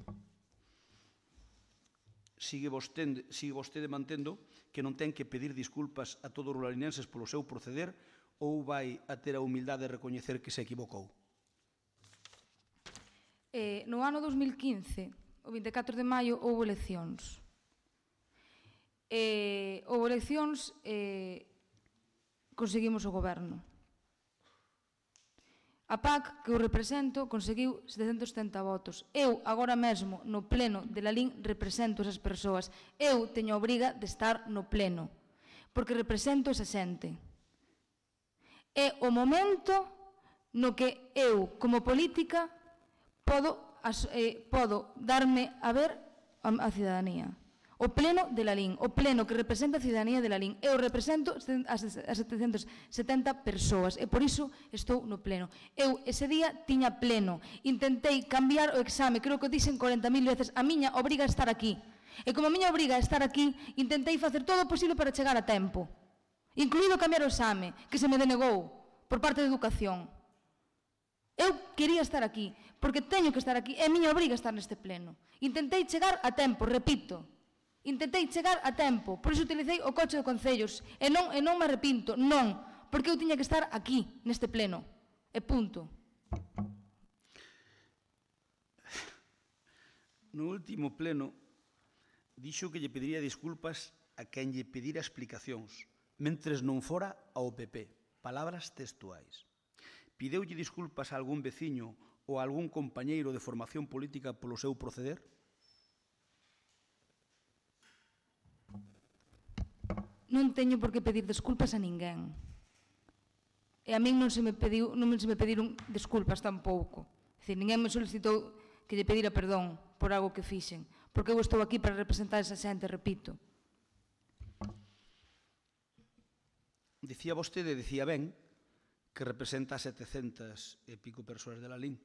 Sigue vostede mantendo que non ten que pedir disculpas a todos os ruralinenses polo seu proceder, ou vai a ter a humildade de recoñecer que se equivocou? No ano 2015, o 24 de maio, houve eleccións. Houve eleccións, conseguimos o goberno. A PAC, que eu represento, conseguiu 770 votos. Eu, agora mesmo, no pleno de la LIN, represento esas persoas. Eu teño a obriga de estar no pleno, porque represento esa xente. É o momento no que eu, como política, podo darme a ver a cidadanía. O pleno de la LIN, o pleno que representa a cidadanía de la LIN. Eu represento as 770 persoas e por iso estou no pleno. Eu ese día tiña pleno. Intentei cambiar o exame, creo que o dixen 40.000 veces. A miña obriga a estar aquí. E como a miña obriga a estar aquí, intentei facer todo o posible para chegar a tempo. Incluído cambiar o exame, que se me denegou por parte de Educación. Eu quería estar aquí, porque teño que estar aquí. É a miña obriga estar neste pleno. Intentei chegar a tempo, repito. Intentei chegar a tempo, por iso utilicei o coche de concellos, e non me arrepinto, non, porque eu tiña que estar aquí, neste pleno, e punto. No último pleno, dixo que lle pediría disculpas a quen lle pedira explicacións, mentres non fora ao PP, palabras textuais. Pideulle disculpas a algún veciño ou a algún compañeiro de formación política polo seu proceder? Non teño por que pedir desculpas a ninguén. E a min non se me pediron desculpas tampouco. É dicir, ninguén me solicitou que lle pedira perdón por algo que fixen, porque eu estou aquí para representar esa xente, repito. Dicía vostede, dicía ben, que representa a 700 e pico persoas de la LIN.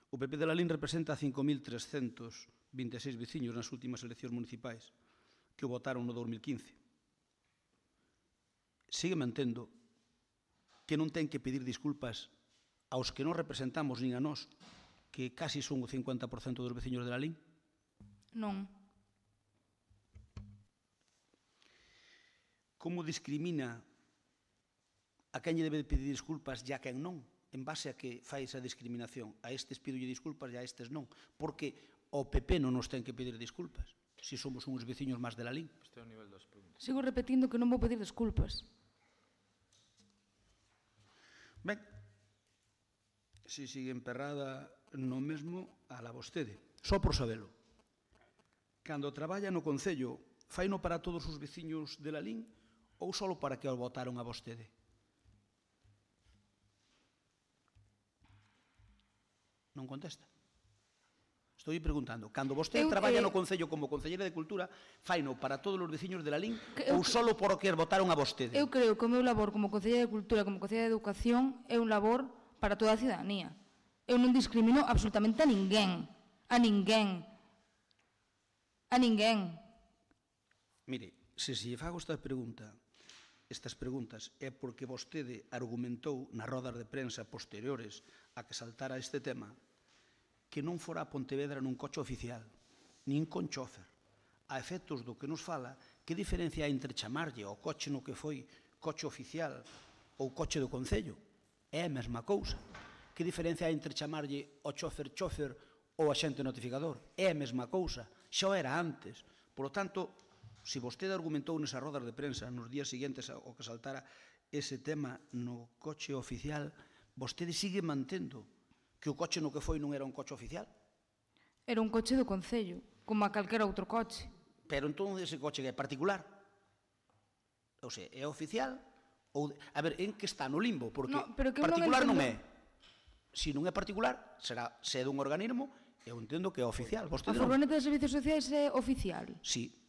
O PP de Lalín representa 5.326 veciños nas últimas eleccións municipais que o votaron no 2015. Sigue mantendo que non ten que pedir disculpas aos que non representamos nin a nós, que casi son o 50% dos veciños de Lalín? Non. Como discrimina a quen lle debe pedir disculpas e a quen non? En base a que fai esa discriminación. A estes pidolle disculpas e a estes non. Porque o PP non nos ten que pedir disculpas, se somos uns veciños máis de Lalín. Este é o nivel das preguntas. Sigo repetindo que non vou pedir desculpas. Ben, se sigue emperrada no mesmo, ala vostede. Só por sabelo. Cando traballa no Concello, faino para todos os veciños de Lalín ou só para que o votaron a vostede? Non contesta. Estou preguntando, cando vostede traballa no Concello como concelleira de Cultura, faino para todos os veciños de Lalín ou só por que votaron a vostede? Eu creo que o meu labor como concelleira de Cultura, como concelleira de Educación, é un labor para toda a ciudadanía. Eu non discrimino absolutamente a ninguén. A ninguén. A ninguén. Mire, se lle fago estas preguntas é porque vostede argumentou nas rodas de prensa posteriores a que saltara este tema que non fora a Pontevedra nun coche oficial, nin con chofer. A efectos do que nos fala, que diferencia hai entre chamarlle ao coche no que foi coche oficial ou coche do Concello? É a mesma cousa. Que diferencia hai entre chamarlle ao chofer ou axente notificador? É a mesma cousa. Xa era antes. Por lo tanto, se vostede argumentou nesas rodas de prensa nos días seguintes ao que saltara ese tema no coche oficial, vostede sigue mantendo que o coche no que foi non era un coche oficial? Era un coche do Concello, como a calquera outro coche. Pero entón ese coche é particular? Ou sea, é oficial? A ver, en que está no limbo? Porque particular non é. Se non é particular, será se é dun organismo, eu entendo que é oficial. A furgoneta de servicios sociais é oficial? Sí.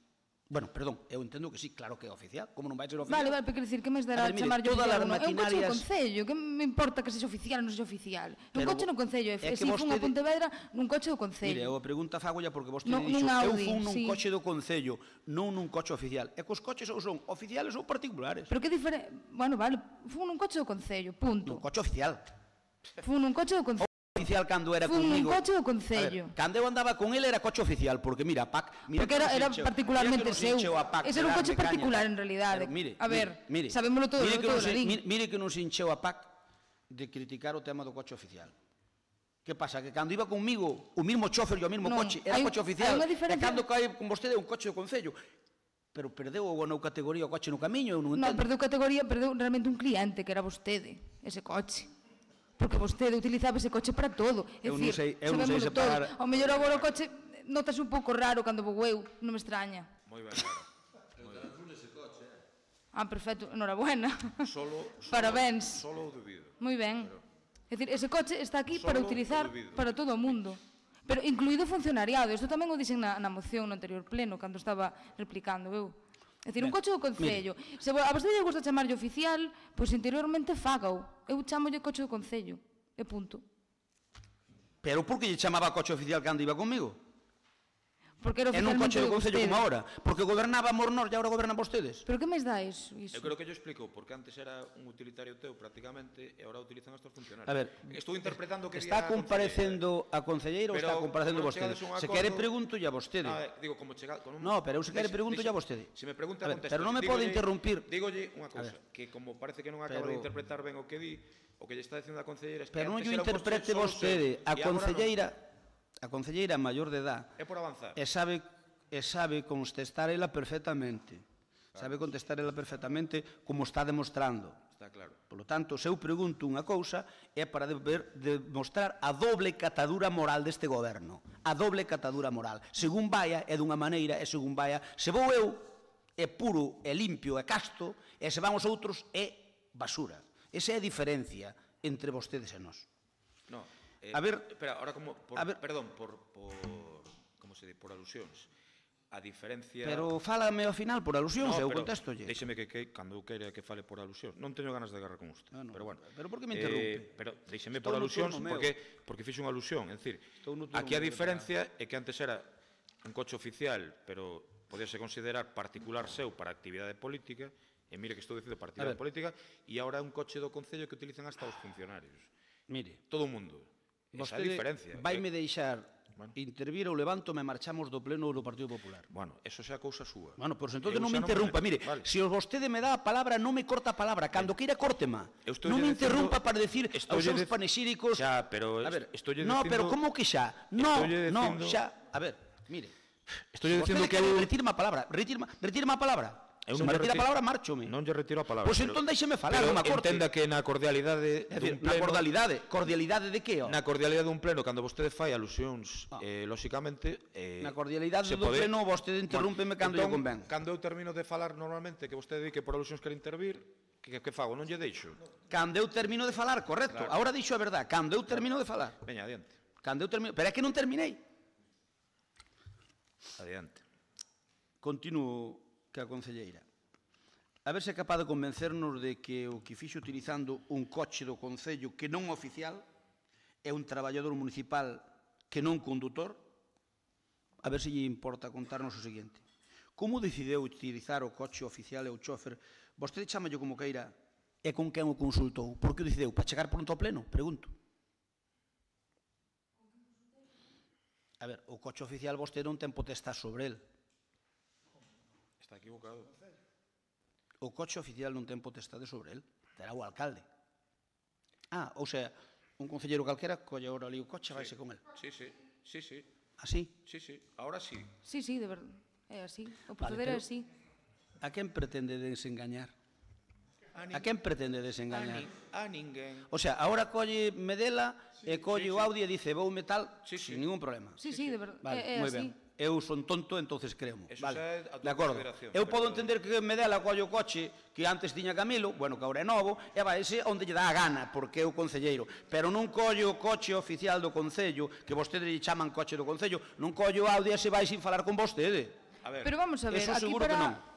Bueno, perdón, eu entendo que sí, claro que é oficial. Como non vai ser oficial? Vale, pero quero dicir, que me dará chamar yo oficial? É un coche do Concello, que me importa que sexa oficial ou non sexa oficial? Un coche no Concello, se fun a Pontevedra nun coche do Concello. Mire, a pregunta fagolla porque vostede dixo, eu fun nun coche do Concello, non nun coche oficial. E que os coches ou son oficiales ou particulares. Pero que diferente... Bueno, vale, fun nun coche do Concello, punto. Nun coche oficial. Fun nun coche do Concello. Oficial cando era comigo. Fun nun coche do Concello. Cando eu andaba con ele era coche oficial, porque mira, PAC... Porque era particularmente seu. Ese era un coche particular, en realidade. A ver, sabémolo todo. Mire que non se encheu a PAC de criticar o tema do coche oficial. Que pasa? Que cando iba comigo, o mismo chofer e o mismo coche, era coche oficial. E cando cae con vostede un coche do Concello. Pero perdeu ou ganou categoría o coche no camiño, eu non entendo. Non, perdeu categoría, perdeu realmente un cliente, que era vostede, ese coche. Porque vostede utilizaba ese coche para todo. Eu non sei separar... Ao mellor agora o coche notase un pouco raro cando vou eu, non me extraña. Moi ben, Ah, perfecto, enhorabuena. Parabéns. Parabéns. Solo o debido. Moi ben. É dicir, ese coche está aquí para utilizar para todo o mundo. Pero incluído o funcionariado. Isto tamén o dixen na moción no anterior pleno, cando estaba replicando eu. É dicir, un coche do Concello. Se a vostede lle gusta chamarlle oficial, pois interiormente fágao. Eu chamolle coche do Concello. E punto. Pero por que lle chamaba coche oficial cando iba comigo? Porque era oficialmente de vostede. E non coche do Concello como agora. Porque gobernaba Mornós e agora gobernan vostedes. Pero que máis dá iso? Eu creo que yo explico, porque antes era un utilitario teu prácticamente e agora utilizan estos funcionarios. A ver, estou interpretando que está comparecendo a concelleira ou está comparecendo vostede? Se quere pregunto a vostede. Digo, como chega con un... No, pero eu se quere pregunto a vostede. Se me pregunta, contesto. Pero non me pode interrumpir. Dígolle unha cousa, que como parece que non acaba de interpretar ben o que di, o que lle está dicindo a concelleira... Pero non lle interprete vostede. A concelleira maior de edad... É por avanzar. E sabe contestar ela perfectamente. Sabe contestar ela perfectamente como está demostrando. Está claro. Por lo tanto, se eu pregunto unha cousa é para demostrar a doble catadura moral deste goberno. A doble catadura moral. Según vaya é dunha maneira e según vaya, se vou eu é puro, é limpio, é casto, e se van os outros é basura. Esa é a diferencia entre vostedes e nós. No, a ver, espera, ahora como, perdón, como se di, por alusións. a diferencia... Pero fálame ao final por alusións, eu contestolle. Déixeme que cando eu queira que fale por alusións. Non teño ganas de guerra con usted, pero bueno. Pero por que me interrumpe? Pero déixeme por alusións, porque fixo unha alusión. É dicir, aquí a diferencia é que antes era un coche oficial, pero podíase considerar particular seu para actividade política, e mire que estou dicindo particular política, e agora é un coche do Concello que utilizan hasta os funcionarios. Mire, todo o mundo. Esa é a diferencia. Vaime deixar intervir ou levanto-me e marchamos do pleno do Partido Popular. Bueno, eso xa cousa súa. Bueno, pois entón non me interrumpa. Mire, se vostede me dá a palabra, non me corta a palabra. Cando queira, córtema. Non me interrumpa para decir aos seus panexíricos... Xa, pero... No, pero como que xa? No, xa. A ver, mire. Estou dicindo que... Retírame a palabra. Retírame a palabra. Se me retira a palabra, márchome. Non lle retiro a palabra. Pois entón deixeme falar, non me corte. Entenda que na cordialidade dun pleno... Cordialidade de que? Na cordialidade dun pleno, cando vostede fai alusións, lóxicamente... Na cordialidade dun pleno, vostede interrúmpeme cando lle convén. Cando eu termino de falar normalmente, que vostede di que por alusións quere intervir, que fago? Non lle deixo? Cando eu termino de falar, correcto. Agora dixo a verdad. Cando eu termino de falar. Veña, adiante. Cando eu termino... Pero é que non terminei. Adiante. Continuo ca concelleira. A ver se é capaz de convencernos de que o que fixo utilizando un coche do Concello que non oficial é un traballador municipal que non condutor. A ver se lle importa contarnos o seguinte. Como decideu utilizar o coche oficial e o chofer? Vostede chámallo como queira e con quen o consultou? Por que o decideu? Para chegar pronto ao pleno? Pregunto. A ver, o coche oficial vostede non ten potestad sobre el. Está equivocado. O coche oficial non ten potestade sobre el. Terá o alcalde. Ou sea, un concellero calquera colle agora ali o coche e vaise con el. Sí. Así? Sí, ahora sí. Sí, de verdade. É así. O proceder é así. A quen pretende desengañar? A quen pretende desengañar? A ninguén. O sea, ahora colle Medela e colle o Audi e dice voume tal, sin ningún problema. Sí, de verdade. Vale, moi ben. Eu son tonto, entonces créemo. Vale, de acordo. Eu podo entender que Medela colle o coche que antes tiña Camilo, bueno, que agora é novo, e vaise onde lle dá a gana, porque é o concelleiro. Pero non colle o coche oficial do Concello, que vostede lle chaman coche do Concello, non colle o Audi e se vai sin falar con vostede. Pero vamos a ver,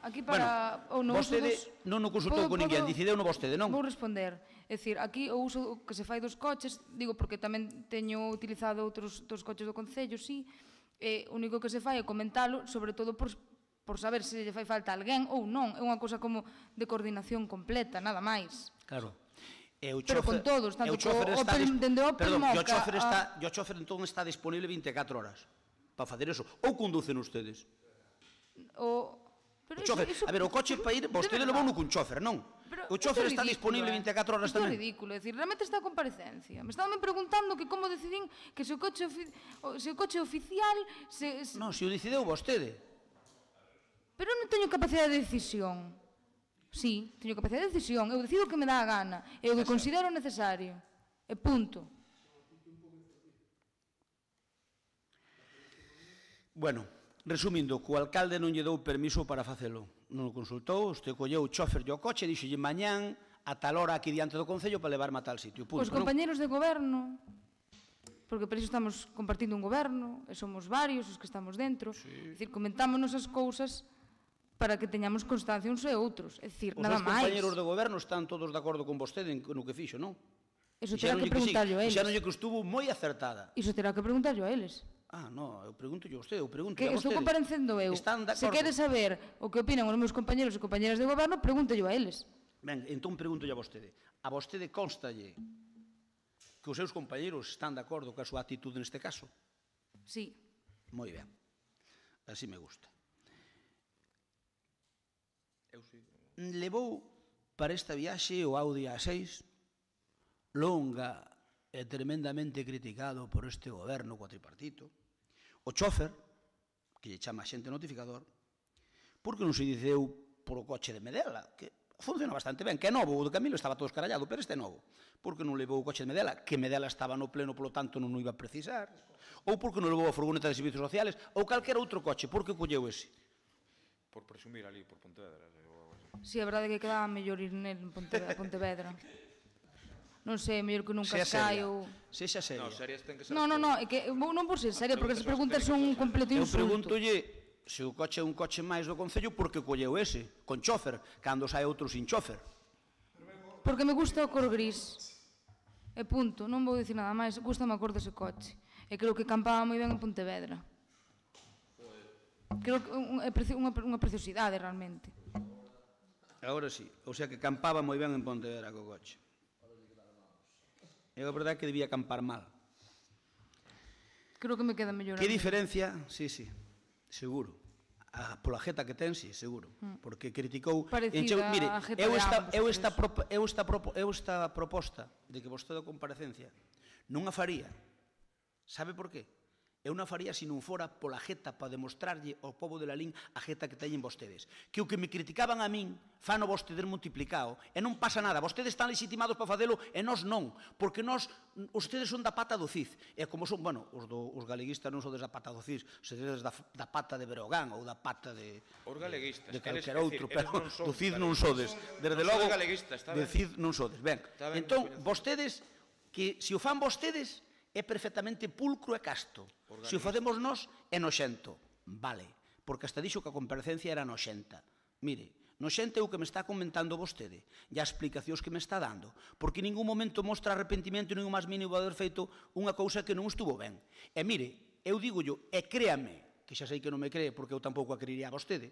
aquí para o no uso vostede non o consultou con ninguén, decideu no vostede, non? Vou responder. É dicir, aquí o uso que se fai dos coches, digo porque tamén teño utilizado outros coches do Concello, sí, o único que se fai é comentalo, sobre todo por saber se lle fai falta alguén ou non. É unha cousa como de coordinación completa, nada máis. Claro. Pero con todos, tanto dende Opel Moca... E o chofer entón está disponible 24 horas para facer eso. Ou conducen ustedes? A ver, o coche para ir, vostede levou no cun chofer, non? O chofer está disponible 24 horas tamén. Isto é ridículo, é dicir, realmente está a comparecencia. Me estaban preguntando que como decidín que se o coche oficial... Non, se o decideu vostede. Pero non teño capacidade de decisión. Sí, teño capacidade de decisión. Eu decido o que me dá a gana. E o que considero necesario. E punto. Bueno, resumindo, que o alcalde non lle dou permiso para facelo. Non o consultou, usted colleu o chofer e o coche, dixolle mañán a tal hora aquí diante do Concello para levarme a tal sitio. Os compañeros de goberno, porque por iso estamos compartindo un goberno, e somos varios os que estamos dentro, é dicir, comentámonos as cousas para que teñamos constancia uns e outros, é dicir, nada máis. Os compañeros de goberno están todos de acordo con vostede no que fixo, non? Iso terá que preguntarlo a eles. Xa non lle que estuvo moi acertada. Iso terá que preguntarlo a eles. Non, eu pregunto a vostede, eu pregunto a vostede. Estou comparecendo eu. Se quere saber o que opinan os meus compañeros e compañeras de goberno, pregúntello a eles. Ben, entón pregunto a vostede. A vostede constalle que os seus compañeros están de acordo ca súa actitude neste caso? Sí. Moi ben. Así me gusta. Levou para esta viaxe o Audi A6 longa e tremendamente criticado por este goberno cuatripartito. O chofer, que lle chama xente notificador, porque non se diceu por o coche de Medela, que funciona bastante ben, que é novo, o de Camilo estaba todo escarallado, pero este é novo. Porque non levou o coche de Medela, que Medela estaba no pleno, polo tanto non o iba a precisar, ou porque non levou a furgoneta de servicios sociales, ou calquera outro coche, porque colleu ese. Por presumir ali, por Pontevedra. Si, a verdade é que quedaba mellor ir nel en Pontevedra. Non sei, mellor que nunca caio... Sexa seria. Non, serias ten que ser... Non, é que non por ser seria, porque as preguntas son un completo insulto. Eu pregúntolle se o coche é un coche máis do Concello, por que colleu ese, con chofer, cando sai outro sin chofer? Porque me gusta o cor gris. E punto, non vou dicir nada máis, gustame a cor dese coche. E creo que campaba moi ben en Pontevedra. Creo que é unha preciosidade, realmente. Agora sí, o sea que campaba moi ben en Pontevedra co coche. É a verdade que debía campar mal. Creo que me queda mellor. Que diferencia? Sí, seguro. Pola jeta que ten, sí, seguro. Porque criticou... Parecida a jeta de ambos. Eu esta proposta de que vostede a comparecencia non a faría. Sabe por qué? Eu non a faría se non fora pola jeta para demostrarlle ao pobo de Lalín a jeta que teñen vostedes. Que o que me criticaban a min fano vostedes multiplicado e non pasa nada. Vostedes están legitimados para facelo e nós non. Porque vostedes son da pata do CID. E como son, bueno, os galeguistas non sodes da pata do CID, sodes da pata de Berogán ou da pata de... Os galeguistas. De calquer outro, pero do CID non sodes. Desde logo, do CID non sodes. Ben, entón, vostedes, que se o fan vostedes, é perfectamente pulcro e casto. Se o facemos nós, é noxento. Vale, porque hasta dixo que a comparecencia era noxenta. Mire, noxenta é o que me está comentando vostede e as explicacións que me está dando, porque en ningún momento mostra arrepentimento nin o máis mínimo de haber feito unha cousa que non estuvo ben. E mire, eu digo yo, e créame, que xa sei que non me cree porque eu tampouco a creería a vostede,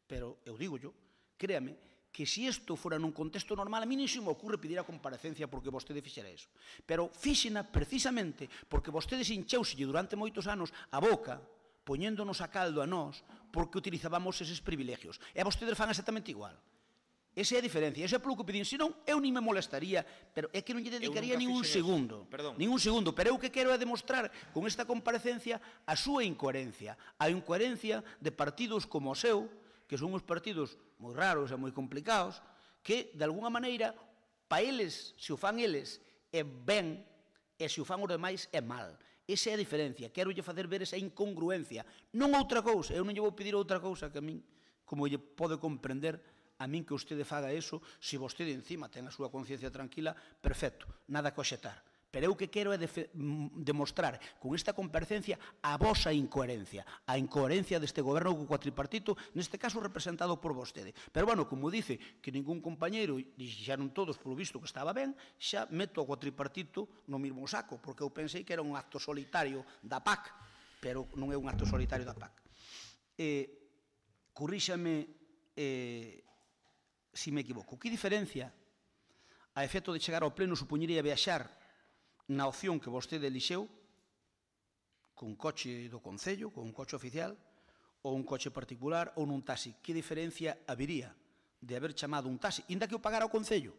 pero eu digo yo, créame, que se isto fora nun contexto normal, a mí non se me ocurre pedir a comparecencia porque vostede fixera eso. Pero fíxena precisamente porque vostedes hincheuselle durante moitos anos a boca, poñéndonos a caldo a nós, porque utilizábamos eses privilegios. E a vostedes fan exactamente igual. Esa é a diferencia, esa é polo que pedín. Senón, eu nin me molestaría, pero é que non lle dedicaría nin un segundo. Pero eu que quero é demostrar con esta comparecencia a súa incoherencia. A incoherencia de partidos como o seu, que son uns partidos moi raros e moi complicados, que, de alguna maneira, pa eles, se o fan eles, é ben, e se o fan os demais, é mal. Esa é a diferencia. Quero lle facer ver esa incongruencia. Non outra cousa. Eu non lle vou pedir outra cousa que a min, como lle pode comprender, a min que vostede faga eso, se vostede encima ten a súa conciencia tranquila, perfecto, nada que oxetar. Pero eu que quero é demostrar con esta comparecencia a vosa incoherencia, a incoherencia deste goberno co cuatripartito, neste caso representado por vostede. Pero, bueno, como dice que ningún compañeiro, dixeron todos polo visto que estaba ben, xa meto o cuatripartito no mesmo saco, porque eu pensei que era un acto solitario da PAC, pero non é un acto solitario da PAC. Corríxame se me equivoco. Que diferencia a efecto de chegar ao pleno supoñería viaxar na opción que vostede elixeu, con coche do Concello, con un coche oficial, ou un coche particular, ou nun taxi? Que diferencia habería de haber chamado un taxi, inda que o pagara o Concello?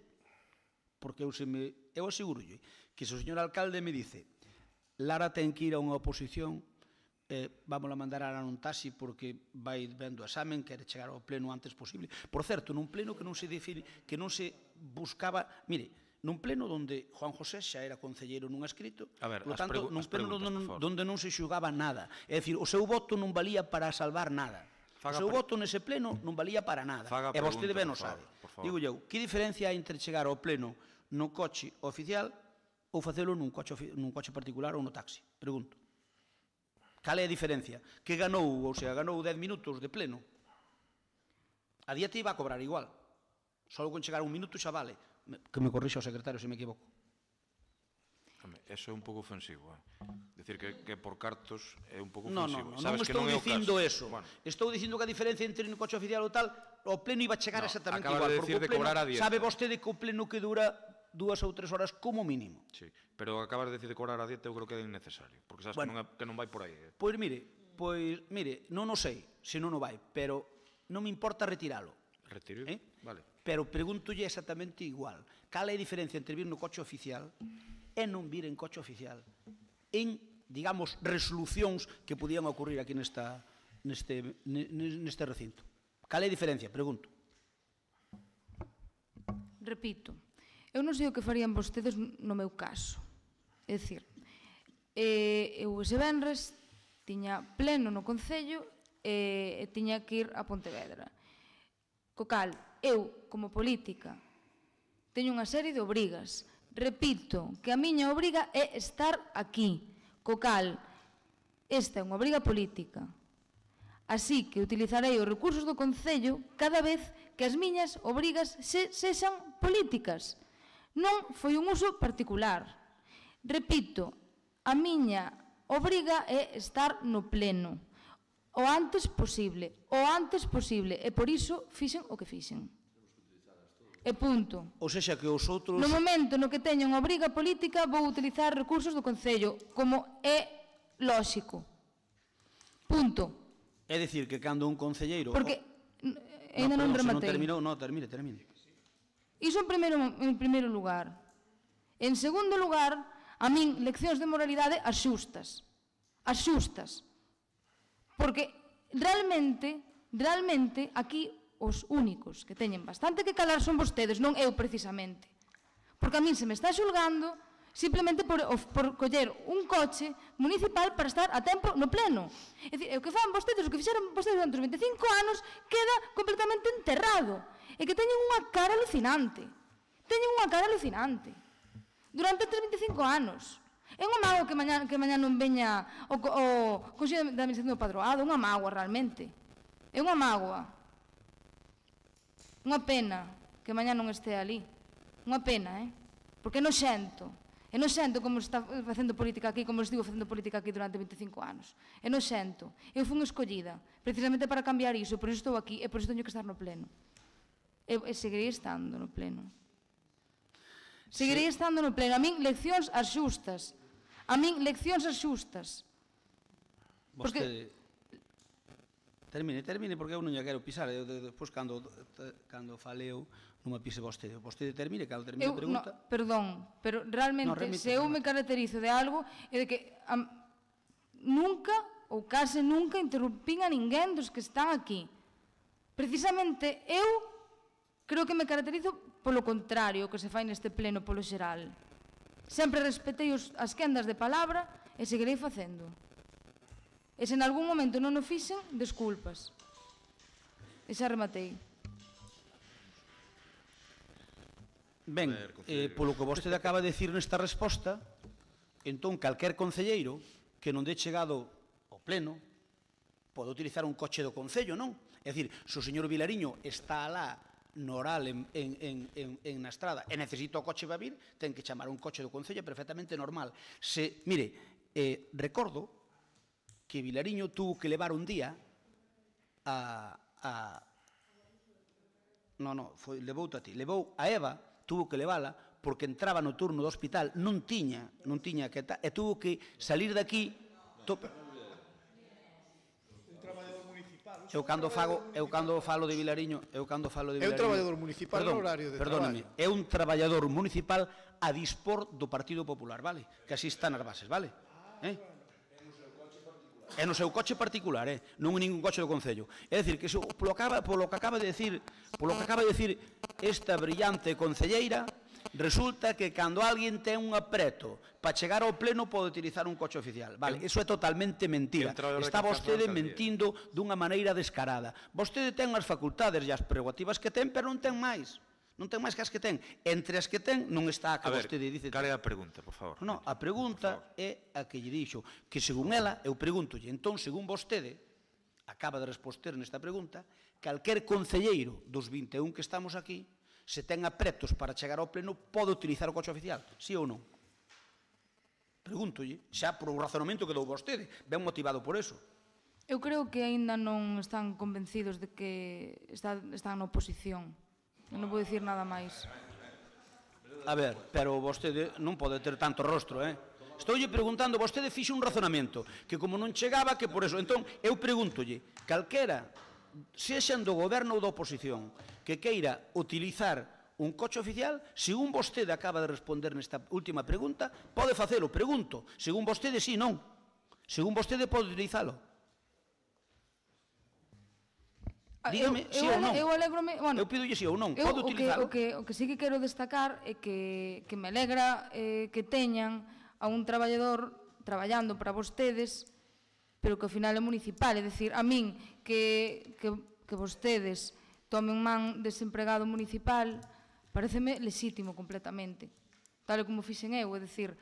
Porque eu aseguro-lle que se o señor alcalde me dice Lara ten que ir a unha oposición, vamos a mandar a nun taxi porque vai vendo o examen, quere chegar ao pleno o antes posible. Por certo, nun pleno que non se buscaba... Mire, nun pleno onde Juan José xa era concelleiro nun escrito, por tanto, nun pleno onde non se xugaba nada. É dicir, o seu voto non valía para salvar nada. O seu voto nese pleno non valía para nada. E vostede ben o sabe. Digo eu, que diferencia hai entre chegar ao pleno no coche oficial ou facelo nun coche particular ou no taxi? Pregunto. Cal é a diferencia? Que ganou, ou sea, ganou 10 minutos de pleno. A día te iba a cobrar igual. Só con chegar un minuto xa vale. Que me corrixa o secretario se me equivoco. Eso é un pouco ofensivo. Decir que por cartos é un pouco Non ofensivo. estou dicindo eso. Estou dicindo que a diferencia entre un coche oficial ou tal, o pleno iba a chegar exactamente igual. Porque o pleno, sabe vostede que o pleno que dura 2 ou 3 horas como mínimo. Sí, pero acabas de decir de cobrar a dieta, eu creo que é innecesario, porque sabes que non vai por aí. Pois mire, non o sei se non o vai, pero non me importa retiralo. Retiro? Vale. Pero pregúntolle exactamente igual. Cal é a diferencia entre vir no coche oficial e non vir en coche oficial en, digamos, resolucións que podían ocurrir aquí neste recinto? Cal é a diferencia? Pregunto. Repito, eu non sei o que farían vostedes no meu caso. É dicir, eu ese venres tiña pleno no Concello e tiña que ir a Pontevedra. Co cal, eu, como política, teño unha serie de obrigas. Repito, que a miña obriga é estar aquí. Co cal, esta é unha obriga política. Así que utilizarei os recursos do Concello cada vez que as miñas obrigas sexan políticas. Non foi un uso particular. Repito, a miña obriga é estar no pleno o antes posible, e por iso fixen o que fixen. E punto. Ou sexa que os outros... No momento no que teño unha obriga política vou utilizar recursos do Concello, como é lóxico. Punto. É dicir, que cando un concelleiro... Porque, ainda non rematei. Non, termine. Iso en primeiro lugar. En segundo lugar, a min, leccións de moralidade as xustas. Porque realmente, aquí os únicos que teñen bastante que calar son vostedes, non eu precisamente. Porque a min se me está xulgando simplemente por coller un coche municipal para estar a tempo no pleno. É dicir, o que fan vostedes, o que fixeron vostedes durante os 25 anos, queda completamente enterrado. E que teñen unha cara alucinante. Durante estes 25 anos. É unha mágoa que mañá non veña o Consello de Administración do Padroado, unha mágoa realmente. É unha mágoa. Unha pena que mañá non este ali. Unha pena, porque non xento como está facendo política aquí, como estivo facendo política aquí durante 25 anos. E non xento. Eu fui escollida precisamente para cambiar iso, por iso estou aquí e por iso teño que estar no pleno. E seguirei estando no pleno. A min, leccións as xustas. Vostede... Termine, porque eu non lle quero pisar. Depois, cando faleo, non me pise vostede. Vostede termine, cando termine a pregunta... Perdón, pero realmente, se eu me caracterizo de algo, é de que nunca, ou case nunca, interrumpín a ninguén dos que están aquí. Precisamente, eu creo que me caracterizo polo contrario que se fai neste pleno polo xeral. Sempre respetei as quendas de palabra e seguirei facendo. E se en algún momento non o fixen, desculpas. E xa rematei. Ben, polo que vostede acaba de dicir nesta resposta, entón calquer concelleiro que non dé chegado ao pleno pode utilizar un coche do Concello, non? É dicir, se o señor Vilariño está alá no oral na estrada e necesita o coche para vir, ten que chamar un coche do Concello, perfectamente normal. Mire, recordo que Vilariño tuvo que levar un día levou a Eva, tuvo que levala porque entraba no turno do hospital, non tiña que e tuvo que salir daqui. Eu cando falo de Vilariño, é un traballador municipal no horario de traballo. Perdóname, é un traballador municipal a dispor do Partido Popular, vale? Que así está nas bases, vale? É no seu coche particular, non é ningún coche do Concello. É dicir, que polo que acaba de decir esta brillante concelleira, resulta que cando alguén ten un apreto para chegar ao pleno pode utilizar un coche oficial. Vale, iso é totalmente mentira. Está vostede mentindo dunha maneira descarada. Vostede ten as facultades e as prerrogativas que ten, pero non ten máis. Non ten máis que as que ten. Entre as que ten non está a que vostede dice... Cal é a pregunta, por favor? Non, a pregunta é a que lle dixo, que según ela, eu pregúntolle, entón, según vostede, acaba de responder nesta pregunta, calquer concelleiro dos 21 que estamos aquí, se ten apretos para chegar ao pleno, pode utilizar o coche oficial, sí ou non? Pregúntolle, xa por o razonamento que dou vostede, ben motivado por eso. Eu creo que aínda non están convencidos de que están na oposición. Eu non vou dicir nada máis. A ver, pero vostede non pode ter tanto rostro, Estoulle preguntando, vostede fixe un razonamento, que como non chegaba, que por eso. Entón, eu pregúntolle, calquera, sexan do goberno ou da oposición, que queira utilizar un coche oficial, según vostede acaba de responder nesta última pregunta, pode facelo, pregunto. Según vostede, sí, non. Según vostede, pode utilizalo. Dígame sí ou non. Eu pidolle sí ou non. Pode utilizalo. O que sí que quero destacar é que me alegra que teñan a un traballador traballando para vostedes, pero que ao final é municipal. É dicir, a min que vostedes tomen man dese empregado municipal pareceme lexítimo completamente. Tal como fixen eu, é dicir,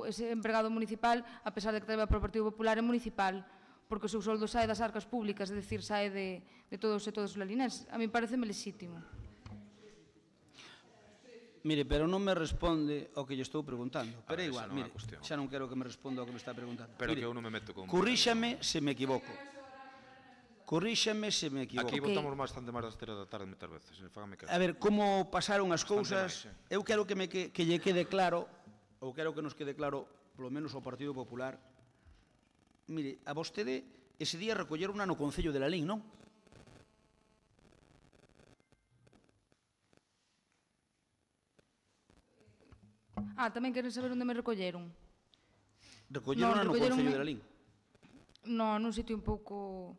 ese empregado municipal, a pesar de que trabalha para o Partido Popular, é municipal, porque o seu soldo sae das arcas públicas, é dicir, sae de todos e todos os lalinenses. A mí pareceme lexítimo. Mire, pero non me responde ao que lle estou preguntando. Pero é igual, mire, cuestión. xa non quero que me responda ao que me está preguntando. Pero Mire, que eu non me meto con... corríxame se me equivoco. Corríxame se me equivoco. Aquí votamos bastante máis das 3 da tarde moitas veces, fágame caso. A ver, como pasaron as cousas, máis, eu quero que lle quede claro, ou quero que nos quede claro, polo menos ao Partido Popular. Mire, a vostede ese día recolleron no Concello de Lalín, non? Tamén queren saber onde me recolleron. Recolleron no Concello de Lalín? Non, nun sitio un pouco...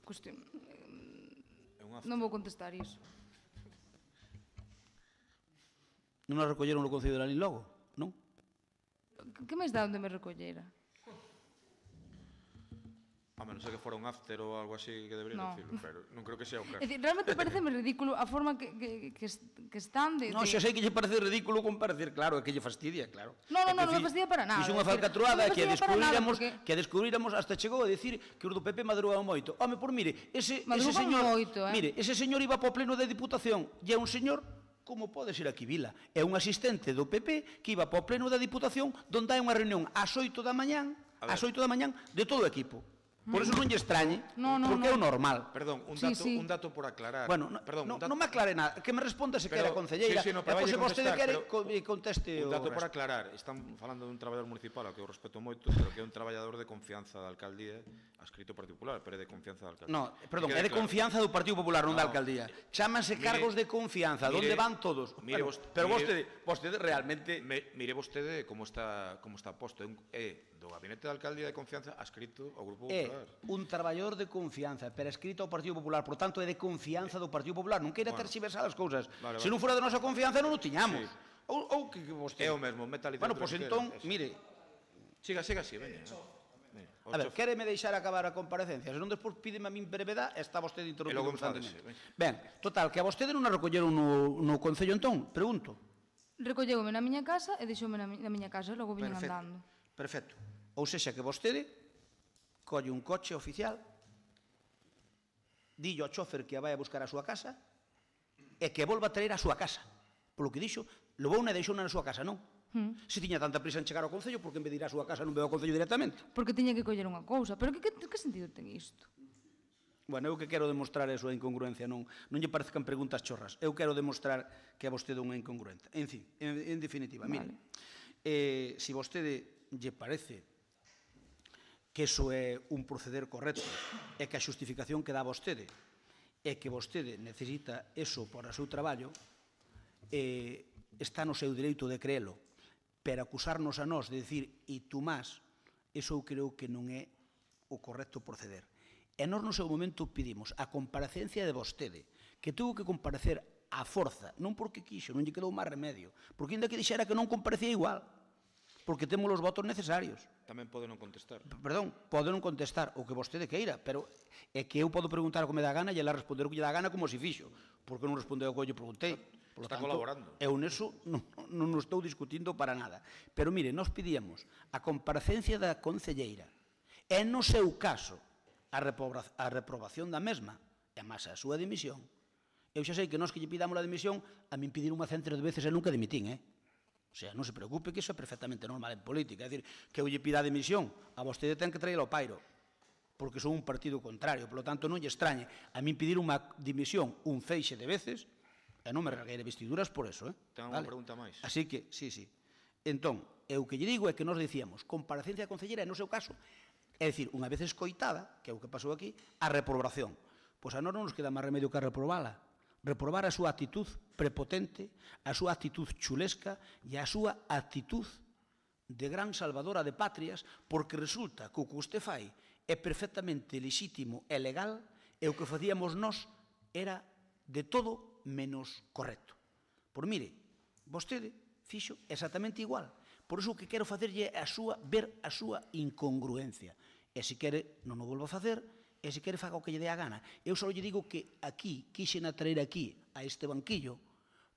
Cuestión... Non vou contestar iso. Non a recolleron no Concello de Lalín logo, non? Que máis dá onde me recollera? Non sei que fora un after ou algo así que debería decirlo, pero non creo que sea o caso. É dicir, realmente pareceme ridículo a forma que están de... Non, xa sei que lle parece ridículo comparecer, claro, é que lle fastidia, claro. Non me fastidia para nada. Fixo unha falcatruada que a descubriramos hasta chegou a decir que os do PP madrugaban moito. Home, por mire, ese señor iba para o pleno da Diputación e é un señor como pode ser aquí Vila. É un asistente do PP que iba para o pleno da Diputación onde hai unha reunión ás 8 da mañán de todo o equipo. Por eso non lle extrañe, porque é o normal. Perdón, un dato por aclarar. Bueno, non me aclare nada, que me responda se quere a concelleira, e se vostede quere conteste o resto. Un dato por aclarar, están falando dun traballador municipal, ao que eu respeto moito, pero que é un traballador de confianza da alcaldía, adscrito particular, pero é de confianza da alcaldía. No, perdón, é de confianza do Partido Popular, non da alcaldía. Chámanse cargos de confianza, onde van todos. Pero vostede realmente... Mire vostede como está posto, é do gabinete da alcaldía de confianza adscrito ao Grupo Popular. Un traballador de confianza, pero escrito ao Partido Popular, por tanto é de confianza do Partido Popular, non queira terxiversar as cousas. Se non fora de nosa confianza non o tiñamos. Ou que vostede... É o mesmo, meta ali. Bueno, pois entón, mire... Siga así, veña. A ver, quéreme deixar acabar a comparecencia, senón despois pídeme a min brevedad e está vostede interrompido constantemente. Ben, total, que a vostede non a recolleron no Concello entón, pregunto. Recolleroume na miña casa e deixoume na miña casa e logo viñen andando. Perfecto. Ou sexa que vostede colle un coche oficial, dille ao chofer que a vai a buscar a súa casa e que volva a traer a súa casa. Polo que dixo, levouna e deixouna na súa casa, non? Se tiña tanta prisa en chegar ao Concello, porque en vez de ir á súa casa non veo ao Concello directamente? Porque tiña que coller unha cousa. Pero que sentido ten isto? Bueno, eu que quero demostrar a súa incongruencia, non lle parezcan preguntas chorras. Eu quero demostrar que a vostede é unha incongruente. En fin, en definitiva, mire, se vostede lle parece que iso é un proceder correcto e que a xustificación que dá vostede é que vostede necesita eso para o seu traballo, está no seu dereito de creelo, pero acusarnos a nós de decir e tú más, eso eu creo que non é o correcto proceder. E nós no seu momento pedimos a comparecencia de vostede, que tuvo que comparecer a forza, non porque quixo, non lle quedou máis remedio, porque ainda que dixera que non comparecía igual, porque temos os votos necesarios. Tamén pode non contestar. Perdón, pode non contestar o que vostede queira, pero é que eu podo preguntar o que me dá gana e ela responder o que lle dá gana como se fixo, porque non respondeu o que eu lle preguntei. Está colaborando. Eu neso non estou discutindo para nada. Pero mire, nós pedíamos a comparecencia da concelleira e no seu caso a reprobación da mesma e máis a súa dimisión. Eu xa sei que nós que lle pidamos a dimisión a min pedir unha centro de veces e nunca dimitín, O sea, non se preocupe que iso é perfectamente normal en política. É dicir, que eu lle pida a dimisión, a vostede ten que traer ao pairo, porque son un partido contrario. Por lo tanto, non lle extrañe a min pedir unha dimisión un feixe de veces, e non me regaire vestiduras por eso. Ten unha pregunta máis. Así que, sí. Entón, eu que lle digo é que nos dicíamos comparecencia concelleira, no seu caso, é dicir, unha vez escoitada, que é o que pasou aquí, a reprobación. Pois a nós non nos queda máis remedio que reprobala. Reprobar a súa actitud prepotente, a súa actitud chulesca e a súa actitud de gran salvadora de patrias, porque resulta que o que usted fai é perfectamente lexítimo e legal e o que facíamos nós era de todo menos correcto. Por mire, vostede fixo exactamente igual. Por iso que quero facerlle é ver a súa incongruencia. E se quere, non o volvo a facer, e se quere faga o que lle dé a gana. Eu só lle digo que aquí, quixen atraer aquí a este banquillo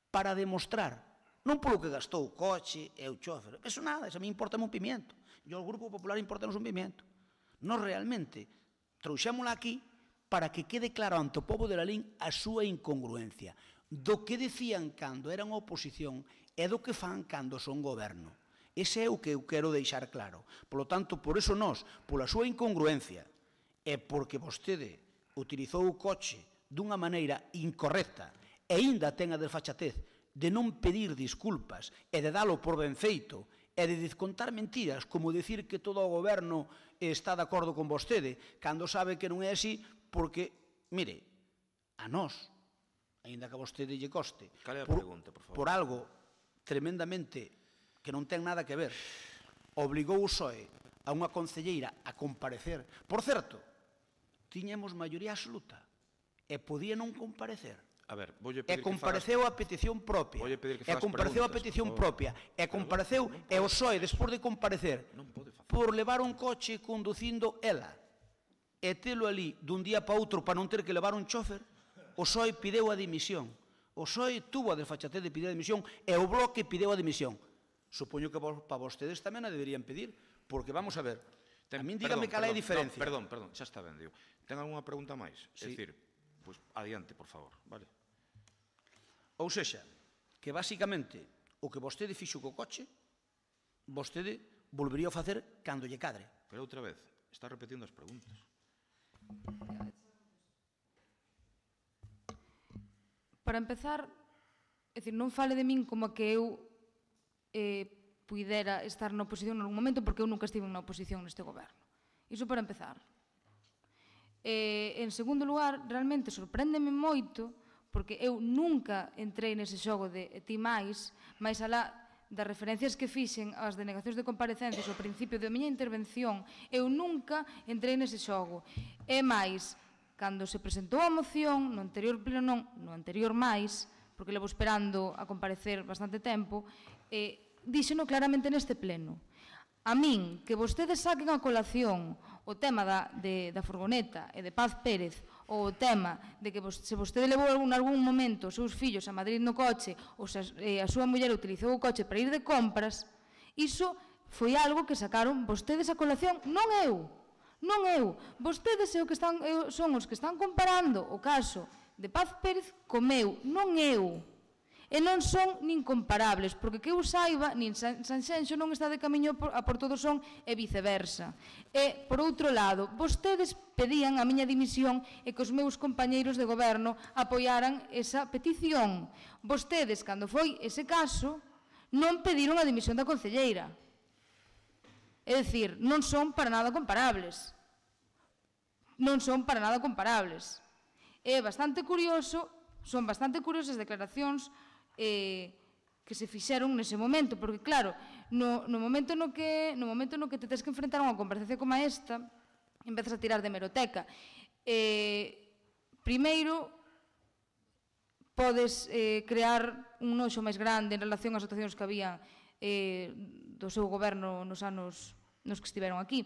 para demostrar Non polo que gastou o coche e o chofer. Eso nada, eso a mí importa un pimiento. E ao Grupo Popular importa un pimiento. Nós realmente trouxémola aquí para que quede claro ante o pobo de Lalín a súa incongruencia do que decían cando eran oposición e do que fan cando son goberno. Ese é o que eu quero deixar claro. Por lo tanto, por eso nós, pola súa incongruencia e porque vostede utilizou o coche dunha maneira incorrecta e aínda ten a desfachatez de non pedir disculpas e de dalo por ben feito e de descontar mentiras, como decir que todo o goberno está de acordo con vostede, cando sabe que non é así, porque, mire, a nós, aínda que a vostede lle coste, Cal é a pregunta, por favor? por algo tremendamente que non ten nada que ver, obligou o PSOE a unha concelleira a comparecer. Por certo, tiñamos maioría absoluta e podía non comparecer. A ver, voulle E pedir compareceu a petición propia. Voulle pedir que E fagas compareceu a preguntas, petición por favor. propia. E compareceu, e o PSOE, despois de comparecer, por levar un coche conducindo ela, e telo ali dun día para outro para non ter que levar un chofer, o PSOE pideu a dimisión. O PSOE tuvo a desfachatez de pedir a dimisión e o Bloque pideu a dimisión. Supoño que para vostedes tamén a deberían pedir, porque vamos a ver, a min dígame cal é a diferencia. Perdón, xa está ben, digo. Ten algunha pregunta máis? É Sí. dicir, pois adiante, por favor, vale? Ou sexa, que basicamente o que vostede fixo co coche, vostede volvería a facer cando lle cadre. Pero outra vez, está repetindo as preguntas. Para empezar, é dicir, non fale de min como que eu puidera estar na oposición en algún momento, porque eu nunca estive na oposición neste goberno. Iso para empezar. En segundo lugar, realmente sorpréndeme moito, porque eu nunca entrei nese xogo de ti máis alá das referencias que fixen ás denegacións de comparecencias ao principio da miña intervención, eu nunca entrei nese xogo. E máis, cando se presentou a moción, no anterior pleno non, no anterior máis, porque levo esperando a comparecer bastante tempo, díxeno claramente neste pleno. A min, que vostedes saquen a colación o tema da furgoneta e de Paz Pérez, ou o tema de que se vostede levou en algún momento os seus fillos a Madrid no coche, ou se a súa muller utilizou o coche para ir de compras, iso foi algo que sacaron vostedes a colación, non eu. Non eu. Vostedes son os que están comparando o caso de Paz Pérez co meu, non eu. E non son nin comparables, porque que eu saiba, nin Sanxenxo non está de camiño a Porto do Son e viceversa. E, por outro lado, vostedes pedían a miña dimisión e que os meus compañeiros de goberno apoiaran esa petición. Vostedes, cando foi ese caso, non pediron a dimisión da concelleira. É dicir, non son para nada comparables. Non son para nada comparables. É bastante curioso, son bastante curiosas as declaracións que se fixeron nese momento, porque claro, no momento no que te tens que enfrentar a unha comparecencia como esta, empezas a tirar de hemeroteca. Primeiro, podes crear un noxo máis grande en relación ás situacións que había do seu goberno nos anos nos que estiveron aquí.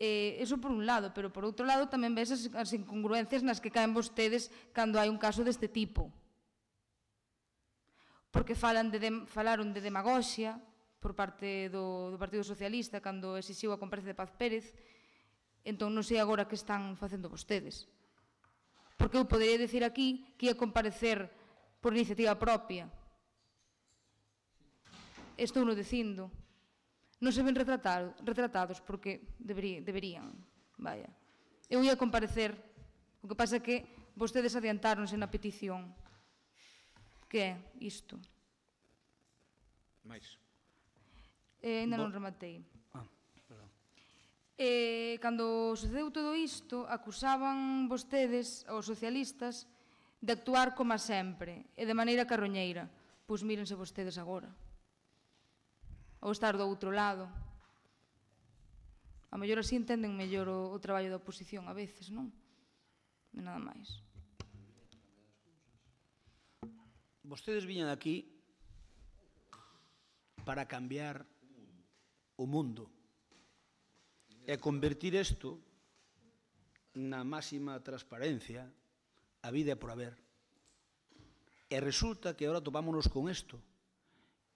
Eso por un lado, pero por outro lado tamén ves as incongruencias nas que caen vostedes cando hai un caso deste tipo. Porque falaron de demagoxia por parte do Partido Socialista cando exixiu a comparecencia de Paz Pérez, entón non sei agora que están facendo vostedes. Porque eu poderia dicir aquí que ia comparecer por iniciativa propia. Estou no dicindo. Non se ven retratados porque deberían. Vaya. Eu ia comparecer. O que pasa é que vostedes adiantáronse na petición. Que é isto? Mais. Ainda non rematei. Cando sucedeu todo isto, acusaban vostedes, aos socialistas, de actuar como sempre e de maneira carroñeira. Pois mírense vostedes agora. Ou estar do outro lado. A mellor así entenden mellor o traballo da oposición a veces, non? E nada máis. Vostedes viñan aquí para cambiar o mundo e convertir isto na máxima transparencia, a vida é por haber. E resulta que agora topámonos con isto,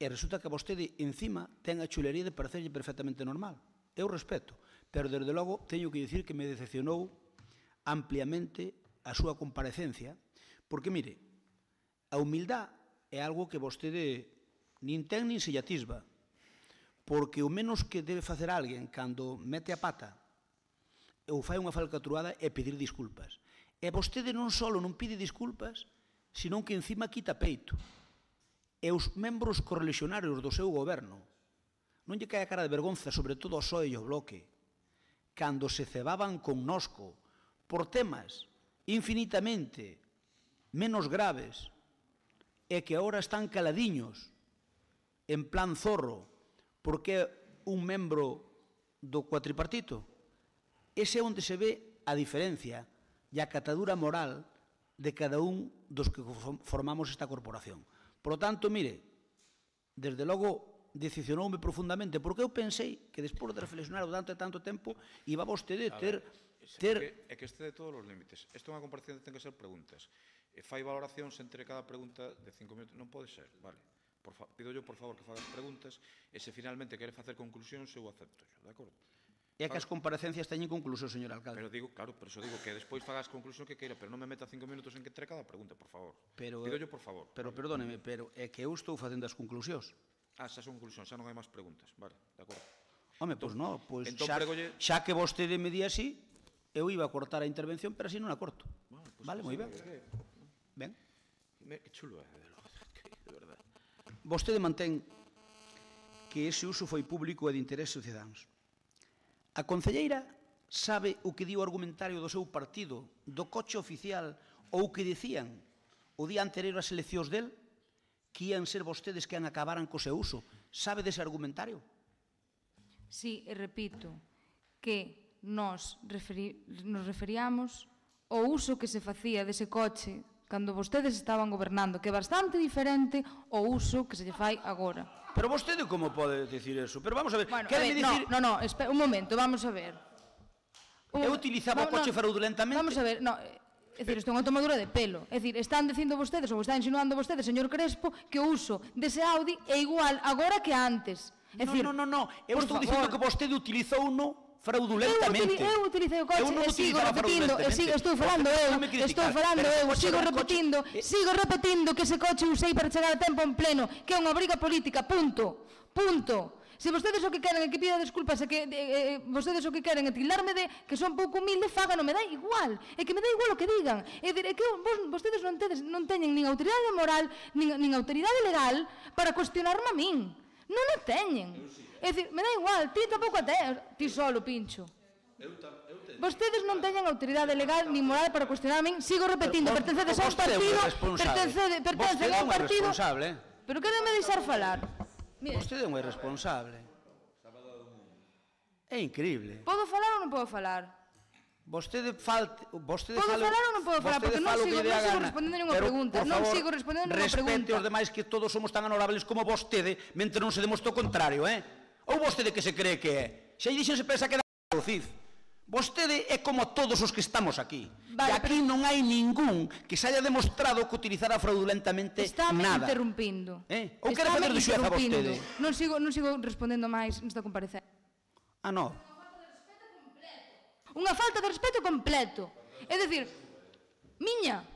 E resulta que vostede, encima, ten a chulería de parecerlle perfectamente normal. Eu respeto, pero, desde logo, teño que dicir que me decepcionou ampliamente a súa comparecencia, porque, mire, a humildad é algo que vostede nin ten nin se lle atisba, porque o menos que debe facer alguén cando mete a pata ou fai unha falcatruada é pedir disculpas. E vostede non só non pide disculpas, senón que encima quita peito. E os membros correligionarios do seu goberno non lle cae a cara de vergonza, sobre todo ao PSOE e ao Bloque, cando se cebaban connosco por temas infinitamente menos graves e que agora están caladiños en plan zorro porque é un membro do cuatripartito. Ese é onde se ve a diferencia e a catadura moral de cada un dos que formamos esta corporación. Por lo tanto, mire, desde logo decepcionoume profundamente, porque eu pensei que despois de reflexionar durante tanto tempo iba vostede ter... É que este de todos os límites. Isto é unha comparecencia, ten que ser preguntas. E fai valoracións entre cada pregunta de 5 minutos. Non pode ser, vale. Pido yo, por favor, que fagas preguntas e se finalmente quere facer conclusións, eu acepto, de acordo? É que as comparecencias teñen conclusión, señor alcalde. Pero digo, claro, pero eso digo que despois fagas conclusión que queira, pero non me meta 5 minutos en que entre cada pregunta, por favor. Pido yo, por favor. Pero, perdóneme, pero é que eu estou facendo as conclusións. Xa son conclusións, xa non hai máis preguntas, vale, de acordo. Home, pois non, pois xa que vostede me di así, eu iba a cortar a intervención, pero así non a corto. Vale, moi ben. Ben. Que chulo é, de verdade. Vostede mantén que ese uso foi público e de interese cidadáns. A concelleira sabe o que di o argumentario do seu partido, do coche oficial, ou o que dicían o día anterior ás eleccións del, que ian ser vostedes que acabaran co seu uso. Sabe dese argumentario? Sí, e repito, que nos referíamos ao uso que se facía dese coche cando vostedes estaban gobernando, que é bastante diferente ao uso que se lle fai agora. Pero vostede como pode dicir eso? Pero vamos a ver, bueno, No, espera, un momento, vamos a ver. Eu utilizaba o coche fraudulentamente. Vamos a ver, é dicir, isto é unha tomadura de pelo. É dicir, están dicindo vostedes, ou están insinuando vostedes, señor Crespo, que o uso dese Audi é igual agora que antes. No, eu estou dicindo que vostede utilizou uno fraudulentamente. Eu utilicei o coche e sigo repetindo, estou falando eu, sigo repetindo que ese coche usei para chegar a tempo en pleno, que é unha briga política, punto. Se vostedes o que queren é que pida desculpas e que vostedes o que queren é tildarme de que son pouco humilde, fágano, me dá igual. É que me dá igual o que digan. É que vostedes non teñen nin autoridade moral, nin autoridade legal para cuestionarme a min. Non o teñen. É dicir, me dá igual, ti tampouco ti solo, Pincho. Vostedes non teñen autoridade legal nin moral para cuestionar a min, sigo repetindo, pertencedes a un partido, pertencen a un partido... Pero quérenme deixar falar. Vostede é un irresponsable. É increíble. Podo falar ou non podo falar? Vostede fala... Podo falar ou non podo falar? Porque non sigo respondendo ninguna pregunta. Non sigo respondendo ninguna pregunta. Respete os demais que todos somos tan honorables como vostede, mentre non se demostra o contrario, Ou vostede que se cree que é? Se aí dixen se pensa que dá o CIF. Vostede é como todos os que estamos aquí. E aquí non hai ningún que se haya demostrado que utilizara fraudulentamente nada. Estáme interrumpindo. Ou quere fazer de xueza vostede? Non sigo respondendo máis nesta comparecencia. Non. Unha falta de respeto completo. É dicir, miña.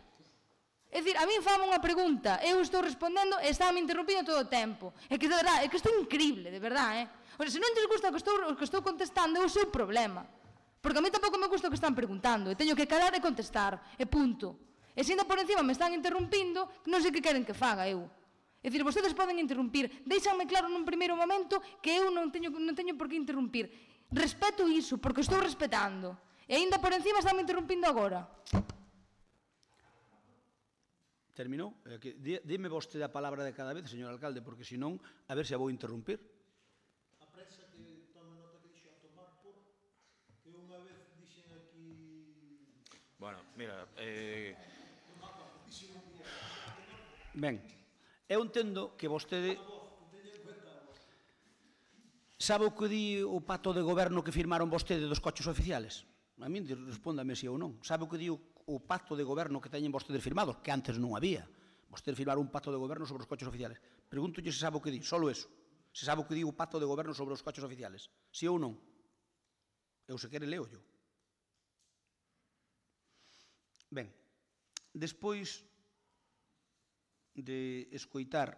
É dicir, a min fama unha pregunta, eu estou respondendo e están me interrumpindo todo o tempo. É que, de verdade, é que isto é increíble, de verdade, O sea, se non lles gusta o que estou contestando, é o seu problema. Porque a mí tampouco me gusta o que están preguntando, e teño que calar e contestar, e punto. E se ainda por encima me están interrumpindo, non sei que queren que faga eu. É dicir, vostedes poden interrumpir, deixanme claro nun primeiro momento que eu non teño por que interrumpir. Respeto iso, porque estou respetando. E ainda por encima están me interrumpindo agora. Terminou? Dime vostede a palabra de cada vez, señor alcalde, porque senón, a ver se a vou interrumpir. A prensa que tome nota que dixo a tomar por que unha vez dixen aquí... Bueno, mira... Ben, eu entendo que vostede... Sabe o que di o pacto de goberno que firmaron vostede dos coches oficiales? A min respóndame se ou non. Sabe o que di o pacto de goberno que teñen vostedes firmados, que antes non había. Vostedes firmaron un pacto de goberno sobre os coches oficiales. Pregúntolle se sabe o que di, solo eso. Se sabe o que di o pacto de goberno sobre os coches oficiales. Si ou non? Eu se quere leo yo. Ben, despois de escoitar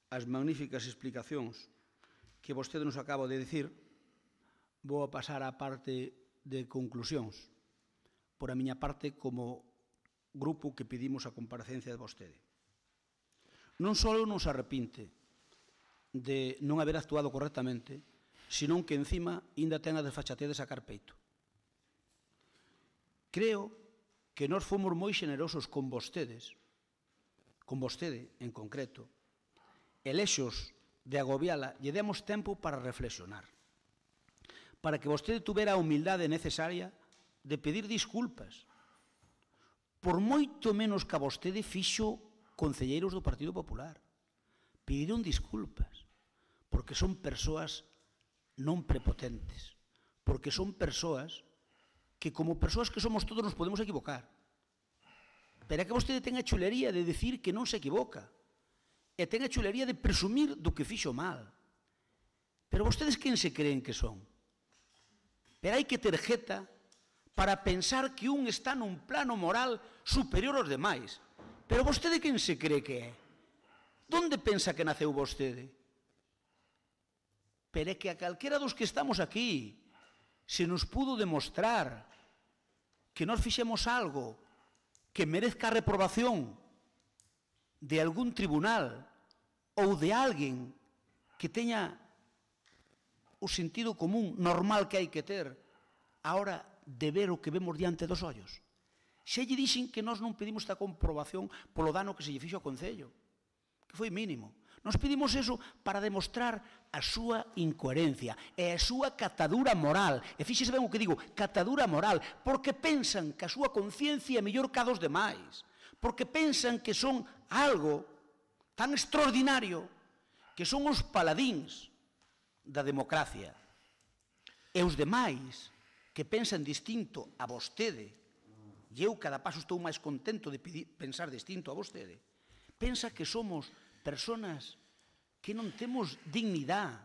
as magníficas explicacións que vostede nos acaba de dicir, vou a pasar á parte de conclusións, por a miña parte como grupo que pedimos a comparecencia de vostede. Non só nos arrepinte de non haber actuado correctamente, senón que encima ainda ten a desfachatez de sacar peito. Creo que nós fomos moi xenerosos con vostede en concreto, e lexos de agobiala, lle demos tempo para reflexionar, para que vostede tuvera a humildade necesaria de pedir disculpas, por moito menos que a vostede fixo concelleiros do Partido Popular. Pediron disculpas, porque son persoas non prepotentes, porque son persoas que, como persoas que somos todos, nos podemos equivocar. Pero é que vostede ten a chulería de decir que non se equivoca, e ten a chulería de presumir do que fixo mal. Pero vostedes quen se creen que son? Pero hai que ter jeta para pensar que un está nun plano moral superior aos demais. Pero vostede quen se cree que é? Donde pensa que naceu vostede? Pero é que a calquera dos que estamos aquí se nos pudo demostrar que nós fixemos algo que merezca a reprobación de algún tribunal ou de alguén que teña o sentido común normal que hai que ter a hora de ver o que vemos diante dos ollos. Xa lle dixen que nós non pedimos esta comprobación polo dano que se lle fixo ao Concello, que foi mínimo. Nos pedimos eso para demostrar a súa incoherencia e a súa catadura moral. E fíxese ben o que digo, catadura moral, porque pensan que a súa conciencia é mellor que a dos demais, porque pensan que son algo tan extraordinario que son os paladíns da democracia. E os demais que pensan distinto a vostede, e eu cada paso estou máis contento de pensar distinto a vostede, pensa que somos personas que non temos dignidade,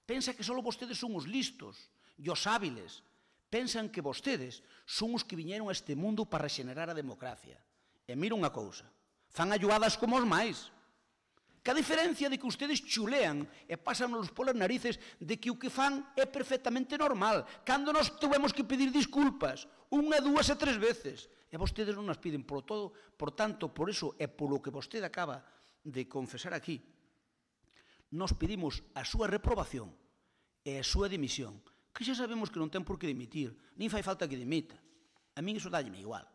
pensa que só vostedes son os listos e os hábiles, pensan que vostedes son os que viñeron a este mundo para regenerar a democracia. E mira unha cousa, fan ayuadas como os máis. Que a diferencia de que ustedes chulean e pásanos polas narices de que o que fan é perfectamente normal, cando nos tuvemos que pedir disculpas, unha, dúas e tres veces, e vostedes non nas piden. Por tanto, por eso e polo que vostede acaba de confesar aquí, nos pedimos a súa reprobación e a súa dimisión, que xa sabemos que non ten por que dimitir, nin fai falta que dimita. A min iso dálleme igual.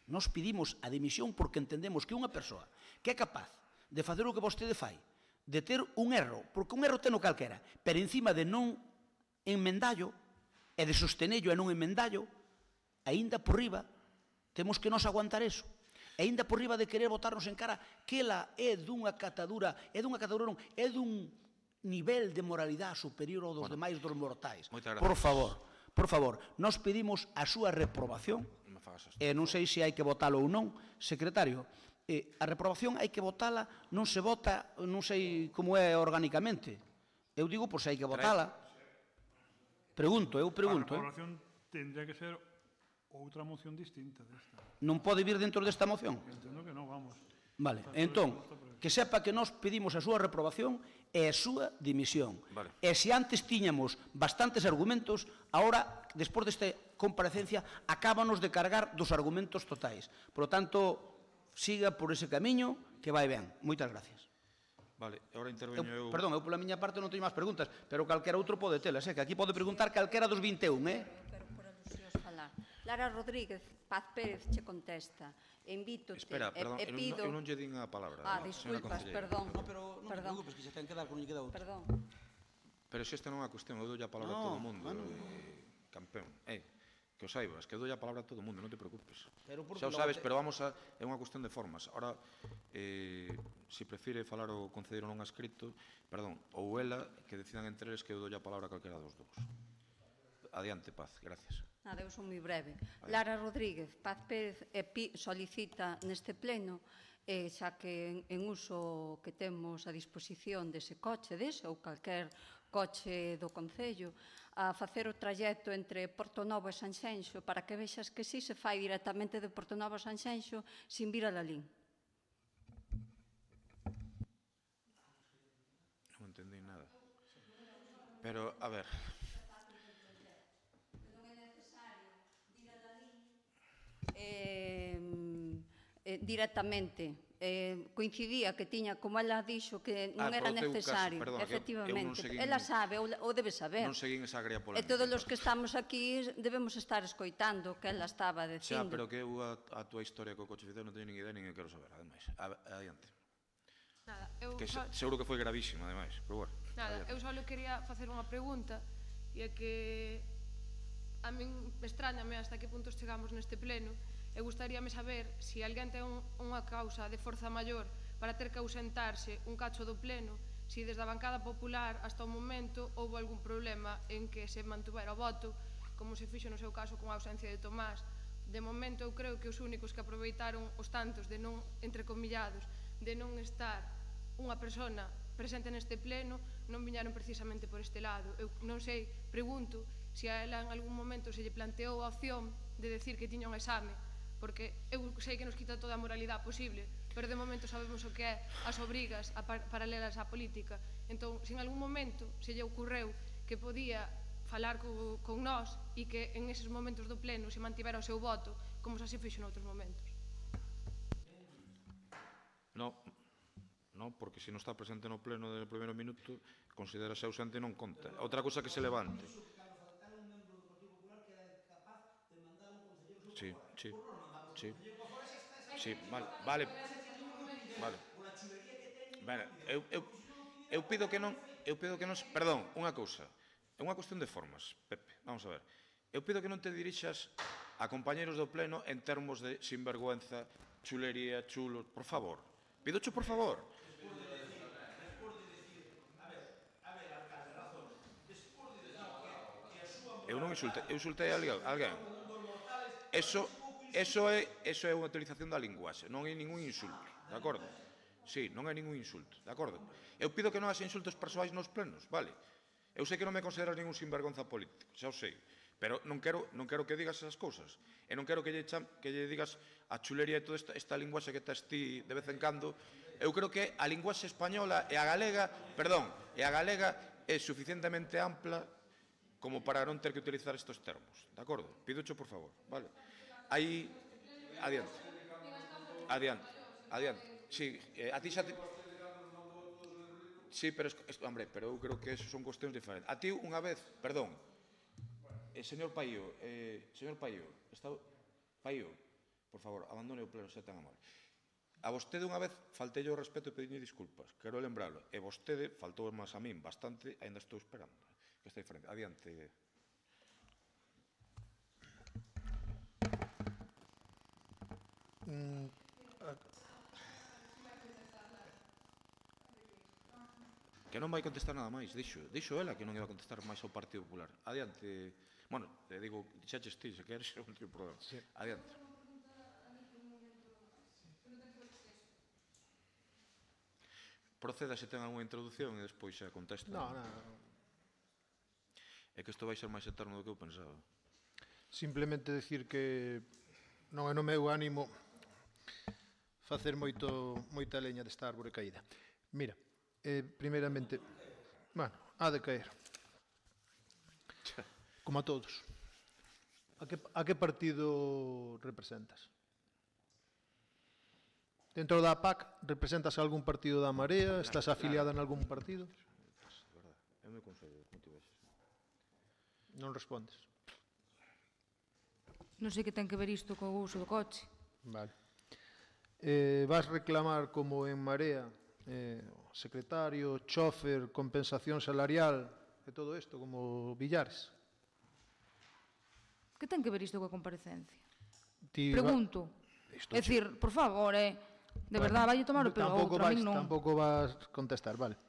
Nos pedimos a dimisión porque entendemos que unha persoa que é capaz de facer o que vostede fai, de ter un erro, porque un erro ten o calquera, pero encima de non enmendallo e de sostenello e non enmendallo, aínda por riba, temos que nos aguantar eso. E aínda por riba de querer botarnos en cara que ela é dunha catadura non, é dun nivel de moralidade superior ao dos demais dos mortais. Por favor, nos pedimos a súa reprobación, e non sei se hai que votalo ou non, secretario, a reprobación hai que votala, non se vota, non sei como é orgánicamente. Eu digo por se hai que votala. Pregunto. A reprobación tendría que ser outra moción distinta desta. Non pode vir dentro desta moción? Entendo que non, vamos. Vale, entón, que sepa que nós pedimos a súa reprobación e a súa dimisión. E se antes tiñamos bastantes argumentos, agora, despois desta comparecencia, acábanos de cargar dos argumentos totais. Por lo tanto, siga por ese camiño que vai ben. Moitas gracias. Vale, agora interveño eu... Perdón, eu pola miña parte non teño máis preguntas, pero calquera outro pode telas, que aquí pode preguntar calquera dos 21, Lara Rodríguez, Paz Pérez che contesta. Invítote Espera, perdón, e pido... eu non lle din a palabra. Disculpas, perdón. Non, pero non te preocupes, que se ten que dar con lle queda outro. Perdón. Pero se esta non é a cuestión, eu dou a palabra a todo o mundo. Campeón. Que o saibas, que dou a palabra a todo o mundo, non te preocupes. Xa o sabes, pero vamos a... É unha cuestión de formas. Ahora, se prefire falar o concelleiro non escrito, perdón, ou ela, que decidan entre eles que eu dou a palabra a calquera dos dous. Adiante, Paz, gracias. Nada, eu son moi breve. Lara Rodríguez, Paz Pérez solicita neste pleno e xa que en uso que temos a disposición dese coche, ou calquer coche do Concello, a facer o trayecto entre Portonovo e Sanxenxo para que vexas que sí se fai directamente de Portonovo a Sanxenxo sin vir a Lalín. Non entendí nada. Pero, a ver... Directamente. Coincidía que tiña, como ela dixo, que non era necesario. Efectivamente. Ela sabe, ou debe saber. Non seguín esa agria E polémica. todos os que estamos aquí debemos estar escoitando o que ela estaba dicindo. Xa, pero que eu a túa historia co coche oficial non teño nin idea, nin quero saber, ademais. Adiante. Nada, eu seguro que foi gravísimo, ademais. Pero bueno, nada, eu só quería facer unha pregunta, e é que a min extrañame hasta que puntos chegamos neste pleno. E gustaríame saber se alguén ten unha causa de forza maior para ter que ausentarse un cacho do pleno, se desde a bancada popular hasta o momento houve algún problema en que se mantuvera o voto, como se fixo no seu caso con a ausencia de Tomás. De momento eu creo que os únicos que aproveitaron os tantos de non, entrecomillados, de non estar unha persona presente neste pleno, non viñaron precisamente por este lado. Eu non sei, pregunto, se a ela en algún momento se lle planteou a opción de decir que tiña un exame, porque eu sei que nos quita toda a moralidade posible, pero de momento sabemos o que é as obrigas paralelas á política. Entón, se en algún momento se lle ocurreu que podía falar con nós e que en eses momentos do pleno se mantivera o seu voto, como xa se fixo noutros momentos. Non, porque se non está presente no pleno del primeiro minuto, considerase ausente e non conta. Outra cousa que se levante. Sí, vale. Eu pido que non, perdón, unha cousa. É unha cuestión de formas, Pepe, vamos a ver. Eu pido que non te dirixas a compañeros do pleno en termos de sinvergüenza, chulería, chulos, por favor. Pidocho, por favor. Eu non insultei a alguén. Eso é unha utilización da linguaxe, non é ningún insulto, de acordo? Sí, non é ningún insulto, de acordo? Eu pido que non haxe insultos persoais nos plenos, vale? Eu sei que non me consideras ningún sinvergonza político, xa o sei, pero non quero que digas esas cousas, e non quero que lle digas a chulería e toda esta linguaxe que tes ti de vez en cando. Eu creo que a linguaxe española e a galega, é suficientemente ampla como para non ter que utilizar estes termos, de acordo? Pídocho, por favor, vale? Aí, adiante. Sí, a ti xa te... Sí, pero, hombre, pero eu creo que eso son cuestións diferentes. A ti unha vez, perdón, señor Paío, Paío, por favor, abandone o pleno, xa tan amable. A vostede unha vez faltei o respeto e pediñe disculpas, quero lembralo, e vostede faltou máis a min bastante, ainda estou esperando, que está diferente. Adiante. Que non vai contestar nada máis, dixo ela que non iba a contestar máis ao Partido Popular. Adiante. Bueno, te digo, dixaches ti, se queres, non teño problema. Adiante. Proceda se ten algunha introducción e despois xa contesta. Non. É que isto vai ser máis eterno do que eu pensaba. Simplemente decir que non é no meu ánimo facer moita leña desta árbore caída. Mira, primeiramente, bueno, ha de caer. Como a todos. A que partido representas? Dentro da APAC, representas algún partido da Marea? Estás afiliada en algún partido? É o meu consello, como ti vexes. Non respondes. Non sei que ten que ver isto co uso do coche. Vale. Vas reclamar como en Marea, secretario, chofer, compensación salarial e todo isto, como Villares? Que ten que ver isto coa comparecencia? Pregunto. É dicir, por favor, de verdade, vai tomar o pelo a outro, a min non. Tampouco vas contestar, vale.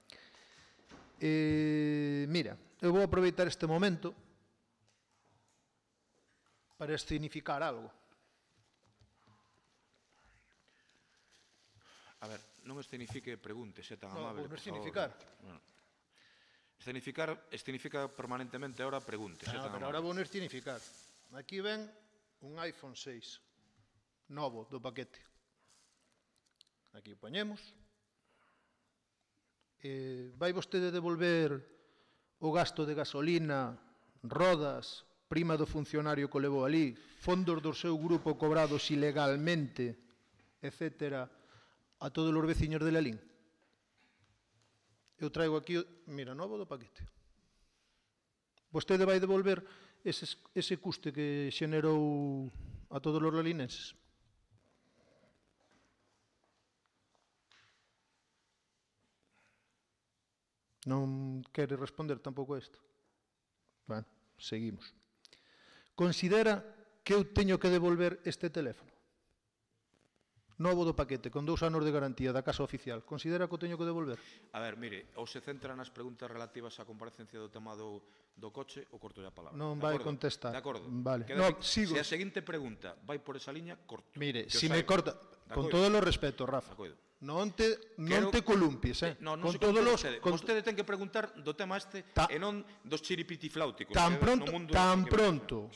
Mira, eu vou aproveitar este momento para escenificar algo. A ver, non escenifique e pregunte, se tan No, amable, vou por escenificar. favor. Escenifica permanentemente, ahora pregunte, se tan Pero amable. ahora vou escenificar. Aquí ven un iPhone 6, novo, do paquete. Aquí o poñemos. Vai vostede devolver o gasto de gasolina, rodas, prima do funcionario que o levou ali, fondos do seu grupo cobrados ilegalmente, etcétera, a todos os veciños de Lalín? Eu traigo aquí, mira, novo do paquete. Vostede vai devolver ese custe que xenerou a todos os lalinenses? Non quere responder tampouco a isto? Bueno, seguimos. Considera que eu teño que devolver este teléfono? Novo do paquete, con 2 anos de garantía da Casa Oficial. Considera que o teño que devolver? A ver, mire, ou se centra nas preguntas relativas á comparecencia do tema do coche, ou corto a palabra. Non De vai acordo? contestar. De acordo. Vale. Queda No, así. sigo. Se a seguinte pregunta vai por esa liña, corto. Mire, Que o si me saiba. corta, De con acordo? todo o respeto, Rafa, De acordo. non te columpies, Non con se todos columpe los vostede ten que preguntar do tema este e non dos chiripitifláuticos. tan que pronto, no mundo tan que- pronto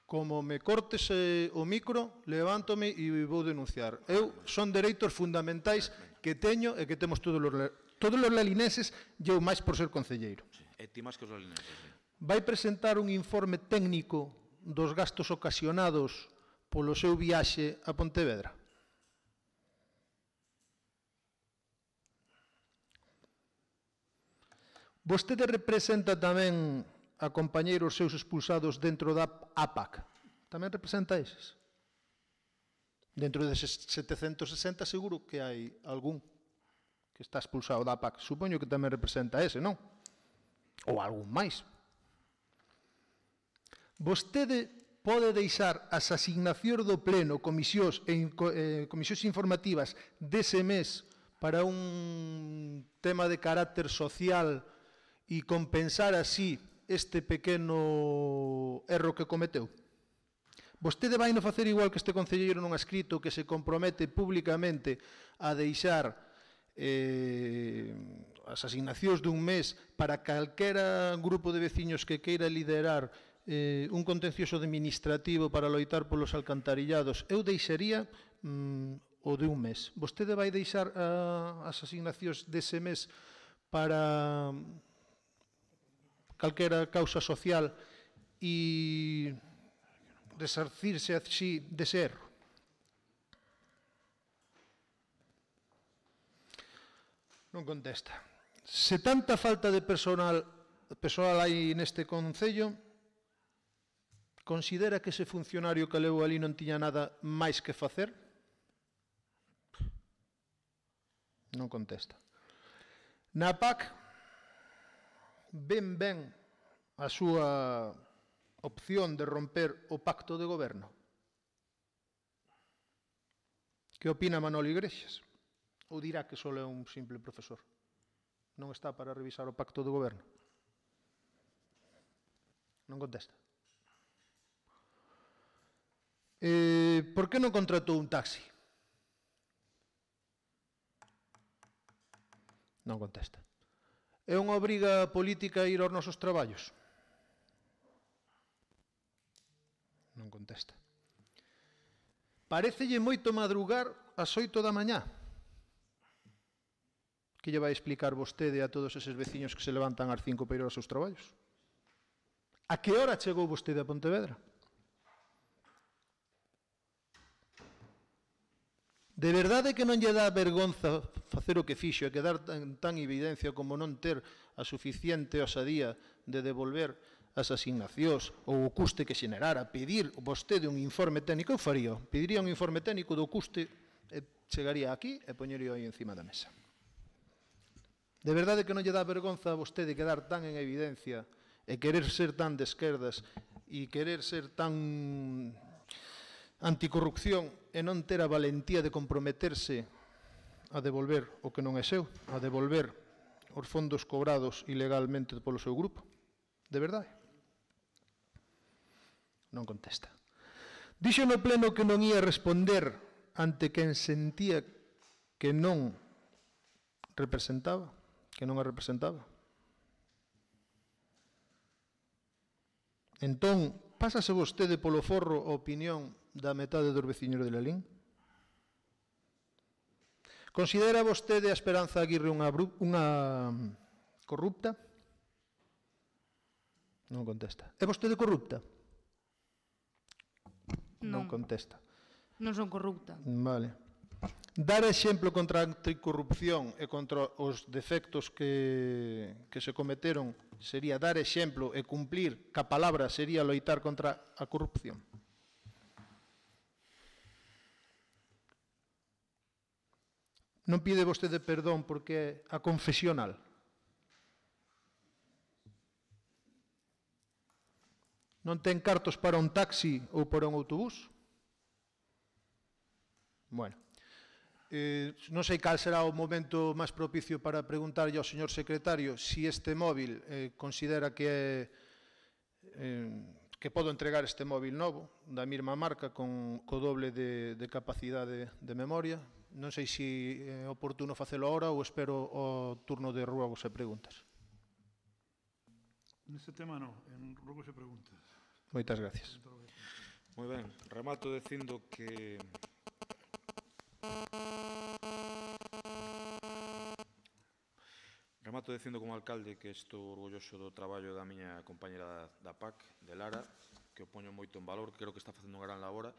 como me cortes o micro, levántome e vou denunciar. Eu son dereitos fundamentais que teño e que temos todos os lalinenses, e eu máis por ser concelleiro. E ti máis que os lalinenses. Sí. Vai presentar un informe técnico dos gastos ocasionados polo seu viaxe a Pontevedra? Vostede representa tamén a compañeiros seus expulsados dentro da APAC. Tamén representa eses. Dentro deses 760 seguro que hai algún que está expulsado da APAC. Supoño que tamén representa ese, non? Ou algún máis. Vostede pode deixar as asignacións do Pleno, comisións informativas dese mes para un tema de carácter social e compensar así este pequeno erro que cometeu? Vostede vai non facer igual que este concelleiro non ha escrito que se compromete públicamente a deixar as asignacións dun mes para calquera grupo de veciños que queira liderar un contencioso administrativo para loitar polos alcantarillados? Eu deixaría o de un mes. Vostede vai deixar as asignacións dese mes para calquera causa social e resarcirse así dese erro? Non contesta. Se tanta falta de personal hai neste concello, considera que ese funcionario que levou ali non tiña nada máis que facer? Non contesta. Na PAC, ben a súa opción de romper o pacto de goberno? Que opina Manolo Iglesias? Ou dirá que só é un simple profesor? Non está para revisar o pacto de goberno? Non contesta. Por que non contratou un taxi? Non contesta. É unha obriga política ir aos nosos traballos? Non contesta. Parécelle moito madrugar ás 8 da mañá? Que lle vai explicar vostede a todos eses veciños que se levantan ás 5 para ir aos seus traballos? A que hora chegou vostede a Pontevedra? De verdade que non lle dá vergonza facer o que fixo e quedar tan evidencia como non ter a suficiente osadía de devolver as asignacións ou o custe que xenerara, pedir vostede un informe técnico? Eu faría, pediría un informe técnico do custe e chegaría aquí e poñería aí encima da mesa. De verdade que non lle dá vergonza a vostede quedar tan en evidencia e querer ser tan de esquerdas e querer ser tan anticorrupción e non ter a valentía de comprometerse a devolver o que non é seu, a devolver os fondos cobrados ilegalmente polo seu grupo? De verdade? Non contesta. Dixo no pleno que non ia responder ante quen sentía que non representaba, que non a representaba. Entón, pásase vostede polo forro a opinión da metade dos veciños de Lalín? Considera vostede a Esperanza Aguirre unha corrupta? Non contesta. É vostede corrupta? Non contesta. Non son corrupta. Vale. Dar exemplo contra a anticorrupción e contra os defectos que se cometeron sería dar exemplo e cumplir ca palabra sería loitar contra a corrupción. Non pide vostede perdón porque é a confesional. Non ten cartos para un taxi ou para un autobús? Bueno, non sei cal será o momento máis propicio para preguntarlle ao señor secretario si este móvil considera que podo entregar este móvil novo da mesma marca co doble de capacidade de memoria. Non sei se é oportuno facelo ahora ou espero o turno de ruegos e preguntas. Neste tema non, en ruegos e preguntas. Moitas gracias. Moi ben, remato dicindo que como alcalde que estou orgulloso do traballo da miña compañera da PAC, de Lara, que o poño moito en valor, que creo que está facendo unha gran labor.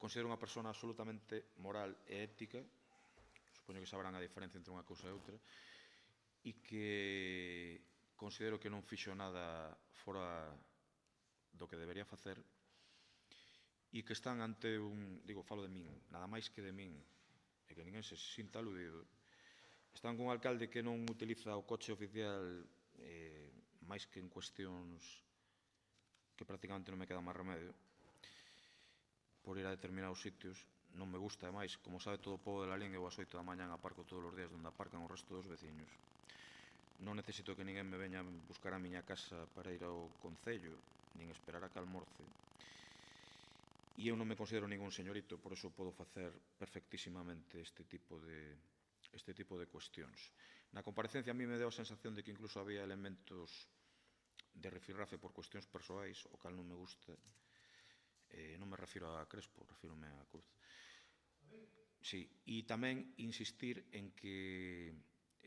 Considero unha persona absolutamente moral e ética, supoño que sabrán a diferencia entre unha cousa e outra, e que considero que non fixo nada fora do que debería facer, e que están ante un, digo, falo de min, nada máis que de min, e que ninguén se sinta aludido, están con un alcalde que non utiliza o coche oficial máis que en cuestións que prácticamente non me queda máis remedio, por ir a determinados sitios. Non me gusta, máis, como sabe todo o pobo de Lalín, eu ás 8 da mañán aparco todos os días onde aparcan o resto dos veciños. Non necesito que ninguén me veña a buscar a miña casa para ir ao Concello, nin esperar a que almorce. E eu non me considero ningún señorito, por iso podo facer perfectísimamente este tipo de cuestións. Na comparecencia a mí me deu a sensación de que incluso había elementos de rifirrafe por cuestións persoais, o cal non me gusta. Non me refiro a Crespo, refírome a Cruz. Sí, e tamén insistir en que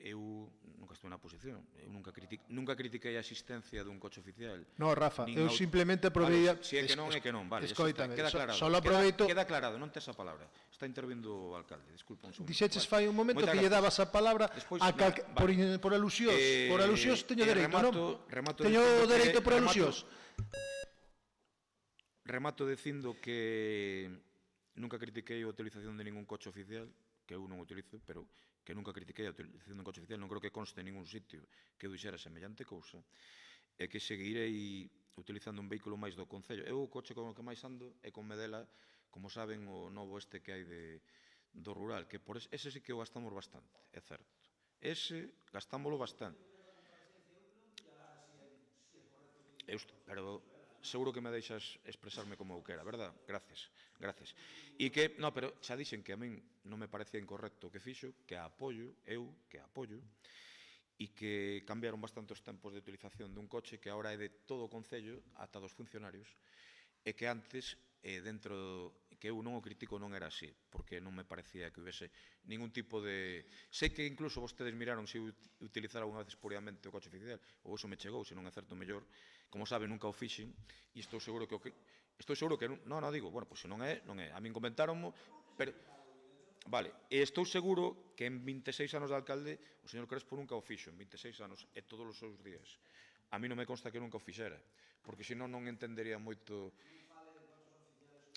eu nunca estou na posición, eu nunca critiquei a existencia dun coche oficial. No, Rafa, eu simplemente aproveía... Si é que non, é que non, vale, escoítame, queda aclarado. Solo aproveito... Queda aclarado, non tes a palabra. Está intervindo o alcalde, disculpa un segundo. Dixeches fai un momento que lle dabas a palabra por alusións teño dereito, non? Teño dereito por alusións. Remato dicindo que nunca critiquei a utilización de ningún coche oficial, que eu non utilizo, pero que nunca critiquei a utilización dun coche oficial, non creo que conste en ningún sitio que eu dixera semellante cousa, e que seguirei utilizando un vehículo máis do Concello. Eu o coche con o que máis ando é con Medela, como saben, o novo este que hai do rural, que por ese sí que o gastamos bastante, é certo. Ese gastámoslo bastante. Pero seguro que me deixas expresarme como eu quera, verdad? Gracias. E que, no, pero xa dixen que a min non me parecía incorrecto o que fixo, que apoio, e que cambiaron bastante os tempos de utilización dun coche que agora é de todo o Concello, ata dos funcionarios, e que antes, dentro que eu non o critico, non era así, porque non me parecía que houvese ningún tipo de... Sei que incluso vostedes miraron se utilizar alguna vez espuriamente o coche oficial, ou eso me chegou, se non é certo mellor. Como sabe, nunca o fixen, e estou seguro que... Non, digo, bueno, pois se non é, non é. A min comentáronmo, pero... Vale, e estou seguro que en 26 anos de alcalde o señor Crespo nunca o fixo, en 26 anos, e todos os seus días. A mí non me consta que nunca o fixera, porque senón non entendería moito...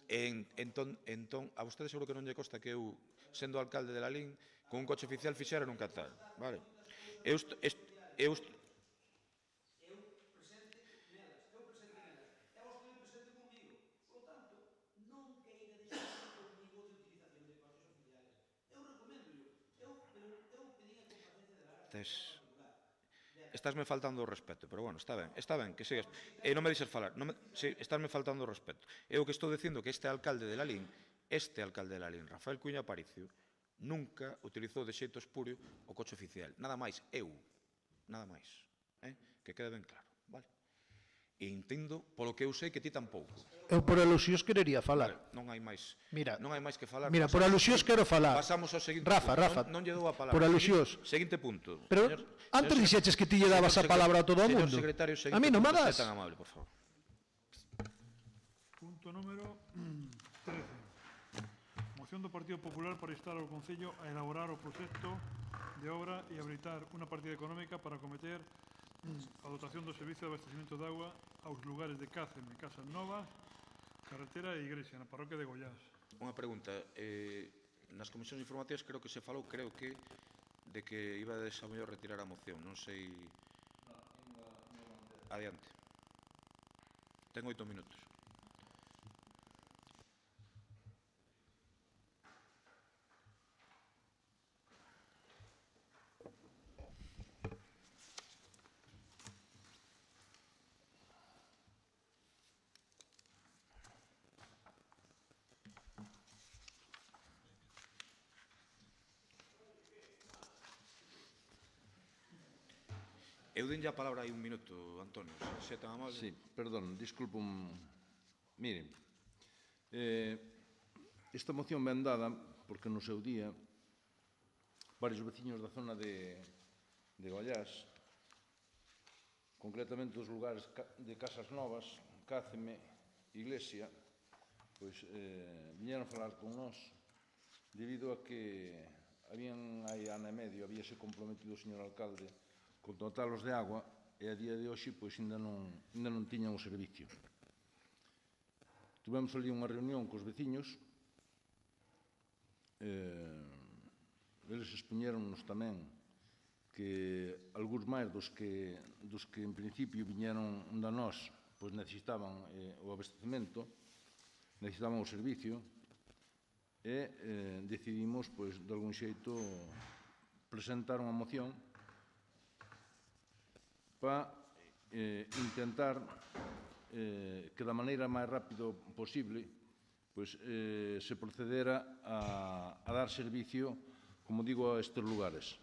Entón, a vostede seguro que non lle consta que eu, sendo alcalde de Lalín, con un coche oficial fixera nunca tal, vale? Estásme faltando o respeto, pero bueno, está ben, que sigas. E non me deixes falar, estásme faltando o respeto. Eu que estou dicindo que este alcalde de Lalín, Rafael Cuña Aparicio, nunca utilizou de xeito espurio o coche oficial. Nada máis, eu. Nada máis. Que quede ben claro, vale? E entendo, polo que eu sei, que ti tampouco. Eu por alusións querería falar. Vale, non hai máis que falar. Mira, por alusións quero falar. Pasamos ao seguinte Rafa, punto. Non lle dou a palabra. Por alusións. Seguinte punto. Pero antes dixeches que ti lle dabas a palabra a todo o mundo. A mí non me das. Sea tan amable, por favor. Punto número 13. Moción do Partido Popular para instar ao Concello a elaborar o proxecto de obra e habilitar unha partida económica para acometer a dotación do servicio de abastecimento de agua aos lugares de Cáceme, Casas Novas, Carretera e Igrexa, na parroquia de Goiás. Unha pregunta. Nas comisións informativas creo que se falou, de que iba a mellor retirar a moción. Non sei... Adiante. Ten 8 minutos. Eu denlle a palabra aí un minuto, Antonio, se é tan amable. Sí, perdón, disculpo. Miren, esta moción ben dada porque no seu día varios veciños da zona de Goiás, concretamente os lugares de Casas Novas, Cáceme, Iglesia, pois viñeron a falar con nós debido a que habían hai ano e medio, habíase comprometido o señor alcalde con dotalos de agua e a día de hoxe pois ainda non tiñan o servicio. Tivemos ali unha reunión cos veciños, eles expuñeronnos tamén que algúns máis dos que en principio viñeron da nós pois necesitaban o abastecemento, necesitaban o servicio e decidimos pois de algún xeito presentar unha moción para intentar que da maneira máis rápido posible se procedera a dar servicio, como digo, a estes lugares.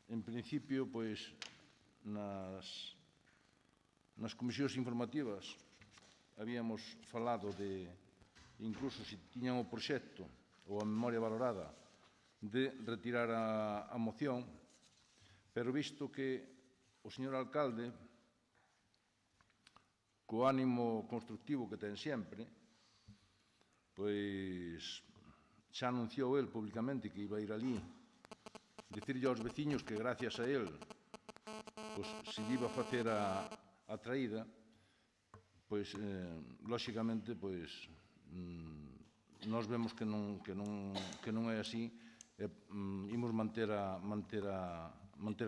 En principio, nas comisións informativas habíamos falado de, incluso se tiñan o proxecto ou a memoria valorada, de retirar a moción, pero visto que o señor alcalde, co ánimo constructivo que ten sempre, pois xa anunciou el públicamente que iba a ir ali, dicirlle aos veciños que gracias a el se iba a facer a traída, pois, lóxicamente, nós vemos que non é así e imos manter a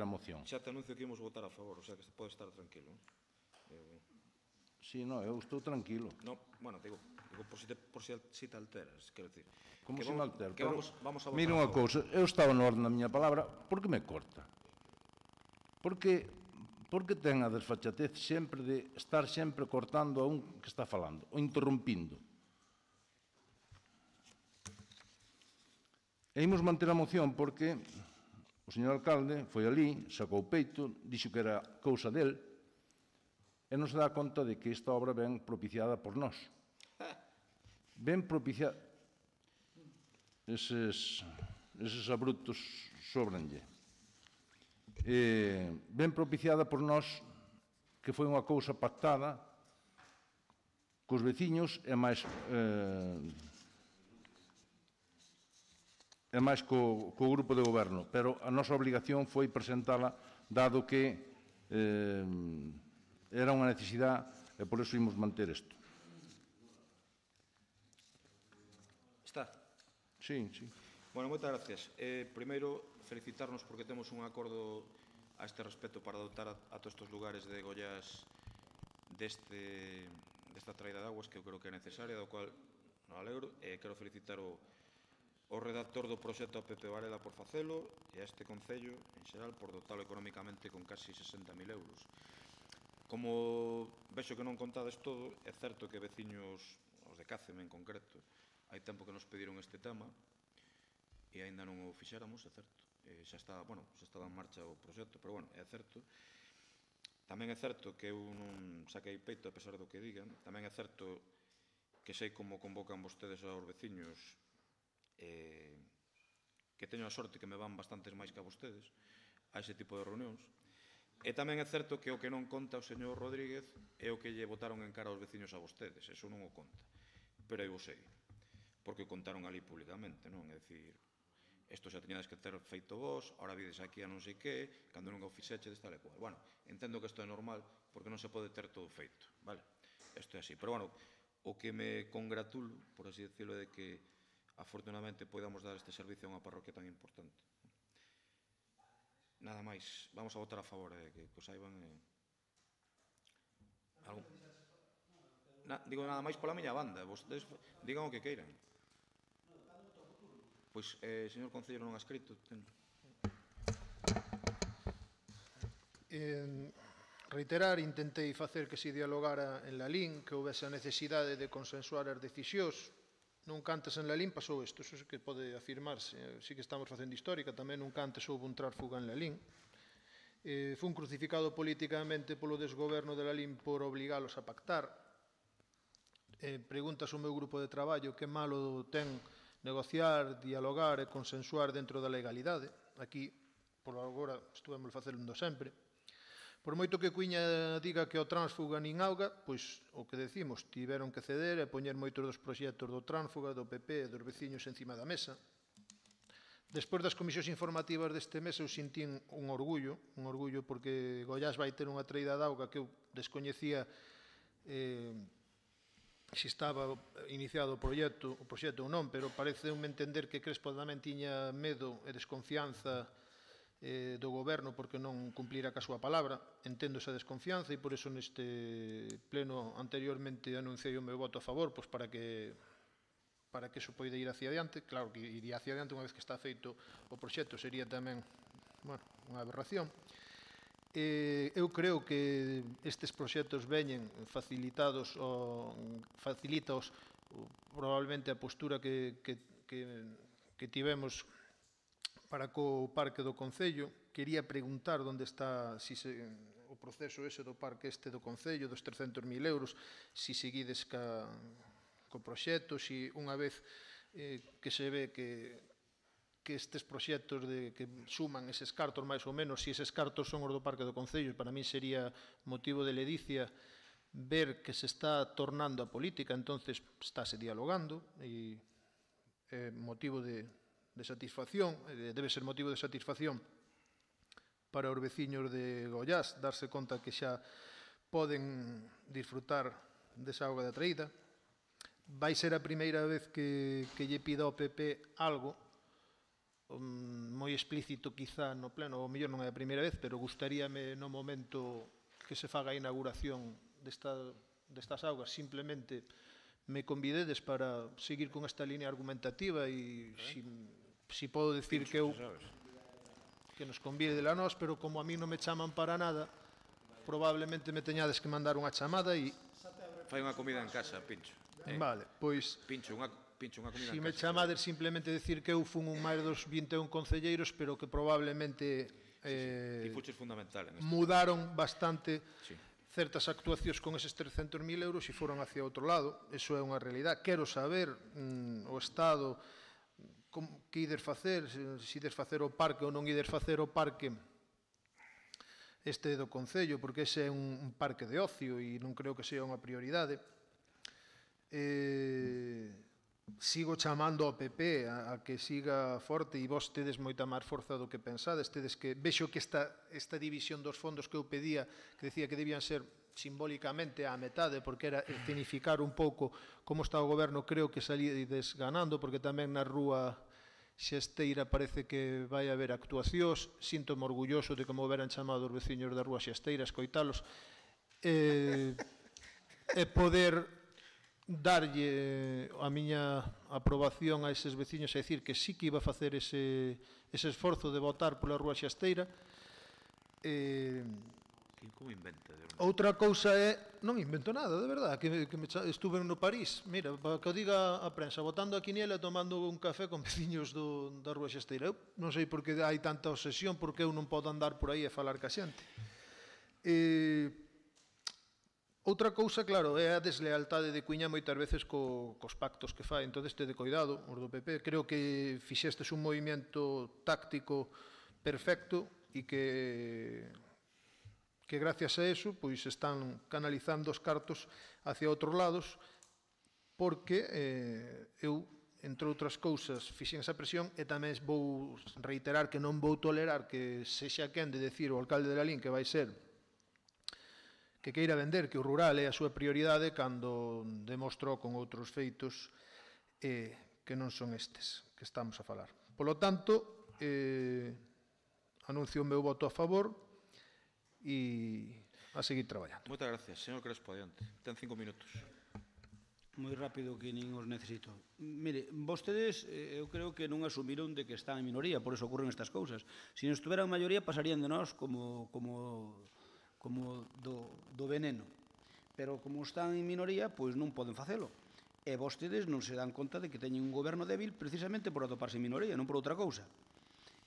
moción. Xa te anuncio que imos votar a favor, o sea que pode estar tranquilo. Sí, non, eu estou tranquilo. No, bueno, digo por si te alteras, quero dicir. Como se me altera? Vamos a votar. Mira unha cousa, eu estaba no orden da miña palabra, por que me corta? Porque ten a desfachatez sempre de estar sempre cortando a un que está falando, ou interrompindo. E imos manter a moción porque o señor alcalde foi ali, sacou o peito, dixo que era cousa del, e non se dá conta de que esta obra ven propiciada por nós. Ven propiciada... Eses abruptos sobranlle. Ben propiciada por nós, que foi unha cousa pactada cos veciños e máis co grupo de goberno, pero a nosa obligación foi presentala, dado que era unha necesidade e por iso imos manter isto. Está? Sí, sí. Bueno, moitas gracias. Primeiro, felicitarnos porque temos un acordo a este respecto para dotar a todos estes lugares de Goiás desta traída de aguas que eu creo que é necesaria, do cual non alegro, e quero felicitar o redactor do proxecto a Pepe Varela por facelo e a este Concello, en xeral, por dotalo economicamente con casi 60.000 euros. Como vexo que non contades todo, é certo que veciños, os de Cáceme en concreto, hai tempo que nos pediron este tema e aínda non o fixéramos, é certo. Xa está en marcha o proxecto, pero, bueno, é certo. Tamén é certo que eu non saquei peito, a pesar do que digan. Tamén é certo que sei como convocan vostedes aos veciños, que teño a sorte que me van bastantes máis que a vostedes a ese tipo de reunións. E tamén é certo que o que non conta o señor Rodríguez é o que lle botaron en cara aos veciños a vostedes. Eso non o conta. Pero eu o sei, porque o contaron ali públicamente, non? É dicir, isto xa teñades que ter feito vos, ahora vides aquí a non sei que, cando non o fixechedes tal e cual. Bueno, entendo que isto é normal, porque non se pode ter todo feito, vale? Isto é así. Pero, bueno, o que me congratulo, por así decirlo, é de que afortunadamente podamos dar este servicio a unha parroquia tan importante. Nada máis, vamos a votar a favor, que o saiban. Digo nada máis pola miña banda, vostedes digan o que queiran. Pois, señor concelleiro non ha escrito. Reiterar, intentei facer que se dialogara en Lalín, que houvese a necesidade de consensuar as decisións. Nunca antes en Lalín pasou isto, eso sí que pode afirmarse. Sí que estamos facendo histórica, tamén nunca antes houve un tránsfuga en Lalín. Fun crucificado políticamente polo desgoberno de Lalín por obligalos a pactar. Preguntas ao meu grupo de traballo que malo ten negociar, dialogar e consensuar dentro da legalidade. Aquí, por agora, estuvemos facendo sempre. Por moito que Cuiña diga que o tránsfuga nin auga, pois o que decimos, tiveron que ceder e poñer moitos dos proxectos do tránsfuga, do PP e dos veciños encima da mesa. Despois das comisións informativas deste mes eu sentín un orgullo porque Goiás vai ter unha traída de auga que eu descoñecía se estaba iniciado o proxecto ou non, pero parece-me entender que Crespo tamén tiña medo e desconfianza do goberno porque non cumplira ca súa palabra. Entendo esa desconfianza e por iso neste pleno anteriormente anunciei o meu voto a favor para que iso poida ir hacia adiante. Claro que iría hacia adiante unha vez que está feito o proxecto, sería tamén unha aberración. Eu creo que estes proxectos veñen facilitados probablemente a postura que tivemos para co Parque do Concello. Quería preguntar onde está o proceso ese do Parque do Concello, dos 300.000 euros, se seguides co proxecto, se unha vez que se ve que estes proxectos que suman eses cartos máis ou menos, se eses cartos son os do Parque do Concello, para mí sería motivo de ledicia ver que se está tornando a política, entonces estáse dialogando e motivo de satisfacción, debe ser motivo de satisfacción para os veciños de Goiás, darse conta que xa poden disfrutar desa auga da traída. Vai ser a primeira vez que lle pida ao PP algo, moi explícito quizá no pleno, ou mellor non é a primeira vez, pero gustaríame no momento que se faga a inauguración destas augas, simplemente me convidedes para seguir con esta línea argumentativa e si podo decir que nos convide a nós, pero como a mí non me chaman para nada, probablemente me teñades que mandar unha chamada e... Fai unha comida en casa, Pincho. Vale, pois... Pincho, unha comida en casa. Si me chamades, simplemente decir que eu fun un máis dos 21 concelleiros, pero que probablemente... E fuches fundamental en isto. Mudaron bastante certas actuacións con eses 300.000 euros e foron hacia outro lado. Eso é unha realidade. Quero saber o Estado... que ides facer, se ides facer o parque ou non ides facer o parque do Concello, porque ese é un parque de ocio e non creo que sea unha prioridade. Sigo chamando ao PP a que siga forte e vos tedes moita máis forza do que pensades. Vexo que esta división dos fondos que eu pedía, que decía que debían ser simbólicamente á metade, porque era escenificar un pouco como está o goberno, creo que salides ganando, porque tamén na rúa Xesteira parece que vai haber actuacións. Sinto-me orgulloso de como veran chamado os veciños da rúa Xesteira, escoitalos, e poder darlle a miña aprobación a eses veciños e dicir que sí que iba a facer ese esforzo de votar pola rúa Xesteira. Como inventa? Outra cousa é, non invento nada, de verdade, estuve no París, mira, para que o diga a prensa, botando a quiniela e tomando un café con veciños da Rúa Xesteira. Eu non sei por que hai tanta obsesión, porque eu non podo andar por aí e falar ca xente. Outra cousa, claro, é a deslealtade de Cuíña moitas veces cos pactos que fai, entón este de coidado, os do PP. Creo que fixestes un movimento táctico perfecto e que gracias a eso pois están canalizando os cartos hacia outros lados, porque eu, entre outras cousas, fixen esa presión e tamén vou reiterar que non vou tolerar que sexa quen de decir o alcalde de Lalín que vai ser que queira vender que o rural é a súa prioridade cando demostrou con outros feitos que non son estes que estamos a falar. Polo tanto, anuncio o meu voto a favor e a seguir traballando. Moitas gracias. Señor Crespo, adiante. Ten 5 minutos. Moi rápido que nin os necesito. Mire, vostedes eu creo que non asumiron de que están en minoría, por eso ocurren estas cousas. Se non estuveran en maioría pasarían de nós como do veneno. Pero como están en minoría, pois non poden facelo. E vostedes non se dan conta de que teñen un goberno débil precisamente por atoparse en minoría, non por outra cousa.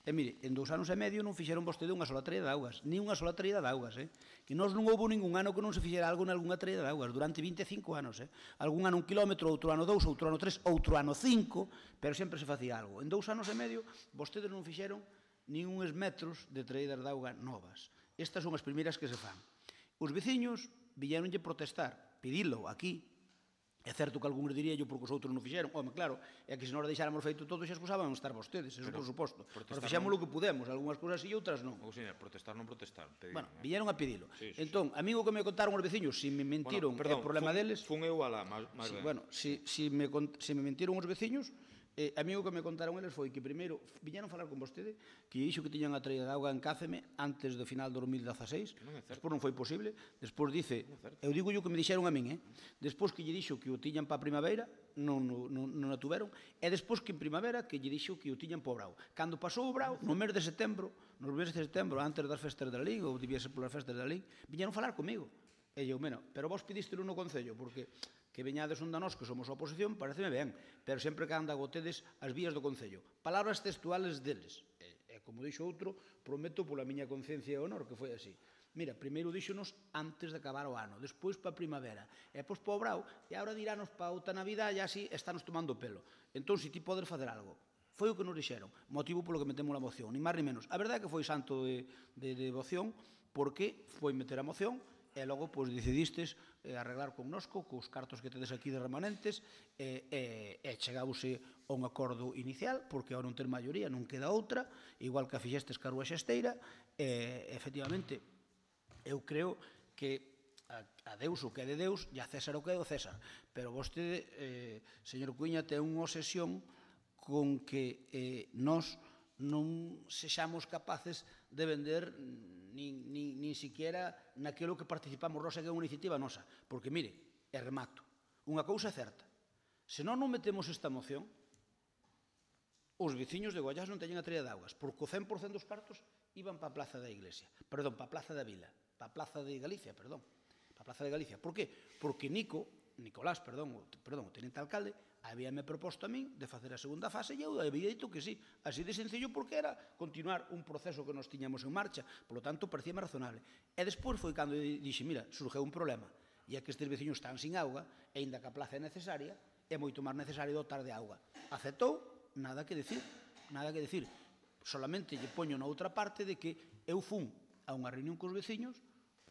E mire, en 2 anos e medio non fixeron vostede unha sola traída de augas, ni unha sola traída de augas, que nós non houve ningún ano que non se fixera algo nalgúna traída de augas, durante 25 anos, algún ano 1 kilómetro, outro ano 2, outro ano 3, outro ano 5, pero sempre se facía algo. En 2 anos e medio, vostedes non fixeron nin uns metros de traídas de auga novas. Estas son as primeiras que se fan. Os veciños viñeronlle protestar, pedilo aquí. É certo que algúns dirían porque os outros non fixeron. Home, claro, é que se nós deixáramos feito todo xa escusaban estar vostedes, eso por suposto. Pero fixemos o que pudemos, algunhas cousas e outras non. Protestar non protestar. Bueno, viñeron a pedilo. Entón, a mí o que me contaron os veciños, se me mentiron, é o problema deles. Fun eu alá, máis ben. Bueno, se me mentiron os veciños, a mí o que me contaron eles foi que primeiro viñeron falar con vostede, que lle dixo que tiñan a traída de auga en Cáceme antes do final do 2016, despois non foi posible, despois dice, eu digo o que me dixeron a min, despois que lle dixo que o tiñan para a primavera, non a tuveron, e despois que en primavera que lle dixo que o tiñan para o Brao. Cando pasou o Brao, no mes de setembro, antes das festas da Lalín, ou debía ser polas festas da Lalín, viñeron falar comigo. E eu, pero vos pedístelo no Concello, porque que veñades un da nós que somos a oposición, pareceme ben, pero sempre que anda gotedes as vías do Concello. Palabras textuales deles. E como dixo outro, prometo pola miña conciencia e honor que foi así. Mira, primeiro díxonos antes de acabar o ano, despois para a primavera, e depois para o Brao, e agora dirános para outra Navidad, e así estános tomando pelo. Entón, se ti podes facer algo. Foi o que nos dixeron, motivo polo que metemos a moción, ni máis ni menos. A verdade é que foi santo de devoción, porque foi meter a moción, e logo decidistes arreglar connosco cos cartos que tedes aquí de remanentes e chegábose a un acordo inicial, porque ao non ter maioría non queda outra, igual que a fixestes ca Rúa Xesteira, efectivamente, eu creo que a Deus o que é de Deus e a César o que é do César, pero vostede, señor Cuíña, ten unha obsesión con que nós non sexamos capaces de vender nin siquiera naquilo que participamos nós, que é unha iniciativa nosa. Porque, mire, e remato, unha cousa é certa, se non metemos esta moción, os veciños de Goiás non teñen a traída de augas, porque o 100% dos cartos iban para a Plaza da Iglesia, perdón, para a Plaza da Vila, para a Plaza de Galicia, perdón, para a Plaza de Galicia. Por qué? Porque Nicolás, o tenente alcalde, habíame proposto a min de facer a segunda fase e eu había dito que sí, así de sencillo, porque era continuar un proceso que nos tiñamos en marcha, polo tanto, parecíame razonable. E despois foi cando dixe, mira, surgeu un problema, e é que estes veciños están sin auga, e ainda que a plaza é necesaria, é moito máis necesario dotar de auga. Aceptou, nada que decir, solamente lle poño na outra parte de que eu fun a unha reunión cos veciños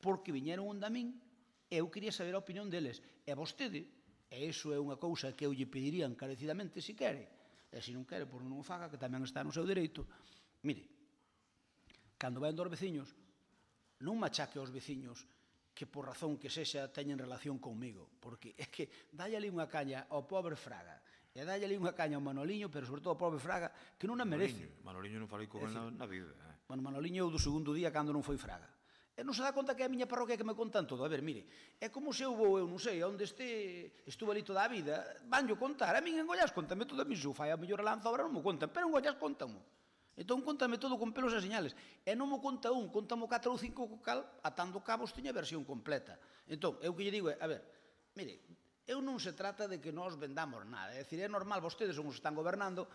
porque viñeron onde a min e eu quería saber a opinión deles, e vostede, e iso é unha cousa que eu lle pediría encarecidamente se quere, e se non quere, por non o faga, que tamén está no seu dereito. Mire, cando vai aos veciños, non machaque aos veciños que por razón que sexa teñen relación conmigo, porque é que dalle ali unha caña ao pobre Fraga, e dalle ali unha caña ao Manoliño, pero sobre todo ao pobre Fraga, que non a merece. Manoliño non falei con ele na vida. Bueno, Manoliño é o do segundo día cando non foi Fraga. E non se dá conta que é a miña parroquia que me contan todo. A ver, mire, é como se eu vou, eu non sei, onde estuve ali toda a vida, vanllo contar. A min en Goiás contame todo a mí, se o fai a mellor a Lanza, agora non me contan, pero en Goiás contanmo. Entón, contame todo con pelos e señales. E non mo conta un, contamo 4 ou 5 co cal, atando cabos, teña a versión completa. Entón, eu que lle digo é, a ver, mire, eu non se trata de que nós vendamos nada. É dicir, é normal, vostedes son os que están gobernando,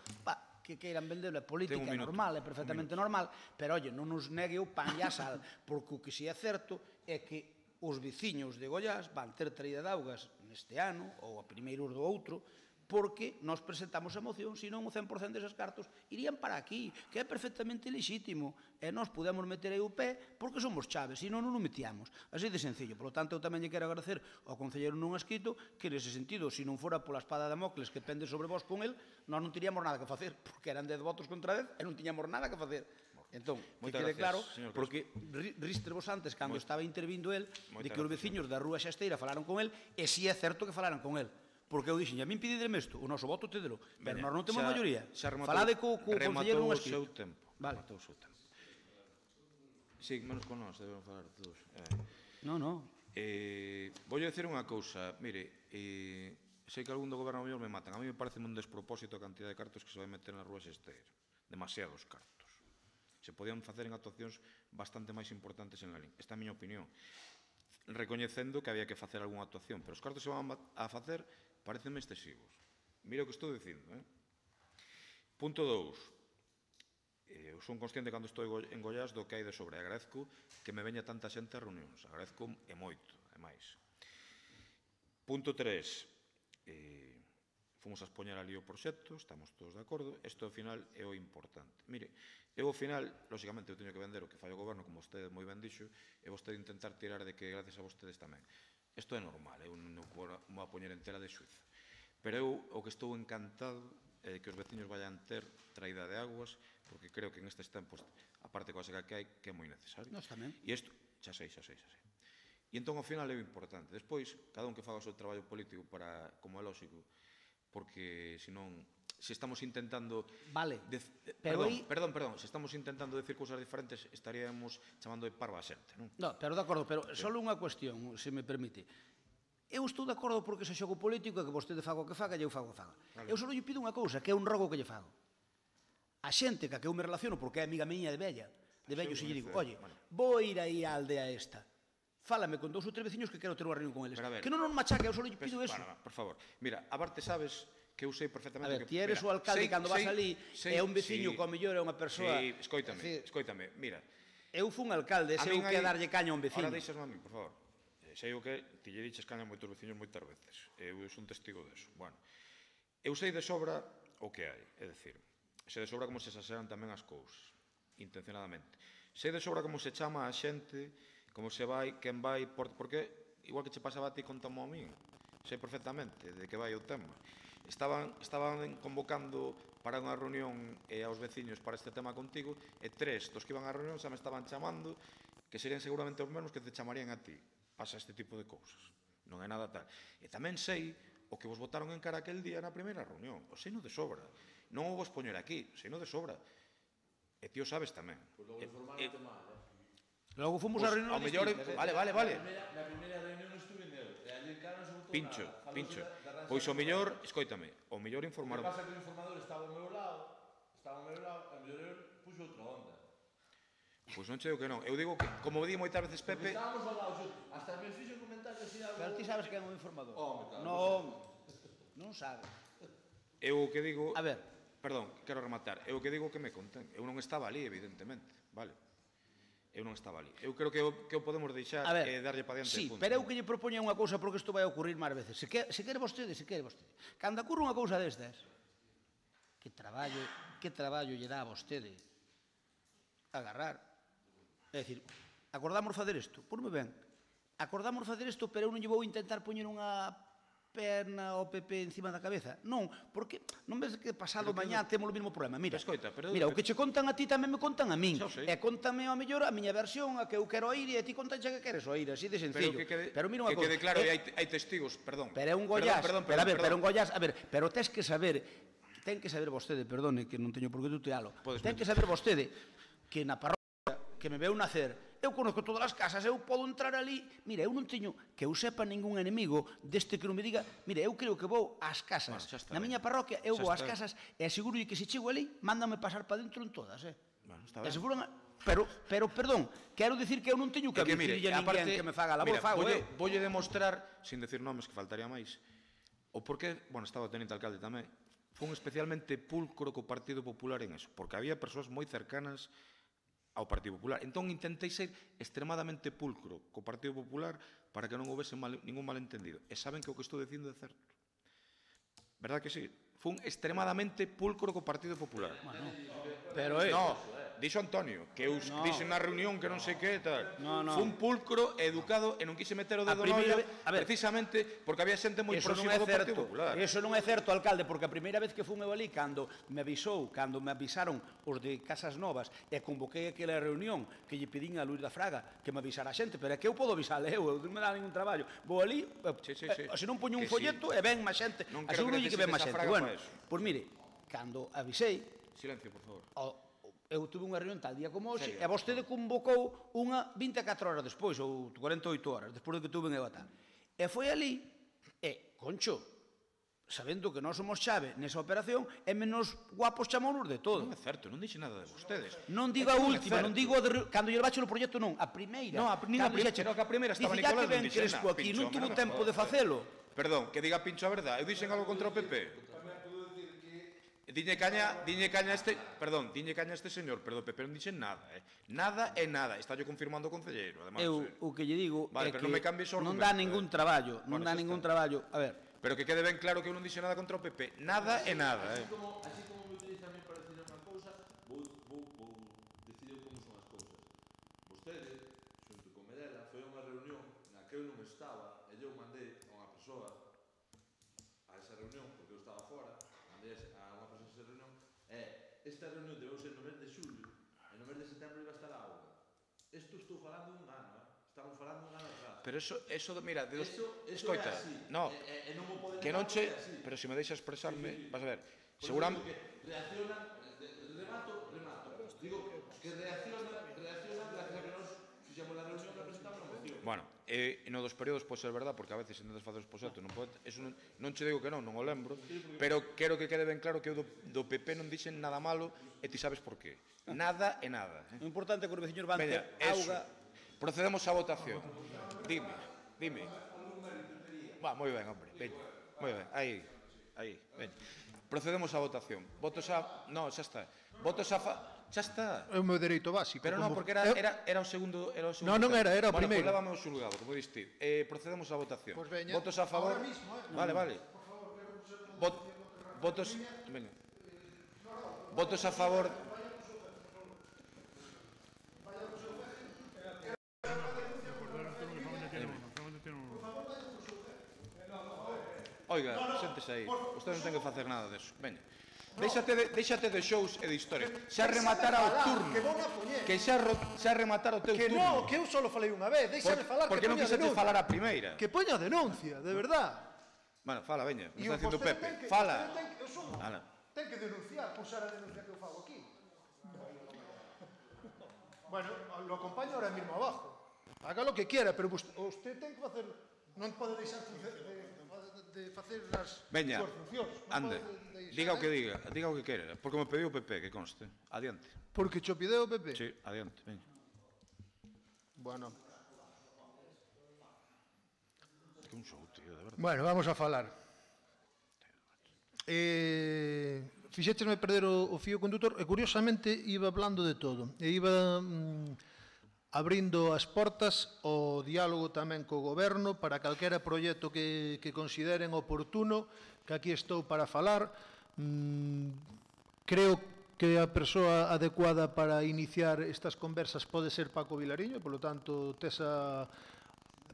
que queiran vendelo, é política, é normal, é perfectamente normal, pero, oye, non nos negue o pan e a sal, porque o que si é certo é que os veciños de Goiás van ter traída de augas neste ano, ou a primeiros do outro, porque nós presentamos a moción, senón o 100% deses cartos irían para aquí, que é perfectamente legítimo, e nós podemos meter aí o pé porque somos chaves, senón non o metíamos. Así de sencillo. Por lo tanto, eu tamén lle quero agradecer ao concelleiro non escrito que nese sentido, se non fora pola espada de Damocles que pende sobre vos con el, nós non teríamos nada que facer, porque eran 10 votos contra 10 e non tiñamos nada que facer. Entón, que quede claro, porque ristre vos antes, cando estaba intervindo el, de que os veciños da Rúa Xasteira falaron con el, e si é certo que falaran con el. Porque eu dixen, a min pedideme isto, o noso voto tedelo, pero nós non temos maioría. Falade co concelleiro non escrito. Rematou o seu tempo. Rematou o seu tempo. Sí, menos con nós, debemos falar todos. Non, non. Voulle dicir unha cousa, mire, sei que algún do goberno mellor me matan. A mí me parece un despropósito a cantidad de cartos que se vai meter na Rúa Xesteira. Demasiados cartos. Se podían facer en actuacións bastante máis importantes en Lalín. Esta é a miña opinión. Recoñecendo que había que facer algunha actuación, pero os cartos que van a facer parecenme excesivos. Mira o que estou dicindo. Punto 2. Eu son consciente cando estou en Goiás do que hai de sobre. Agradezco que me veña tanta xente a reunións. Agradezco e moito, e máis. Punto 3. Fomos a expoñer ali o proxecto, estamos todos de acordo. Isto, ao final, é o importante. Mire, eu, ao final, lóxicamente, eu teño que vender o que fai o goberno, como vostede moi ben dixo, e vostede intentar tirar de que gracias a vostedes tamén. Isto é normal, eu non vou a poñer en tela de xuizo. Pero eu, o que estou encantado é que os veciños vayan ter traída de aguas, porque creo que en estes tempos, aparte coa seca que hai, que é moi necesario. Nós tamén. E isto, xa sei. E entón, ao final, é o importante. Despois, cada un que faga o seu traballo político para, como é lógico, porque, senón, se estamos intentando... Vale, pero aí... Perdón, se estamos intentando decir cousas diferentes, estaríamos chamando de parva a xente, non? Non, pero de acordo, pero só unha cuestión, se me permite. Eu estou de acordo porque se xogo político e que vostede faga o que faga e eu fago o que faga. Eu só lle pido unha cousa, que é un rogo que lle fago. A xente que eu me relaciono, porque é amiga miña de vello, se lle digo, oye, vou ir aí á aldea esta, fálame con 2 ou 3 veciños que quero ter unha reunión con eles. Que non nos machaque, eu só lle pido eso. Por favor, mira, aparte sabes que eu sei perfectamente... A ver, ti eres o alcalde cando vas ali, é un veciño que ao mellor é unha persoa... Sí, escoítame, mira. Eu fun alcalde, sei o que é darlle caña a un veciño. Ahora deixasme a mí, por favor. Sei o que ti lle diches caña a moitos veciños moitas veces. Eu son testigo deso. Bueno, eu sei de sobra o que hai, é dicir, sei de sobra como se exageran tamén as cousas, intencionadamente. Sei de sobra como se chama a xente, como se vai, quen vai, porque igual que che pasaba a ti contamo a min, sei perfectamente de que vai o tema. Estaban convocando para unha reunión aos veciños para este tema contigo e 3 dos que iban á reunión xa me estaban chamando que serían seguramente os mesmos que te chamarían a ti. Pasa este tipo de cousas. Non é nada tal. E tamén sei o que vos votaron en cara aquel día na primeira reunión. O sei no de sobra. Non o vos poñer aquí, sei no de sobra. E ti o sabes tamén. Pois logo informaste mal, Logo fomos a reunión distintas. Vale. Na primeira reunión estuve nel. E ali en cara non se votou nada. Pincho. Pois o mellor, escoítame, o mellor informaron... O que pasa que o informador estaba ao meu lado, e o mellor puxo outra onda. Pois non che digo que non. Eu digo que, como di moitas veces Pepe... Estábamos ao lado, hasta me fixo comentarios así algo... Pero ti sabes que é un informador. Non sabes. Eu o que digo... A ver. Perdón, quero rematar. Eu o que digo que me conten. Eu non estaba ali, evidentemente, vale? Eu non estaba ali. Eu creo que o podemos deixar e darlle pa diante. Sí, pero eu que lle propoña unha cousa porque isto vai a ocurrir máis veces. Se quere vostede. Cando ocurre unha cousa destas, que traballo lle dá a vostede agarrar. É dicir, acordamos facer isto, porme ben. Acordamos facer isto, pero eu non lle vou intentar poñer unha perna ao PP encima da cabeza. Non, porque non ves que pasado mañá temos o mesmo problema. Mira, o que che contan a ti tamén me contan a min. E contame ao mellor a miña versión, a que eu quero oír, e a ti contanche que queres oír, así de sencillo. Pero mira unha cousa. Que quede claro, hai testigos, perdón. Pero é un Goiás, pero un Goiás, a ver, pero ten que saber vostede, perdone, que non teño por que tutealo, ten que saber vostede que na parroquia que me veu nacer, eu conozco todas as casas, eu podo entrar ali, mira, eu non teño que eu sepa ningún enemigo deste que non me diga, mira, eu creo que vou ás casas, na miña parroquia, eu vou ás casas e aseguro que se chego ali, mándame pasar para dentro en todas, e se furan... Pero, perdón, quero dicir que eu non teño que dicirlle a ninguén que me faga a labor, fago eu. Voulle demostrar, sin decir nomes que faltaría máis, o porqué, bueno, estaba o teniente alcalde tamén, fun especialmente pulcro co Partido Popular en eso, porque había persoas moi cercanas ao Partido Popular. Entón intentei ser extremadamente pulcro co Partido Popular para que non houvese ningún malentendido. E saben que o que estou dicindo é certo. Verdad que sí? Fun extremadamente pulcro co Partido Popular. Pero no, dixo Antonio, que eu dixen na reunión que non sei que tal. Fun pulcro, educado, e non quise meter o dedo no ollo precisamente porque había xente moi próxima do Partido Popular. Eso non é certo, alcalde, porque a primeira vez que fun eu ali, cando me avisaron os de Casas Novas e convoquei aquela reunión que lle pedín a Luis da Fraga que me avisara a xente, pero é que eu podo avisarle eu non me dá ningún traballo. Vou ali, se non poño un folleto e ven máis xente, asegúrolle que ven máis xente. Bueno, pois mire, cando avisei... Silencio, por favor. Eu tuve unha reunión tal día como hoxe e vostede convocou unha 24 horas despois ou 48 horas despois de que tuve en Ebatá. E foi ali e, Concho, sabendo que nós somos chave nesa operación, é menos guapos chamounos de todo. Non é certo, non dixe nada de vostedes. Non digo a última, non digo cando lle baixo o proxecto, non, a primeira. Non, pero que a primeira estaba Nicolás, non dixe nada. Aquí non tuvo tempo de facelo. Perdón, que diga Pincho a verdade. Eu dixen algo contra o PP. Diñe caña este señor, pero do PP non dixen nada, nada é nada, está yo confirmando o concelleiro, además. Eu o que lle digo é que non dá ningún traballo, non dá ningún traballo, a ver. Pero que quede ben claro que eu non dixen nada contra o PP, nada é nada, Así como me utiliza a mí para decir unha cousa, vou decidir como son as cousas. Vostede, xunto con Medela, foi a unha reunión na que eu non estaba e eu mandei a unha persoa a esa reunión, porque eu estaba fora, mandei a unha persoa a esa reunión, e esta reunión debeu ser no mes de xullo, e no mes de setembro iba a estar a auga. Isto estou falando un ano, estamos falando un ano atrás. Pero eso mira, escoita, no, que non che, pero se me deixa expresarme, vas a ver, seguramente... Reaccionan, remato, digo que reaccionan gracias a que nos fixemos a reunión e presentamos a moción. Bueno, e no dos períodos pode ser verdad, porque a veces se facer os proxectos, eso non che digo que non o lembro, pero quero que quede ben claro que eu do PP non dixen nada malo e ti sabes por qué. Nada e nada. O importante é que os veciños van ter auga. Procedemos á votación. Dime. Moi ben, hombre, veña. Moi ben, aí, veña. Procedemos á votación. Votos a... No, xa está. Votos a... Xa está. É o meu dereito básico. Pero non, porque era o segundo... Non, era o primeiro. Bueno, pois levame ao xulgado, como diste. Procedemos á votación. Pois veña. Votos a favor... Vale. Votos... Veña. Votos a favor... Oiga, xéntese aí. Usted non ten que facer nada deso. Veña. Déxate de shows e de historias. Xa rematara o turno. Que xa rematara o teu turno. Que non, que eu só falei unha vez. Déxame falar. Porque non quixete falar a primeira. Que poña denuncia, de verdad. Bueno, fala, veña. Me está dicindo Pepe. Fala. Ten que denunciar, pulsar a denuncia que eu fago aquí. Bueno, lo acompaño ahora mismo abajo. Haga lo que quiera, pero usted ten que facer... Non pode deixar de facer as súas funcións. Ande, diga o que quere, porque me pediu o PP, que conste. Adiante. Porque cho pideu o PP? Sí, adiante, veña. Bueno. Que un show, tío, de verdade. Bueno, vamos a falar. Fixéchesme perder o fío conductor e curiosamente iba hablando de todo. E iba... abrindo as portas ao diálogo tamén co goberno para calquera proxecto que consideren oportuno, que aquí estou para falar. Creo que a persoa adecuada para iniciar estas conversas pode ser Paco Vilariño, polo tanto, tesa...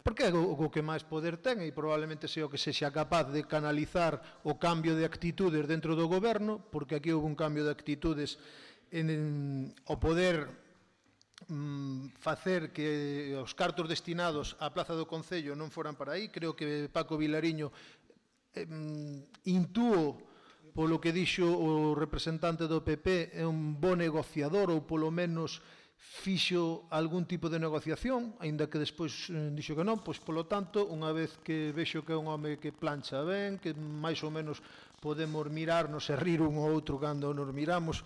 Porque é o que máis poder ten e probablemente sea o que sexa capaz de canalizar o cambio de actitudes dentro do goberno, porque aquí houve un cambio de actitudes o poder facer que os cartos destinados á Plaza do Concello non foran para aí. Creo que Paco Vilariño intúo polo que dixo o representante do PP é un bo negociador ou polo menos fixo algún tipo de negociación, aínda que despois dixo que non, pois polo tanto, unha vez que vexo que é un home que plancha ben, que máis ou menos podemos mirarnos e rir un ou outro cando nos miramos,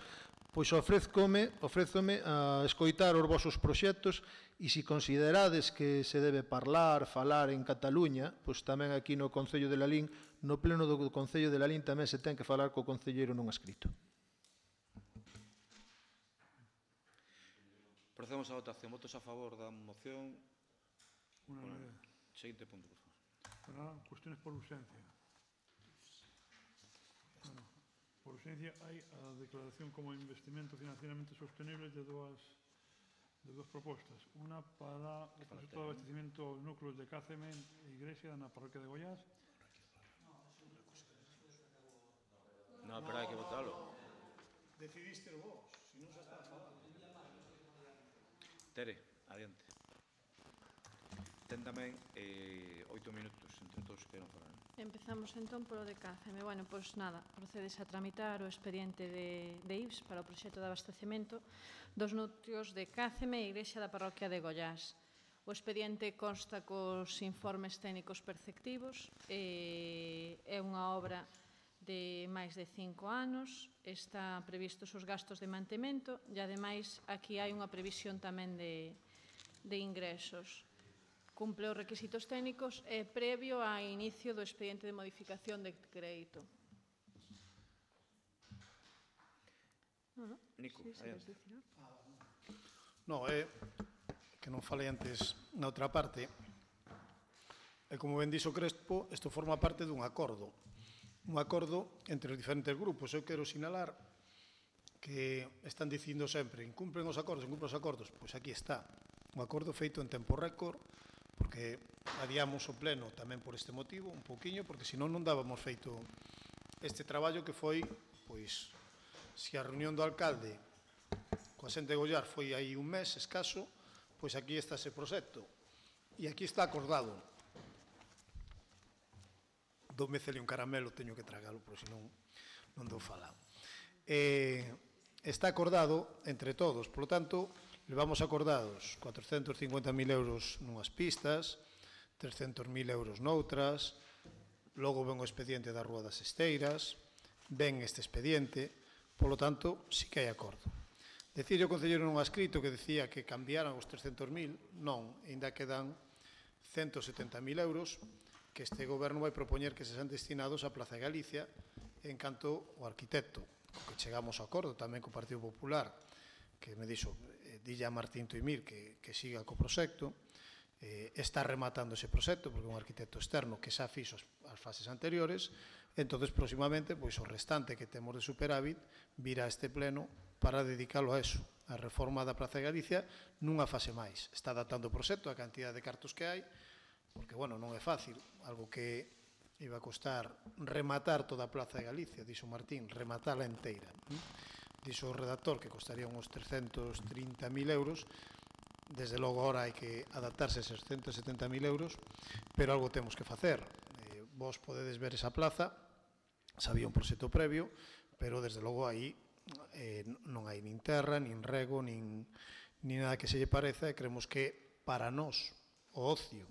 pois ofrézome a escoitar os vosos proxectos e se considerades que se debe falar en Cataluña, pois tamén aquí no Concello de Lalín, no pleno do Concello de Lalín tamén se ten que falar co concelleiro non escrito. Procedemos a votación. Votos a favor da moción. Seguinte punto, por favor. Cuestiones por urgencia. Por urgencia hai a declaración como investimento financieramente sostenible de dúas propostas. Unha para o proxecto de abastecimiento aos núcleos de KCM e Igrexa na parroquia de Goiás. No, pero hai que votalo. Decidiste vos, se non se está a falar. Tere, adiante. Ten tamén 8 minutos entre todos que queiran falar. Empezamos entón polo de KCM. Bueno, pois nada, procedes a tramitar o expediente de IBS para o proxecto de abastecemento dos núcleos de KCM e Igrexa da parroquia de Goiás. O expediente consta cos informes técnicos perceptivos, é unha obra de máis de 5 anos, está previstos os gastos de mantemento e, ademais, aquí hai unha previsión tamén de ingresos. Cumple os requisitos técnicos e previo a inicio do expediente de modificación de crédito. Nico, adiante. Non, é que non falei antes na outra parte, e como ben dixo Crespo, isto forma parte dun acordo entre os diferentes grupos. Eu quero sinalar que están dicindo sempre incumpren os acordos, pois aquí está, un acordo feito en tempo récord, porque adiamos o pleno tamén por este motivo, un pouquiño, porque senón non dábamos feito este traballo que foi, pois, se a reunión do alcalde coa xente de Goiás foi aí un mes escaso, pois aquí está ese proxecto, e aquí está acordado. Doume cele un caramelo, teño que tragalo, porque senón non dou falado. Está acordado entre todos, polo tanto, levamos acordados 450.000 euros nunhas pistas, 300.000 euros noutras, logo ven o expediente da Rúa das Esteiras, ven este expediente, polo tanto, sí que hai acordo. Decir o concelleiro non escrito que decía que cambiaran os 300.000, non, ainda quedan 170.000 euros que este goberno vai propoñer que se sean destinados á Plaza de Galicia en canto o arquitecto, que chegamos a acordo tamén co Partido Popular, que me dixo, dille a Martín Toimir que siga co proxecto, está rematando ese proxecto, porque é un arquitecto externo que xa fixo as fases anteriores, entonces, próximamente, pois o restante que temos de superávit virá a este pleno para dedicalo a eso, a reforma da Plaza de Galicia nunha fase máis. Está adaptando o proxecto, a cantidad de cartos que hai, porque, bueno, non é fácil, algo que iba a costar rematar toda a Plaza de Galicia, dixo Martín, rematala enteira. Dixo o redactor que costaría uns 330.000 euros, desde logo ahora hai que adaptarse a esos 170.000 euros, pero algo temos que facer. Vos podedes ver esa plaza, sabía un proxecto previo, pero desde logo aí non hai nin terra, nin rego, nin nada que se lle pareza, e creemos que para nós o ocio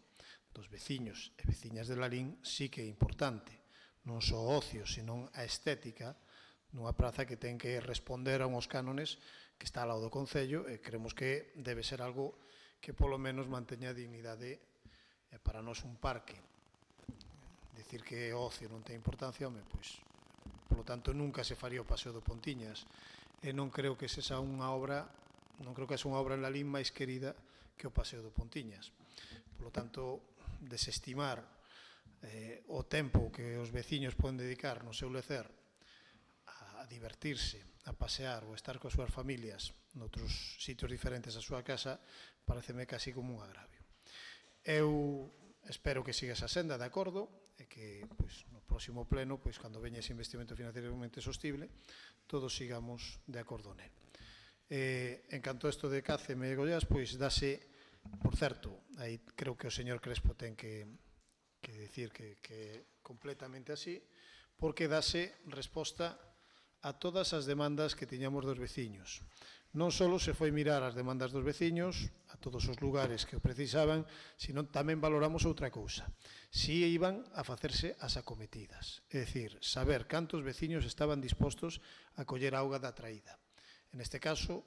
dos veciños e veciñas de Lalín sí que é importante, non só o ocio, senón a estética nunha praza que ten que responder a uns cánones que está ao lado do Concello, e creemos que debe ser algo que polo menos manteña a dignidade, e para nós un parque. Dicir que o ocio non ten importancia, pois, polo tanto, nunca se faría o Paseo do Pontiñas, e non creo que sexa unha obra, non creo que sexa unha obra en Lalín máis querida que o Paseo do Pontiñas. Polo tanto, desestimar o tempo que os veciños poden dedicar no seu lecer a divertirse, a pasear ou estar coas súas familias noutros sitios diferentes á súa casa, pareceme casi como un agravio. Eu espero que siga esa senda de acordo e que no próximo pleno, cando veña ese investimento financieramente sostible, todos sigamos de acordo nel. En canto a isto de KCM e Goiás, dase, por certo, aí creo que o señor Crespo ten que dicir que é completamente así, porque dase resposta a todas as demandas que tiñamos dos veciños. non só se foi mirar as demandas dos veciños a todos os lugares que o precisaban, sino tamén valoramos outra cousa. Si iban a facerse as acometidas, é dicir, saber cantos veciños estaban dispostos a coller auga da traída. En este caso,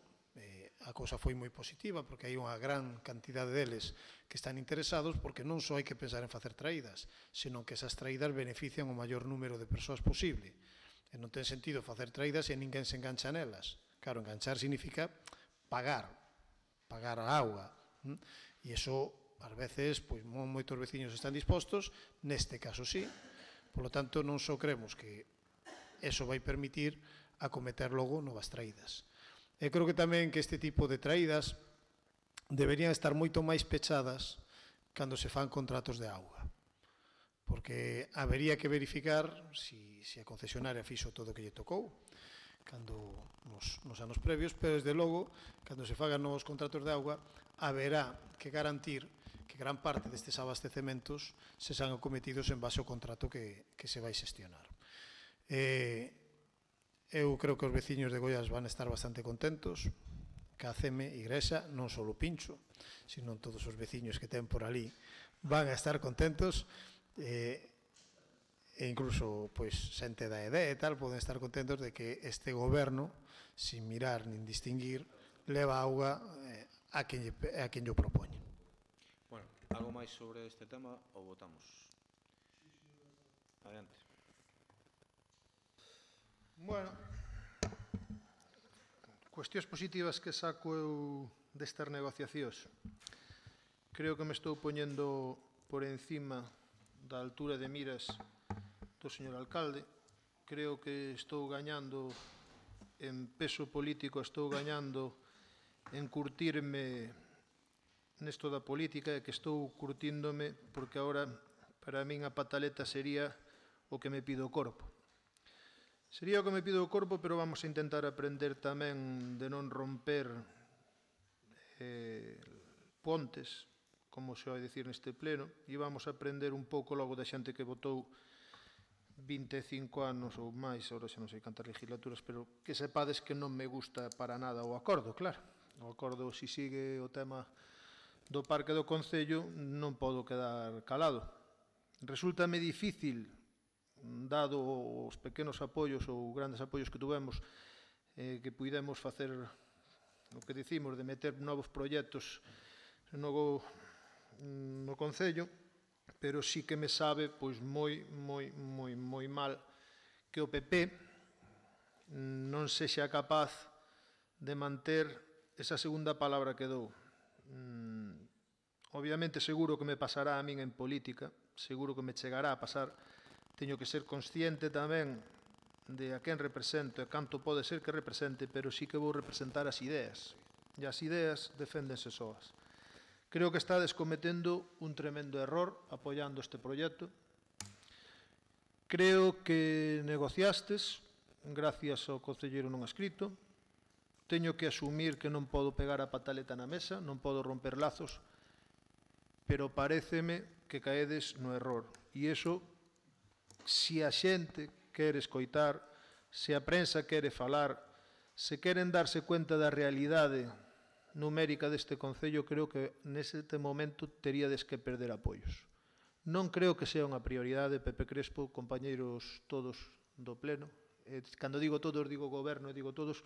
a cousa foi moi positiva, porque hai unha gran cantidade deles que están interesados, porque non só hai que pensar en facer traídas, senón que esas traídas benefician o maior número de persoas posible. E non ten sentido facer traídas e ninguén se engancha nelas. Claro, enganchar significa pagar a auga. E iso, ás veces, moitos veciños están dispostos, neste caso sí. Por lo tanto, non só creemos que eso vai permitir acometer logo novas traídas. E creo que tamén que este tipo de traídas deberían estar moito máis pechadas cando se fan contratos de auga. Porque habería que verificar se a concesionaria fixo todo o que lle tocou nos anos previos, pero desde logo, cando se fagan novos contratos de auga, haberá que garantir que gran parte destes abastecementos se sean acometidos en base ao contrato que se vai xestionar. Eu creo que os veciños de Goiás van estar bastante contentos, que a CEME, Igrexa, non só o Pincho, sino todos os veciños que ten por ali, van a estar contentos, e incluso xente da EDE e tal poden estar contentos de que este goberno, sin mirar nin distinguir, leva auga a quen lle propoñe. Bueno, algo máis sobre este tema ou votamos? Adiante. Bueno, cuestións positivas que saco eu destas negociacións. Creo que me estou poñendo por encima da altura de miras do señor alcalde. Creo que estou gañando en peso político, estou gañando en curtirme nesto da política e que estou curtíndome porque agora para min a pataleta sería o que me pido o corpo. Sería o que me pido o corpo, pero vamos a intentar aprender tamén de non romper pontes, como se vai dicir neste pleno, e vamos a aprender un pouco logo da xente que votou 25 anos ou máis, agora xa non sei cantas legislaturas, pero que sepades que non me gusta para nada o acordo, claro. O acordo, se sigue o tema do Parque do Concello, non podo quedar calado. Resúltame difícil, dado os pequenos apoios ou grandes apoios que tuvemos, que puidemos facer o que dicimos de meter novos proxectos no Concello, pero sí que me sabe moi mal que o PP non sexa capaz de manter esa segunda palabra que dou. Obviamente seguro que me pasará a min en política, seguro que me chegará a pasar, teño que ser consciente tamén de a quen represento e canto pode ser que represente, pero sí que vou representar as ideas, e as ideas deféndense soas. Creo que estades cometendo un tremendo error apoiando este proxecto. Creo que negociastes, gracias ao concelleiro non escrito. Teño que asumir que non podo pegar a pataleta na mesa, non podo romper lazos, pero paréceme que caedes no error. E iso, se a xente quere escoitar, se a prensa quere falar, se queren darse cuenta da realidade numérica deste Concello, creo que neste momento teríades que perder apoios. Non creo que sea unha prioridade, Pepe Crespo, compañeiros todos do Pleno, cando digo todos, digo goberno e digo todos,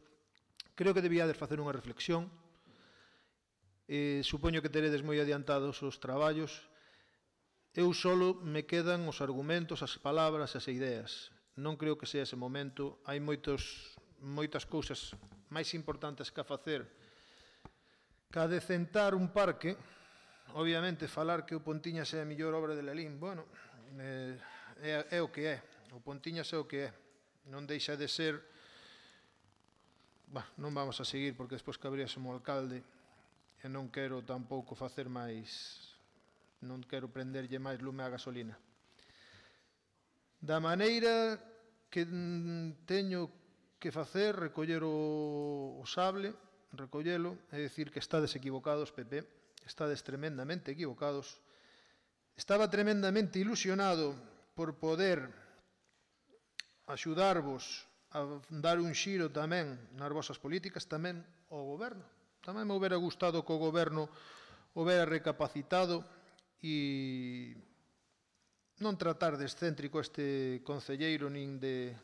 creo que debíades facer unha reflexión, supoño que teredes moi adiantados os traballos, eu solo me quedan os argumentos, as palabras, as ideas. Non creo que sea ese momento, hai moitas cousas máis importantes que a facer. Ca decentar un parque, obviamente falar que o Pontiñas é a mellor obra de Lalín, bueno, é o que é, o Pontiñas é o que é, non deixa de ser, non vamos a seguir porque despois cabríase mo alcalde e non quero tampouco facer máis, non quero prenderlle máis lume á gasolina. Da maneira que teño que facer, recoller o sable, recollelo, é dicir que estades equivocados, PP, estades tremendamente equivocados. Estaba tremendamente ilusionado por poder axudarvos dar un xiro tamén nas vosas políticas tamén ao goberno. Tamén me houbera gustado que o goberno houbera recapacitado e non tratar de excéntrico este concelleiro nin de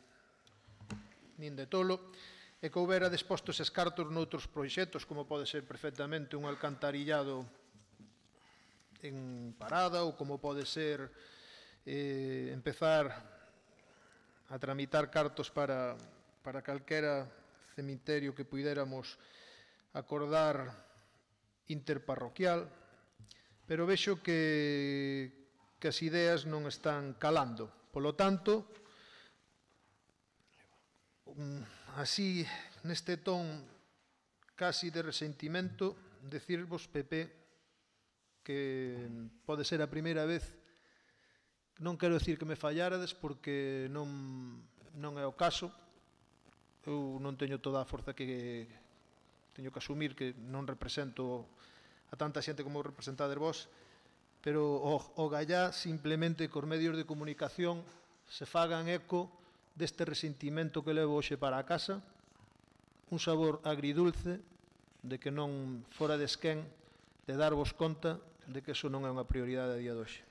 tolo, e que houbera disposto eses cartos noutros proxectos, como pode ser perfectamente un alcantarillado en Parada, ou como pode ser empezar a tramitar cartos para calquera cemiterio que puidéramos acordar interparroquial, pero vexo que as ideas non están calando. Polo tanto, así, neste ton casi de resentimento, decirvos, PP, que pode ser a primeira vez, non quero dicir que me fallárades, porque non é o caso. Eu non teño toda a forza que teño que asumir, que non represento a tanta xente como representades vos, pero o gallá simplemente cos medios de comunicación se fagan eco deste resentimento que levo hoxe para a casa, un sabor agridulce de que non fora de esquén de darvos conta de que eso non é unha prioridade a día de hoxe.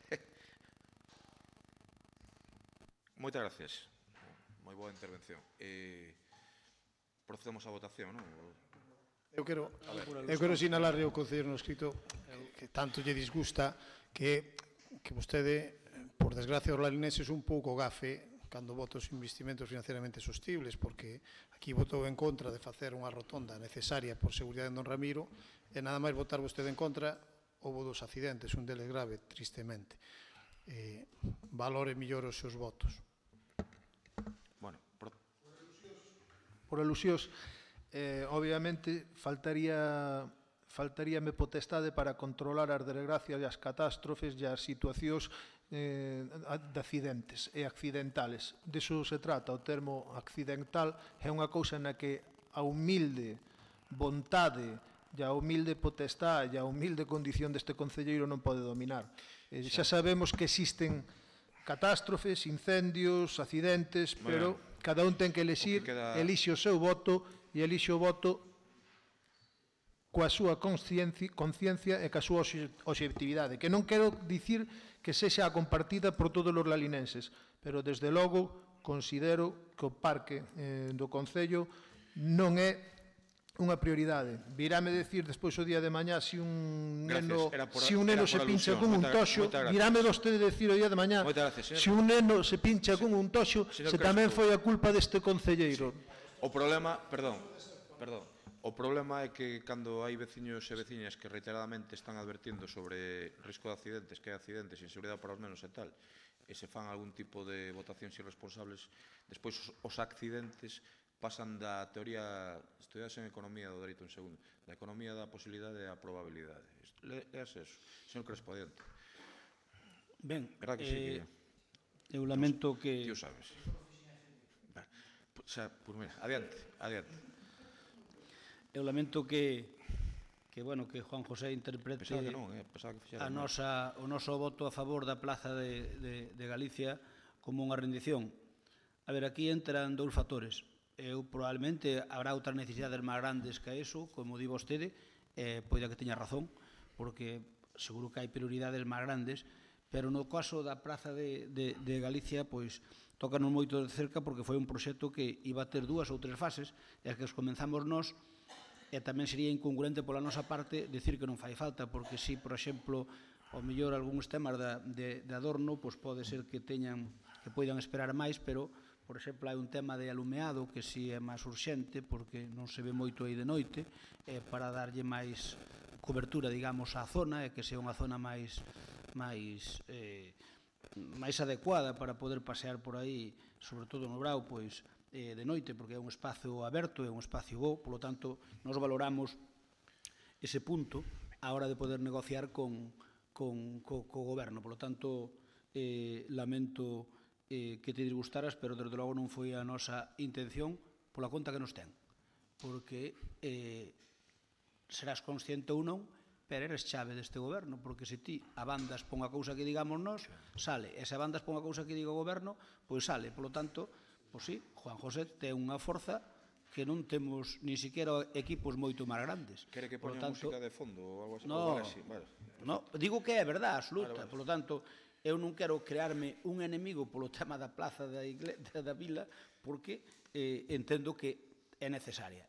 Moitas gracias. Moi boa intervención. Procedemos á votación, non? Eu quero sinalarle ao concelleiro no escrito que tanto lle disgusta que vostede, por desgracia, os lalinenses un pouco gafe cando vota os investimentos financieramente sostibles, porque aquí votou en contra de facer unha rotonda necesaria por seguridade en Don Ramiro, e nada máis votar vostede en contra, houve dos accidentes, un deles grave, tristemente. Valore mellor os seus votos. Bueno, por alusións, obviamente, faltaríame potestade para controlar as desgracias e as catástrofes e as situacións de accidentes e accidentales. Diso se trata, o termo accidental é unha cousa na que a humilde vontade e a humilde potestade e a humilde condición deste concelleiro non pode dominar. Xa sabemos que existen catástrofes, incendios, accidentes, pero cada un ten que elixir, elixe o seu voto e elixe o voto coa súa conciencia e coa súa obxectividade, que non quero dicir que sexa compartida por todos os lalinenses, pero desde logo considero que o parque do Concello non é unha prioridade. Virame decir despois o día de mañá se un neno se pincha con un toxo, virame vostede decir o día de mañá se un neno se pincha con un toxo, se tamén foi a culpa deste concelleiro. O problema, perdón, o problema é que cando hai veciños e veciñas que reiteradamente están advertindo sobre risco de accidentes, que hai accidentes, inseguridade para os nenos e tal, e se fan algún tipo de votacións irresponsables, despois os accidentes pasan da teoría, estudiase en economía do dereito en segundo, da economía da posibilidade e a probabilidade. Lease eso, señor Crespo, adiante. Ben, verdad que sí, eu lamento que... Ti o sabes. Adiante. Eu lamento que Juan José interprete o noso voto a favor da Plaza de Galicia como unha rendición. A ver, aquí entran dous factores. Probablemente habrá outras necesidades máis grandes que eso, como di vostede, poida que teña razón, porque seguro que hai prioridades máis grandes, pero no caso da Praza de Galicia, pois, tócanos moito de cerca porque foi un proxecto que iba a ter 2 ou 3 fases, e as que os comenzamos nós, e tamén sería incongruente pola nosa parte decir que non fai falta, porque si, por exemplo, ao mellor algúns temas de adorno, pois pode ser que poidan esperar máis, pero, por exemplo, hai un tema de alumeado que si é máis urxente, porque non se ve moito aí de noite, para darlle máis cobertura, digamos, á zona, e que sea unha zona máis adecuada para poder pasear por aí, sobre todo no Brao, pois, de noite, porque é un espacio aberto, é un espacio bo, polo tanto, nos valoramos ese punto a hora de poder negociar co goberno. Polo tanto, lamento que te disgustaras, pero desde logo non foi a nosa intención pola conta que nos ten, porque serás consciente ou non, pero eres chave deste goberno, porque se ti abandas pon a cousa que digamos nós, sale, e se abandas pon a cousa que diga o goberno, pois sale. Polo tanto, Pois sí, Juan José ten unha forza que non temos ni siquiera equipos moito máis grandes. Quere que poña música de fondo ou algo así? No, vale. no, digo que é verdade absoluta. Vale. Por lo tanto, eu non quero crearme un enemigo polo tema da plaza da vila, porque entendo que é necesaria,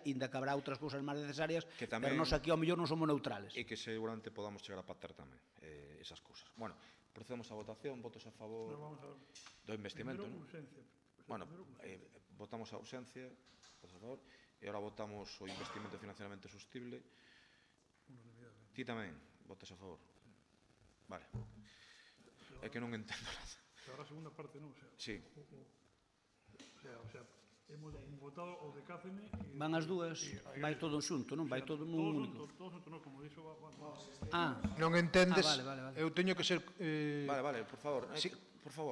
inda que habrá outras cousas máis necesarias, pero nós aquí ao mellor non somos neutrales. E que seguramente podamos chegar a pactar tamén esas cousas. Bueno, procedemos a votación, votos a favor do investimento, non? Bueno, votamos a ausencia, votos a favor, e agora votamos o investimento financieramente sostible. Ti tamén votas a favor? Vale. É que non entendo nada. Agora a segunda parte non, Sí. O sea, hemos votado o de Cácene... Van as dúas, vai todo xunto, non? Vai todo nun único. Todo xunto, non, como dixo... Non entendes, vale. eu teño que ser... Vale, por favor,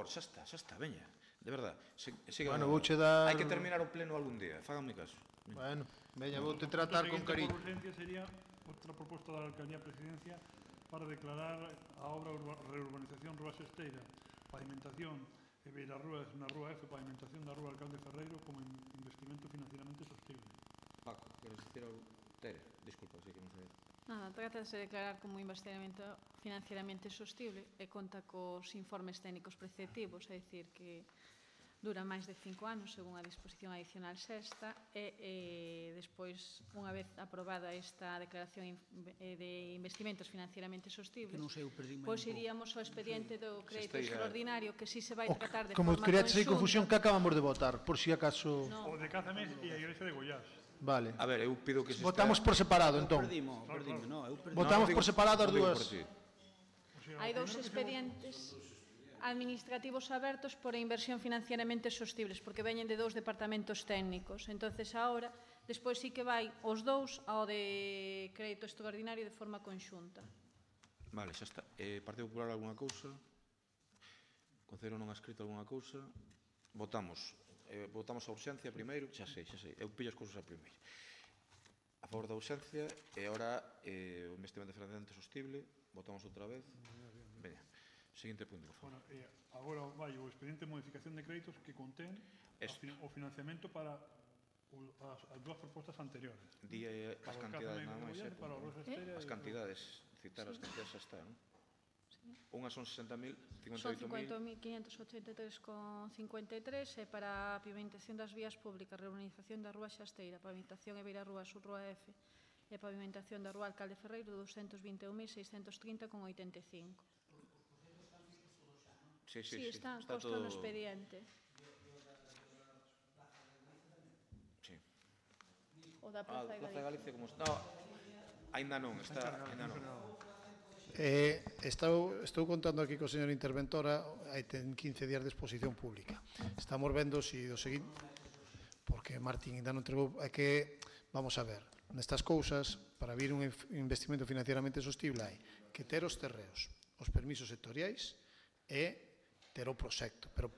xa está, veña, de verdad. Bueno, vouche dar... Hai que terminar o pleno algún día, fáganme caso. Bueno, veña, vou te tratar con cariño. Por urgencia sería outra proposta da Alcaldía Presidencia para declarar a obra Reurbanización Rúa Sesteira, pavimentación e beirarrúas na Rúa F, pavimentación da Rúa Alcalde Ferreiro como investimento financieramente sostible. Paco, queres dicir algo? Tere, disculpa, sí que non sei. Nada, trata de declarar como investimento financieramente sostible e conta cos informes técnicos preceptivos, é dicir que dura máis de 5 anos, según a disposición adicional sexta, e despois, unha vez aprobada esta declaración de investimentos financieramente sostibles, pois iríamos ao expediente do crédito extraordinario, que si se vai tratar de como forma creaste aí conxunta. confusión, que acabamos de votar, por si acaso... O de Cácemes e a Igrexa de Goiás. Vale. A ver, eu pido que se... Votamos por separado, entón. Votamos por separado as dúas. Hai dous expedientes administrativos abertos por inversión financieramente sostibles, porque veñen de dous departamentos técnicos. Entonces, agora, despois sí que vai os dous ao de crédito extraordinario de forma conxunta. Vale, xa está. Partido Popular alguna cousa? Concello non ha escrito alguna cousa? Votamos a urxencia primeiro, xa sei, eu pillo as cousas a primeiro. A favor da urxencia, e agora o investimento financieramente sostible, votamos outra vez. Veña. Seguinte punto, por favor. Agora vai o expediente de modificación de créditos que contén o financiamento para as dúas propostas anteriores. Di as cantidades nada máis. As cantidades, citar as cantidades xa está, non? Unhas son 60.000, 58.000... Son 50.583,53 e para a pavimentación das vías públicas, reurbanización da Rúa Xasteira, pavimentación e beirarrúa Rúa F e pavimentación da Rúa Alcalde Ferreiro, 221.630,85. Sí, está consta no expediente. Sí. O da Plaza de Galicia como está? Ainda non, está... Estou contando aquí co señor interventora, hai ten 15 días de exposición pública. Estamos vendo si do seguinte, porque Martín ainda non entregou, é que, vamos a ver, nestas cousas, para vir un investimento financieramente sostible hai que ter os terreos, os permisos sectoriais e ter o proxecto, pero o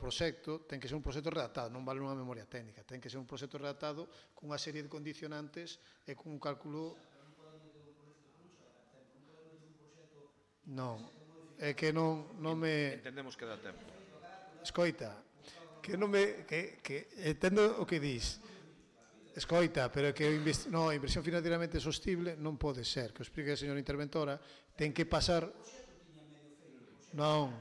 proxecto ten que ser un proxecto redactado, non vale unha memoria técnica, ten que ser un proxecto redactado cunha serie de condicionantes e cun cálculo... Non, é que non me... Entendemos que dá tempo. Escoita, que non me... que entendo o que dis. Escoita, pero que a inversión financieramente sostible non pode ser, que o explique a señora interventora, ten que pasar... Non.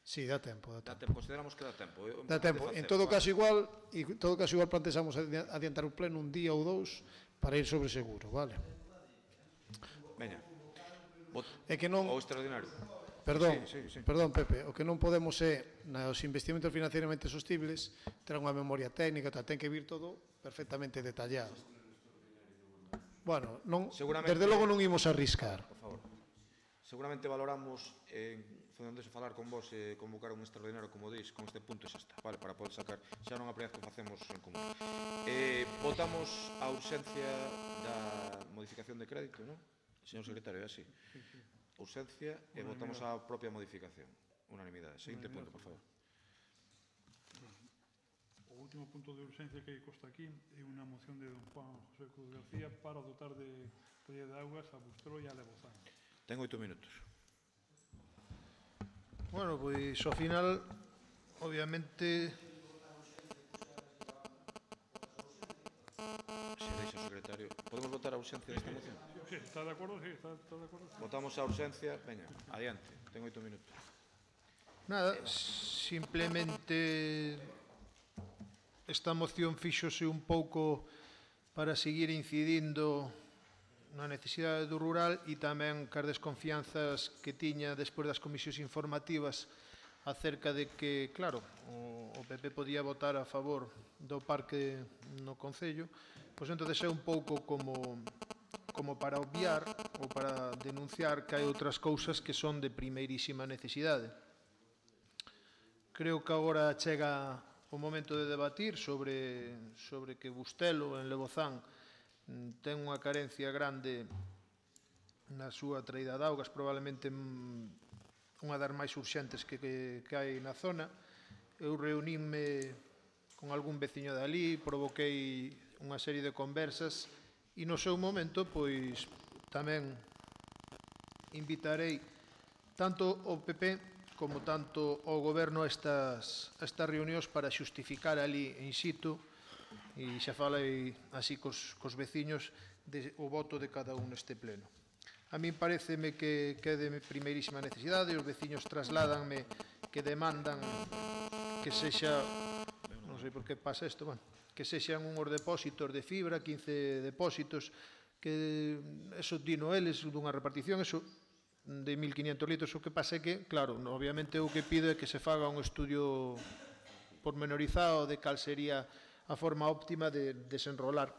Sí, dá tempo. Consideramos que dá tempo. Dá tempo. En todo caso igual plantexamos adiantar un pleno un día ou dous para ir sobre seguro, vale? Veña. É que non... O extraordinario. Perdón, Pepe, o que non podemos é, nos investimentos financieramente sostibles, ter unha memoria técnica, ten que vir todo perfectamente detallado. Bueno, desde logo non imos a arriscar. Por favor. Seguramente valoramos, fundamentoso falar con vos e convocar un extraordinario, como dis, con este punto xa está, vale, para poder sacar, xa non a primeira que facemos en común. Votamos a urxencia da modificación de crédito, non? Señor secretario, é así. Urxencia e votamos a propia modificación. Unanimidade. Seguinte punto, por favor. O último punto de urxencia que consta aquí é unha moción de don Juan José Cruz García para dotar de ría de augas a Bustroi e a Lebozán. Ten 8 minutos. Bueno, pois ao final, obviamente, Se deixa o secretario. Podemos votar a urxencia desta moción? Sí, está de acordo? Sí, está de acordo. Votamos a urxencia. Veña, adiante. Ten 8 minutos. nada, simplemente esta moción fíxose un pouco para seguir incidindo na necesidade do rural e tamén cas desconfianzas que tiña despois das comisións informativas acerca de que, claro, o PP podía votar a favor do parque no Concello, pois entonces é un pouco como para obviar ou para denunciar que hai outras cousas que son de primeirísima necesidade. Creo que agora chega o momento de debatir sobre que Bustelo, en Lebozán, ten unha carencia grande na súa traída de augas, probablemente unha das máis urxentes que hai na zona. Eu reuníme con algún veciño dali, provoquei unha serie de conversas e no seu momento, pois, tamén invitarei tanto o PP como tanto o Goberno a estas reunións para xustificar ali in situ, e xa falei así cos veciños, o voto de cada un neste pleno. A min pareceme que é de primeirísima necesidade, os veciños trasládanme que demandan que sexa, non sei por que pasa isto, bueno, que sexan uns depósitos de fibra, 15 depósitos, que eso dino eles dunha repartición, eso de 1.500 litros. O que pasa é que, claro, obviamente o que pido é que se faga un estudio pormenorizado de cal sería a forma óptima de desenrolar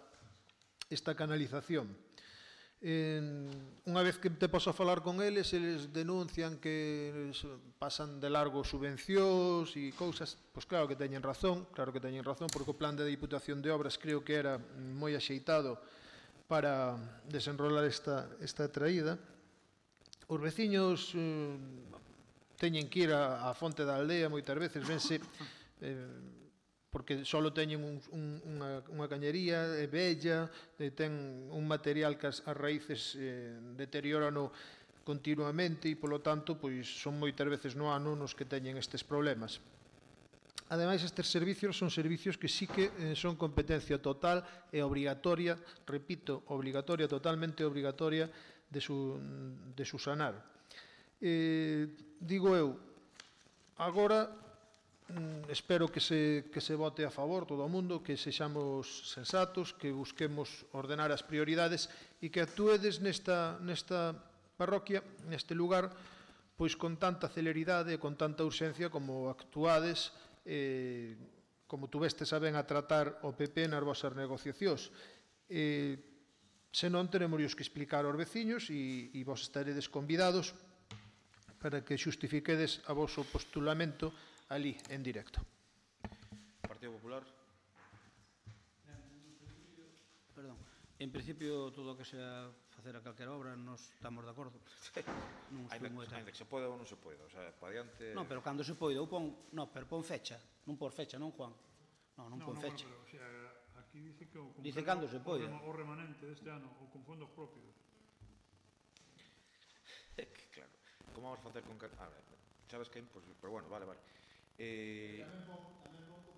esta canalización. Unha vez que te poso a falar con eles denuncian que pasan de largo subvencións e cousas, pois claro que teñen razón, porque o plan de Diputación de Obras creo que era moi axeitado para desenrolar esta traída. Os veciños teñen que ir á fonte da aldea moitas veces, vense porque só teñen unha cañería, é bella, ten un material que as raíces deteriorano continuamente e, polo tanto, pois son moitas veces no ano nos que teñen estes problemas. Ademais, estes servicios son servicios que sí que son competencia total e obrigatoria, repito, obligatoria, totalmente obrigatoria, de susanar. Digo eu, agora espero que se vote a favor todo o mundo, que sexamos sensatos, que busquemos ordenar as prioridades e que actuedes nesta parroquia, neste lugar, pois con tanta celeridade e con tanta urxencia como actuades, como tuvestes a ben a tratar o PP nas vosas negociacións. Senón, teremos que explicar aos veciños e vos estaredes convidados para que xustifiquedes a voso postulamento ali, en directo. Partido Popular. Perdón. En principio, todo o que sea facer a calquera obra, nos estamos de acordo. Ainda que se pode ou non se pode, o sea, para diante... Non, pero cando se pode, pero pon fecha, non por fecha, non, Juan? Non pon fecha. Aquí dice que dice cando se pode. O remanente deste ano, ou con fondos propios. Claro, como vamos a facer con... Sabes que... Pero bueno, vale.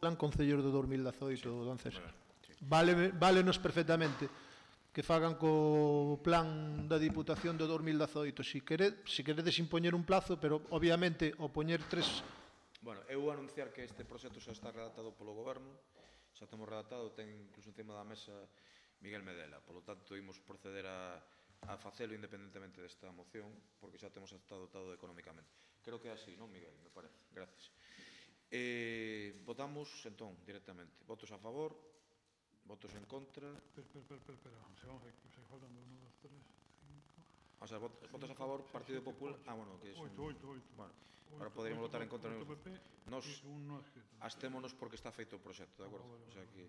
Plan Concellos do 2018, don César. Válenos perfectamente que fagan co plan da Diputación do 2018. Si queredes impoñer un plazo, pero obviamente o poñer 3... Bueno, eu anunciar que este proxecto xa está redactado polo Goberno, xa temos redactado, ten incluso encima da mesa Miguel Medela, polo tanto imos proceder a facelo independentemente desta moción, porque xa temos estado dotado económicamente. Creo que é así, non, Miguel? Me parece. Gracias. Votamos, entón, directamente. Votos a favor, votos en contra... Espera, se faltan 1, 2, 3, 5... O sea, votos a favor, Partido Popular... bueno, que é... 8. Bueno, ahora poderíamos votar en contra... Nos astémonos porque está feito o proxecto, de acordo? O sea que...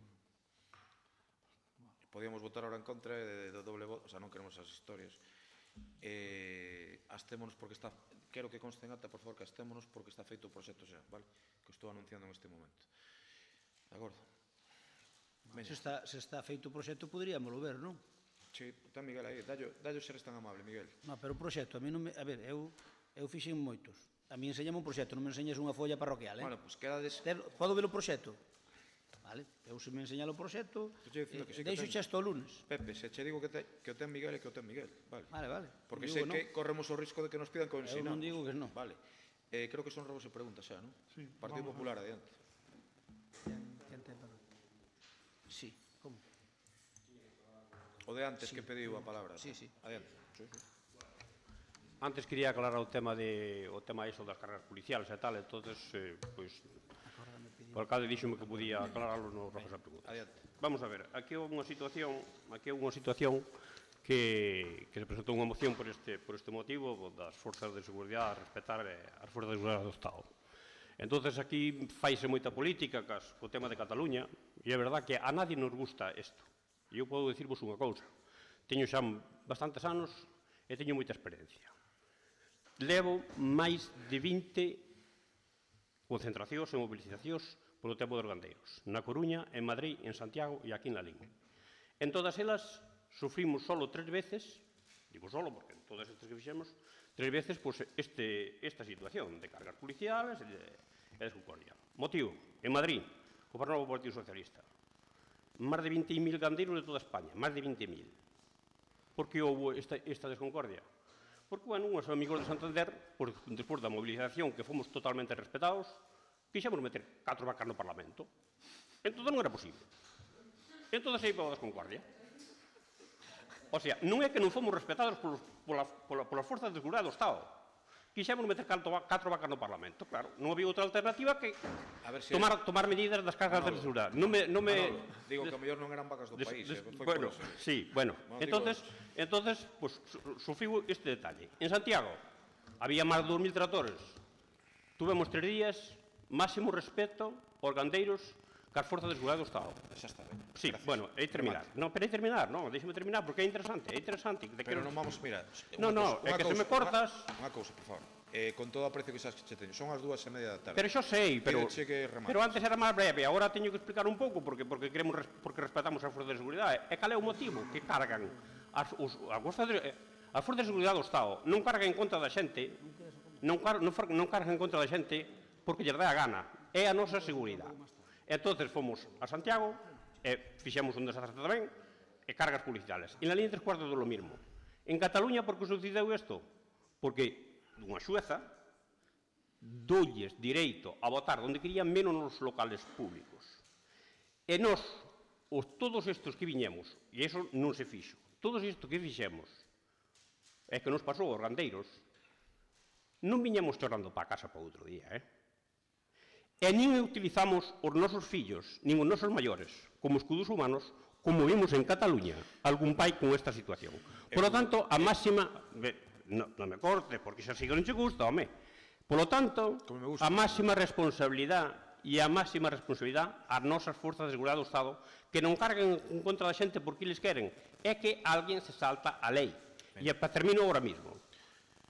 Podíamos votar ahora en contra de doble voto, o sea, non queremos esas historias. Astémonos porque está... Quero que conste en ata, por favor, que astémonos porque está feito o proxecto xa, vale? Que estou anunciando en este momento. De acordo? Se está feito o proxecto, poderíamoslo ver, non? Sí, está Miguel aí. Dallo seres tan amable, Miguel. Non, pero o proxecto, a mí non me... A ver, eu fixen moitos. A mí enseñame un proxecto, non me enseñes unha folla parroquial, Bueno, pois quedades... Podo ver o proxecto? Vale, eu se me enseñalo o proxecto, deixo xesto o lunes. Pepe, se che digo que o ten Miguel, é que o ten Miguel. Vale. Porque sei que corremos o risco de que nos pidan que o ensinamos. Eu non digo que non. Vale. Creo que son robos e preguntas xa, non? Sí. Partido Popular, adiante. Sí, como? O de antes que pediu a palabra. Sí. Adiante. Antes quería aclarar o tema iso das carreras policiales e tal, entonces, pois, o alcalde díxome que podía aclararlo no rapos a preguntas. Vamos a ver, aquí houve unha situación que se presentou unha moción por este motivo das forzas de seguridade a respetar as forzas de seguridade do Estado. Entonces aquí faise moita política co tema de Cataluña e é verdad que a nadie nos gusta isto. E eu podo dicirvos unha cousa, teño xa bastantes anos e teño moita experiencia. Levo máis de 20 concentracións e mobilizacións polo tempo dos gandeiros. Na Coruña, en Madrid, en Santiago e aquí en Lalín. En todas elas sufrimos solo 3 veces, digo solo porque en todas estas que fixemos, 3 veces esta situación de cargas policiales e de concordia. Motivo, en Madrid, gobernaba o Partido Socialista. Máis de 20.000 gandeiros de toda España, máis de 20.000. Por que houve esta desconcordia? Porque, bueno, unhos amigos de Santander, despois da movilización, que fomos totalmente respetados, quixemos meter 4 vacas no Parlamento. Entón non era posible. Entón aí para a desconcordia. O sea, non é que non fomos respetados polas forzas de seguridade do Estado. Quixemos meter 4 vacas no Parlamento. Claro, non había outra alternativa que tomar medidas das cargas de seguridade. Digo que a mellor non eran vacas do país. Bueno, sí, bueno. Entonces, sufriu este detalle. En Santiago había máis de 2.000 tractores. Tuvemos 3 días, máximo respeto aos gandeiros cas forzas de seguridade do Estado. Xa está ben. Sí, bueno, hai terminar. Non, pero hai terminar, non, deixeme terminar, porque é interesante. Pero non vamos, mira... Non, é que se me cortas... Unha cousa, por favor. Con todo o aprecio que sabes que che teño. Son as 2:30 da tarde. Pero xo sei, pero antes era máis breve, agora teño que explicar un pouco porque respetamos as forzas de seguridade. E cal é o motivo que cargan as forzas de seguridade do Estado? Non cargan en contra da xente, non cargan en contra da xente porque lles dá a gana. É a nosa seguridade. Entonces fomos a Santiago e fixemos un desastre tamén e cargas policiales. En la línea 3/4 do mismo. En Cataluña, por que sucedeu isto? Porque unha xueza doulles direito a votar onde querían menos nos locales públicos. E nós, todos estes que viñemos, e iso non se fixo, todos estes que fixemos, é que nos pasou aos gandeiros, non viñamos chorando para casa para outro día, E nin utilizamos os nosos fillos, nin os nosos maiores, como escudos humanos, como vimos en Cataluña, algún pai con esta situación. Por lo tanto, a máxima... Non me corte, porque xa sigo non che gusta, home. Por lo tanto, a máxima responsabilidade e a máxima responsabilidade ás nosas forzas de seguridade do Estado que non carguen en contra da xente porque eles queren, é que alguén se salta a lei. E termino agora mismo.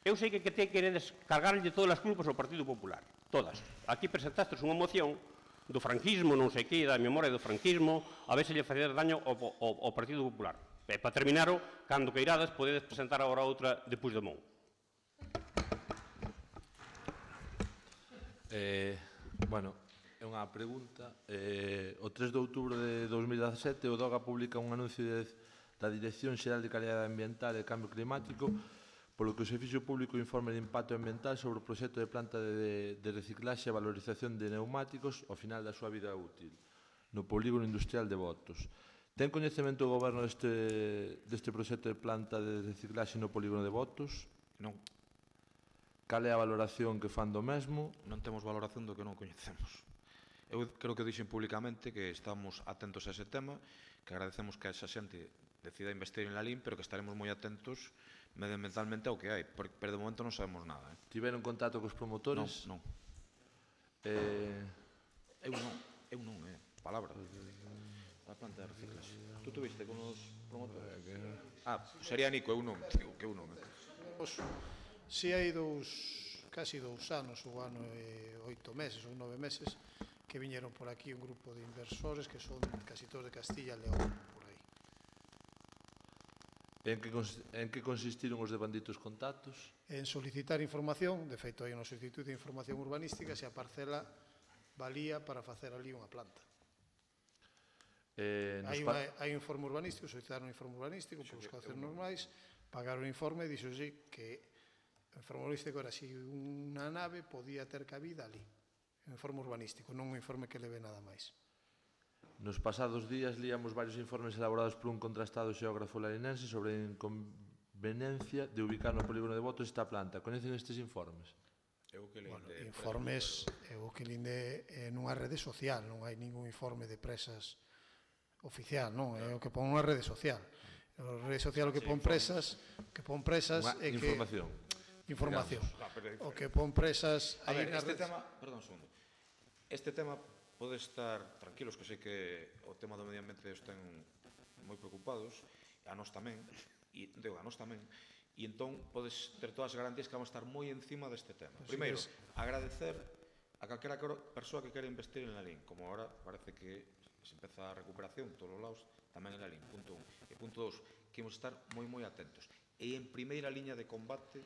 Eu sei que queredes cargarlle todas as culpas ao Partido Popular, todas. Aquí presentastes unha moción do franquismo, non sei que, da memoria do franquismo, a ver se lle facía daño ao Partido Popular. E para terminaro, cando queirades, podedes presentar agora outra de Puigdemont. Bueno, é unha pregunta. O 3 de outubro de 2017, o DOGA publica un anuncio da Dirección Xeral de Calidade Ambiental e Cambio Climático polo que o Servicio Público informe de impacto ambiental sobre o proxecto de planta de reciclaxe e valorización de neumáticos ao final da súa vida útil, no polígono industrial de Botos. Ten coñecemento o Goberno deste proxecto de planta de reciclaxe no polígono de Botos? Non. Cal é a valoración que fan do mesmo? Non temos valoración do que non coñecemos. Eu creo que dixen públicamente que estamos atentos a ese tema, que agradecemos que esa xente decida investir en Lalín, pero que estaremos moi atentos medioambientalmente ao que hai, pero de momento non sabemos nada. Tiveron contacto cos promotores? Non. Eu non, palabra. A planta de reciclaxe. Tú tuviste con os promotores? Sería Nico, eu non, digo que eu non. Si hai casi 2 anos, ou ano e 8 meses, ou 9 meses, que viñeron por aquí un grupo de inversores que son casi todos de Castilla e León, por aí. En que consistiron os devanditos contactos? En solicitar información, de feito hai unha solicitud de información urbanística se a parcela valía para facer ali unha planta. Hai un informe urbanístico, solicitaron un informe urbanístico por os cauces normais, pagaron o informe e dixoxe que o informe urbanístico era si unha nave podía ter cabida ali. Un informe urbanístico, non un informe que leve nada máis. Nos pasados días líamos varios informes elaborados por un contrastado xeógrafo larinense sobre a inconveniencia de ubicar no polígono de Botos esta planta. Coñecen estes informes? Informes, eu que linde nunha rede social, non hai ningún informe de presas oficial, non, é o que pon unha rede social. A rede social o que pon presas é que... Información. O que pon presas... A ver, este tema... Perdón un segundo. Este tema pode estar tranquilos, que sei que o tema do medio ambiente estén moi preocupados, a nós tamén, e entón podes ter todas as garantías que vamos a estar moi encima deste tema. Primeiro, agradecer a calquera persoa que quere investir en Lalín, como agora parece que se empeza a recuperación todos os lados, tamén en Lalín, punto 1. E punto 2, que imos estar moi atentos. E en primeira liña de combate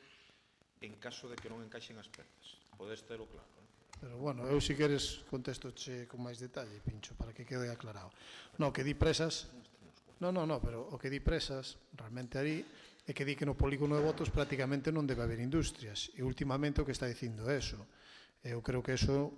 en caso de que non encaixen as pezas. Podes terlo claro. Pero, bueno, eu si queres contestoche con máis detalle, Pincho, para que quede aclarado. No, que di presas... No, pero o que di presas, realmente ali, é que di que no polígono de Botos prácticamente non debe haber industrias. E últimamente o que está dicindo é eso. Eu creo que eso...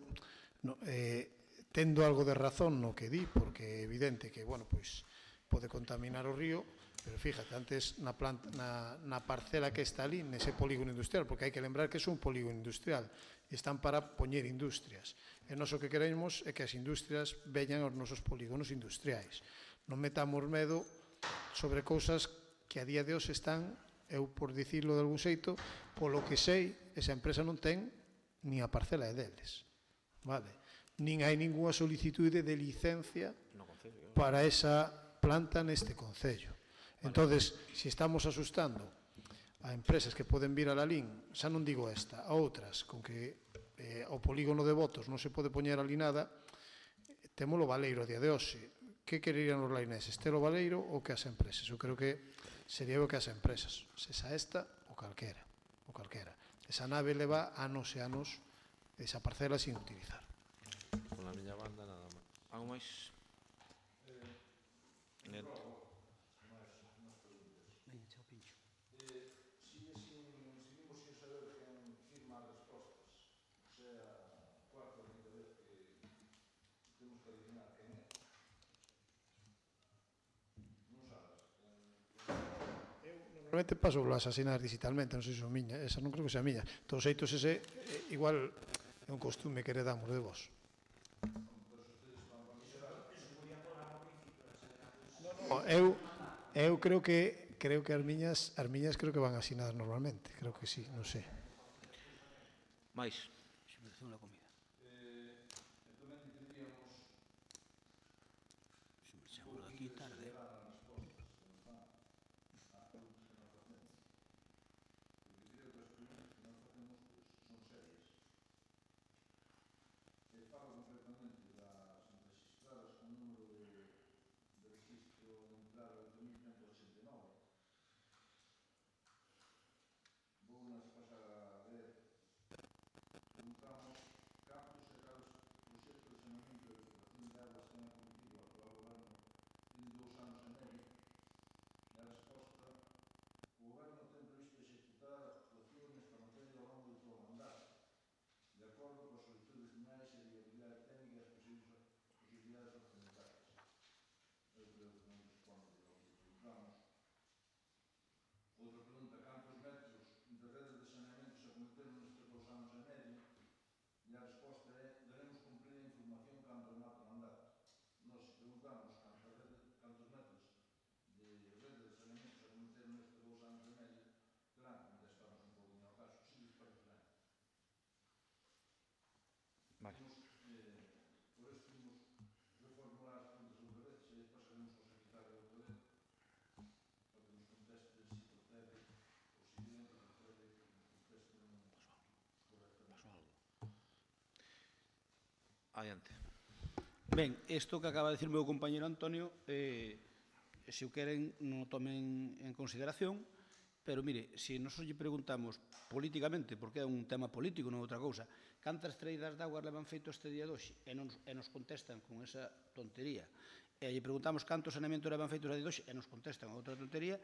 Tendo algo de razón no que di, porque é evidente que, bueno, pois pode contaminar o río, pero fíjate, antes na parcela que está ali, nese polígono industrial, porque hai que lembrar que é un polígono industrial, e están para poñer industrias. E nós o que queremos é que as industrias veñan aos nosos polígonos industriais. Non metamos medo sobre cousas que a día de hoxe están, eu por dicirlo de algún xeito, polo que sei, esa empresa non ten ni a parcela é deles. Vale? Nin hai ninguna solicitude de licencia para esa planta neste concello. Entonces, se estamos asustando a empresas que poden vir a Lalín, xa non digo esta, a outras, con que o polígono de Botos non se pode poñer ali nada, temos o baleiro a día de hoxe. Que quererían os laineses? Ter o baleiro ou que as empresas? Eu creo que sería o que as empresas. Se xa esta, ou calquera. Esa nave leva anos e anos esa parcela sin utilizar. Con a miña banda nada máis. Algo máis? Normalmente paso a asinar digitalmente, non sei se son miña, esa non creo que sea miña. Todos xeitos ese, igual é un costume que heredamos de vos. Eu creo que as miñas creo que van asinadas normalmente, creo que sí, non sei. Mais? Adiante. Ben, isto que acaba de decir o meu compañero Antonio se o queren, non o tomen en consideración, pero, mire, se nos lle preguntamos políticamente, porque é un tema político, non é outra cousa, cantas traídas de augas levan feito este día de hoxe, e nos contestan con esa tontería, e lle preguntamos cantos saneamentos levan feito este día de hoxe, e nos contestan outra tontería,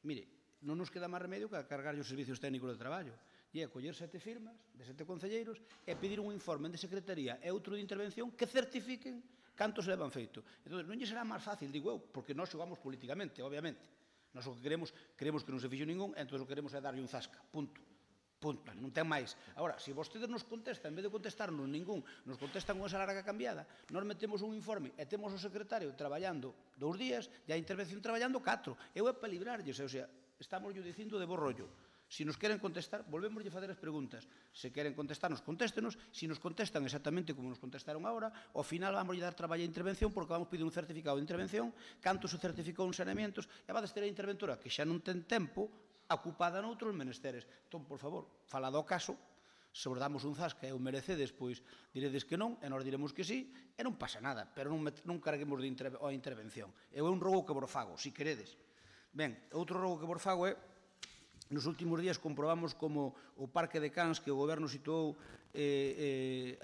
mire, non nos queda máis remedio que cargar os servicios técnicos de traballo, e é coller 7 firmas de 7 concelleiros e pedir un informe de secretaría e outro de intervención que certifiquen cantos levan feito. Entón, non lle será máis fácil, digo eu, porque nós xogamos políticamente, obviamente. Nós o que queremos que non se fixo ningún, e entón o que queremos é darlle un zasca, punto. Punto, non ten máis. Agora, se vostedes nos contestan, en vez de contestarnos ningún, nos contestan con esa larga cambiada, nós metemos un informe e temos o secretario traballando 2 días e a intervención traballando 4. Eu é para librarlles, o sea, estamos yo dicindo de bo rollo. Se nos queren contestar, volvemos a facer as preguntas. Se queren contestarnos, contéstenos. Se nos contestan exactamente como nos contestaron agora, ao final vamos a dar traballo a intervención porque vamos pedir un certificado de intervención, canto se certificou en saneamentos, e vades ter a interventora que xa non ten tempo ocupada noutros menesteres. Entón, por favor, falado ao caso, se vos damos un zasca e o merecedes, pois diredes que non, e nós diremos que sí, e non pasa nada, pero non carguemos a intervención. É un rogo que vos fago, se queredes. Ben, outro rogo que vos fago é: nos últimos días comprobamos como o Parque de Cans que o Goberno situou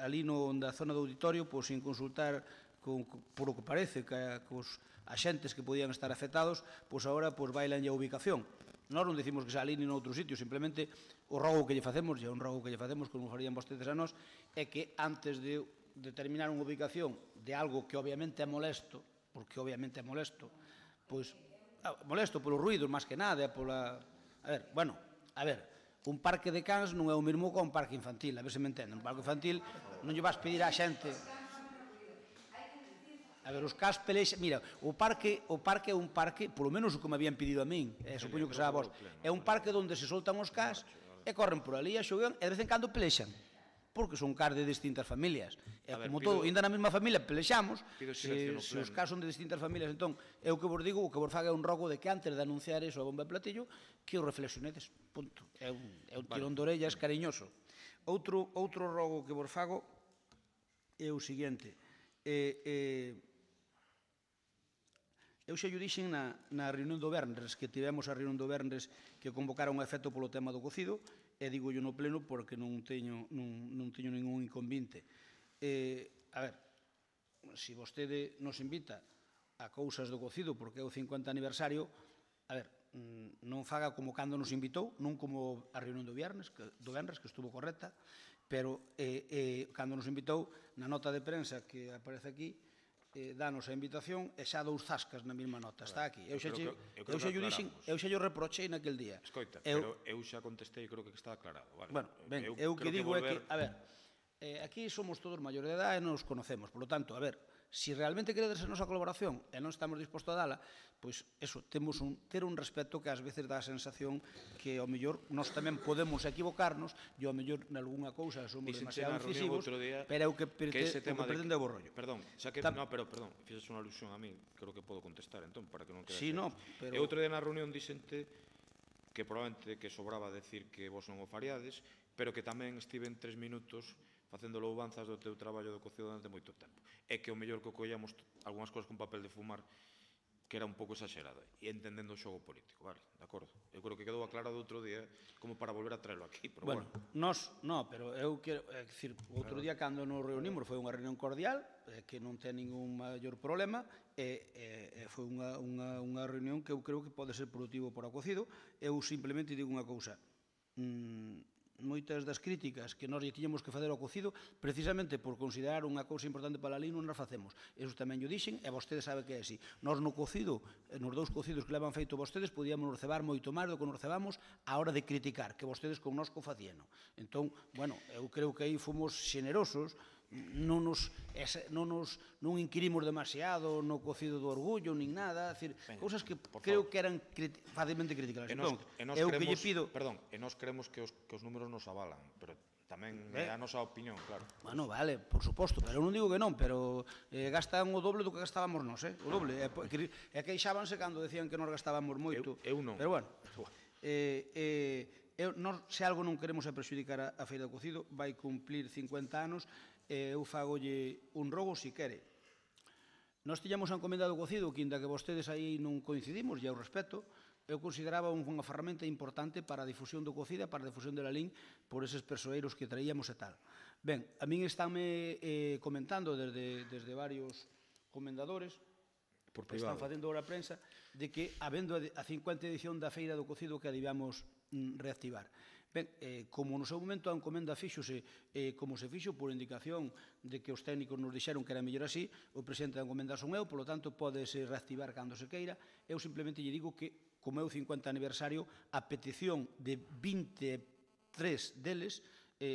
ali na zona do auditorio, pois, sin consultar, por o que parece, cos axentes que podían estar afectados, pois agora bailanlle a ubicación. Nós non dicimos que sea ali ni noutro sitio, simplemente o rogo que lle facemos, e é un rogo que lle facemos, como farían vostedes a nós, é que antes de determinar unha ubicación de algo que obviamente é molesto, porque obviamente é molesto, pois molesto polo ruído, máis que nada, pola... A ver, un parque de cans non é o mesmo que un parque infantil, a ver se me entenden. Un parque infantil non lle vas pedir á xente... A ver, os cans pelexan... Mira, o parque é un parque, polo menos o que me habían pedido a min, supoño que será a vos, é un parque onde se soltan os cans e corren por ali a xogan e de vez en cando pelexan, porque son cans de distintas familias. E como todo, ainda na mesma familia pelexamos, se os cans son de distintas familias, entón, é o que vos digo, o que vos faga é un rogo de que antes de anunciar eso a bomba e platillo, que o reflexionedes, punto. É un tirón de orellas cariñoso. Outro rogo que vos fago é o seguinte. Eu xa lle dixen na reunión do Venres, que tivemos a reunión do Venres que convocaron a efecto polo tema do cocido, e digo yo no pleno porque non teño ningún inconvinte. A ver, se vostede nos invita a cousas do cocido porque é o 50 aniversario, a ver, non faga como cando nos invitou, non como a reunión do Venres, que estuvo correcta, pero cando nos invitou, na nota de prensa que aparece aquí, danos a invitación e xa dous zascas na mesma nota, está aquí. Eu xa lle reprochei naquel día. Escoita, pero eu xa contestei e creo que está aclarado. Bueno, ben, eu que digo é que, a ver, aquí somos todos maiores de edad e nos conocemos, polo tanto, a ver, se realmente queredes a nosa colaboración e non estamos dispostos a dala, pois, eso, temos ter un respeto que ás veces dá a sensación que, ao mellor, nós tamén podemos equivocarnos e, ao mellor, nalgúnha cousa somos demasiado incisivos, pero é o que pretende o borrollo. Perdón, xa que... No, pero, perdón, fixes unha alusión a mí, creo que podo contestar, entón, para que non quede... Sí, no, pero... E outro día na reunión dixente que probablemente que sobraba decir que vos non o faríades, pero que tamén estive en 3 minutos facendo louvanzas do teu traballo do cocido durante moito tempo. É que o mellor que collamos algunhas cosas con papel de fumar que era un pouco exagerada e entendendo o xogo político, vale, de acordo. Eu creo que quedou aclarado outro día como para volver a traelo aquí, pero bueno. Pero eu quero, é dicir, outro día cando nos reunimos foi unha reunión cordial, que non ten ningún maior problema, e foi unha reunión que eu creo que pode ser produtivo para o cocido. Eu simplemente digo unha cousa, moitas das críticas que nós lle tiñamos que fazer ao cocido precisamente por considerar unha cousa importante para a lei non as facemos. Eso tamén o dixen e vostede sabe que é así. Nós no cocido, nos dous cocidos que levan feito vostedes, podíamos cebar moito máis do que nos cebamos á hora de criticar, que vostedes connosco facíano. Entón, bueno, eu creo que aí fomos xenerosos, non inquirimos demasiado no cocido do orgullo, nin nada, cousas que creo que eran facilmente criticables. Entón, eu que lle pido... Perdón, e nós creemos que os números nos avalan, pero tamén é a nosa opinión, claro. Bueno, vale, por suposto, pero eu non digo que non, pero gastan o doble do que gastábamos nós, o doble. E queixábanse cando decían que nós gastábamos moito. Eu non. Pero bueno, se algo non queremos é prexudicar a Feira do Cocido, vai cumplir 50 anos, eu fagolle un rogo si quere. Nós tiñamos a encomenda do cocido, que inda que vostedes aí non coincidimos, e ao respeto, eu consideraba unha ferramenta importante para a difusión do cocido e para a difusión de la LIN por eses persoeiros que traíamos e tal. Ben, a min estánme comentando desde varios comendadores que están facendo ahora a prensa de que, habendo a 50 edición da Feira do Cocido, que a debíamos reactivar. Ben, como no seu momento a encomenda fíxose como se fixo por indicación de que os técnicos nos dixeron que era mellor así, o presidente da encomenda son eu, polo tanto podese reactivar cando se queira. Eu simplemente lle digo que, como é o 50 aniversario, a petición de 23 deles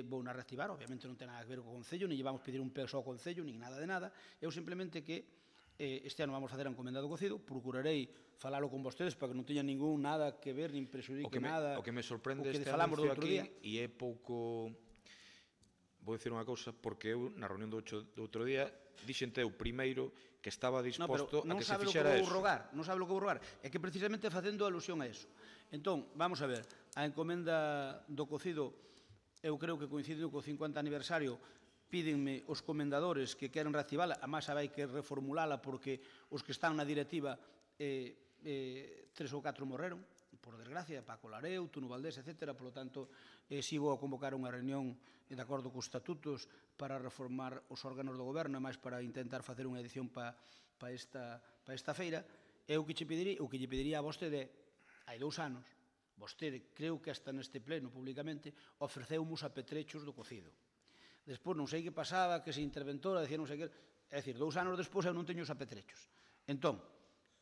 vou na reactivar. Obviamente non ten nada que ver co Concello, nin llevamos pedir un peso ao Concello, nin nada de nada. Eu simplemente que este ano vamos facer a encomenda do cocido, procurarei falalo con vostedes para que non teña ningún nada que ver, nin prexudique nada. O que me sorprende este anuncio aquí, e é pouco... Vou dicir unha cousa, porque eu, na reunión do outro día, dixente eu primeiro que estaba disposto a que se fixera eso. Non sabe o que vou rogar. É que precisamente facendo alusión a eso. Entón, vamos a ver, a encomenda do cocido, eu creo que coincidindo co 50 aniversario, pídenme os comendadores que queren reactivala, a máis hai que reformulala porque os que están na directiva 3 ou 4 morreron, por desgracia, Paco Lareu, Tuno Valdés, etc. Polo tanto, sigo a convocar unha reunión de acordo cos estatutos para reformar os órganos do goberno, e máis para intentar facer unha edición para esta feira. Eu o que lle pediría a vostede, hai 2 anos, vostede, creo que hasta neste pleno públicamente, ofreceumos apetrechos do cocido. Despois non sei que pasaba, que se interventora, decía non sei que... É dicir, 2 anos despois eu non teño os apetrechos. Entón,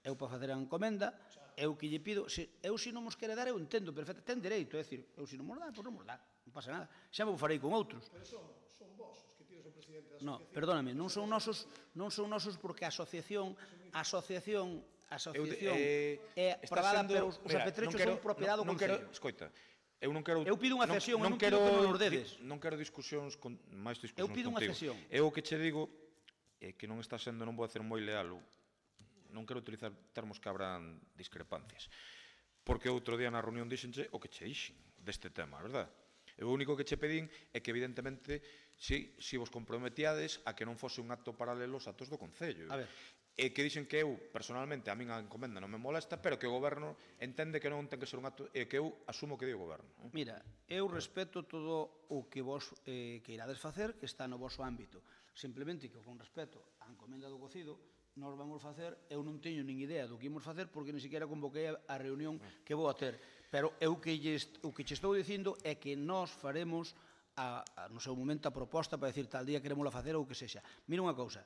eu para facer a encomenda, eu que lle pido, eu se non mos quere dar, eu entendo perfecto, ten dereito, é dicir, eu se non mos dá, pois non mos dá, non pasa nada. Xa me farei con outros. Pero son vos os que tides o presidente da No, asociación. perdóname, non son nosos porque a asociación é aprobada, pero os apetrechos son propiedade do Concello. Escoita, eu non quero... Eu pido unha cesión, eu non pido que nos dedes. Non quero discusións, máis discusións contigo. Eu pido unha cesión. Eu o que che digo é que non está sendo, non vou ser moi leal, non quero utilizar termos que habrán discrepancias. Porque outro día na reunión dixenche o que che dixen deste tema, verdad? O único que che pedín é que, evidentemente, si vos comprometiades a que non fose un acto paralelo aos actos do Concello. A ver. E que dixen que eu, personalmente, a min a encomenda non me molesta, pero que o goberno entende que non ten que ser un acto, e que eu asumo que di o goberno. Mira, eu respeto todo o que vos queirades facer, que está no vosso ámbito. Simplemente que, con respeto á encomenda do cocido, nós vamos facer, eu non teño nin idea do que imos facer, porque ni siquiera convoquei a reunión que vou a ter. Pero eu o que che estou dicindo é que nós faremos no seu momento a proposta para decir tal día queremosla facer ou que sexa. Mira unha cousa,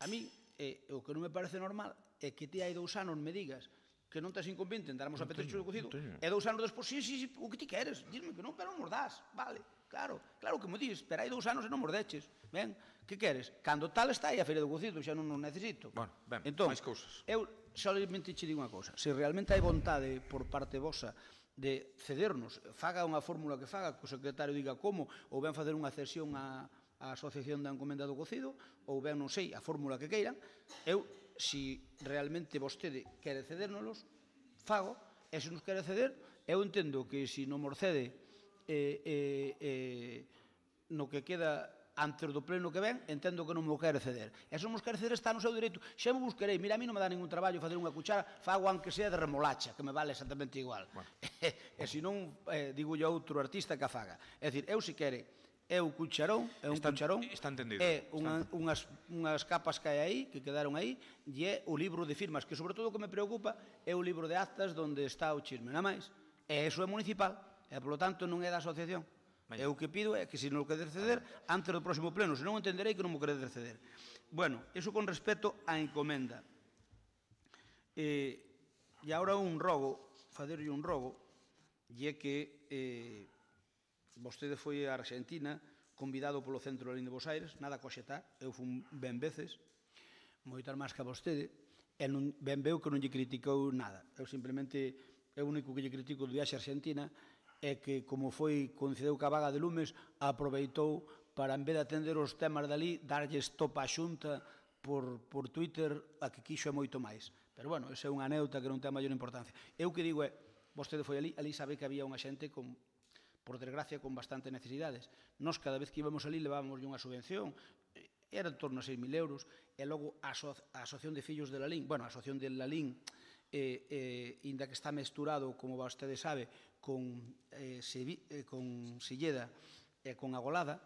a mí o que non me parece normal é que ti hai 2 anos me digas que non tes inconveniente en darmos a petrechos do cocido, e 2 anos despois, sí, o que ti queres, dime que non, pero non mos das, vale, claro que me dis, pero hai 2 anos e non mos deches, ben, que queres? Cando tal está aí a feira do cocido, xa non nos necesito. Bueno, ben, entón, máis cousas. Eu solamente che digo unha cousa, se realmente hai vontade por parte vosa de cedernos, faga unha fórmula que faga, que o secretario diga como, ou ben facer unha cesión a Asociación da Encomenda do Cocido, ou ben, non sei, a fórmula que queiran, eu, se realmente vostede quere cedérnoslos, fago, e se nos quere ceder, eu entendo que se non mos cede no que queda antes do pleno que ven, entendo que non me quere ceder. E se non mos quere ceder, está no seu dereito. Xa me buscarei, mira, a mí non me dá ningún traballo facer unha cuchara, fago aunque sea de remolacha, que me vale exactamente igual. E se non, digo yo a outro artista que a faga. É dicir, eu se quere, é un cucharón, é unhas capas que hai aí, que quedaron aí, e é o libro de firmas, que sobre todo o que me preocupa é o libro de actas onde está o chisme, nada máis. E iso é municipal, e polo tanto non é da asociación. E o que pido é que se non o querer ceder antes do próximo pleno, se non entenderei que non mo querer ceder. Bueno, iso con respecto á encomenda. E agora un rogo, facerlle un rogo, e é que vostede foi a Argentina convidado polo Centro de Alín de Bos Aires, nada coxetar, eu fui ben veces, moitas máis que a vostede, e ben veu que non lle criticou nada. Eu simplemente, é o único que lle critico do viaxe a Argentina, é que, como foi, coincideu ca vaga de lumes, aproveitou para, en vez de atender os temas dali, darlle stop á Xunta por Twitter, a que quixo é moito máis. Pero, bueno, esa é unha anécdota que non ten maior importancia. Eu que digo é, vostede foi ali sabe que había unha xente con, por desgracia, con bastante necesidades. Nós, cada vez que íbamos ali, levábamos unha subvención. era en torno a 6.000 euros, e logo a Asociación de Fillos de Lalín, bueno, a Asociación de Lalín, inda que está mesturado, como vostede sabe, con Silleda e con Agolada,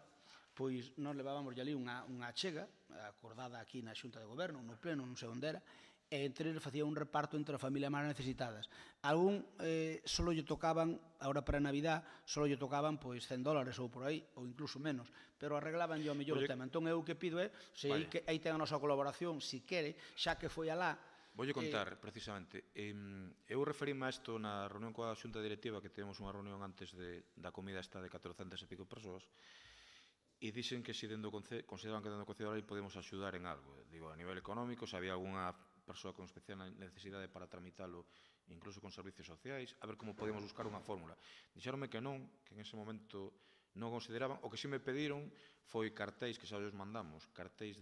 pois nós levábamos ali unha achega, acordada aquí na Xunta de Goberno, no pleno, non sei onde era, e entre eles facía un reparto entre as familias máis necesitadas. Algún solo lle tocaban, agora para Navidad, solo lle tocaban pois $100 ou por aí, ou incluso menos, pero arreglaban yo a mellor o tema. Entón eu o que pido é, se aí ten a nosa colaboración, se quere, xa que foi alá. Voulle contar, precisamente. Eu referíme a isto na reunión coa Xunta Directiva, que tivemos unha reunión antes da comida esta de 400 e pico persoas, e dixen que se consideraban que dentro do Concello de Lalín podemos axudar en algo. Digo, a nivel económico, se había algunha persoa con especial necesidade para tramitalo, incluso con servicios sociais, a ver como podíamos buscar unha fórmula. Dixeronme que non, que en ese momento non consideraban. O que si me pediron foi cartéis, que xa os mandamos, cartéis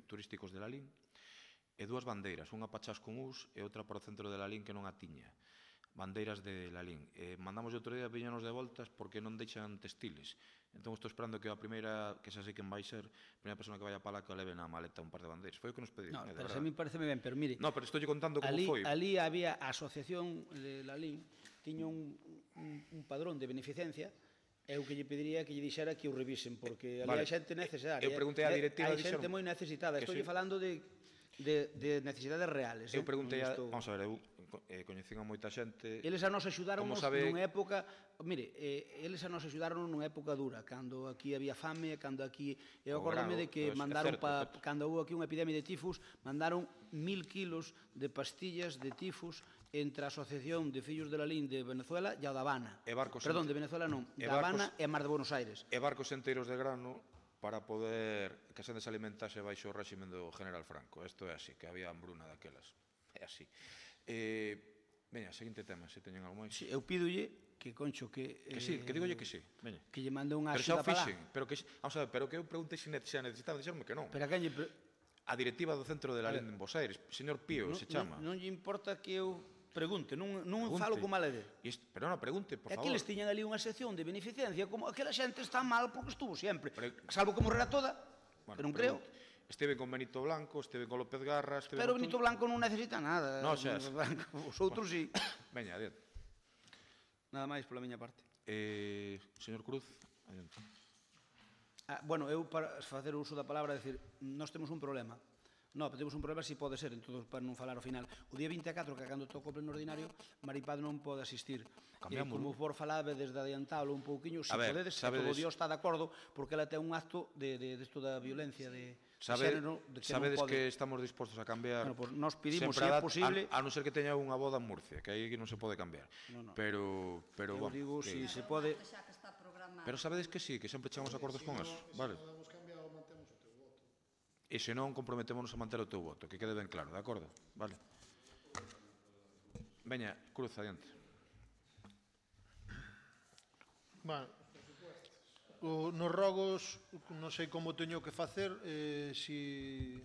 turísticos de Lalín, e 2 bandeiras, unha para Chascomús e outra para o centro de Lalín que non a tiña. Bandeiras de Lalín. Mandamos outro día, viñanos de voltas porque non deixan textiles. Entón estou esperando que a primeira, que xa sei quen vai ser, a primeira persona que vaya para lá que leve na maleta un par de bandeiras. Foi o que nos pediron. No, pero a mí parece ben, pero mire... No, pero estou contando como foi. Ali había a Asociación de Lalín, tiña un padrón de beneficencia, e o que lle pediría que lle dixera que o revisen, porque ali hai xente necesaria. Eu preguntei á directiva, hai xente moi necesitada. Estou falando de necesidades reales. Eu preguntei vamos a ver, eu coñecín a moita xente. Eles a nos axudaronnos nunha época, mire, eles a nos axudaron nunha época dura, cando aquí había fame, cando aquí, eu acórdame de que mandaron cando houve aquí unha epidemia de tifus, mandaron 1.000 kilos de pastillas de tifus entre a Asociación de Fillos de Lalín de Venezuela e a da Habana. Perdón, de Venezuela non, da Habana e a Mar de Buenos Aires. E barcos enteiros de grano para poder que a xente se alimentase baixo o réximen do General Franco. Isto é así, que había hambruna daquelas. É así. Veña, seguinte tema, se teñen algo máis. Eu pídolle que, Concho, que... Que sí, que digolle que sí. Veña. Que lle mande unha axuda para lá. Vamos a ver, pero que eu preguntei se necesitaba, dixerme que non. Pero a quen lle... A directiva do centro de Lalín en Bos Aires, señor Pío, se chama. Non lle importa que eu pregunte, non falo con mala de. Pero non, pregunte, por favor. É que eles tiñan ali unha sección de beneficencia, como aquela xente está mal porque estuvo sempre. Salvo que morrera toda, pero non creo. Esteve con Benito Blanco, esteve con López Garra... Pero Benito Blanco non necesita nada. Non, xa. Os outros sí. Veña, adiante. Nada máis pola miña parte. Señor Cruz, adiante. Bueno, eu para facer uso da palabra, decir, nós temos un problema. Non, temos un problema si pode ser, entón, para non falar ao final. O día 24, que cando toco o pleno ordinario, Maripaz non pode asistir. Como por falar desde adiantalo un pouquiño, se podedes, que todo o Dios está de acordo, porque ela ten un acto de isto da violencia de xénero. Sabedes que estamos dispostos a cambiar. Bueno, pues nós pedimos, se é posible... A non ser que teña unha boda en Murcia, que aí non se pode cambiar. Pero, eu digo, si se pode... Pero sabedes que sí, que sempre chegamos a acordos con eso, vale? E se non, comprometémonos a manter o teu voto, que quede ben claro, de acordo? Vale. Veña, Cruz, adiante. Bueno, nos rogos, non sei como teño que facer, si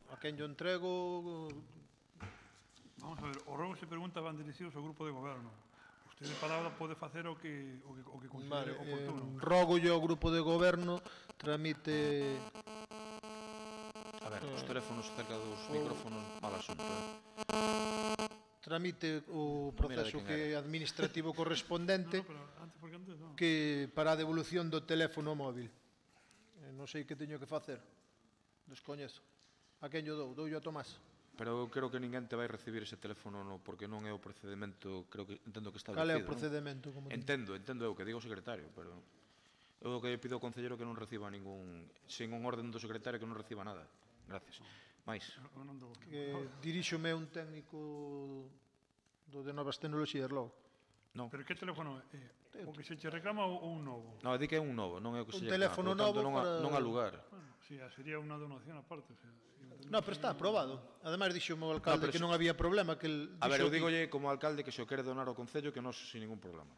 a quen yo entrego... Vamos a ver, os rogos se pregunta van dirixidos ao grupo de goberno. Usted de palabra pode facer o que considere oportuno. Rogo yo ao grupo de goberno, tramite... A ver, os teléfonos cerca dos micrófonos, mal asunto, Tramite o proceso que administrativo correspondente que para a devolución do teléfono móvil. Non sei que teño que facer. Descoñezo. A quen yo dou? Doulle a Tomás. Pero eu creo que ninguén te vai recibir ese teléfono porque non é o procedimento, entendo que está cal é o procedimento? Entendo eu, que digo o secretario, pero eu o que pido ao concelleiro que non reciba ningún, sin un orden do secretario, que non reciba nada. Gracias. Mais. Diríxome un técnico do de novas tecnoloxías logo. Non. Pero que teléfono é? O que se che reclama ou un novo? Non, di que é un novo, non é o que se lle reclama. Un teléfono novo para... Non a lugar. Bueno, si, sería unha donación aparte, o sea... No, pero está aprobado. Ademais, dixo o alcalde que non había problema. A ver, eu digolle como alcalde que se o quere donar ao Concello que non sin ningún problema.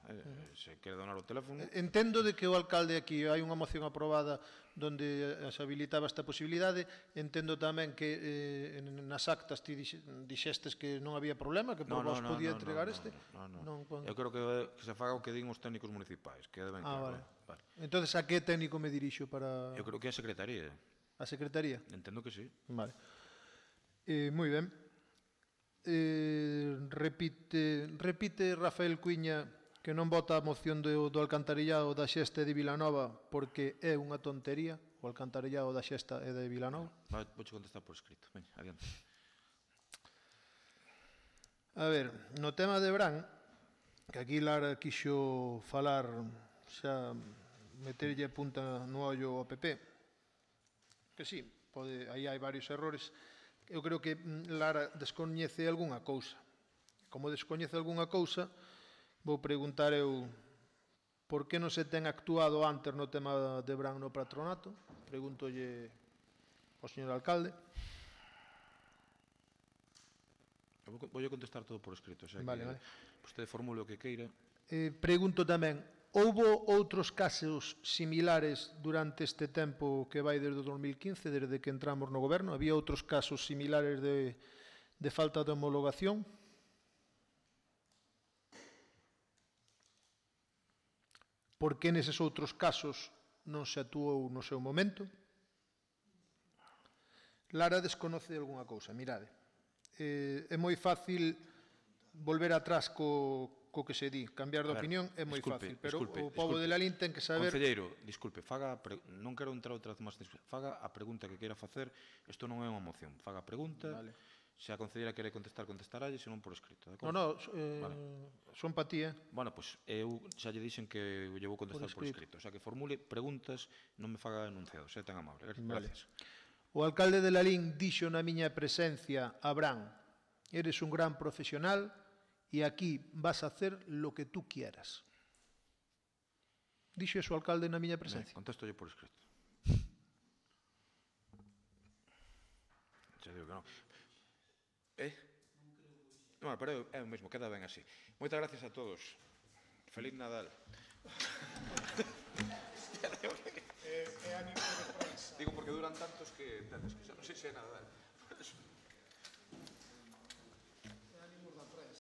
Se quere donar o teléfono... Entendo de que o alcalde aquí hai unha moción aprobada donde se habilitaba esta posibilidade. Entendo tamén que nas actas ti dixestes que non había problema, que por vos podía entregar este. Eu creo que se faga o que din os técnicos municipais, que deben claro. Vale. Entón, a que técnico me dirixo para... Eu creo que é a Secretaría. A A Secretaría? Entendo que sí. Vale. Moi ben. Repite Rafael Cuiña que non vota a moción do alcantarillado da Xesta e de Vilanova porque é unha tontería o alcantarillado da Xesta e de Vilanova. Vou contestar por escrito. Veña, adiante. A ver, no tema de Bran, que aquí Lara quixo falar, xa meterlle punta no ollo ao PP, que sí, aí hai varios errores. Eu creo que Lara descoñece algunha cousa. Como descoñece algunha cousa, vou preguntar eu por que non se ten actuado antes no tema de Bran no patronato. Pregúntolle ao señor alcalde. Vou contestar todo por escrito, xa que vostede formule o que queira. Pregunto tamén, houbo outros casos similares durante este tempo que vai desde o 2015, desde que entramos no goberno? Había outros casos similares de falta de homologación? Por que neses outros casos non se actuou no seu momento? Lara desconoce algunha cousa, mirade. É moi fácil volver atrás co que se di, cambiar de opinión é moi fácil, pero o pobo de Lalín ten que saber... Concelleiro, disculpe, non quero entrar outra vez máis, faga a pregunta que queira facer, isto non é unha moción, faga a pregunta, se a concelleira quere contestaralle, senón por escrito, de acordo? Son pa ti, Bueno, pois eu xa lle dixen que lle vou contestar por escrito, o sea que formule preguntas, non me faga enunciados, é tan amable, gracias. O alcalde de Lalín dixo na miña presencia a Bran, eres un gran profesional e aquí vas a hacer lo que tú quieras. Dixo eso o alcalde na miña presencia. Contesto yo por escrito. Xa digo que non. Non, pero é o mesmo, queda ben así. Moitas gracias a todos. Feliz Nadal. Digo porque duran tantos que entendes que xa non sei se é Nadal.